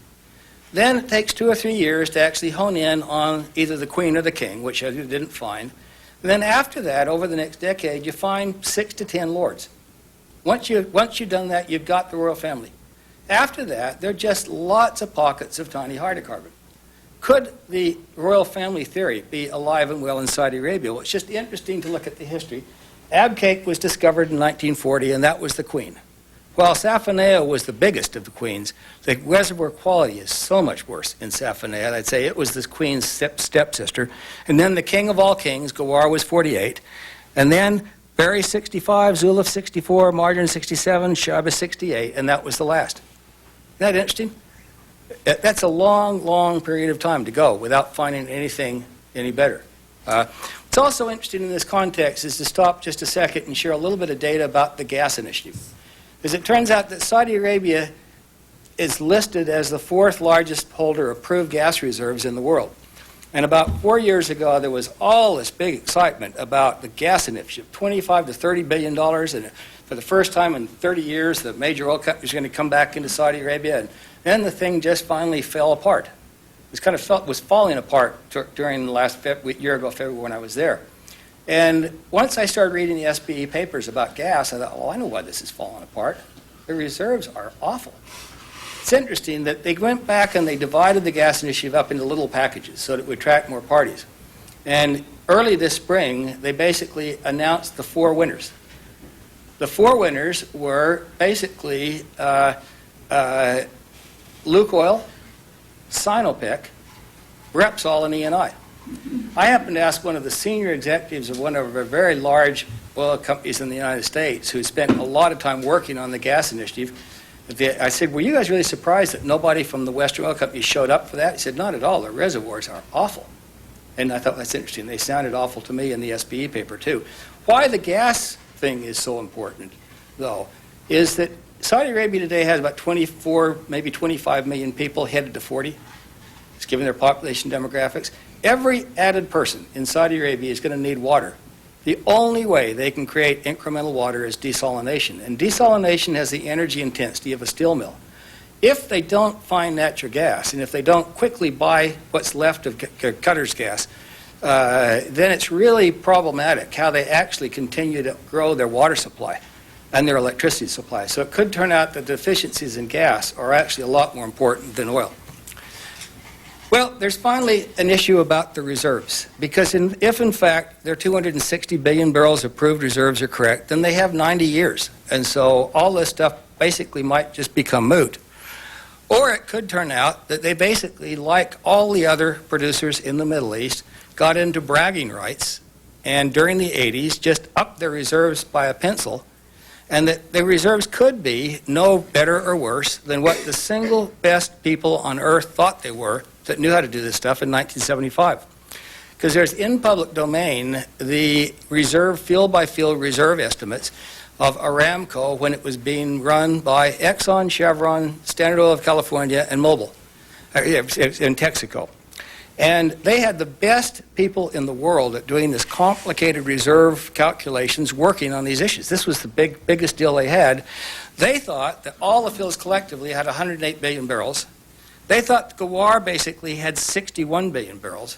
Then it takes 2 or 3 years to actually hone in on either the queen or the king, which you didn't find. And then after that, over the next decade, you find 6 to 10 lords. Once you've done that, you've got the royal family. After that, there are just lots of pockets of tiny hydrocarbon. Could the royal family theory be alive and well in Saudi Arabia? Well, it's just interesting to look at the history. Abqaiq was discovered in 1940, and that was the queen. While Safanea was the biggest of the queens, the reservoir quality is so much worse in Safanea. I'd say it was this queen's stepsister. And then the king of all kings, Gawar, was 48. And then Beri 65, Zuluf 64, Marjan 67, Shaba 68, and that was the last. Isn't that interesting? That's a long, long period of time to go without finding anything any better. What's also interesting in this context is to stop just a second and share a little bit of data about the gas initiative. Because it turns out that Saudi Arabia is listed as the 4th largest holder of proved gas reserves in the world. And about 4 years ago, there was all this big excitement about the gas initiative, $25 to $30 billion. And for the first time in 30 years, the major oil companies are going to come back into Saudi Arabia. And then the thing just finally fell apart. It was falling apart during the last year ago, February, when I was there. And once I started reading the SBE papers about gas, I thought, well, I know why this is falling apart. The reserves are awful. It's interesting that they went back and they divided the gas initiative up into little packages so that it would attract more parties. And early this spring, they basically announced the 4 winners. The 4 winners were basically Lukoil, Sinopec, Repsol, and Eni. I happened to ask one of the senior executives of one of our very large oil companies in the United States who spent a lot of time working on the gas initiative. I said, were you guys really surprised that nobody from the Western oil companies showed up for that? He said, not at all. The reservoirs are awful. And I thought that's interesting. They sounded awful to me in the SBE paper, too. Why the gas thing is so important, though, is that Saudi Arabia today has about 24, maybe 25 million people, headed to 40. It's given their population demographics. Every added person in Saudi Arabia is going to need water. The only way they can create incremental water is desalination. And desalination has the energy intensity of a steel mill. If they don't find natural gas, and if they don't quickly buy what's left of Qatar's gas, then it's really problematic how they actually continue to grow their water supply and their electricity supply. So it could turn out that deficiencies in gas are actually a lot more important than oil. Well, there's finally an issue about the reserves, because if in fact their 260 billion barrels of proved reserves are correct, then they have 90 years. And so all this stuff basically might just become moot. Or it could turn out that they basically, like all the other producers in the Middle East, got into bragging rights and during the 80s just upped their reserves by a pencil, and that the reserves could be no better or worse than what the single best people on earth thought they were that knew how to do this stuff in 1975. Because there's in public domain the reserve, field-by-field reserve estimates of Aramco when it was being run by Exxon, Chevron, Standard Oil of California, and Mobil in Texaco. And they had the best people in the world at doing this complicated reserve calculations working on these issues. This was the biggest deal they had. They thought that all the fields collectively had 108 billion barrels. They thought Gawar basically had 61 billion barrels.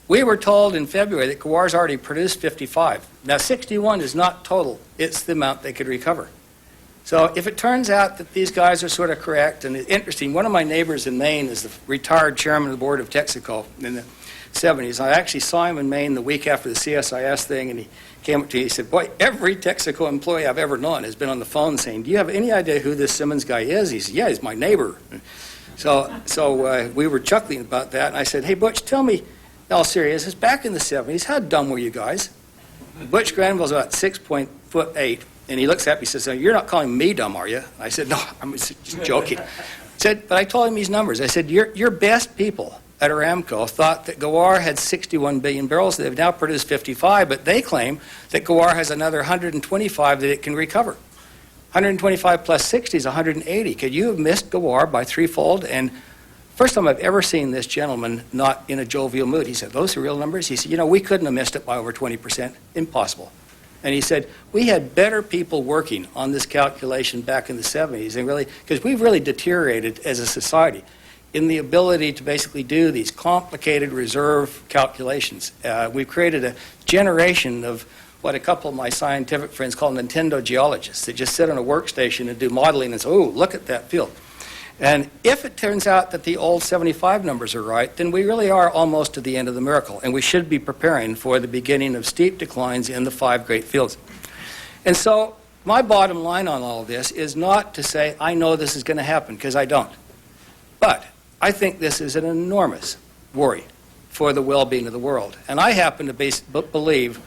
We were told in February that Gawar's already produced 55. Now 61 is not total, it's the amount they could recover. So if it turns out that these guys are sort of correct, and it's interesting, one of my neighbors in Maine is the retired chairman of the board of Texaco in the 70s. I actually saw him in Maine the week after the CSIS thing, and he came up to me, he said, boy, every Texaco employee I've ever known has been on the phone saying, do you have any idea who this Simmons guy is? He said, yeah, he's my neighbor. So we were chuckling about that, and I said, hey, Butch, tell me, in all seriousness, back in the 70s, how dumb were you guys? Butch Granville's about 6'8", and he looks at me and says, you're not calling me dumb, are you? I said, no, I'm just joking. But I told him these numbers. I said, your best people at Aramco thought that Gawar had 61 billion barrels. They've now produced 55, but they claim that Gawar has another 125 that it can recover. 125 plus 60 is 180. Could you have missed Gawar by threefold? And first time I've ever seen this gentleman not in a jovial mood. He said, those are real numbers? He said, we couldn't have missed it by over 20%. Impossible. And he said, we had better people working on this calculation back in the 70s, and really, because we've really deteriorated as a society in the ability to basically do these complicated reserve calculations. We've created a generation of what a couple of my scientific friends call Nintendo geologists that just sit on a workstation and do modeling and say, oh, look at that field. And if it turns out that the old 75 numbers are right, then we really are almost to the end of the miracle, and we should be preparing for the beginning of steep declines in the 5 great fields. And so my bottom line on all of this is not to say I know this is going to happen, because I don't. But I think this is an enormous worry for the well-being of the world. And I happen to believe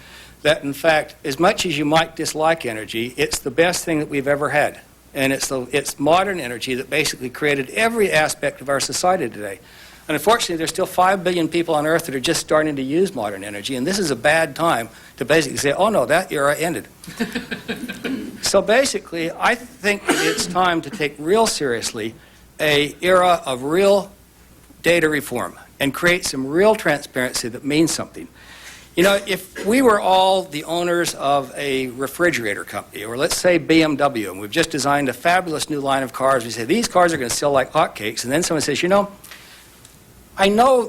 that, in fact, as much as you might dislike energy, it's the best thing that we've ever had. And it's modern energy that basically created every aspect of our society today. And unfortunately, there's still 5 billion people on Earth that are just starting to use modern energy, and this is a bad time to basically say, oh no, that era ended. So basically, I think that it's time to take real seriously an era of real data reform and create some real transparency that means something. If we were all the owners of a refrigerator company, or let's say BMW, and we've just designed a fabulous new line of cars, we say these cars are going to sell like hotcakes, and then someone says, I know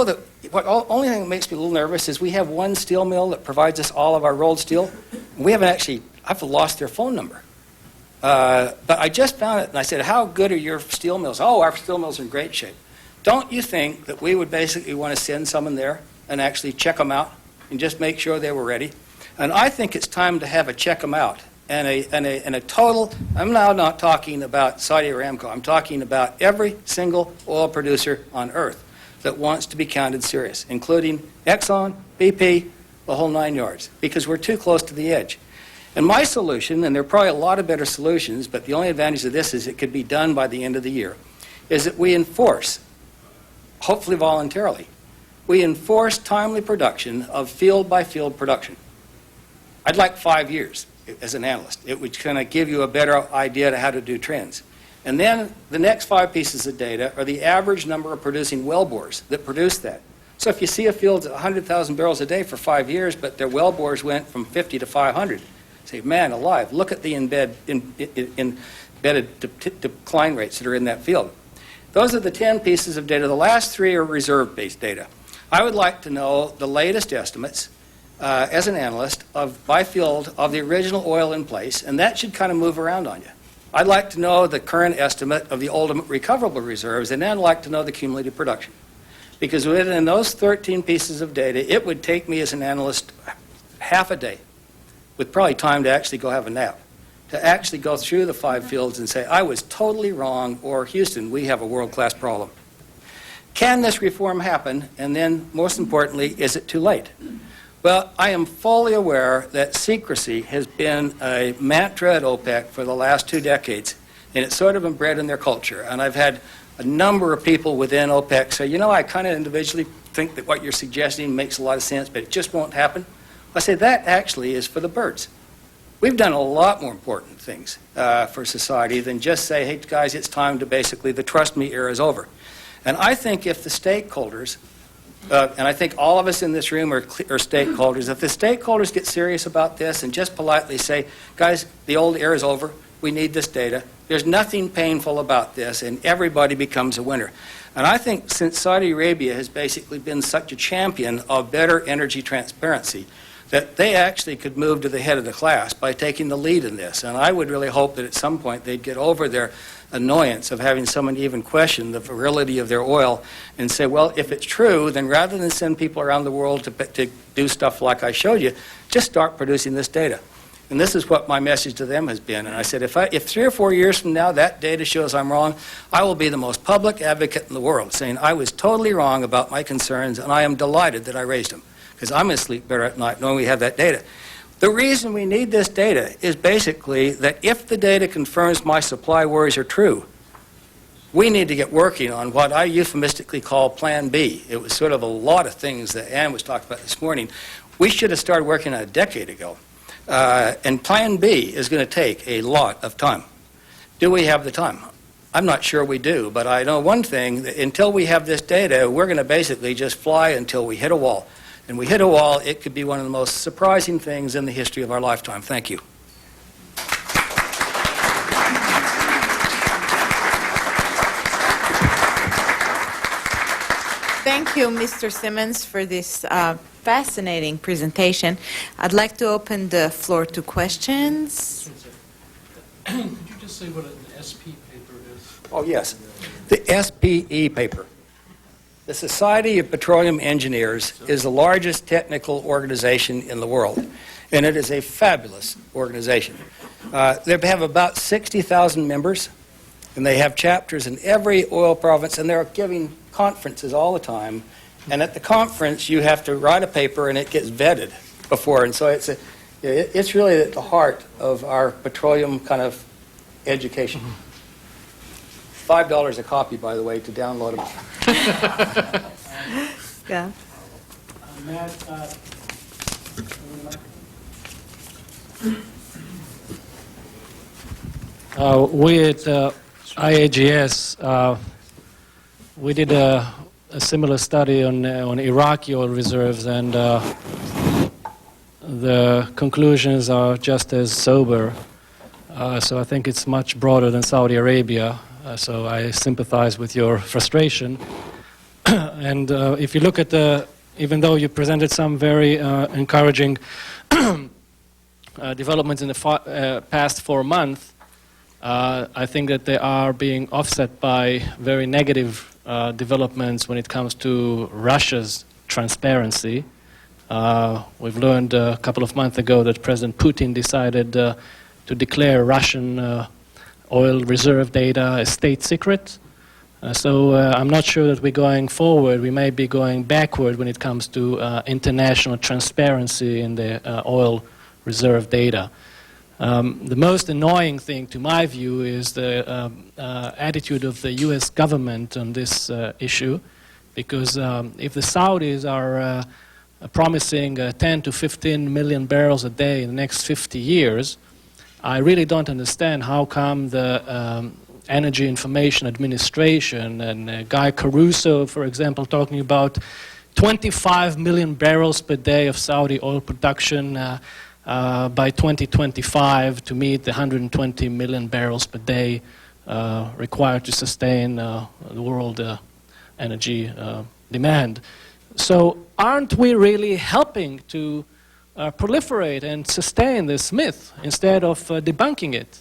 that only thing that makes me a little nervous is we have one steel mill that provides us all of our rolled steel. We haven't actually, I've lost their phone number. But I just found it, and I said, how good are your steel mills? Oh, our steel mills are in great shape. Don't you think that we would basically want to send someone there and actually check them out and just make sure they were ready? And I think it's time to have a check them out and a total. I'm now not talking about Saudi Aramco. I'm talking about every single oil producer on earth that wants to be counted serious, including Exxon, BP, the whole 9 yards, because we're too close to the edge. And my solution, and there are probably a lot of better solutions, but the only advantage of this is it could be done by the end of the year, is that we enforce, hopefully voluntarily, we enforce timely production of field-by-field production. I'd like 5 years as an analyst. It would kind of give you a better idea of how to do trends. And then the next 5 pieces of data are the average number of producing wellbores that produce that. So if you see a field at 100,000 barrels a day for 5 years, but their wellbores went from 50 to 500, say, man alive, look at the embedded decline rates that are in that field. Those are the 10 pieces of data. The last 3 are reserve-based data. I would like to know the latest estimates as an analyst by field of the original oil in place, and that should kind of move around on you. I'd like to know the current estimate of the ultimate recoverable reserves, and then I'd like to know the cumulative production. Because within those 13 pieces of data, it would take me as an analyst half a day, with probably time to actually go have a nap, to actually go through the 5 fields and say, I was totally wrong, or Houston, we have a world-class problem. Can this reform happen? And then, most importantly, is it too late? Well, I am fully aware that secrecy has been a mantra at OPEC for the last 2 decades, and it's sort of inbred in their culture. And I've had a number of people within OPEC say, you know, I kind of individually think that what you're suggesting makes a lot of sense, but it just won't happen. I say that actually is for the birds. We've done a lot more important things for society than just say, hey, guys, it's time to basically, the trust me era is over. And I think if the stakeholders, and I think all of us in this room are stakeholders, if the stakeholders get serious about this and just politely say, guys, the old era is over, we need this data, there's nothing painful about this, and everybody becomes a winner. And I think since Saudi Arabia has basically been such a champion of better energy transparency, that they actually could move to the head of the class by taking the lead in this. And I would really hope that at some point they'd get over their annoyance of having someone even question the virility of their oil and say, well, if it's true, then rather than send people around the world to do stuff like I showed you, just start producing this data. And this is what my message to them has been. And I said, if 3 or 4 years from now that data shows I'm wrong, I will be the most public advocate in the world, saying I was totally wrong about my concerns, and I am delighted that I raised them, because I'm going to sleep better at night knowing we have that data. The reason we need this data is basically that if the data confirms my supply worries are true, we need to get working on what I euphemistically call Plan B. It was sort of a lot of things that Ann was talking about this morning. We should have started working on it a decade ago. And Plan B is going to take a lot of time. Do we have the time? I'm not sure we do, but I know one thing, that until we have this data, we're going to basically just fly until we hit a wall. And we hit a wall, it could be one of the most surprising things in the history of our lifetime. Thank you. Thank you, Mr. Simmons, for this fascinating presentation. I'd like to open the floor to questions. Could you just say what an SP paper is? Oh, yes. The SPE paper. The Society of Petroleum Engineers is the largest technical organization in the world, and it is a fabulous organization. They have about 60,000 members, and they have chapters in every oil province, and they're giving conferences all the time. And at the conference, you have to write a paper, and it gets vetted before. And so it's really at the heart of our petroleum kind of education. $5 a copy, by the way, to download them. Yeah. We at IAGS, we did a similar study on Iraqi oil reserves, and the conclusions are just as sober. So I think it's much broader than Saudi Arabia. So I sympathize with your frustration. And if you look at even though you presented some very encouraging developments in the past 4 months, I think that they are being offset by very negative developments when it comes to Russia's transparency. We've learned a couple of months ago that President Putin decided to declare Russian oil reserve data a state secret. So I'm not sure that we're going forward. We may be going backward when it comes to international transparency in the oil reserve data. The most annoying thing, to my view, is the attitude of the U.S. government on this issue, because if the Saudis are promising 10 to 15 million barrels a day in the next 50 years, I really don't understand how come the Energy Information Administration, and Guy Caruso, for example, talking about 25 million barrels per day of Saudi oil production by 2025 to meet the 120 million barrels per day required to sustain the world energy demand. So aren't we really helping to proliferate and sustain this myth instead of debunking it?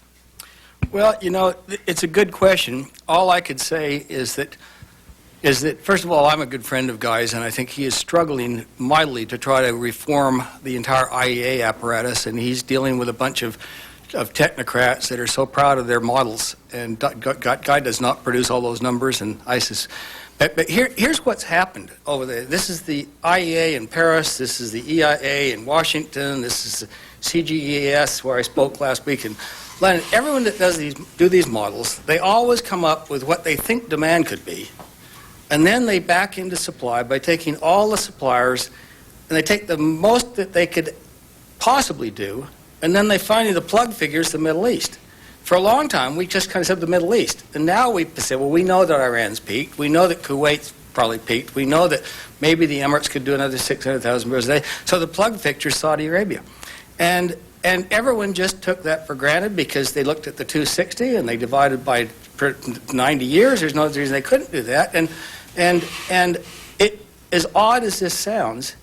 Well, you know, it's a good question. All I could say is that, first of all, I'm a good friend of Guy's, and I think he is struggling mightily to try to reform the entire IEA apparatus, and he's dealing with a bunch of technocrats that are so proud of their models, and Guy does not produce all those numbers, and ISIS. But here's what's happened over there. This is the IEA in Paris, this is the EIA in Washington, this is the CGEAS where I spoke last week. And London, everyone that do these models, they always come up with what they think demand could be. And then they back into supply by taking all the suppliers, and they take the most that they could possibly do, and then they finally, the plug figures the Middle East. For a long time, we just kind of said the Middle East. And now we say, well, we know that Iran's peaked. We know that Kuwait's probably peaked. We know that maybe the Emirates could do another 600,000 barrels a day. So the plug picture is Saudi Arabia. And everyone just took that for granted because they looked at the 260 and they divided by 90 years. There's no reason they couldn't do that. And it, as odd as this sounds,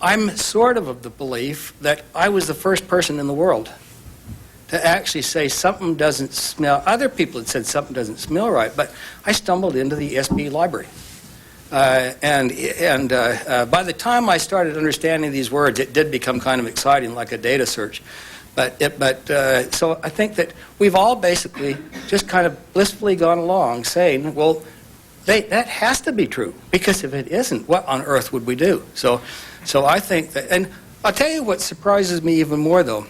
I'm sort of the belief that I was the first person in the world to actually say something doesn't smell. Other people had said something doesn't smell right, but I stumbled into the SB library. And by the time I started understanding these words, it did become kind of exciting, like a data search. So I think that we've all basically just kind of blissfully gone along saying, well, that has to be true, because if it isn't, what on earth would we do? So I think that, and I'll tell you what surprises me even more, though,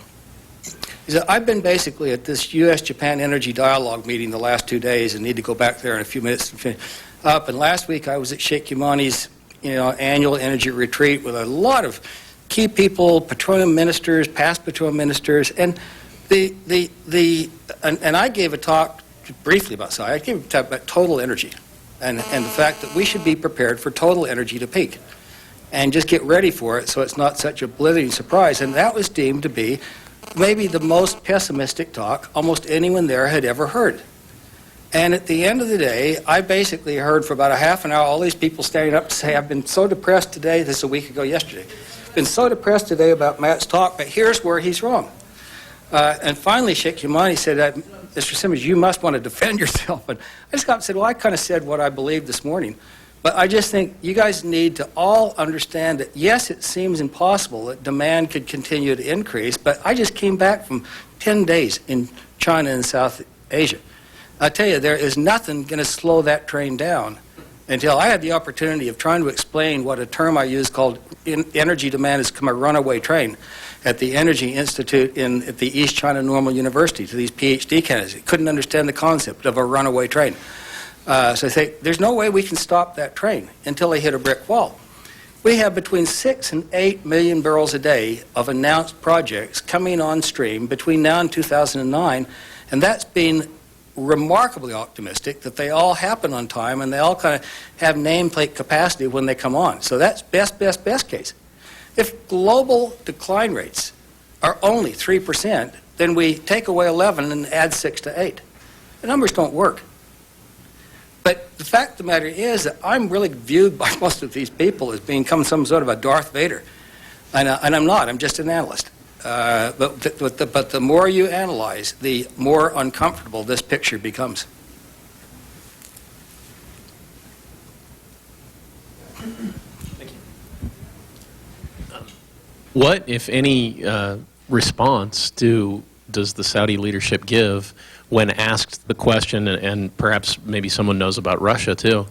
is that I've been basically at this U.S.-Japan Energy Dialogue meeting the last 2 days and need to go back there in a few minutes to finish up. And last week I was at Sheikh Yamani's annual energy retreat with a lot of key people, petroleum ministers, past petroleum ministers, and and I gave a talk briefly about Saudi. I gave a talk about total energy and the fact that we should be prepared for total energy to peak and just get ready for it so it's not such a blithering surprise. And that was deemed to be maybe the most pessimistic talk almost anyone there had ever heard. And at the end of the day, I basically heard for about a half an hour all these people standing up to say, I've been so depressed today, this is a week ago yesterday, been so depressed today about Matt's talk, but here's where he's wrong. And finally, Sheikh Yamani said, Mr. Simmons, you must want to defend yourself. And I just got up and said, well, I kind of said what I believed this morning. But I just think you guys need to all understand that, yes, it seems impossible that demand could continue to increase, but I just came back from 10 days in China and South Asia. I tell you, there is nothing going to slow that train down until I had the opportunity of trying to explain what a term I use called energy demand has become a runaway train at the Energy Institute at the East China Normal University to these PhD candidates. They couldn't understand the concept of a runaway train. So I say, there's no way we can stop that train until they hit a brick wall. We have between 6 and 8 million barrels a day of announced projects coming on stream between now and 2009, and that's been remarkably optimistic that they all happen on time and they all kind of have nameplate capacity when they come on. So that's best case. If global decline rates are only 3%, then we take away 11 and add 6 to 8. The numbers don't work. But the fact of the matter is that I'm really viewed by most of these people as becoming some sort of a Darth Vader. And I'm not. I'm just an analyst. But the more you analyze, the more uncomfortable this picture becomes. What, if any, response does the Saudi leadership give when asked the question, and perhaps maybe someone knows about Russia too,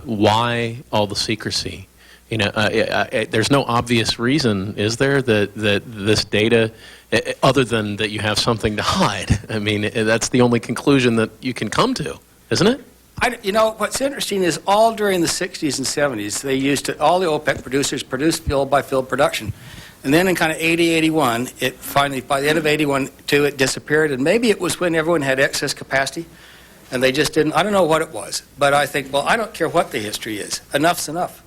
why all the secrecy? There's no obvious reason, is there, that this data, other than that you have something to hide? I mean, that's the only conclusion that you can come to, isn't it? What's interesting is all during the 60s and 70s, they used to, all the OPEC producers produced field by field production. And then in kind of 80, 81, it finally, by the end of 81, it disappeared. And maybe it was when everyone had excess capacity. And they just didn't, I don't know what it was, but I think, well, I don't care what the history is. Enough's enough.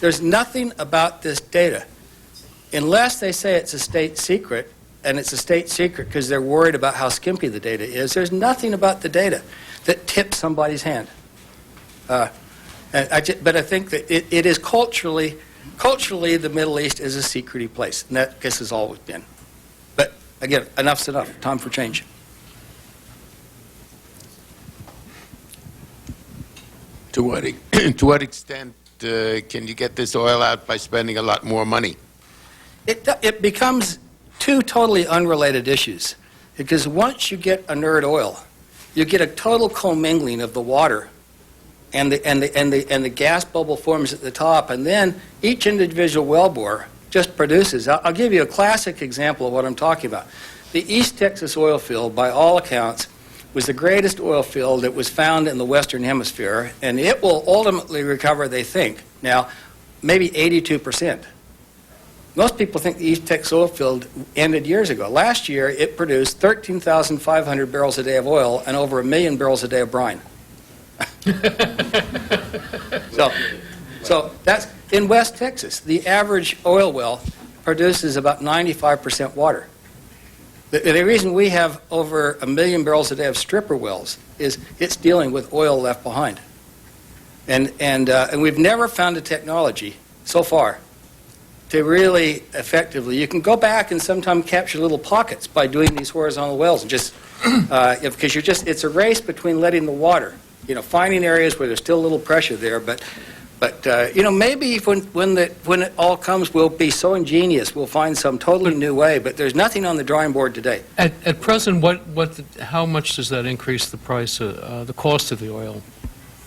There's nothing about this data. Unless they say it's a state secret, and it's a state secret because they're worried about how skimpy the data is, there's nothing about the data that tips somebody's hand. But I think that it is culturally, the Middle East is a secrety place, and that, I guess, has always been. But again, enough's enough. Time for change. To what extent can you get this oil out by spending a lot more money? It becomes two totally unrelated issues, because once you get inert oil, you get a total commingling of the water, and the gas bubble forms at the top, and then each individual wellbore just produces. I'll give you a classic example of what I'm talking about. The East Texas oil field, by all accounts, was the greatest oil field that was found in the Western Hemisphere, and it will ultimately recover, they think, now, maybe 82%. Most people think the East Texas oil field ended years ago. Last year, it produced 13,500 barrels a day of oil and over 1 million barrels a day of brine. So that's in West Texas. The average oil well produces about 95% water. The reason we have over 1 million barrels a day of stripper wells is it's dealing with oil left behind. And we've never found a technology so far to really effectively. You can go back and sometimes capture little pockets by doing these horizontal wells, and just because it's a race between letting the water, finding areas where there's still a little pressure there, but maybe when it all comes, we'll be so ingenious, we'll find some totally new way, but there's nothing on the drawing board today. At present, how much does that increase the price, the cost of the oil?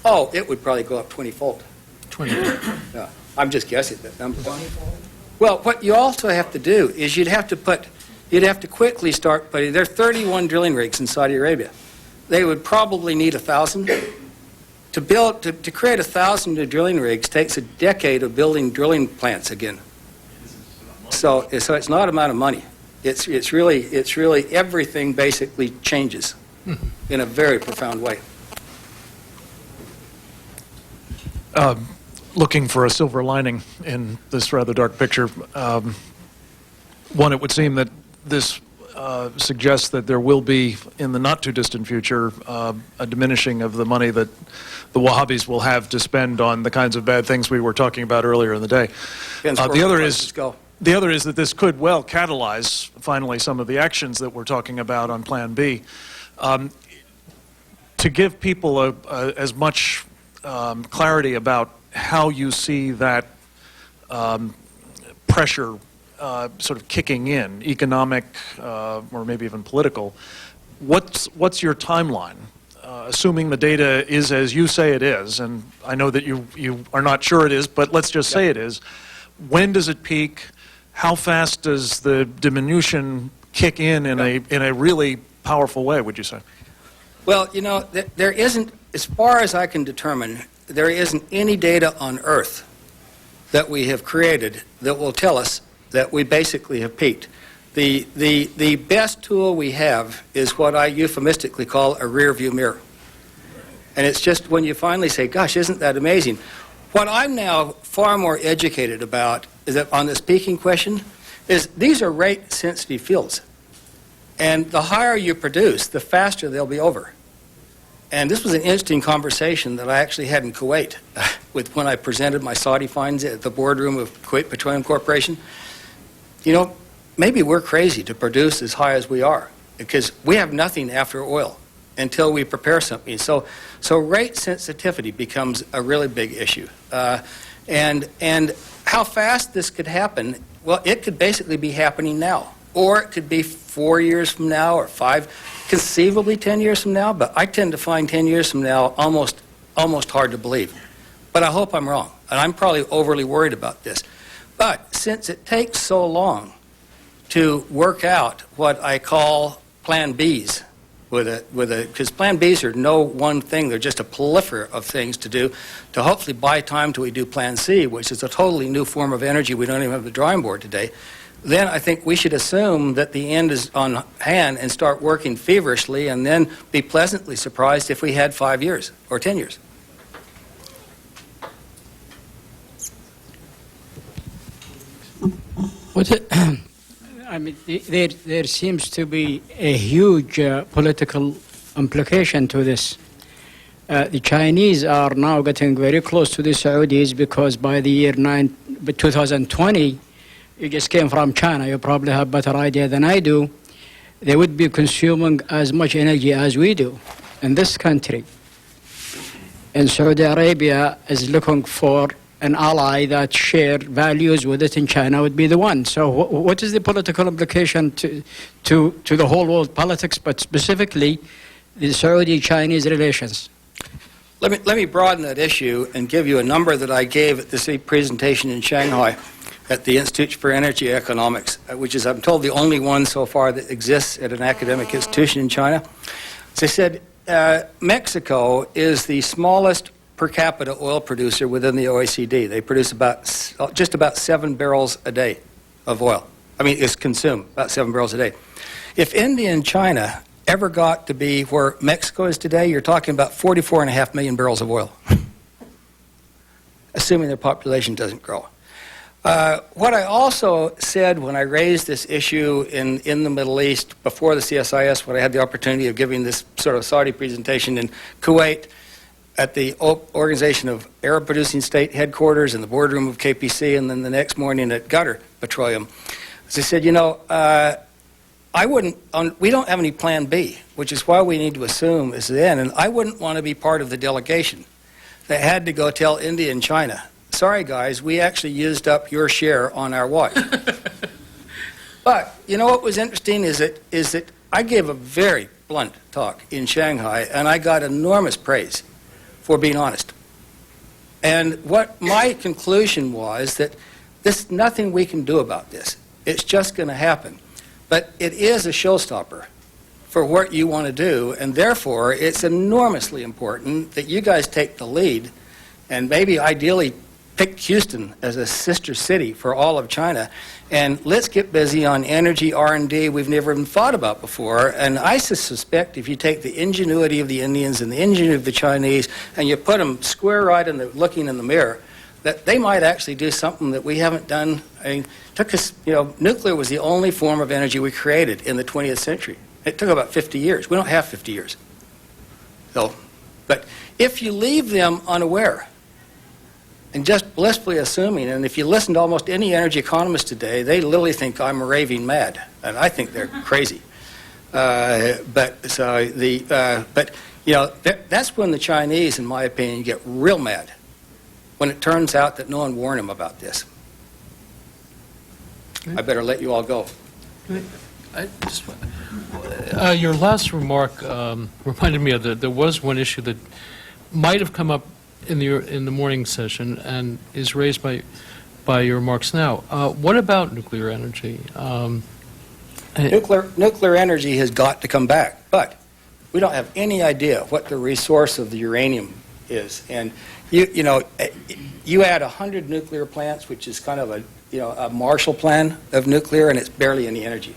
Oh, it would probably go up 20-fold. 20-fold. Yeah, I'm just guessing that number. 20-fold? Well, what you also have to do is you'd have to quickly start putting, there are 31 drilling rigs in Saudi Arabia. They would probably need 1,000. To create 1,000 new drilling rigs takes a decade of building drilling plants again. So it's not amount of money. It's really everything basically changes in a very profound way. Looking for a silver lining in this rather dark picture, one, it would seem that this suggests that there will be, in the not-too-distant future, a diminishing of the money that the Wahhabis will have to spend on the kinds of bad things we were talking about earlier in the day. The other is that this could well catalyze, finally, some of the actions that we're talking about on Plan B. To give people as much clarity about how you see that pressure sort of kicking in, economic or maybe even political, what's your timeline? Assuming the data is as you say it is, and I know that you are not sure it is, but let's just say it is, when does it peak? How fast does the diminution kick in a really powerful way, would you say? Well, there isn't, as far as I can determine, there isn't any data on Earth that we have created that will tell us that we basically have peaked. The best tool we have is what I euphemistically call a rear view mirror. And it's just when you finally say, gosh, isn't that amazing? What I'm now far more educated about is that on this peaking question is these are rate sensitive fields. And the higher you produce, the faster they'll be over. And this was an interesting conversation that I actually had in Kuwait when I presented my Saudi finds at the boardroom of Kuwait Petroleum Corporation. Maybe we're crazy to produce as high as we are, because we have nothing after oil until we prepare something. So rate sensitivity becomes a really big issue. And how fast this could happen, well, it could basically be happening now. Or it could be 4 years from now or 5, conceivably 10 years from now, but I tend to find 10 years from now almost hard to believe. But I hope I'm wrong, and I'm probably overly worried about this. But since it takes so long to work out what I call Plan Bs, because Plan Bs are no one thing. They're just a plethora of things to do to hopefully buy time till we do Plan C, which is a totally new form of energy we don't even have the drawing board today. Then I think we should assume that the end is on hand and start working feverishly, and then be pleasantly surprised if we had 5 years or 10 years. I mean, there seems to be a huge political implication to this. The Chinese are now getting very close to the Saudis because by the year 2020, you just came from China, you probably have a better idea than I do, they would be consuming as much energy as we do in this country. And Saudi Arabia is looking for an ally that shared values with it, in China would be the one. So what is the political implication to the whole world politics, but specifically the Saudi-Chinese relations? Let me broaden that issue and give you a number that I gave at this presentation in Shanghai at the Institute for Energy Economics, which is, I'm told, the only one so far that exists at an academic institution in China. As I said, Mexico is the smallest per capita oil producer within the OECD. They produce just about 7 barrels a day of oil. I mean, it's consumed about 7 barrels a day. If India and China ever got to be where Mexico is today, you're talking about 44.5 million barrels of oil, assuming their population doesn't grow. What I also said when I raised this issue in the Middle East before the CSIS, when I had the opportunity of giving this sort of Saudi presentation in Kuwait at the Organization of Arab Producing State headquarters in the boardroom of KPC, and then the next morning at Qatar Petroleum, as I said, you know, we don't have any Plan B, which is why we need to assume is then, and I wouldn't want to be part of the delegation that had to go tell India and China, sorry guys, we actually used up your share on our watch. But you know what was interesting is that I gave a very blunt talk in Shanghai, and I got enormous praise for being honest. And what my conclusion was that there's nothing we can do about this. It's just going to happen. But it is a showstopper for what you want to do, and therefore it's enormously important that you guys take the lead and maybe ideally pick Houston as a sister city for all of China, and let's get busy on energy R&D we've never even thought about before. And I suspect if you take the ingenuity of the Indians and the ingenuity of the Chinese and you put them square right in looking in the mirror, that they might actually do something that we haven't done. I mean, took us, you know, nuclear was the only form of energy we created in the 20th century. It took about 50 years. We don't have 50 years. So, but if you leave them unaware and just blissfully assuming, and if you listen to almost any energy economist today, they literally think I'm raving mad, and I think they're crazy. But you know, that's when the Chinese, in my opinion, get real mad, when it turns out that no one warned them about this. I better let you all go. Your last remark reminded me of there was one issue that might have come up in the morning session and is raised by your remarks now. What about nuclear energy? Nuclear energy has got to come back, but we don't have any idea what the resource of the uranium is. And you know, you add 100 nuclear plants, which is kind of a Marshall Plan of nuclear, and it's barely any energy.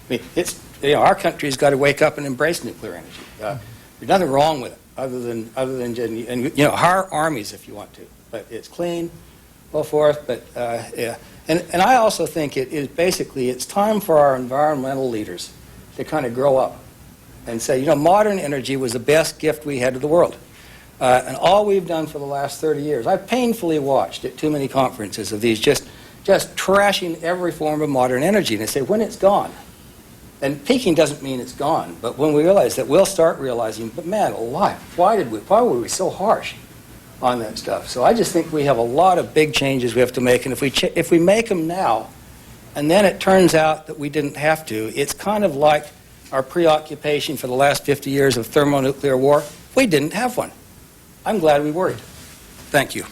I mean, it's, you know, our country's got to wake up and embrace nuclear energy. There's nothing wrong with it, other than and you know, hire armies if you want to, but it's clean, so forth. But yeah, and I also think it is basically it's time for our environmental leaders to kind of grow up and say, you know, modern energy was the best gift we had to the world. And all we've done for the last 30 years, I've painfully watched at too many conferences of these just trashing every form of modern energy. And they say, when it's gone. And peaking doesn't mean it's gone, but when we realize that, we'll start realizing, but man, alive, why were we so harsh on that stuff? So I just think we have a lot of big changes we have to make, and if we make them now, and then it turns out that we didn't have to, it's kind of like our preoccupation for the last 50 years of thermonuclear war. We didn't have one. I'm glad we worried. Thank you.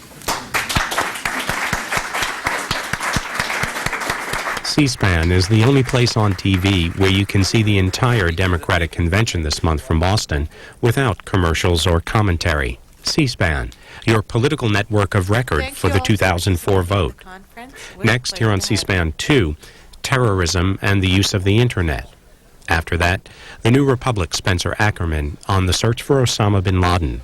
C-SPAN is the only place on TV where you can see the entire Democratic convention this month from Boston without commercials or commentary. C-SPAN, your political network of record for the 2004 vote. Next, here on C-SPAN 2, terrorism and the use of the Internet. After that, the New Republic's Spencer Ackerman on the search for Osama bin Laden.